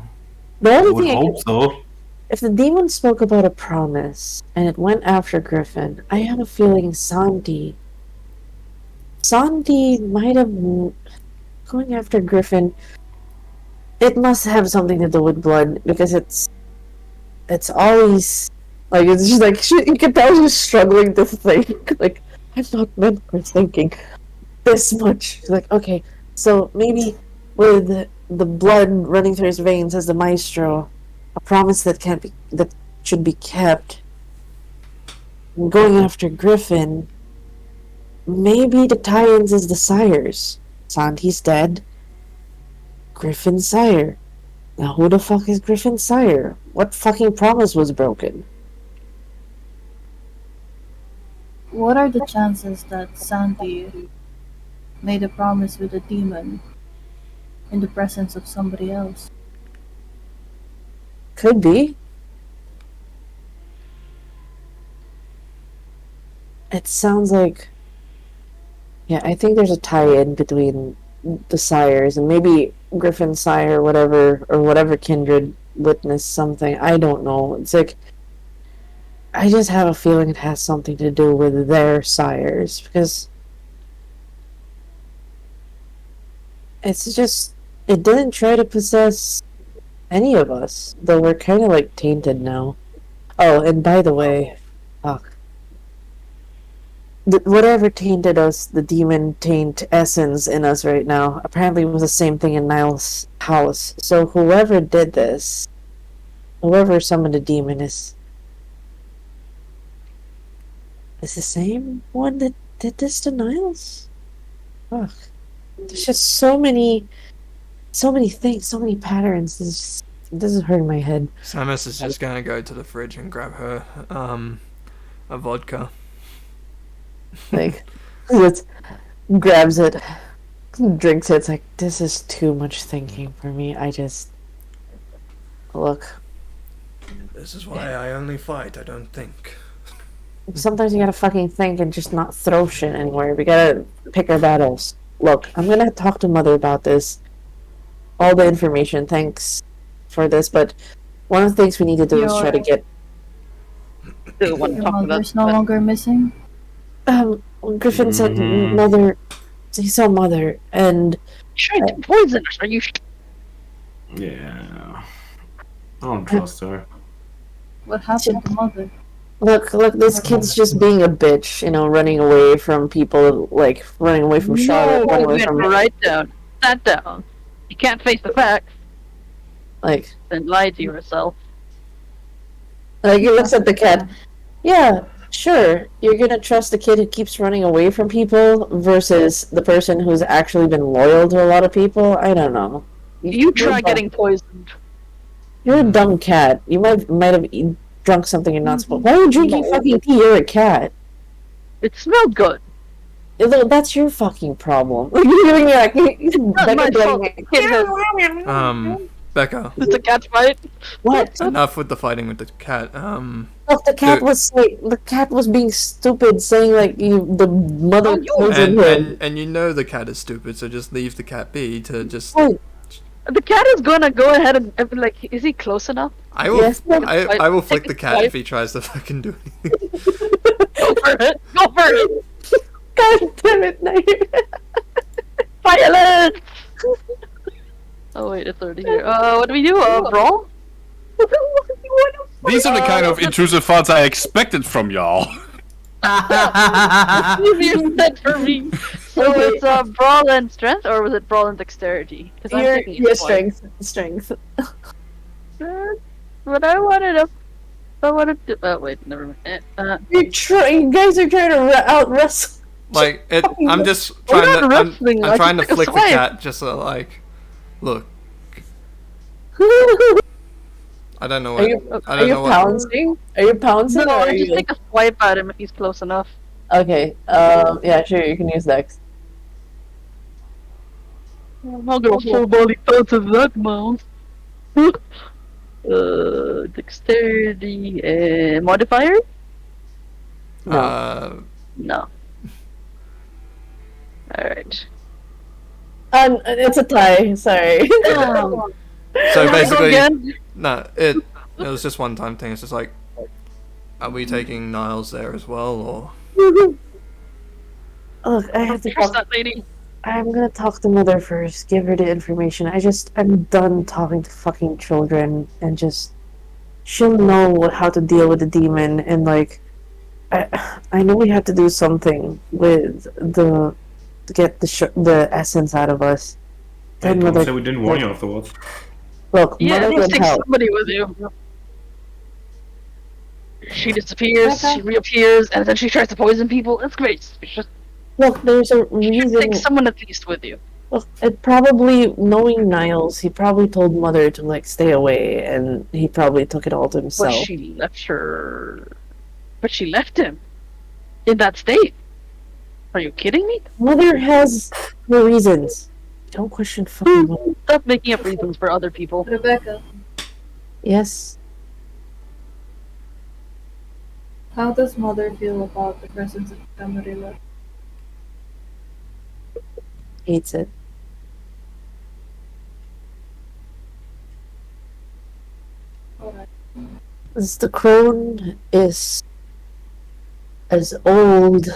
Speaker 1: the
Speaker 4: I
Speaker 1: only
Speaker 4: would
Speaker 1: thing I
Speaker 4: hope
Speaker 1: can,
Speaker 4: so.
Speaker 1: if the demon spoke about a promise and it went after Griffin, I have a feeling Santi might have going after Griffin. It must have something to do with blood because it's always like it's just like you can tell she's struggling to think. Like I'm not meant for thinking this much. She's like, okay, so maybe with the blood running through his veins as the maestro, a promise that should be kept. Going after Griffin, maybe the tie-ins is the sires. Santi's dead. Griffin's sire. Now who the fuck is Griffin's sire? What fucking promise was broken?
Speaker 10: What are the chances that Santi made a promise with a demon in the presence of somebody else?
Speaker 1: Could be. It sounds like... Yeah, I think there's a tie-in between the sires, and maybe Griffin's sire, whatever kindred witnessed something. I don't know. It's like... I just have a feeling it has something to do with their sires, because... It's just... It didn't try to possess any of us, though we're kind of like tainted now. Oh, and by the way... Fuck. Whatever tainted us, the demon taint essence in us right now, apparently was the same thing in Niall's house. So whoever did this, whoever summoned the demon is the same one that did this to Niall's? Fuck. There's just so many things, so many patterns. This is hurting my head.
Speaker 2: Samus is just gonna go to the fridge and grab her a vodka.
Speaker 1: Like, it grabs it, drinks it. It's like, this is too much thinking for me. I just look.
Speaker 2: This is why I only fight, I don't think.
Speaker 1: Sometimes you gotta fucking think and just not throw shit anywhere. We gotta pick our battles. Look, I'm gonna talk to Mother about this. All the information, thanks for this, but one of the things we need to do is try to get...
Speaker 6: Still want to
Speaker 10: Your
Speaker 6: talk about
Speaker 10: mother's no longer missing?
Speaker 1: Griffin said Mother... He saw Mother, and...
Speaker 6: Trying to poison us, are you?
Speaker 4: Yeah. I don't trust her.
Speaker 10: What happened to mother?
Speaker 1: Look, this kid's just being a bitch, you know, running away from people, like, running away from Charlotte, running away from...
Speaker 6: Write down. Sat down. You can't face the facts,
Speaker 1: Like,
Speaker 6: then lie to yourself.
Speaker 1: he looks at the cat. Yeah, sure, you're gonna trust the kid who keeps running away from people versus the person who's actually been loyal to a lot of people? I don't know.
Speaker 6: You try getting poisoned.
Speaker 1: You're a dumb cat. You might have drunk something you're not supposed. Why are you drinking fucking tea? You're a cat.
Speaker 6: It smelled good.
Speaker 1: That's your fucking problem. You're doing like
Speaker 6: Not my fault.
Speaker 2: Becca,
Speaker 6: It's a cat fight.
Speaker 1: What?
Speaker 2: enough with the fighting with the cat.
Speaker 1: Look, the cat was being stupid, saying like the mother poisoned him.
Speaker 2: And you know the cat is stupid, so just leave the cat be to just.
Speaker 1: What?
Speaker 6: The cat is gonna go ahead and be like, is he close enough?
Speaker 2: I will.
Speaker 1: Yes.
Speaker 2: I will flick the cat if he tries to fucking do anything.
Speaker 6: Go for it. Go for it.
Speaker 1: God damn it! No,
Speaker 6: Violence. Oh wait, it's already here. What do we do? Brawl?
Speaker 3: These are the kind of intrusive thoughts I expected from y'all.
Speaker 6: Easier said for me. So it's brawl and strength, or was it brawl and dexterity? 'Cause I'm taking
Speaker 1: your
Speaker 6: each point.
Speaker 1: strength.
Speaker 6: But I wanted to. Oh wait, never mind.
Speaker 1: You guys are trying to out wrestle.
Speaker 2: Like it. I'm just
Speaker 6: We're
Speaker 2: trying
Speaker 6: not
Speaker 2: to. I'm
Speaker 6: wrestling, like,
Speaker 2: trying to
Speaker 6: it's like a
Speaker 2: flick the
Speaker 6: swipe.
Speaker 2: cat just so like. Look. I don't know what. I don't know what.
Speaker 1: pouncing? Are you pouncing?
Speaker 6: No,
Speaker 1: or are
Speaker 6: just
Speaker 1: you...
Speaker 6: take a swipe at him if he's close enough.
Speaker 1: Okay. Yeah, sure. You can use Dex.
Speaker 6: I'm not gonna full body bounce of that mouse. Dexterity modifier?
Speaker 1: No.
Speaker 6: No. Alright.
Speaker 1: It's a tie. Sorry.
Speaker 2: So basically,
Speaker 6: again?
Speaker 2: no. It was just one time thing. It's just like, are we taking Niles there as well, or?
Speaker 1: Look, I have to
Speaker 6: Trust
Speaker 1: talk.
Speaker 6: that lady.
Speaker 1: I'm gonna talk to mother first. Give her the information. I'm done talking to fucking children, and just she'll know how to deal with the demon. And like, I know we have to do something with to get the essence out of us. Then
Speaker 4: Don't
Speaker 1: mother,
Speaker 4: say we didn't warn you afterwards.
Speaker 1: look,
Speaker 6: Yeah,
Speaker 1: mother
Speaker 6: let's
Speaker 1: would
Speaker 6: take
Speaker 1: help.
Speaker 6: somebody with you. She disappears, she reappears, and then she tries to poison people. It's great. It's just
Speaker 1: Look, there's a
Speaker 6: you should
Speaker 1: reason.
Speaker 6: take someone at least with you.
Speaker 1: Look, it probably knowing Niles, he probably told mother to like stay away, and he probably took it all to
Speaker 6: But
Speaker 1: himself.
Speaker 6: she left her. But she left him in that state. Are you kidding me?
Speaker 1: Mother has her reasons. Don't question fucking mother.
Speaker 6: Stop making up reasons for other people.
Speaker 10: Rebecca,
Speaker 1: Yes.
Speaker 10: how does mother feel about the presence of Camarilla?
Speaker 1: Hates it.
Speaker 10: Alright.
Speaker 1: The crone is as old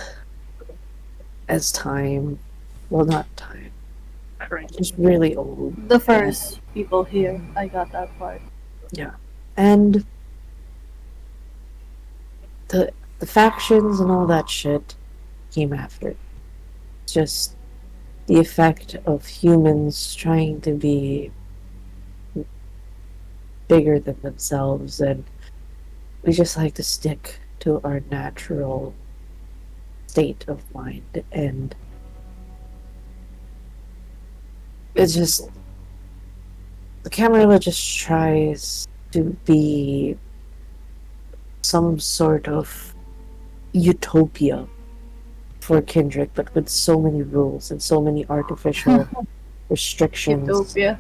Speaker 1: as time. Well, not time. Just really old.
Speaker 10: The first people here, I got that part.
Speaker 1: And the factions and all that shit came after. Just the effect of humans trying to be bigger than themselves, and we just like to stick to our natural state of mind, and it's just the Camarilla just tries to be some sort of utopia for Kendrick, but with so many rules and so many artificial restrictions.
Speaker 10: Utopia.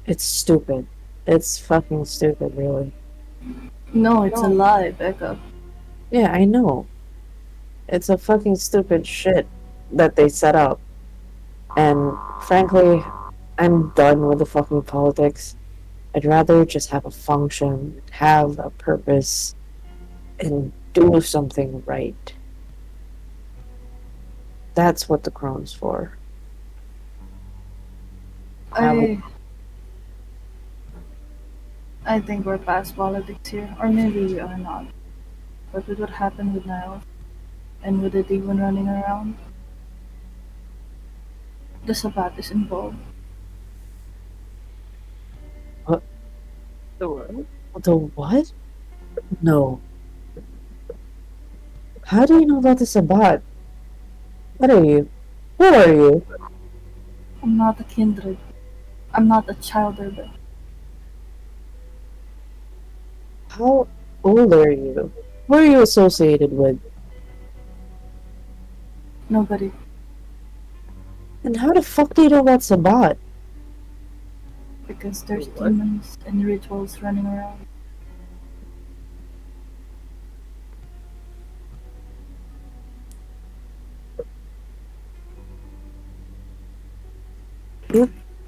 Speaker 1: It's stupid. It's fucking stupid, really.
Speaker 10: No, it's a lie, Becca.
Speaker 1: Yeah, I know. It's a fucking stupid shit that they set up. And frankly, I'm done with the fucking politics. I'd rather just have a function, have a purpose, and do something right. That's what the crone's for.
Speaker 10: I think we're past politics here, or maybe we are not. But with what happened with Niles, and with the demon running around, the Sabbat is involved.
Speaker 6: The what?
Speaker 9: The what? No. How do you know about the Sabbat? What are you? Who are you?
Speaker 10: I'm not a kindred. I'm not a child of it.
Speaker 9: How old are you? Who are you associated with?
Speaker 10: Nobody.
Speaker 9: And how the fuck do you know about Sabbat?
Speaker 10: Because there's
Speaker 6: What?
Speaker 10: demons and rituals running around.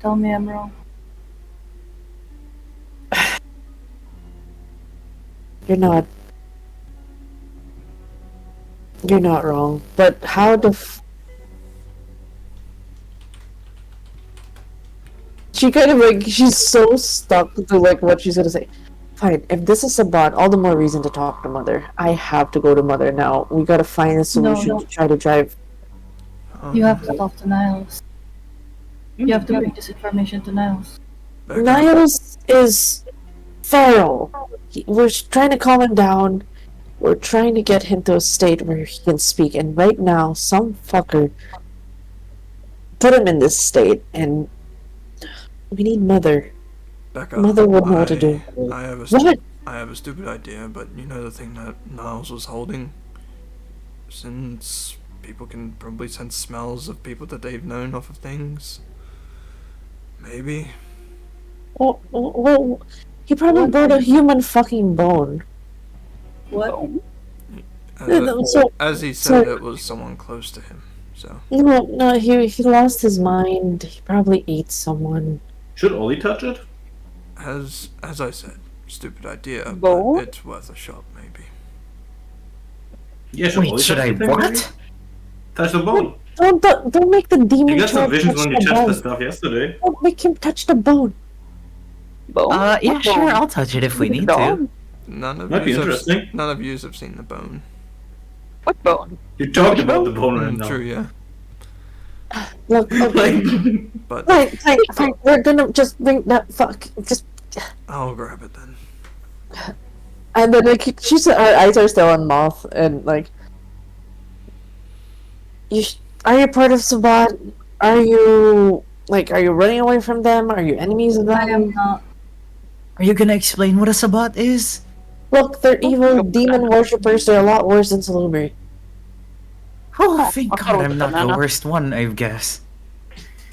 Speaker 10: Tell me I'm wrong.
Speaker 9: You're not. You're not wrong. But how the She kind of like, she's so stuck to like what she's gonna say. Fine, if this is Sabbat, all the more reason to talk to Mother. I have to go to Mother now. We gotta find a solution
Speaker 10: No.
Speaker 9: to try to drive.
Speaker 10: You have to talk to Niles. You have to bring this information to Niles.
Speaker 9: Niles is feral. We're trying to calm him down. We're trying to get him to a state where he can speak. And right now, some fucker put him in this state. And we need Mother.
Speaker 2: Becca,
Speaker 9: Mother would know what to do.
Speaker 2: I have a
Speaker 9: What?
Speaker 2: I have a stupid idea, but you know the thing that Niles was holding? Since people can probably sense smells of people that they've known off of things. Maybe.
Speaker 9: Well, he probably brought a human fucking bone.
Speaker 10: What?
Speaker 2: As he said, it was someone close to him. So
Speaker 9: No, he lost his mind. He probably ate someone.
Speaker 4: Should Ollie touch it?
Speaker 2: as I said, stupid idea,
Speaker 6: Bone?
Speaker 2: but it's worth a shot maybe.
Speaker 4: Yeah, should
Speaker 8: Wait,
Speaker 4: Ollie
Speaker 8: should
Speaker 4: touch
Speaker 8: I
Speaker 4: the thing,
Speaker 8: what?
Speaker 4: maybe? Touch the bone.
Speaker 9: Don't make the demon.
Speaker 4: You got some
Speaker 9: child
Speaker 4: visions
Speaker 9: touch
Speaker 4: when you
Speaker 9: the
Speaker 4: touched
Speaker 9: bone.
Speaker 4: the stuff yesterday.
Speaker 9: Don't make him touch the bone.
Speaker 6: Bone?
Speaker 8: Yeah,
Speaker 6: What
Speaker 8: sure,
Speaker 6: bone?
Speaker 8: I'll touch it if we need to.
Speaker 6: Dog?
Speaker 2: None of
Speaker 4: Might be
Speaker 2: yous
Speaker 4: interesting.
Speaker 2: none of yous have seen the bone.
Speaker 6: What bone?
Speaker 4: You talked about the bone right now.
Speaker 2: True, yeah.
Speaker 9: Look, okay.
Speaker 4: Like,
Speaker 2: But
Speaker 9: Fine. We're gonna just bring that fuck. Just
Speaker 2: I'll grab it then.
Speaker 9: and then like she's her eyes are still on Moth and like. Are you part of Sabbat? Are you running away from them? Are you enemies of them?
Speaker 10: I am not.
Speaker 8: Are you gonna explain what a Sabbat is?
Speaker 9: Look, they're evil demon worshippers. They're a lot worse than Salubri.
Speaker 8: Oh, thank
Speaker 6: I
Speaker 8: God
Speaker 6: thought it was
Speaker 8: I'm not the
Speaker 6: banana.
Speaker 8: worst one, I guess.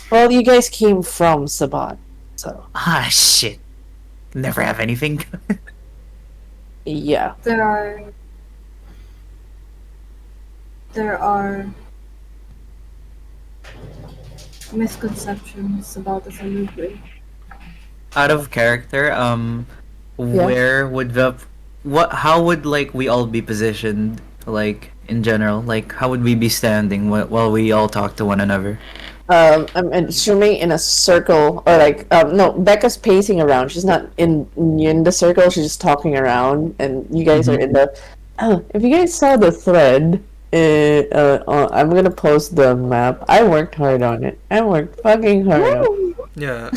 Speaker 9: Well, you guys came from Sabbat, so
Speaker 8: Ah, shit. Never have anything.
Speaker 9: yeah.
Speaker 10: There are misconceptions about the Salubri.
Speaker 8: Out of character, where would how would, like, we all be positioned, like, in general? Like, how would we be standing while we all talk to one another?
Speaker 9: I'm assuming in a circle, or like, no, Becca's pacing around. She's not in the circle. She's just talking around, and you guys are in the. Oh, if you guys saw the thread, I'm gonna post the map. I worked hard on it. I worked fucking hard on it.
Speaker 2: Yeah,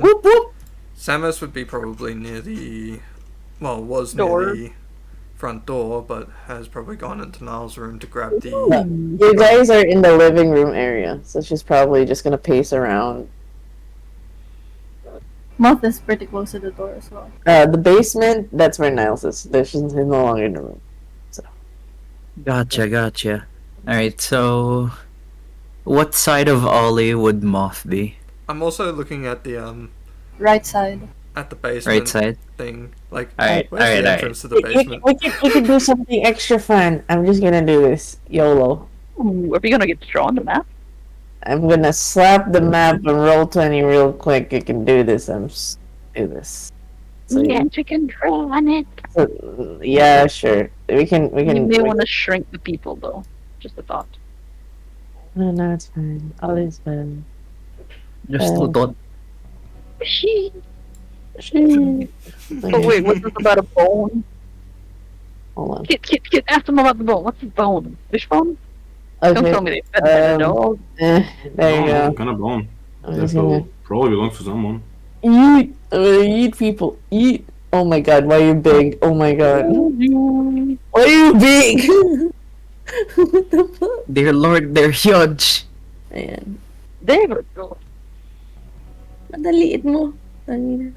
Speaker 9: Whoop, whoop.
Speaker 2: Samus would be probably near the was
Speaker 6: Door.
Speaker 2: near the front door, but has probably gone into Niles' room to grab the
Speaker 9: You guys are in the living room area, so she's probably just gonna pace around.
Speaker 10: Moth is pretty close to the door as well.
Speaker 9: The basement, that's where Niles is. She's no longer in the room.
Speaker 8: Gotcha. Alright, so... what side of Ollie would Moth be?
Speaker 2: I'm also looking at the
Speaker 10: Right side.
Speaker 2: at the basement
Speaker 8: Right side?
Speaker 2: thing. Like,
Speaker 8: Alright,
Speaker 2: where's the
Speaker 8: alright.
Speaker 2: entrance to the basement?
Speaker 9: We can do something extra fun. I'm just gonna do this. YOLO.
Speaker 6: Ooh, are we gonna get to draw on the map?
Speaker 9: I'm gonna slap the map and roll 20 real quick. You can do this. Do this. So,
Speaker 6: we can draw on it.
Speaker 9: yeah, sure. We can.
Speaker 6: You may want to shrink the people, though. Just a thought.
Speaker 9: No, it's fine. All is fine.
Speaker 8: Just
Speaker 9: Oh.
Speaker 8: don't...
Speaker 6: Oh wait, what's this about a bone?
Speaker 1: Hold on.
Speaker 6: Kid, ask them about the bone. What's the bone? Fish bone? Don't
Speaker 1: Okay.
Speaker 6: tell me they fed the dog.
Speaker 1: There you
Speaker 4: No,
Speaker 1: go.
Speaker 4: kind of bone.
Speaker 1: I'm
Speaker 4: That
Speaker 1: just gonna
Speaker 4: probably belongs to someone.
Speaker 1: eat. I'm gonna eat people. Eat. Oh my god, why are you big? Oh my god. Why are you big? What the fuck?
Speaker 8: Dear Lord, they're huge.
Speaker 1: Ayan.
Speaker 6: There we go.
Speaker 1: Madaliit mo. Tangina.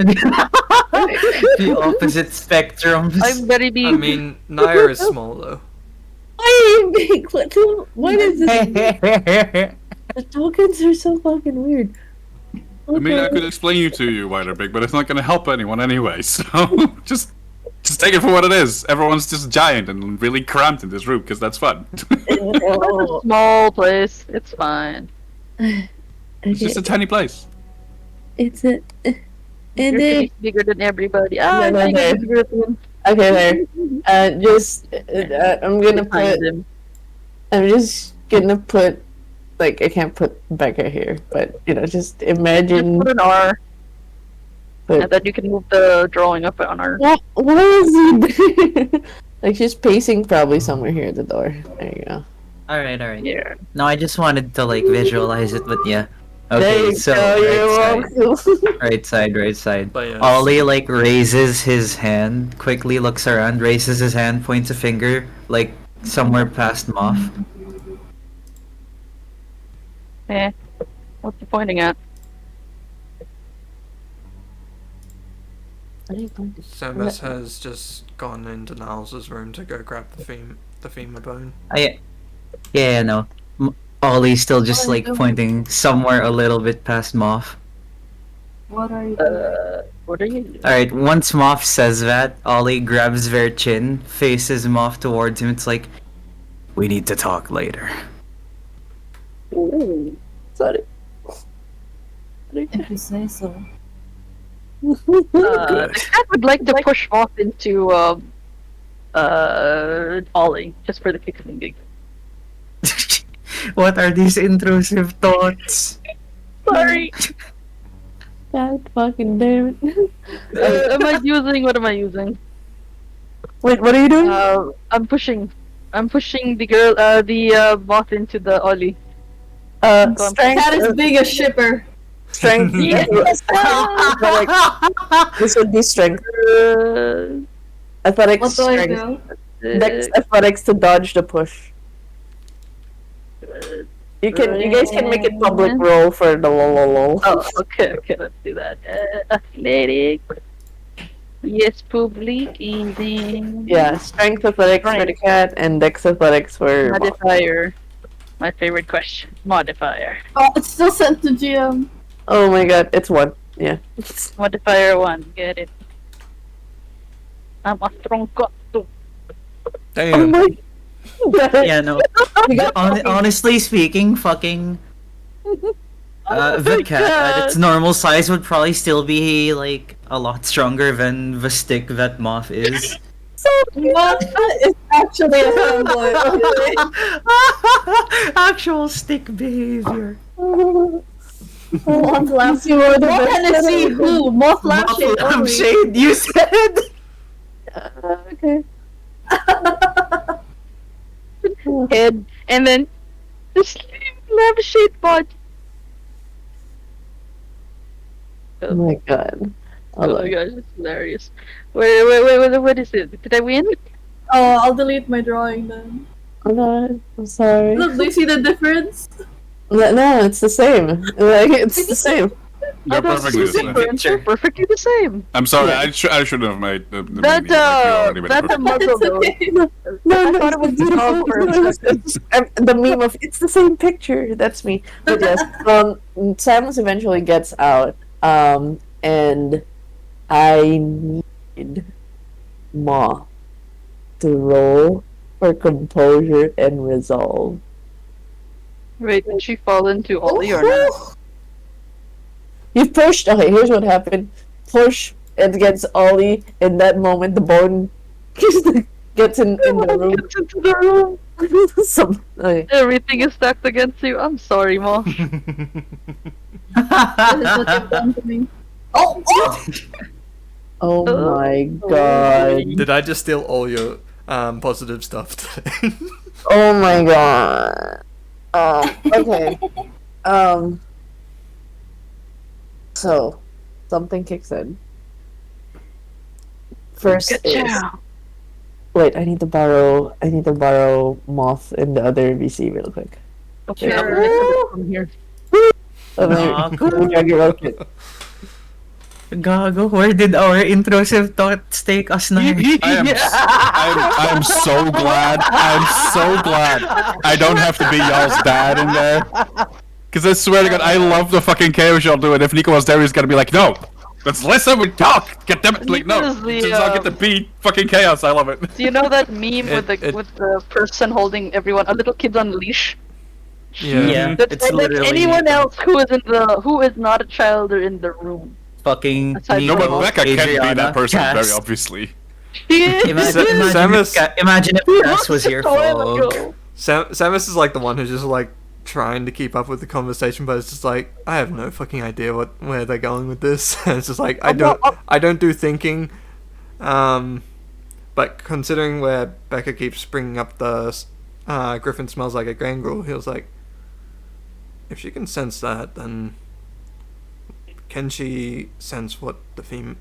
Speaker 8: The opposite spectrums.
Speaker 6: I'm very big.
Speaker 2: I mean, Nair is small though.
Speaker 1: Why are you big? What is this? The tokens are so fucking weird.
Speaker 3: I mean, I
Speaker 1: Okay.
Speaker 3: could explain to you why they're big, but it's not gonna help anyone anyway. So just take it for what it is. Everyone's just giant and really cramped in this room because that's fun.
Speaker 1: Oh,
Speaker 6: Small place. It's fine.
Speaker 3: It's
Speaker 1: okay.
Speaker 3: just a tiny place.
Speaker 1: It's a.
Speaker 6: Your
Speaker 1: It is.
Speaker 6: city's bigger than everybody.
Speaker 1: No,
Speaker 6: Ah,
Speaker 1: no,
Speaker 6: I
Speaker 1: no.
Speaker 6: think European.
Speaker 1: Okay, there. I'm gonna
Speaker 6: Find
Speaker 1: put.
Speaker 6: them.
Speaker 1: I'm just gonna put. Like, I can't put Becca here, but, you know, just
Speaker 6: Just
Speaker 1: imagine.
Speaker 6: put an R,
Speaker 1: Put,
Speaker 6: and then you can move the drawing up on R.
Speaker 1: what is he? Like, she's pacing probably somewhere here at the door. There you go.
Speaker 8: Alright.
Speaker 6: Yeah.
Speaker 8: No, I just wanted to like visualize it, but yeah.
Speaker 1: There
Speaker 8: Okay,
Speaker 1: you
Speaker 8: so
Speaker 1: go, you're
Speaker 8: right side,
Speaker 1: welcome.
Speaker 8: right side.
Speaker 2: But yeah,
Speaker 8: Ollie like raises his hand, quickly looks around, raises his hand, points a finger, like somewhere past Moth.
Speaker 6: Eh. What's he pointing at?
Speaker 2: Samus has just gone into Niles' room to go grab the femur bone.
Speaker 8: Yeah, no. Ollie's still just
Speaker 10: What are you
Speaker 8: like
Speaker 10: doing?
Speaker 8: pointing somewhere a little bit past Moth.
Speaker 10: What are you doing?
Speaker 6: What are you?
Speaker 8: Alright, once Moth says that, Ollie grabs their chin, faces Moth towards him. It's like, we need to talk later.
Speaker 6: Ooh.
Speaker 1: Sorry.
Speaker 10: If you say so.
Speaker 6: The cat would like to push off into Ollie just for the kick and gig.
Speaker 8: What are these intrusive thoughts?
Speaker 6: Sorry.
Speaker 1: God fucking damn it.
Speaker 6: Am I using? What am I using?
Speaker 1: Wait, what are you doing?
Speaker 6: I'm pushing the girl, the moth into the Ollie.
Speaker 1: Strength.
Speaker 10: Cat is big as shipper.
Speaker 1: Strength.
Speaker 6: Yes.
Speaker 1: This would be strength. Athletics.
Speaker 10: What do I
Speaker 1: Strength.
Speaker 10: do?
Speaker 1: Dex athletics to dodge the push. You guys can make it public roll for the lol.
Speaker 6: Oh, okay, let's do that. Athletic. Yes, public, and then
Speaker 1: Yeah, strength athletics for the cat and dex athletics for Moth.
Speaker 6: modifier. My favorite question. Modifier.
Speaker 10: Oh, it's still sent to GM.
Speaker 1: Oh my god, it's one. Yeah.
Speaker 6: Modifier 1. Get it. I'm a strong cat too.
Speaker 1: Oh
Speaker 2: Damn.
Speaker 1: my god.
Speaker 8: Yeah, no. Honestly speaking, fucking the cat at its normal size would probably still be like a lot stronger than the stick that Moth is.
Speaker 1: So
Speaker 10: Moth is actually a fanboy.
Speaker 8: Actual stick behavior.
Speaker 10: Moth lampshade. Moth Hennessy, who? Moth lampshade
Speaker 8: Moth
Speaker 10: only.
Speaker 8: lampshade, you said.
Speaker 1: okay.
Speaker 6: Head, and then just lampshade body.
Speaker 1: Oh my god.
Speaker 6: Oh my gosh, it's hilarious. Wait, what is it? Did I win?
Speaker 10: Oh, I'll delete my drawing then.
Speaker 1: Oh god, I'm sorry.
Speaker 10: Look, do you see the difference?
Speaker 1: No, it's the same. Like, it's the same.
Speaker 3: They're perfectly the same.
Speaker 6: They're perfectly the same.
Speaker 3: I'm sorry,
Speaker 1: Yeah.
Speaker 3: I should have made the
Speaker 6: That,
Speaker 3: meaning like you already made
Speaker 6: that's
Speaker 3: it.
Speaker 6: a muzzle though.
Speaker 1: No,
Speaker 6: I thought it was
Speaker 1: beautiful.
Speaker 6: for a
Speaker 1: No, it's the meme of it's the same picture. That's me. But yes, Samus eventually gets out, and I need Ma to roll for composure and resolve.
Speaker 6: Wait, did she fall into Ollie or not?
Speaker 1: You pushed. Okay, here's what happened. Push against Ollie. In that moment, the bone gets in the room.
Speaker 6: Gets into the room.
Speaker 1: Okay.
Speaker 6: Everything is stacked against you. I'm sorry, Ma.
Speaker 10: This is what you've done to me. Oh!
Speaker 1: Oh
Speaker 6: Oh.
Speaker 1: my god.
Speaker 2: Did I just steal all your positive stuff today?
Speaker 1: Oh my god. Okay. So, something kicks in. First is...
Speaker 6: Ka-chow.
Speaker 1: Wait, I need to borrow Moth and the other VC real quick.
Speaker 6: Okay,
Speaker 1: Sure.
Speaker 6: I'm here.
Speaker 8: Aw,
Speaker 1: Let me drag it real quick.
Speaker 8: Gago, where did our intrusive thoughts take us now?
Speaker 3: I'm so glad. I'm so glad I don't have to be y'all's dad in there. Because I swear to God, I love the fucking chaos y'all do. And if Nico was there, he's gonna be like, no, let's listen, we talk. Get them, like, no,
Speaker 6: Nico's the,
Speaker 3: since I'll get to be fucking chaos. I love it.
Speaker 6: Do you know that meme with
Speaker 2: It-
Speaker 6: the person holding everyone, a little kid on a leash?
Speaker 8: Yeah,
Speaker 6: That's
Speaker 8: it's
Speaker 6: like
Speaker 8: literally
Speaker 6: anyone else who is not a child or in the room.
Speaker 8: fucking
Speaker 6: Aside
Speaker 3: No,
Speaker 6: from
Speaker 3: but Becca can't be
Speaker 8: Adriana,
Speaker 3: that person,
Speaker 8: Cass.
Speaker 3: very obviously.
Speaker 2: Samus-
Speaker 8: Imagine if
Speaker 6: He
Speaker 8: Cass
Speaker 6: wants
Speaker 8: was
Speaker 6: to
Speaker 8: your
Speaker 6: toilet
Speaker 8: fog.
Speaker 6: go.
Speaker 2: Samus is like the one who's just like trying to keep up with the conversation, but it's just like I have no fucking idea where they're going with this. It's just like I don't do thinking. But considering where Becca keeps bringing up the Griffin smells like a gangrel, he was like, if she can sense that, then can she sense what the theme,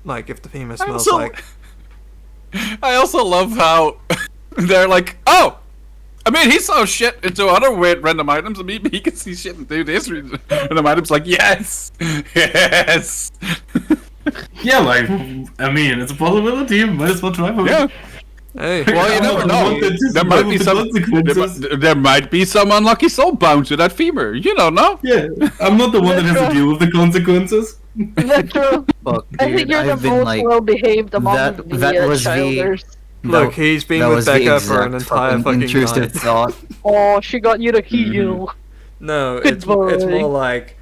Speaker 2: like if the femur smells
Speaker 3: so-
Speaker 2: like?
Speaker 3: I also love how they're like, oh, I mean, he saw shit into other weird random items, and maybe he can see shit into this random items. Like, yes, yes.
Speaker 4: Yeah, like, I mean, it's a possibility. Might as well try for
Speaker 3: Yeah.
Speaker 2: Hey,
Speaker 3: Well, you never know. There might be some. There might be some unlucky soul bound to that femur. You don't know.
Speaker 4: Yeah, I'm not the one that has to deal with the consequences.
Speaker 6: That's true.
Speaker 8: Fuck,
Speaker 6: I think
Speaker 8: dude,
Speaker 6: you're the
Speaker 8: I've been
Speaker 6: most
Speaker 8: like,
Speaker 6: well behaved among
Speaker 8: that was the-
Speaker 6: childers.
Speaker 2: look, he's been
Speaker 8: that
Speaker 2: with
Speaker 8: was the
Speaker 2: Becca for an
Speaker 8: exact
Speaker 2: entire fucking
Speaker 8: intrusive
Speaker 2: night.
Speaker 8: thought.
Speaker 6: Oh, she got you to heal.
Speaker 2: No,
Speaker 6: Good
Speaker 2: it's
Speaker 6: boy.
Speaker 2: more like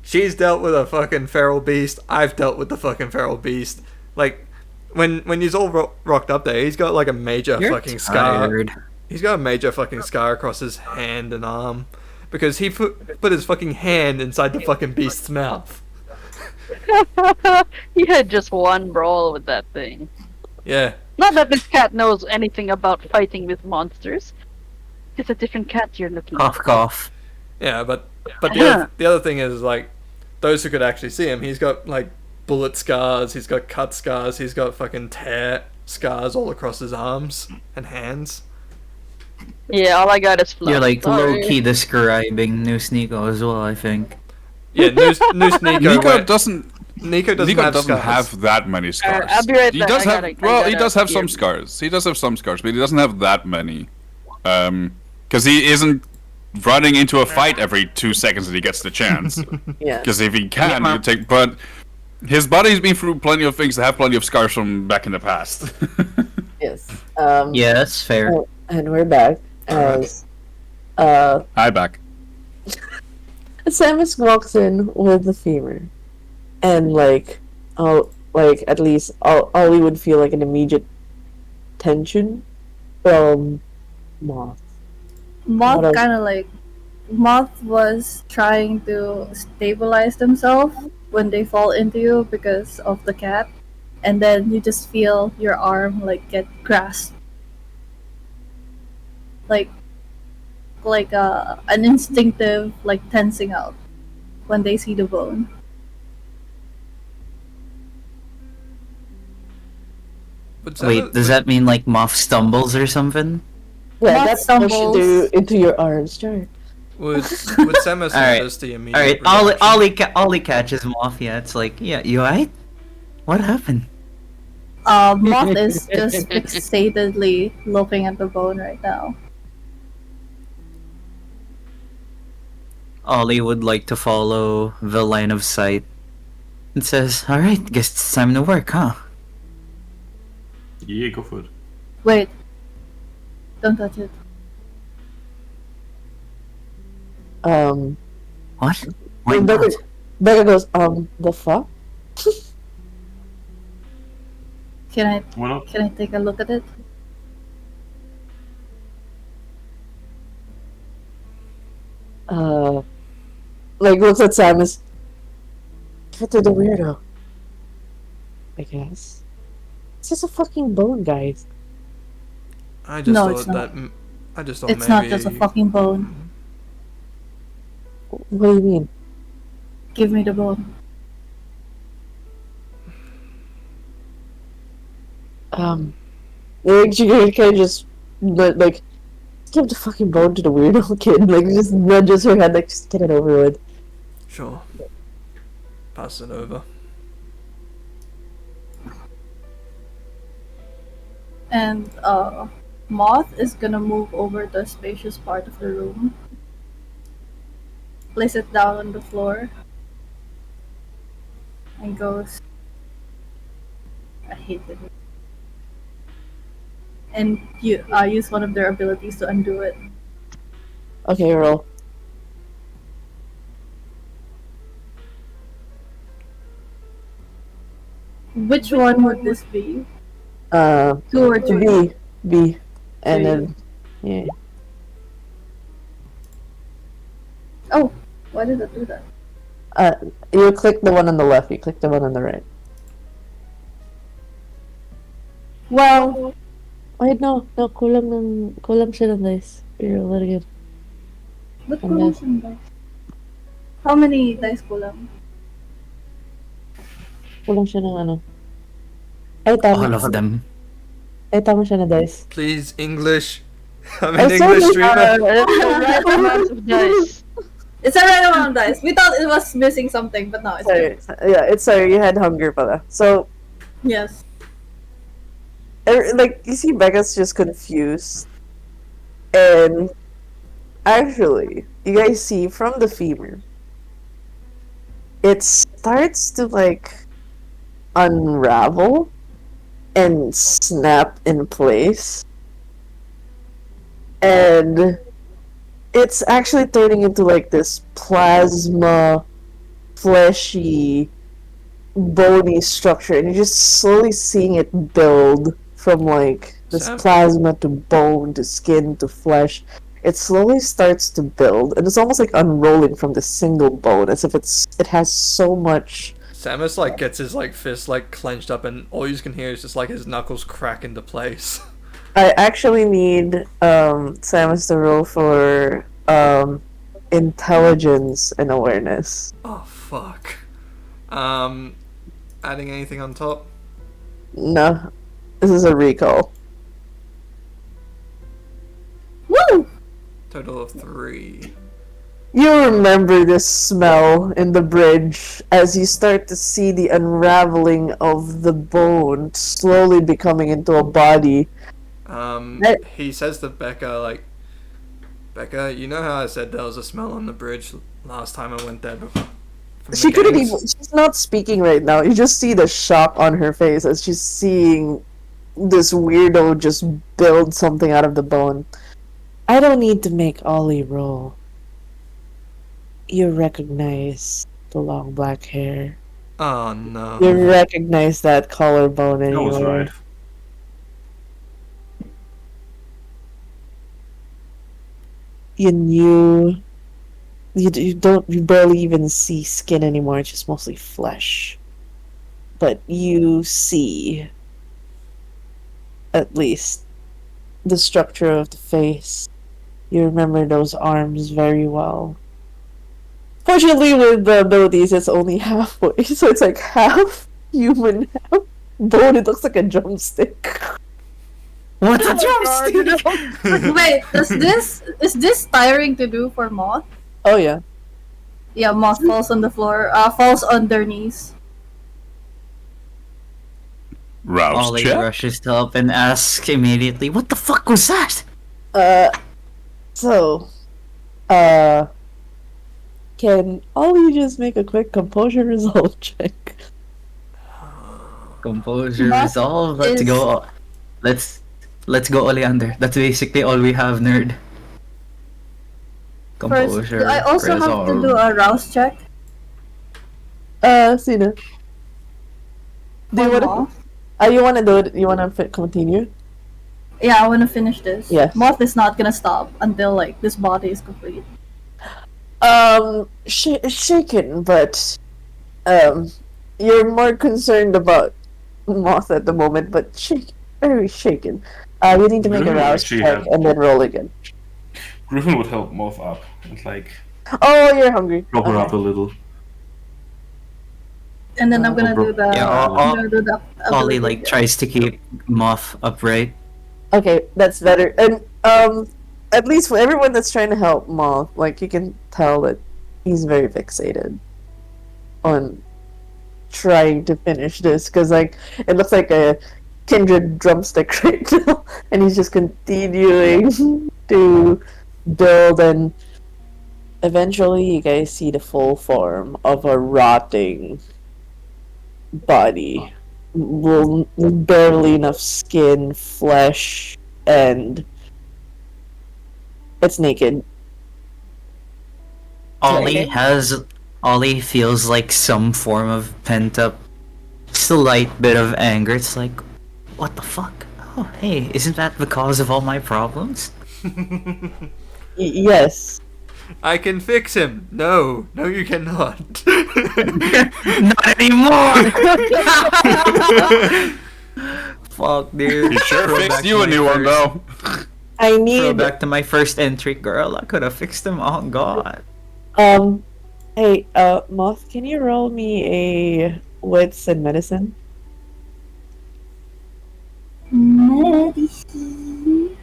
Speaker 2: she's dealt with a fucking feral beast. I've dealt with the fucking feral beast. Like when he's all rocked up there, he's got like a major
Speaker 8: You're
Speaker 2: fucking scar.
Speaker 8: tired.
Speaker 2: He's got a major fucking scar across his hand and arm because he put his fucking hand inside the fucking beast's mouth.
Speaker 6: He had just one brawl with that thing.
Speaker 2: Yeah,
Speaker 6: Not that this cat knows anything about fighting with monsters. It's a different cat you're looking
Speaker 8: Cough,
Speaker 6: at.
Speaker 8: cough.
Speaker 2: yeah, but the other thing is like those who could actually see him. He's got like bullet scars. He's got cut scars. He's got fucking tear scars all across his arms and hands.
Speaker 6: Yeah, all I got is fluff.
Speaker 8: You're like
Speaker 6: Sorry.
Speaker 8: low-key describing New Sneeko as well, I think.
Speaker 2: Yeah, Noose Nico.
Speaker 3: Nico doesn't.
Speaker 2: Nico doesn't
Speaker 3: Nico
Speaker 2: have
Speaker 3: doesn't
Speaker 2: scars.
Speaker 3: have that many scars.
Speaker 6: I'll be right
Speaker 3: He
Speaker 6: back.
Speaker 3: does
Speaker 6: I
Speaker 3: have.
Speaker 6: gotta- I
Speaker 3: Well, he
Speaker 6: gotta
Speaker 3: does have some
Speaker 6: hear.
Speaker 3: scars. He does have some scars, but he doesn't have that many. Because he isn't running into a fight every 2 seconds that he gets the chance.
Speaker 1: Yeah.
Speaker 3: Because if he can,
Speaker 8: Yeah.
Speaker 3: he'll take. But his body's been through plenty of things that have plenty of scars from back in the past.
Speaker 1: Yes.
Speaker 8: Yeah, that's fair.
Speaker 1: And we're back as
Speaker 3: Hi, back.
Speaker 1: Samus walks in with the femur, and like at least we would feel like an immediate tension from Moth.
Speaker 10: Moth
Speaker 1: What else?
Speaker 10: kind of like Moth was trying to stabilize themselves when they fall into you because of the cat, and then you just feel your arm like get grasped, like an instinctive like tensing out when they see the bone.
Speaker 2: But
Speaker 8: Wait, does that mean like Moth stumbles or something?
Speaker 1: Yeah,
Speaker 10: Moth
Speaker 1: that's push
Speaker 10: stumbles.
Speaker 1: into your arms, sure.
Speaker 2: would Samus
Speaker 8: Alright.
Speaker 2: notice the immediate
Speaker 8: Alright,
Speaker 2: reaction?
Speaker 8: Ollie catches Moth, yeah, it's like, yeah, you alright? What happened?
Speaker 10: Moth is just fixatedly looking at the bone right now.
Speaker 8: Ollie would like to follow the line of sight. It says, alright, guess it's time to work, huh?
Speaker 4: Yeah, go for it.
Speaker 10: Wait, don't touch it.
Speaker 8: What? Why
Speaker 1: Becca,
Speaker 8: not?
Speaker 1: Becca goes, the fuck?
Speaker 10: Can
Speaker 4: Why not?
Speaker 10: I take a look at it?
Speaker 1: Like looks at Samus. Give it to the weirdo.
Speaker 9: I guess. It's just a fucking bone, guys.
Speaker 2: I just
Speaker 10: No,
Speaker 2: thought
Speaker 10: it's not.
Speaker 2: that. I just thought
Speaker 10: It's
Speaker 2: maybe.
Speaker 10: not just a fucking bone.
Speaker 9: What do you mean?
Speaker 10: Give me the bone.
Speaker 9: You can just like give the fucking bone to the weirdo kid. Like just nudges her head, like just get it over with.
Speaker 2: Sure. Pass it over.
Speaker 10: And Moth is gonna move over the spacious part of the room. Place it down on the floor. And goes. I hate it. And you use one of their abilities to undo it.
Speaker 9: Okay, roll.
Speaker 10: Which one would this be? 2 or 3?
Speaker 9: B, and
Speaker 10: Three.
Speaker 9: then yeah.
Speaker 10: Oh, why did it do that?
Speaker 9: You click the one on the left. You click the one on the right.
Speaker 10: Well,
Speaker 9: Wait, no, kulang siya ng dice. Reroll it again.
Speaker 10: ba't
Speaker 9: Ang
Speaker 10: kulang
Speaker 9: dice.
Speaker 10: siyang dice? How many dice kulang?
Speaker 9: Kulang siya ng ano. Ay, tama.
Speaker 8: All of them.
Speaker 9: Ay, tama siya na dice.
Speaker 2: Please, English. I'm
Speaker 9: I
Speaker 2: an
Speaker 9: saw
Speaker 2: English
Speaker 9: this,
Speaker 2: streamer.
Speaker 6: Right amount of dice.
Speaker 10: It's a right amount of dice. We thought it was missing something, but no, it's
Speaker 9: Sorry.
Speaker 10: good.
Speaker 9: Yeah, it's sorry. You had hunger pala. So,
Speaker 10: Yes.
Speaker 9: like, you see Becca's just confused. And actually, you guys see from the femur, it starts to, like, unravel and snap in place. And it's actually turning into, like, this plasma, fleshy, bony structure. And you're just slowly seeing it build from, like, this
Speaker 2: Sam?
Speaker 9: plasma to bone to skin to flesh. It slowly starts to build, and it's almost like unrolling from the single bone, as if it has so much.
Speaker 2: Samus like gets his like fist like clenched up, and all you can hear is just like his knuckles crack into place.
Speaker 9: I actually need Samus to roll for intelligence and awareness.
Speaker 2: Oh fuck. Adding anything on top?
Speaker 9: No, this is a recall.
Speaker 10: Woo!
Speaker 2: Total of 3.
Speaker 9: You remember this smell in the bridge as you start to see the unraveling of the bone slowly becoming into a body.
Speaker 2: He says to Becca, like, Becca, you know how I said there was a smell on the bridge last time I went there before?
Speaker 9: She couldn't even. She's not speaking right now. You just see the shock on her face as she's seeing this weirdo just build something out of the bone. I don't need to make Ollie roll. You recognize the long black hair.
Speaker 2: Oh no.
Speaker 9: You recognize that collarbone
Speaker 4: I was
Speaker 9: anywhere.
Speaker 4: right.
Speaker 9: You knew. You barely even see skin anymore. It's just mostly flesh. But you see, at least, the structure of the face. You remember those arms very well. Fortunately, with the abilities, it's only halfway, so it's like half human, half bone. It looks like a drumstick.
Speaker 8: What's a drumstick?
Speaker 10: Wait, is this tiring to do for Moth?
Speaker 9: Oh yeah.
Speaker 10: Yeah, Moth falls on the floor, falls on their knees.
Speaker 3: Rouse
Speaker 8: Ollie
Speaker 3: check.
Speaker 8: rushes up and asks immediately, "What the fuck was that?"
Speaker 9: So, can Ollie just make a quick composure resolve check?
Speaker 8: Composure,
Speaker 10: That
Speaker 8: resolve. Let's
Speaker 10: is-
Speaker 8: go. Let's go, Oleander. That's basically all we have, nerd.
Speaker 10: First,
Speaker 8: Composure,
Speaker 10: do I also have to do a rouse check?
Speaker 9: Sina. Do you
Speaker 10: For
Speaker 9: wanna?
Speaker 10: Moth?
Speaker 9: You wanna do it? You wanna continue?
Speaker 10: Yeah, I want to finish this.
Speaker 9: Yes.
Speaker 10: Moth is not gonna stop until like this body is complete.
Speaker 9: Shaken, but you're more concerned about
Speaker 1: Moth at the moment, but very shaken. You need to make a
Speaker 4: Griffin
Speaker 1: rouse
Speaker 4: actually
Speaker 1: check
Speaker 4: have-
Speaker 1: and then roll again.
Speaker 4: Griffin would help Moth up and like
Speaker 1: Oh, you're hungry.
Speaker 4: prop her
Speaker 1: Okay.
Speaker 4: up a little.
Speaker 10: And then I'm gonna do the.
Speaker 8: Yeah,
Speaker 10: I'm gonna do the
Speaker 8: Ollie
Speaker 10: ability
Speaker 8: like
Speaker 10: again.
Speaker 8: tries to keep Moth upright.
Speaker 1: Okay, that's better. And at least for everyone that's trying to help Moth, like you can tell that he's very fixated on trying to finish this because like it looks like a kindred drumstick right now, and he's just continuing to build, and eventually you guys see the full form of a rotting body. Barely enough skin, flesh, and it's naked.
Speaker 8: Ollie feels like some form of pent up slight bit of anger. It's like, what the fuck? Oh hey, isn't that the cause of all my problems?
Speaker 1: Yes.
Speaker 2: I can fix him. No, you cannot.
Speaker 8: Not anymore! Fuck, dude.
Speaker 3: He sure
Speaker 8: Throw
Speaker 3: fixed
Speaker 8: back
Speaker 3: you
Speaker 8: to
Speaker 3: a
Speaker 8: my
Speaker 3: new one,
Speaker 8: first-
Speaker 3: though.
Speaker 1: I
Speaker 8: Throw
Speaker 1: need.
Speaker 8: back to my first entry, girl. I could have fixed him. Oh god.
Speaker 1: Hey, Moth, can you roll me a wits and medicine?
Speaker 10: Medicine.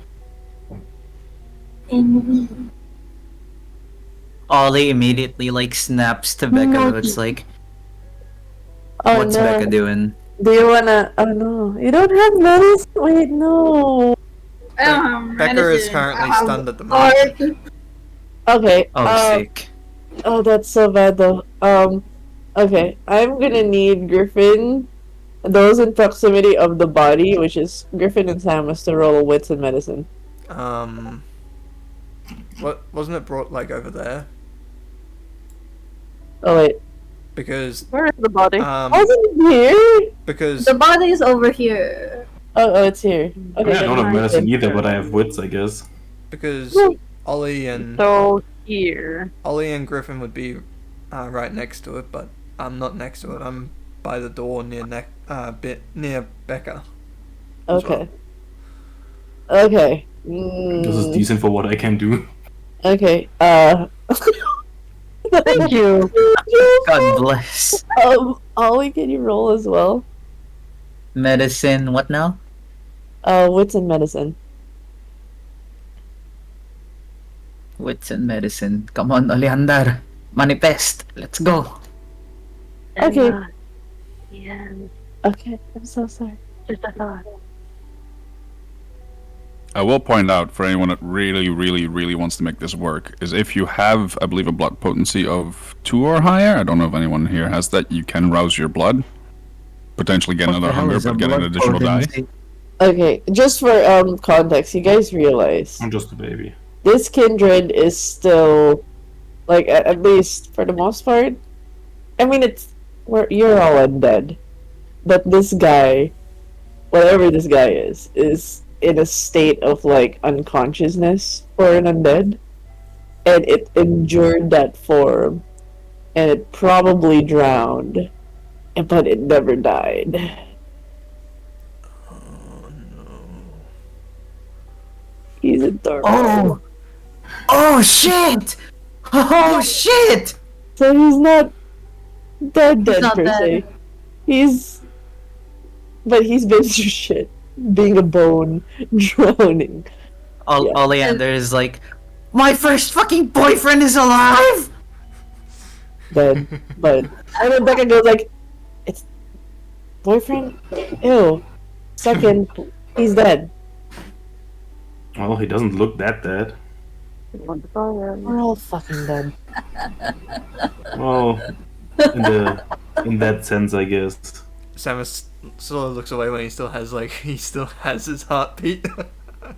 Speaker 10: And
Speaker 8: Ollie immediately like snaps to Becca. It's like,
Speaker 1: Oh
Speaker 8: what's
Speaker 1: no.
Speaker 8: Becca doing?
Speaker 1: Do you wanna? Oh no, you don't have medicine. Wait, no.
Speaker 2: Becca is currently stunned at the moment.
Speaker 1: Okay.
Speaker 8: Oh, sick.
Speaker 1: Oh, that's so bad though. Okay, I'm gonna need Griffin, those in proximity of the body, which is Griffin and Samus, to roll wits and medicine.
Speaker 2: What wasn't it brought like over there?
Speaker 1: Oh wait,
Speaker 2: Because
Speaker 6: Where is the body?
Speaker 1: wasn't it here?
Speaker 2: because
Speaker 10: the body is over here.
Speaker 1: Oh, it's here. Okay,
Speaker 4: I don't have
Speaker 1: then
Speaker 4: medicine
Speaker 1: fine.
Speaker 4: either, but I have wits, I guess.
Speaker 2: because Ollie and
Speaker 6: So here.
Speaker 2: Griffin would be right next to it, but I'm not next to it. I'm by the door near near Becca.
Speaker 1: Okay. Okay.
Speaker 4: This is decent for what I can do.
Speaker 1: Okay.
Speaker 6: Thank you.
Speaker 8: God bless.
Speaker 1: Ollie, can you roll as well?
Speaker 8: Medicine, what now?
Speaker 1: Wits and medicine.
Speaker 8: Wits and medicine. Come on, Oleander. Manifest. Let's go.
Speaker 1: Okay.
Speaker 6: Yeah,
Speaker 1: Okay, I'm so sorry.
Speaker 6: just a thought.
Speaker 3: I will point out for anyone that really, really, really wants to make this work is if you have, I believe, a blood potency of 2 or higher. I don't know if anyone here has that. You can rouse your blood, potentially get
Speaker 8: What
Speaker 3: another
Speaker 8: the hell
Speaker 3: hunger,
Speaker 8: is a
Speaker 3: but get an
Speaker 8: blood
Speaker 3: additional die.
Speaker 8: potency?
Speaker 1: Okay, just for context, you guys realize
Speaker 4: I'm just a baby.
Speaker 1: this kindred is still, like, at least for the most part. I mean, you're all undead, but this guy, whatever this guy is in a state of like unconsciousness for an undead, and it endured that form, and it probably drowned, but it never died. He's adorable.
Speaker 8: Oh shit! Oh shit!
Speaker 1: So he's not dead
Speaker 10: not
Speaker 1: per
Speaker 10: dead.
Speaker 1: se. But he's been through shit. Being a bone, drowning. Yeah.
Speaker 8: Oleander is like, my first fucking boyfriend is alive!
Speaker 1: Dead. But and then Becca goes like, it's boyfriend? Ew. Second, he's dead.
Speaker 4: Well, he doesn't look that dead.
Speaker 1: We're all fucking dead.
Speaker 4: Well, in that sense, I guess.
Speaker 2: Samus sort of looks away when he still has his heartbeat.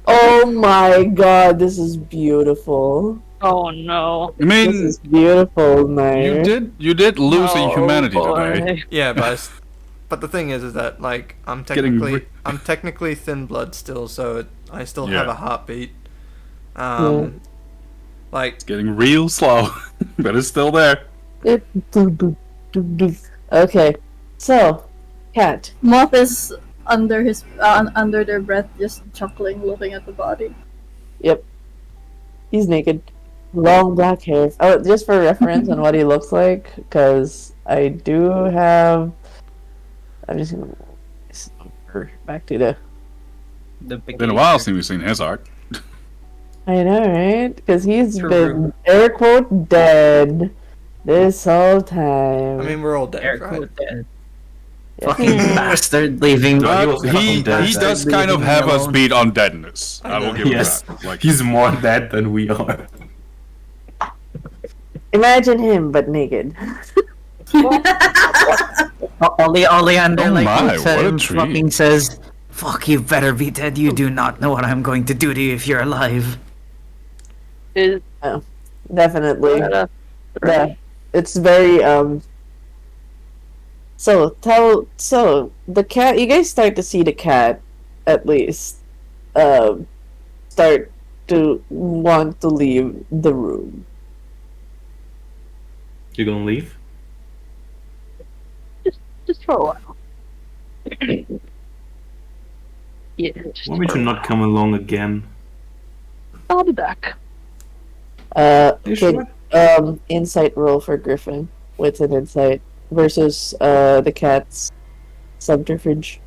Speaker 1: Oh my god, this is beautiful.
Speaker 6: Oh no.
Speaker 3: I
Speaker 1: This
Speaker 3: mean,
Speaker 1: is beautiful, Nair.
Speaker 3: you did lose a
Speaker 6: Oh,
Speaker 3: humanity
Speaker 6: boy.
Speaker 3: today.
Speaker 2: Yeah, but the thing is that like I'm
Speaker 3: Getting
Speaker 2: technically thin blood still, so I still have
Speaker 3: Yeah.
Speaker 2: a heartbeat. Like
Speaker 3: It's getting real slow, but it's still there.
Speaker 1: Okay, so Cat.
Speaker 10: Moth is under their breath, just chuckling, looking at the body.
Speaker 1: Yep. He's naked. Long black hair. Oh, just for reference on what he looks like, because I do have. I'm just gonna back to the.
Speaker 3: Been a while since we've seen his art.
Speaker 1: I know, right? Because he's
Speaker 8: True.
Speaker 1: been air quote dead this whole time.
Speaker 2: I mean, we're all dead,
Speaker 8: Air
Speaker 2: right?
Speaker 8: quote dead.
Speaker 1: Yeah.
Speaker 8: Fucking bastard leaving.
Speaker 3: But he
Speaker 4: dead.
Speaker 3: does kind of have us beat on deadness. I will give him
Speaker 4: Yes,
Speaker 3: that. Like,
Speaker 4: he's more dead than we are.
Speaker 1: Imagine him, but naked.
Speaker 8: Oleander,
Speaker 3: Oh
Speaker 8: like
Speaker 3: my,
Speaker 8: looks at
Speaker 3: what a
Speaker 8: him,
Speaker 3: treat.
Speaker 8: fucking says, "Fuck, you better be dead. You do not know what I'm going to do to you if you're alive."
Speaker 6: Is
Speaker 1: Definitely.
Speaker 6: that
Speaker 1: Yeah. It's very So the cat. You guys start to see the cat, at least, start to want to leave the room.
Speaker 4: You gonna leave?
Speaker 6: just for a while? Yeah, just
Speaker 4: Why would
Speaker 6: for
Speaker 4: you
Speaker 6: a
Speaker 4: not come along again?
Speaker 6: while. I'll be back.
Speaker 4: You
Speaker 1: Good,
Speaker 4: sure?
Speaker 1: insight roll for Griffin with an insight versus the cat's subterfuge.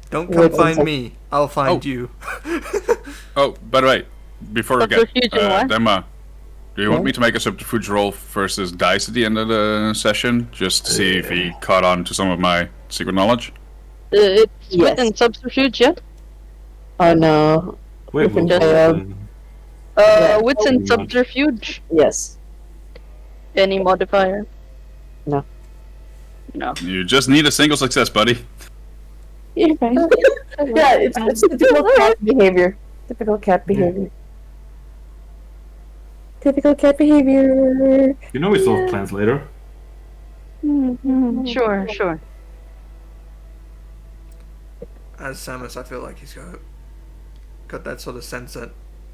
Speaker 2: Don't
Speaker 1: Wait,
Speaker 2: come
Speaker 1: one
Speaker 2: find
Speaker 1: sec.
Speaker 2: me. I'll find
Speaker 3: Oh.
Speaker 2: you.
Speaker 3: oh, by the way, before we get
Speaker 6: Subterfuge and what?
Speaker 3: Demma, do you want
Speaker 1: Yeah?
Speaker 3: me to make a subterfuge roll versus dice at the end of the session, just to see if he caught on to some of my secret knowledge?
Speaker 6: It's
Speaker 1: Yes.
Speaker 6: within subterfuge, yeah?
Speaker 1: Oh no.
Speaker 4: Wait,
Speaker 1: Griffin
Speaker 4: what?
Speaker 1: failed. Yeah.
Speaker 6: What's in
Speaker 4: Oh,
Speaker 6: subterfuge?
Speaker 1: Yes.
Speaker 6: Any modifier?
Speaker 1: No.
Speaker 6: No.
Speaker 3: You just need a single success, buddy.
Speaker 1: You're fine. Yeah, it's typical cat behavior. Typical cat behavior. Typical cat behavior.
Speaker 4: You know we still have plans later.
Speaker 6: Sure.
Speaker 2: As Samus, I feel like he's got that sort of sense that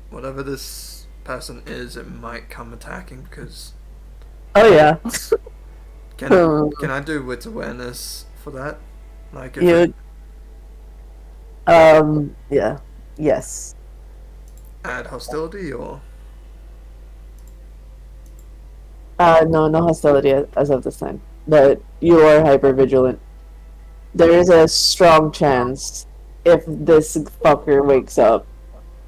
Speaker 2: whatever this person is, it might come attacking. Because
Speaker 1: Oh yeah.
Speaker 2: can I do wits awareness for that? Like if
Speaker 1: You. Yeah. Yes.
Speaker 2: add hostility or
Speaker 1: No hostility as of this time. But you are hyper vigilant. There is a strong chance if this fucker wakes up.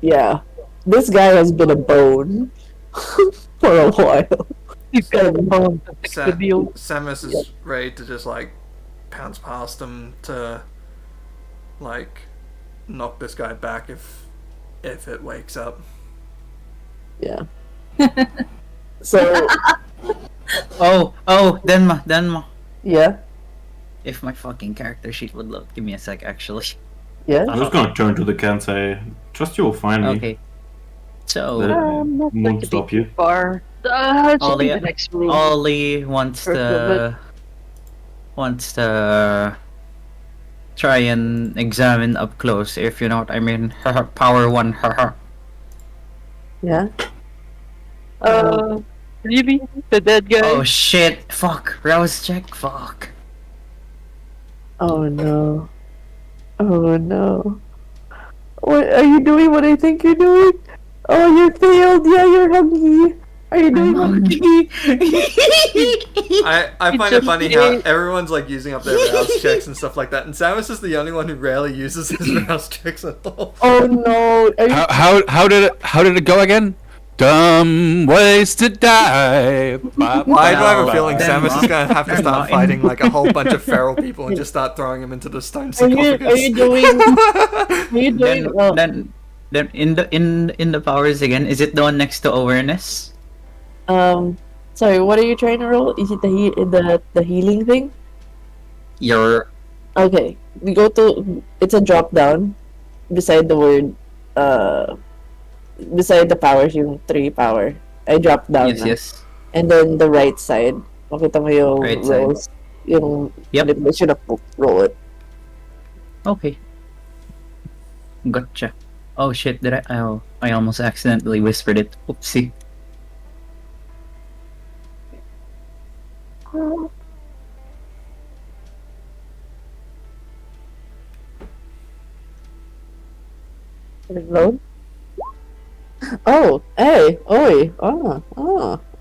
Speaker 1: Yeah. This guy has been a bone for a while.
Speaker 6: He's got a bone to fix the deal.
Speaker 2: Samus is ready to just like pounce past him to like knock this guy back if it wakes up.
Speaker 1: Yeah. So
Speaker 8: Oh, Denma.
Speaker 1: yeah.
Speaker 8: If my fucking character sheet would load, give me a sec, actually.
Speaker 1: Yeah.
Speaker 4: I was gonna turn to the cat and say, "Trust you will find me."
Speaker 8: Okay. So,
Speaker 4: That
Speaker 6: Not going
Speaker 4: won't
Speaker 6: to
Speaker 4: stop
Speaker 6: be
Speaker 4: you.
Speaker 6: too far. It should be
Speaker 8: Ollie-
Speaker 6: the next room.
Speaker 8: Ollie wants to try and examine up close, if you know what I mean. Power 1,
Speaker 1: Yeah.
Speaker 6: Really? The dead guy?
Speaker 8: Oh shit, fuck, rouse check, fuck.
Speaker 1: Oh no. Oh no. What are you doing? What I think you're doing? Oh, you failed. Yeah, you're hungry. Are you doing hungry?
Speaker 2: I find it funny how everyone's like using up their rouse checks and stuff like that, and Samus is the only one who rarely uses his rouse checks at all.
Speaker 1: Oh no. Are you...
Speaker 3: How did it go again? Dumb ways to die.
Speaker 2: Why do I have a feeling
Speaker 8: Then
Speaker 2: Samus is gonna have to start
Speaker 8: Then-
Speaker 2: fighting like a whole bunch of feral people and just start throwing them into the stone
Speaker 1: Are you
Speaker 2: sarcophagus?
Speaker 1: doing? Are you doing?
Speaker 8: Then in the powers again, is it the one next to awareness?
Speaker 1: Sorry. What are you trying to roll? Is it the healing thing?
Speaker 8: Your
Speaker 1: Okay. We go to. It's a drop down, beside the word. Beside the powers, yung 3 power. I dropped down.
Speaker 8: yes,
Speaker 1: na.
Speaker 8: yes.
Speaker 1: And then the right side, makita mo yung
Speaker 8: Right side.
Speaker 1: rolls. Yung,
Speaker 8: Yep.
Speaker 1: you should have roll it.
Speaker 8: Okay. Gotcha. Oh shit, did I? Oh, I almost accidentally whispered it. Oopsie.
Speaker 1: Reload. Oh, hey, oi,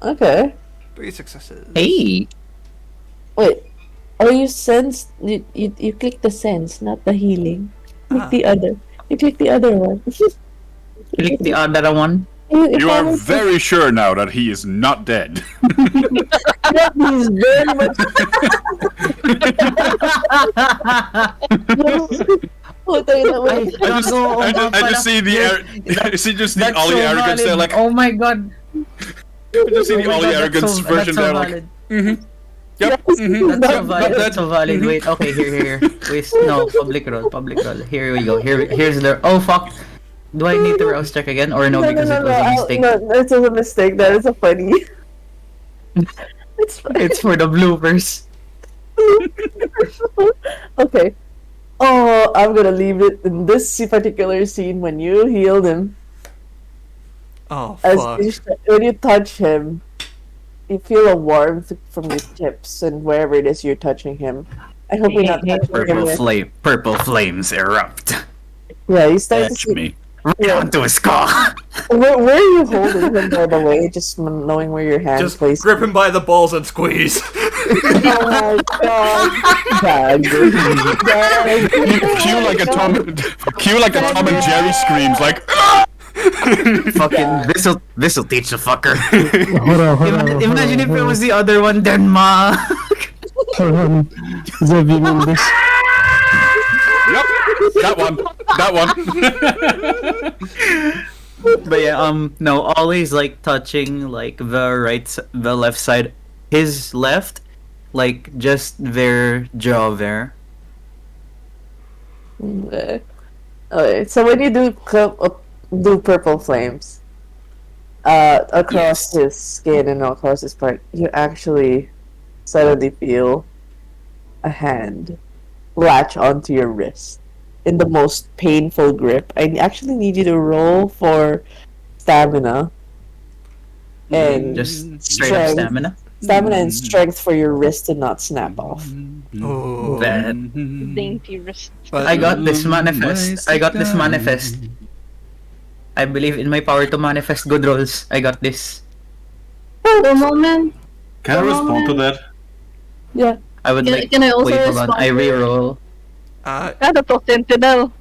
Speaker 1: okay.
Speaker 2: 3 successes.
Speaker 8: Hey!
Speaker 1: Wait. Oh, you sense. You click the sense, not the healing. Click
Speaker 2: Ah.
Speaker 1: the other. You click the other one.
Speaker 8: Click the other one.
Speaker 3: You are very sure now that he is not dead.
Speaker 1: Yep, he's very much. Oh, tayo na, wait.
Speaker 3: I just see the I just see all the arrogance there, like
Speaker 8: Oh my god.
Speaker 3: I just see the
Speaker 8: Oh my
Speaker 3: all the
Speaker 8: God,
Speaker 3: arrogance
Speaker 8: that's
Speaker 3: version
Speaker 8: so
Speaker 3: there, like
Speaker 8: valid.
Speaker 3: yep.
Speaker 8: That's so valid. That's so valid. Wait. Okay. Here. Wait. No. Public roll. Here we go. Here's the. Oh fuck. Do I need to rouse check again or no? Because it was a mistake.
Speaker 1: No, it was a mistake. That is a funny. It's fine.
Speaker 8: It's for the bloopers.
Speaker 1: Okay. Oh, I'm gonna leave it in this particular scene when you healed him.
Speaker 2: Oh,
Speaker 1: As
Speaker 2: fuck.
Speaker 1: when you touch him, you feel a warmth from your tips and wherever it is you're touching him. I hope you're not touching him with...
Speaker 8: Purple flames erupt.
Speaker 1: Yeah, you start to
Speaker 3: Catch
Speaker 1: see...
Speaker 3: me.
Speaker 8: Down to a skull.
Speaker 1: Where are you holding him, by the way? Just knowing where your hand
Speaker 2: Just
Speaker 1: placed.
Speaker 2: grip him by the balls and squeeze.
Speaker 1: Oh my god. Gag. Gag.
Speaker 3: Cue like a Tom and Jerry screams, like
Speaker 8: Fucking this'll teach the fucker.
Speaker 7: Hold on.
Speaker 8: Imagine if it was the other one, Denma.
Speaker 7: Hold on. Zev, you mean this?
Speaker 3: yep, that one.
Speaker 8: But yeah, no, always like touching like the left side, his left, like just their jaw there.
Speaker 1: Okay. Okay, so when you do purple flames across his skin and across his part, you actually suddenly feel a hand latch onto your wrist in the most painful grip. I actually need you to roll for stamina and
Speaker 8: Just straight up stamina.
Speaker 1: stamina and strength for your wrist to not snap off.
Speaker 2: Oh.
Speaker 8: That
Speaker 6: Dainty wrist.
Speaker 8: I got this manifest. I believe in my power to manifest good rolls. I got this.
Speaker 10: The moment.
Speaker 4: Can I respond to that?
Speaker 1: Yeah.
Speaker 8: I would like.
Speaker 10: Can I also
Speaker 8: Wait, hold on.
Speaker 10: respond?
Speaker 8: I reroll.
Speaker 6: Ano to, Sentinel?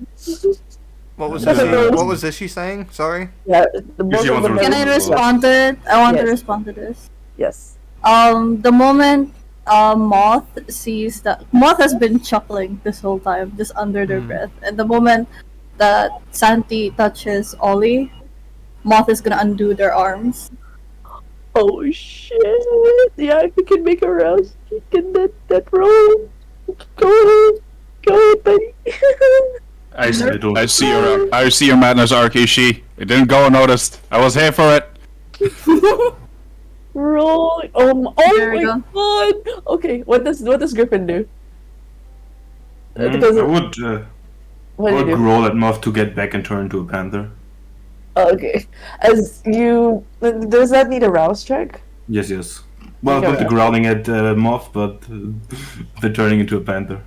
Speaker 2: What was
Speaker 1: That's
Speaker 2: this?
Speaker 1: okay.
Speaker 2: What was this she saying? Sorry.
Speaker 1: Yeah, the both
Speaker 4: you
Speaker 1: of
Speaker 4: want
Speaker 1: them
Speaker 4: to
Speaker 10: Can
Speaker 1: are-
Speaker 10: I respond to it? I want to
Speaker 1: Yes.
Speaker 10: respond to this.
Speaker 1: Yes.
Speaker 10: The moment Moth sees that Moth has been chuckling this whole time, just under their breath, and the moment that Santi touches Ollie, Moth is gonna undo their arms.
Speaker 1: Oh shit! Yeah, if you can make a rouse, you can that roll. Go ahead, buddy.
Speaker 3: I see your madness, Arkishi. It didn't go unnoticed. I was here for it.
Speaker 1: Roll.
Speaker 10: There we
Speaker 1: my
Speaker 10: go.
Speaker 1: god. Okay, what does Griffin do?
Speaker 4: I
Speaker 1: Because
Speaker 4: would,
Speaker 1: what do you do?
Speaker 4: growl at Muff to get back and turn into a panther.
Speaker 1: Okay, as you does that need a rouse check?
Speaker 4: Yes. Well,
Speaker 1: Okay.
Speaker 4: not the growling at Muff, but the turning into a panther.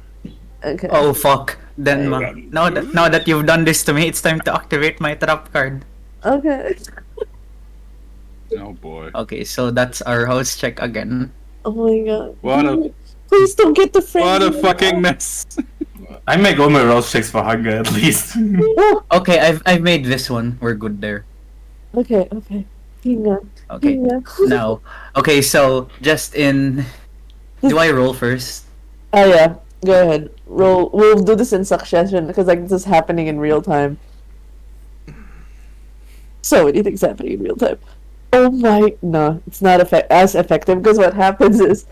Speaker 1: Okay.
Speaker 8: Oh fuck. Denma. Now that you've done this to me, it's time to activate my trap card.
Speaker 1: Okay.
Speaker 3: Oh boy.
Speaker 8: Okay, so that's our house check again.
Speaker 1: Oh my god.
Speaker 3: What a
Speaker 1: Please don't get the friend.
Speaker 3: what a fucking mess.
Speaker 4: I make all my rouse checks for hunger at least.
Speaker 8: Okay, I've made this one. We're good there.
Speaker 1: Okay. Hang on.
Speaker 8: Okay.
Speaker 1: Hang on.
Speaker 8: Now, okay, so just in. Do I roll first?
Speaker 1: Oh yeah. Go ahead. Roll. We'll do this in succession because like this is happening in real time. So many things happening in real time. Oh my! No, it's not as effective because what happens is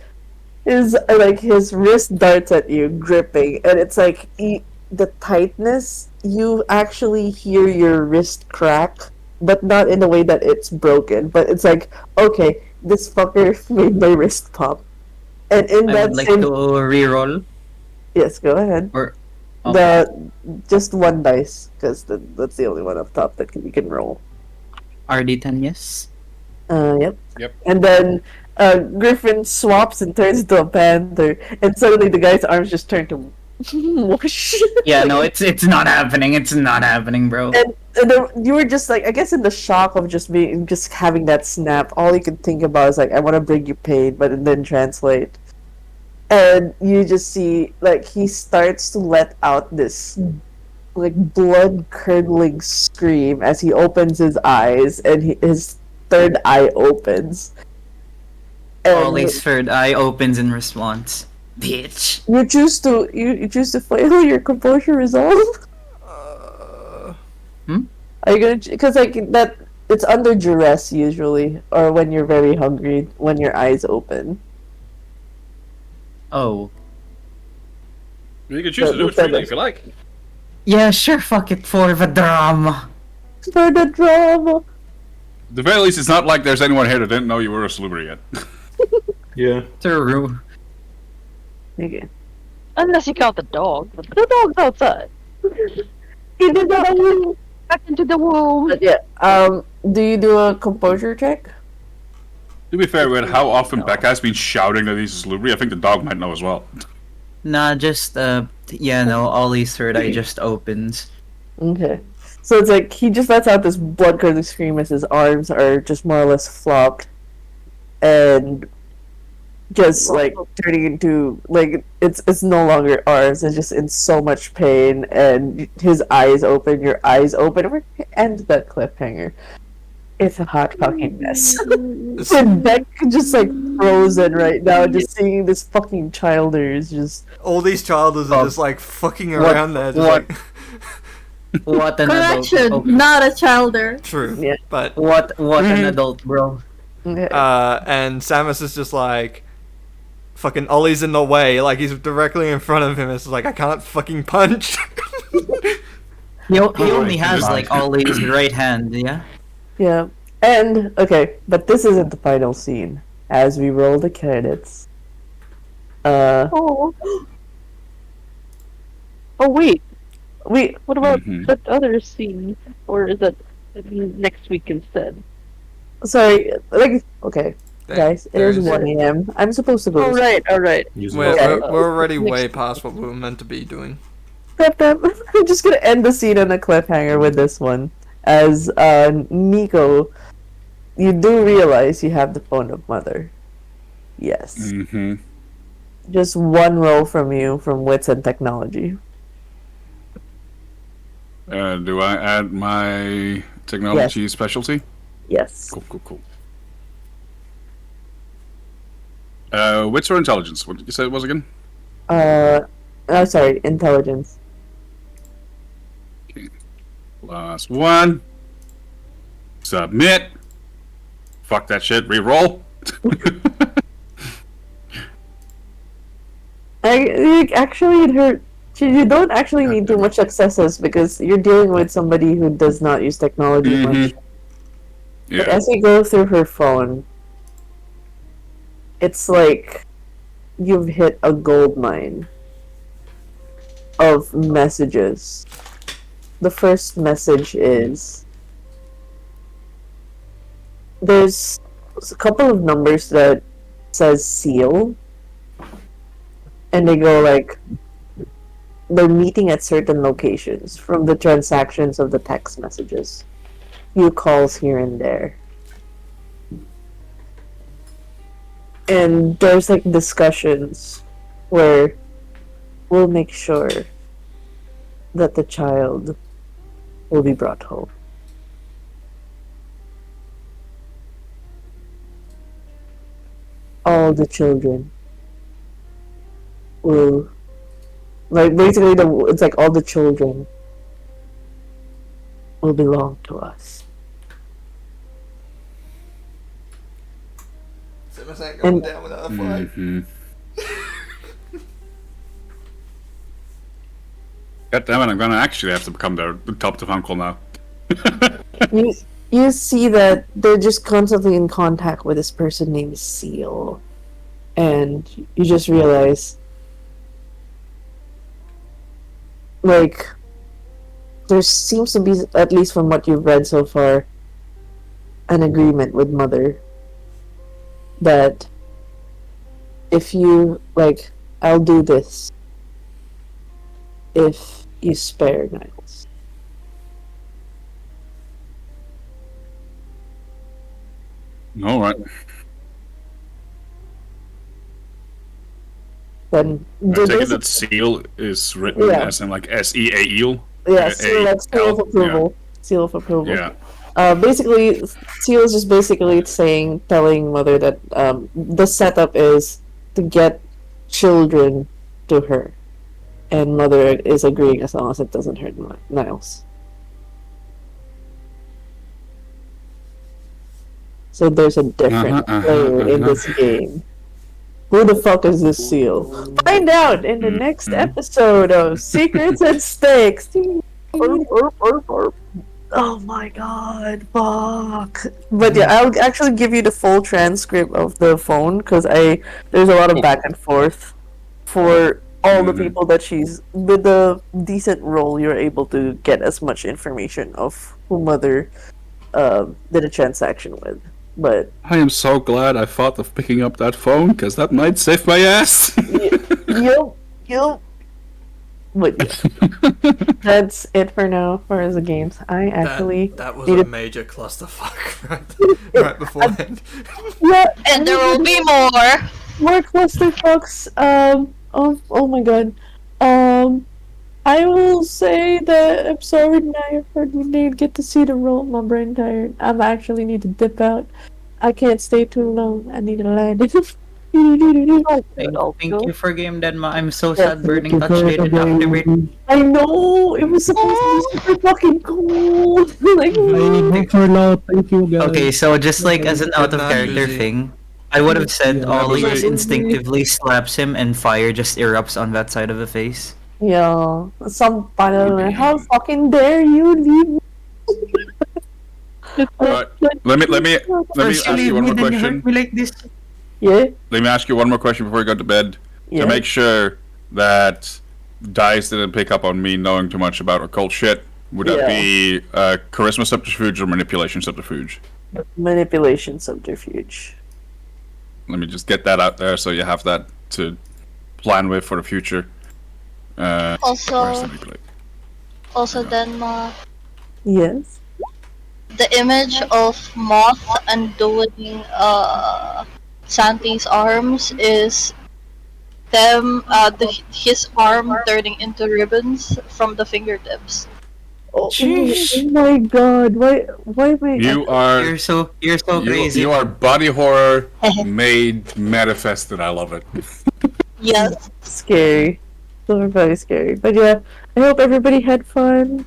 Speaker 1: like his wrist darts at you, gripping, and it's like the tightness. You actually hear your wrist crack, but not in a way that it's broken. But it's like, okay, this fucker made my wrist pop, and in
Speaker 8: I
Speaker 1: that
Speaker 8: would like
Speaker 1: same
Speaker 8: to re-roll.
Speaker 1: yes, go ahead.
Speaker 8: Or
Speaker 1: Just one dice because that's the only one up top that you can roll.
Speaker 8: RD10, yes.
Speaker 1: Yep.
Speaker 3: Yep.
Speaker 1: And then Griffin swaps and turns into a panther, and suddenly the guy's arms just turn to Whoosh.
Speaker 8: Yeah, no, it's not happening. It's not happening, bro.
Speaker 1: And you were just like, I guess, in the shock of just having that snap. All you could think about is like, I want to bring you pain, but it didn't translate. And you just see like he starts to let out this like blood curdling scream as he opens his eyes, and his third eye opens. And
Speaker 8: Ollie's third eye opens in response. Bitch.
Speaker 1: you choose to fail your composure resolve. Are you gonna? Because like that, it's under duress usually, or when you're very hungry, when your eyes open.
Speaker 8: Oh.
Speaker 3: You can choose to do it freely if you like.
Speaker 8: Yeah, sure, fuck it, for the drama.
Speaker 1: For the drama.
Speaker 3: At the very least, it's not like there's anyone here that didn't know you were a salubre yet.
Speaker 4: Yeah.
Speaker 8: True.
Speaker 1: Okay.
Speaker 6: Unless you count the dog. But the dog's outside. Back into the womb.
Speaker 1: But yeah. Do you do a composure check?
Speaker 3: To be fair, with how often Becca has been shouting that he's a salubre, I think the dog might know as well.
Speaker 8: Nah, just, yeah, no, Ollie's third eye just opens.
Speaker 1: Okay. So it's like he just lets out this blood curdling scream as his arms are just more or less flopped, and just like turning into like it's no longer arms. It's just in so much pain, and his eyes open. Your eyes open. We're gonna end that cliffhanger. It's a hot fucking mess. And Beck just like frozen right now, just seeing this fucking childers just.
Speaker 2: All these childers are just like fucking around there. Just
Speaker 8: what-
Speaker 2: like...
Speaker 8: What an
Speaker 10: Correction,
Speaker 8: adult. Okay.
Speaker 10: not a childer.
Speaker 2: True.
Speaker 1: Yeah.
Speaker 2: But
Speaker 8: What an adult, bro.
Speaker 1: Okay.
Speaker 2: and Samus is just like fucking Ollie's in the way, like he's directly in front of him. It's like I can't fucking punch.
Speaker 8: He only has
Speaker 3: right.
Speaker 8: like Ollie's right hand, yeah?
Speaker 1: Yeah. And okay, but this isn't the final scene. As we roll the credits.
Speaker 6: Oh. Oh wait.
Speaker 1: We
Speaker 6: What about
Speaker 3: Mhm.
Speaker 6: that other scene? Or is that next week instead?
Speaker 1: sorry, like okay, guys, it
Speaker 2: There
Speaker 1: is
Speaker 2: is-
Speaker 1: 1 a.m. I'm supposed to go.
Speaker 6: Oh right, alright.
Speaker 2: We're already
Speaker 6: Next-
Speaker 2: way past what we were meant to be doing.
Speaker 1: I'm just gonna end the scene on a cliffhanger with this one. As Nico, you do realize you have the phone of Mother. Yes.
Speaker 3: Mm-hmm.
Speaker 1: Just one roll from you from Wits and Technology.
Speaker 3: Do I add my technology specialty?
Speaker 1: Yes.
Speaker 3: Cool. Wits or intelligence? What did you say it was again?
Speaker 1: Sorry, Intelligence.
Speaker 3: Last one. Submit. Fuck that shit. Reroll.
Speaker 1: Actually, it hurt. You don't actually need too much successes because you're dealing with somebody who does not use technology much. But
Speaker 3: Yeah.
Speaker 1: as you go through her phone, it's like you've hit a gold mine of messages. The first message is there's a couple of numbers that says seal, and they go like they're meeting at certain locations from the transactions of the text messages. Few calls here and there. And there's like discussions where we'll make sure that the child will be brought home. All the children will, like, basically it's like all the children will belong to us.
Speaker 2: Samus ain't going
Speaker 1: And-
Speaker 2: down without a fight.
Speaker 3: Mm-hmm. God damn it! I'm gonna actually have to become the top of uncle now.
Speaker 1: You see that they're just constantly in contact with this person named Seal, and you just realize, like, there seems to be, at least from what you've read so far, an agreement with Mother that if you, like, I'll do this if you spare Niles.
Speaker 3: All right.
Speaker 1: Then
Speaker 3: I take it
Speaker 1: this-
Speaker 3: that seal is written
Speaker 1: Yeah.
Speaker 3: as in like S-E-A-L?
Speaker 1: yeah, seal, like seal of
Speaker 3: A-L,
Speaker 1: approval. Seal of approval.
Speaker 3: Yeah.
Speaker 1: Basically, seal is just basically telling Mother that the setup is to get children to her, and Mother is agreeing as long as it doesn't hurt Niles. So there's a different player in this game. Who the fuck is this seal? Find out in the next episode of Secrets and Stakes. Oh my god, fuck. But yeah, I'll actually give you the full transcript of the phone because there's a lot of back and forth for all the people that she's with the decent roll. You're able to get as much information of who Mother did a transaction with. But
Speaker 3: I am so glad I thought of picking up that phone, because that might save my ass.
Speaker 1: Yup. But yeah, that's it for now for the games. I actually
Speaker 2: that was
Speaker 1: needed-
Speaker 2: a major clusterfuck right beforehand.
Speaker 1: Yeah,
Speaker 11: And there will be more
Speaker 1: clusterfucks. Oh my god. I will say that I'm sorry, Naya, we didn't get to see the roll. My brain tired. I actually need to dip out. I can't stay too long. I need to land.
Speaker 8: Thank you for game, Denma. I'm so sad Burning Touch didn't activate.
Speaker 1: I know it was supposed to be super fucking cool. Like,
Speaker 7: For now, thank you guys.
Speaker 8: Okay, so just like as an out of character
Speaker 2: Uzi.
Speaker 8: thing, I would have said Ollie
Speaker 3: Uzi.
Speaker 8: just instinctively slaps him and fire just erupts on that side of the face.
Speaker 1: yeah, how fucking dare you leave?
Speaker 3: Alright, let me ask you one more question.
Speaker 8: Like this.
Speaker 1: Yeah,
Speaker 3: Let me ask you one more question before we go to bed.
Speaker 1: yeah.
Speaker 3: To make sure that Dice didn't pick up on me knowing too much about occult shit, would that be charisma subterfuge or manipulation subterfuge?
Speaker 1: Manipulation subterfuge.
Speaker 3: Let me just get that out there so you have that to plan with for the future. Where's
Speaker 11: Also,
Speaker 3: the manipulate?
Speaker 11: Denma,
Speaker 1: Yes.
Speaker 11: the image of Moth undoing Santi's arms is his arm turning into ribbons from the fingertips.
Speaker 1: Oh my god! Why am I?
Speaker 8: You're so crazy.
Speaker 3: You are body horror made manifested. I love it.
Speaker 11: Yes.
Speaker 1: Scary. So very scary. But yeah, I hope everybody had fun.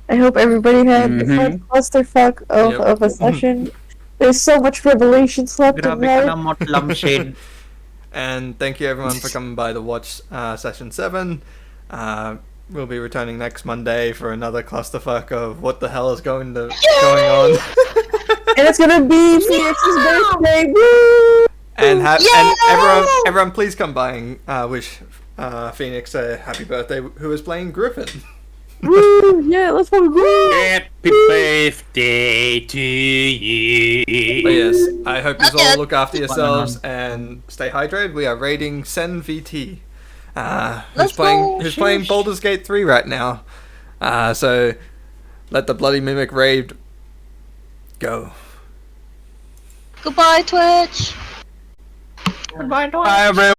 Speaker 1: I hope everybody had a fun clusterfuck of a session. There's so much revelations left in
Speaker 8: Grabe ka
Speaker 1: life.
Speaker 8: na, Mot Lampshade.
Speaker 2: And thank you everyone for coming by to watch session 7. We'll be returning next Monday for another clusterfuck of what the hell is going on.
Speaker 1: And it's gonna be Phoenix's birthday. Woo!
Speaker 2: And everyone please come by and wish Phoenix a happy birthday, who is playing Griffin.
Speaker 1: Woo! Yeah, let's go. Woo!
Speaker 12: Happy birthday to you.
Speaker 2: But yes, I hope you all look after yourselves and stay hydrated. We are raiding Sen VT, who's playing Baldur's Gate 3 right now. So let the bloody mimic raid go.
Speaker 11: Goodbye, Twitch.
Speaker 8: Goodbye,
Speaker 3: Bye, everyone.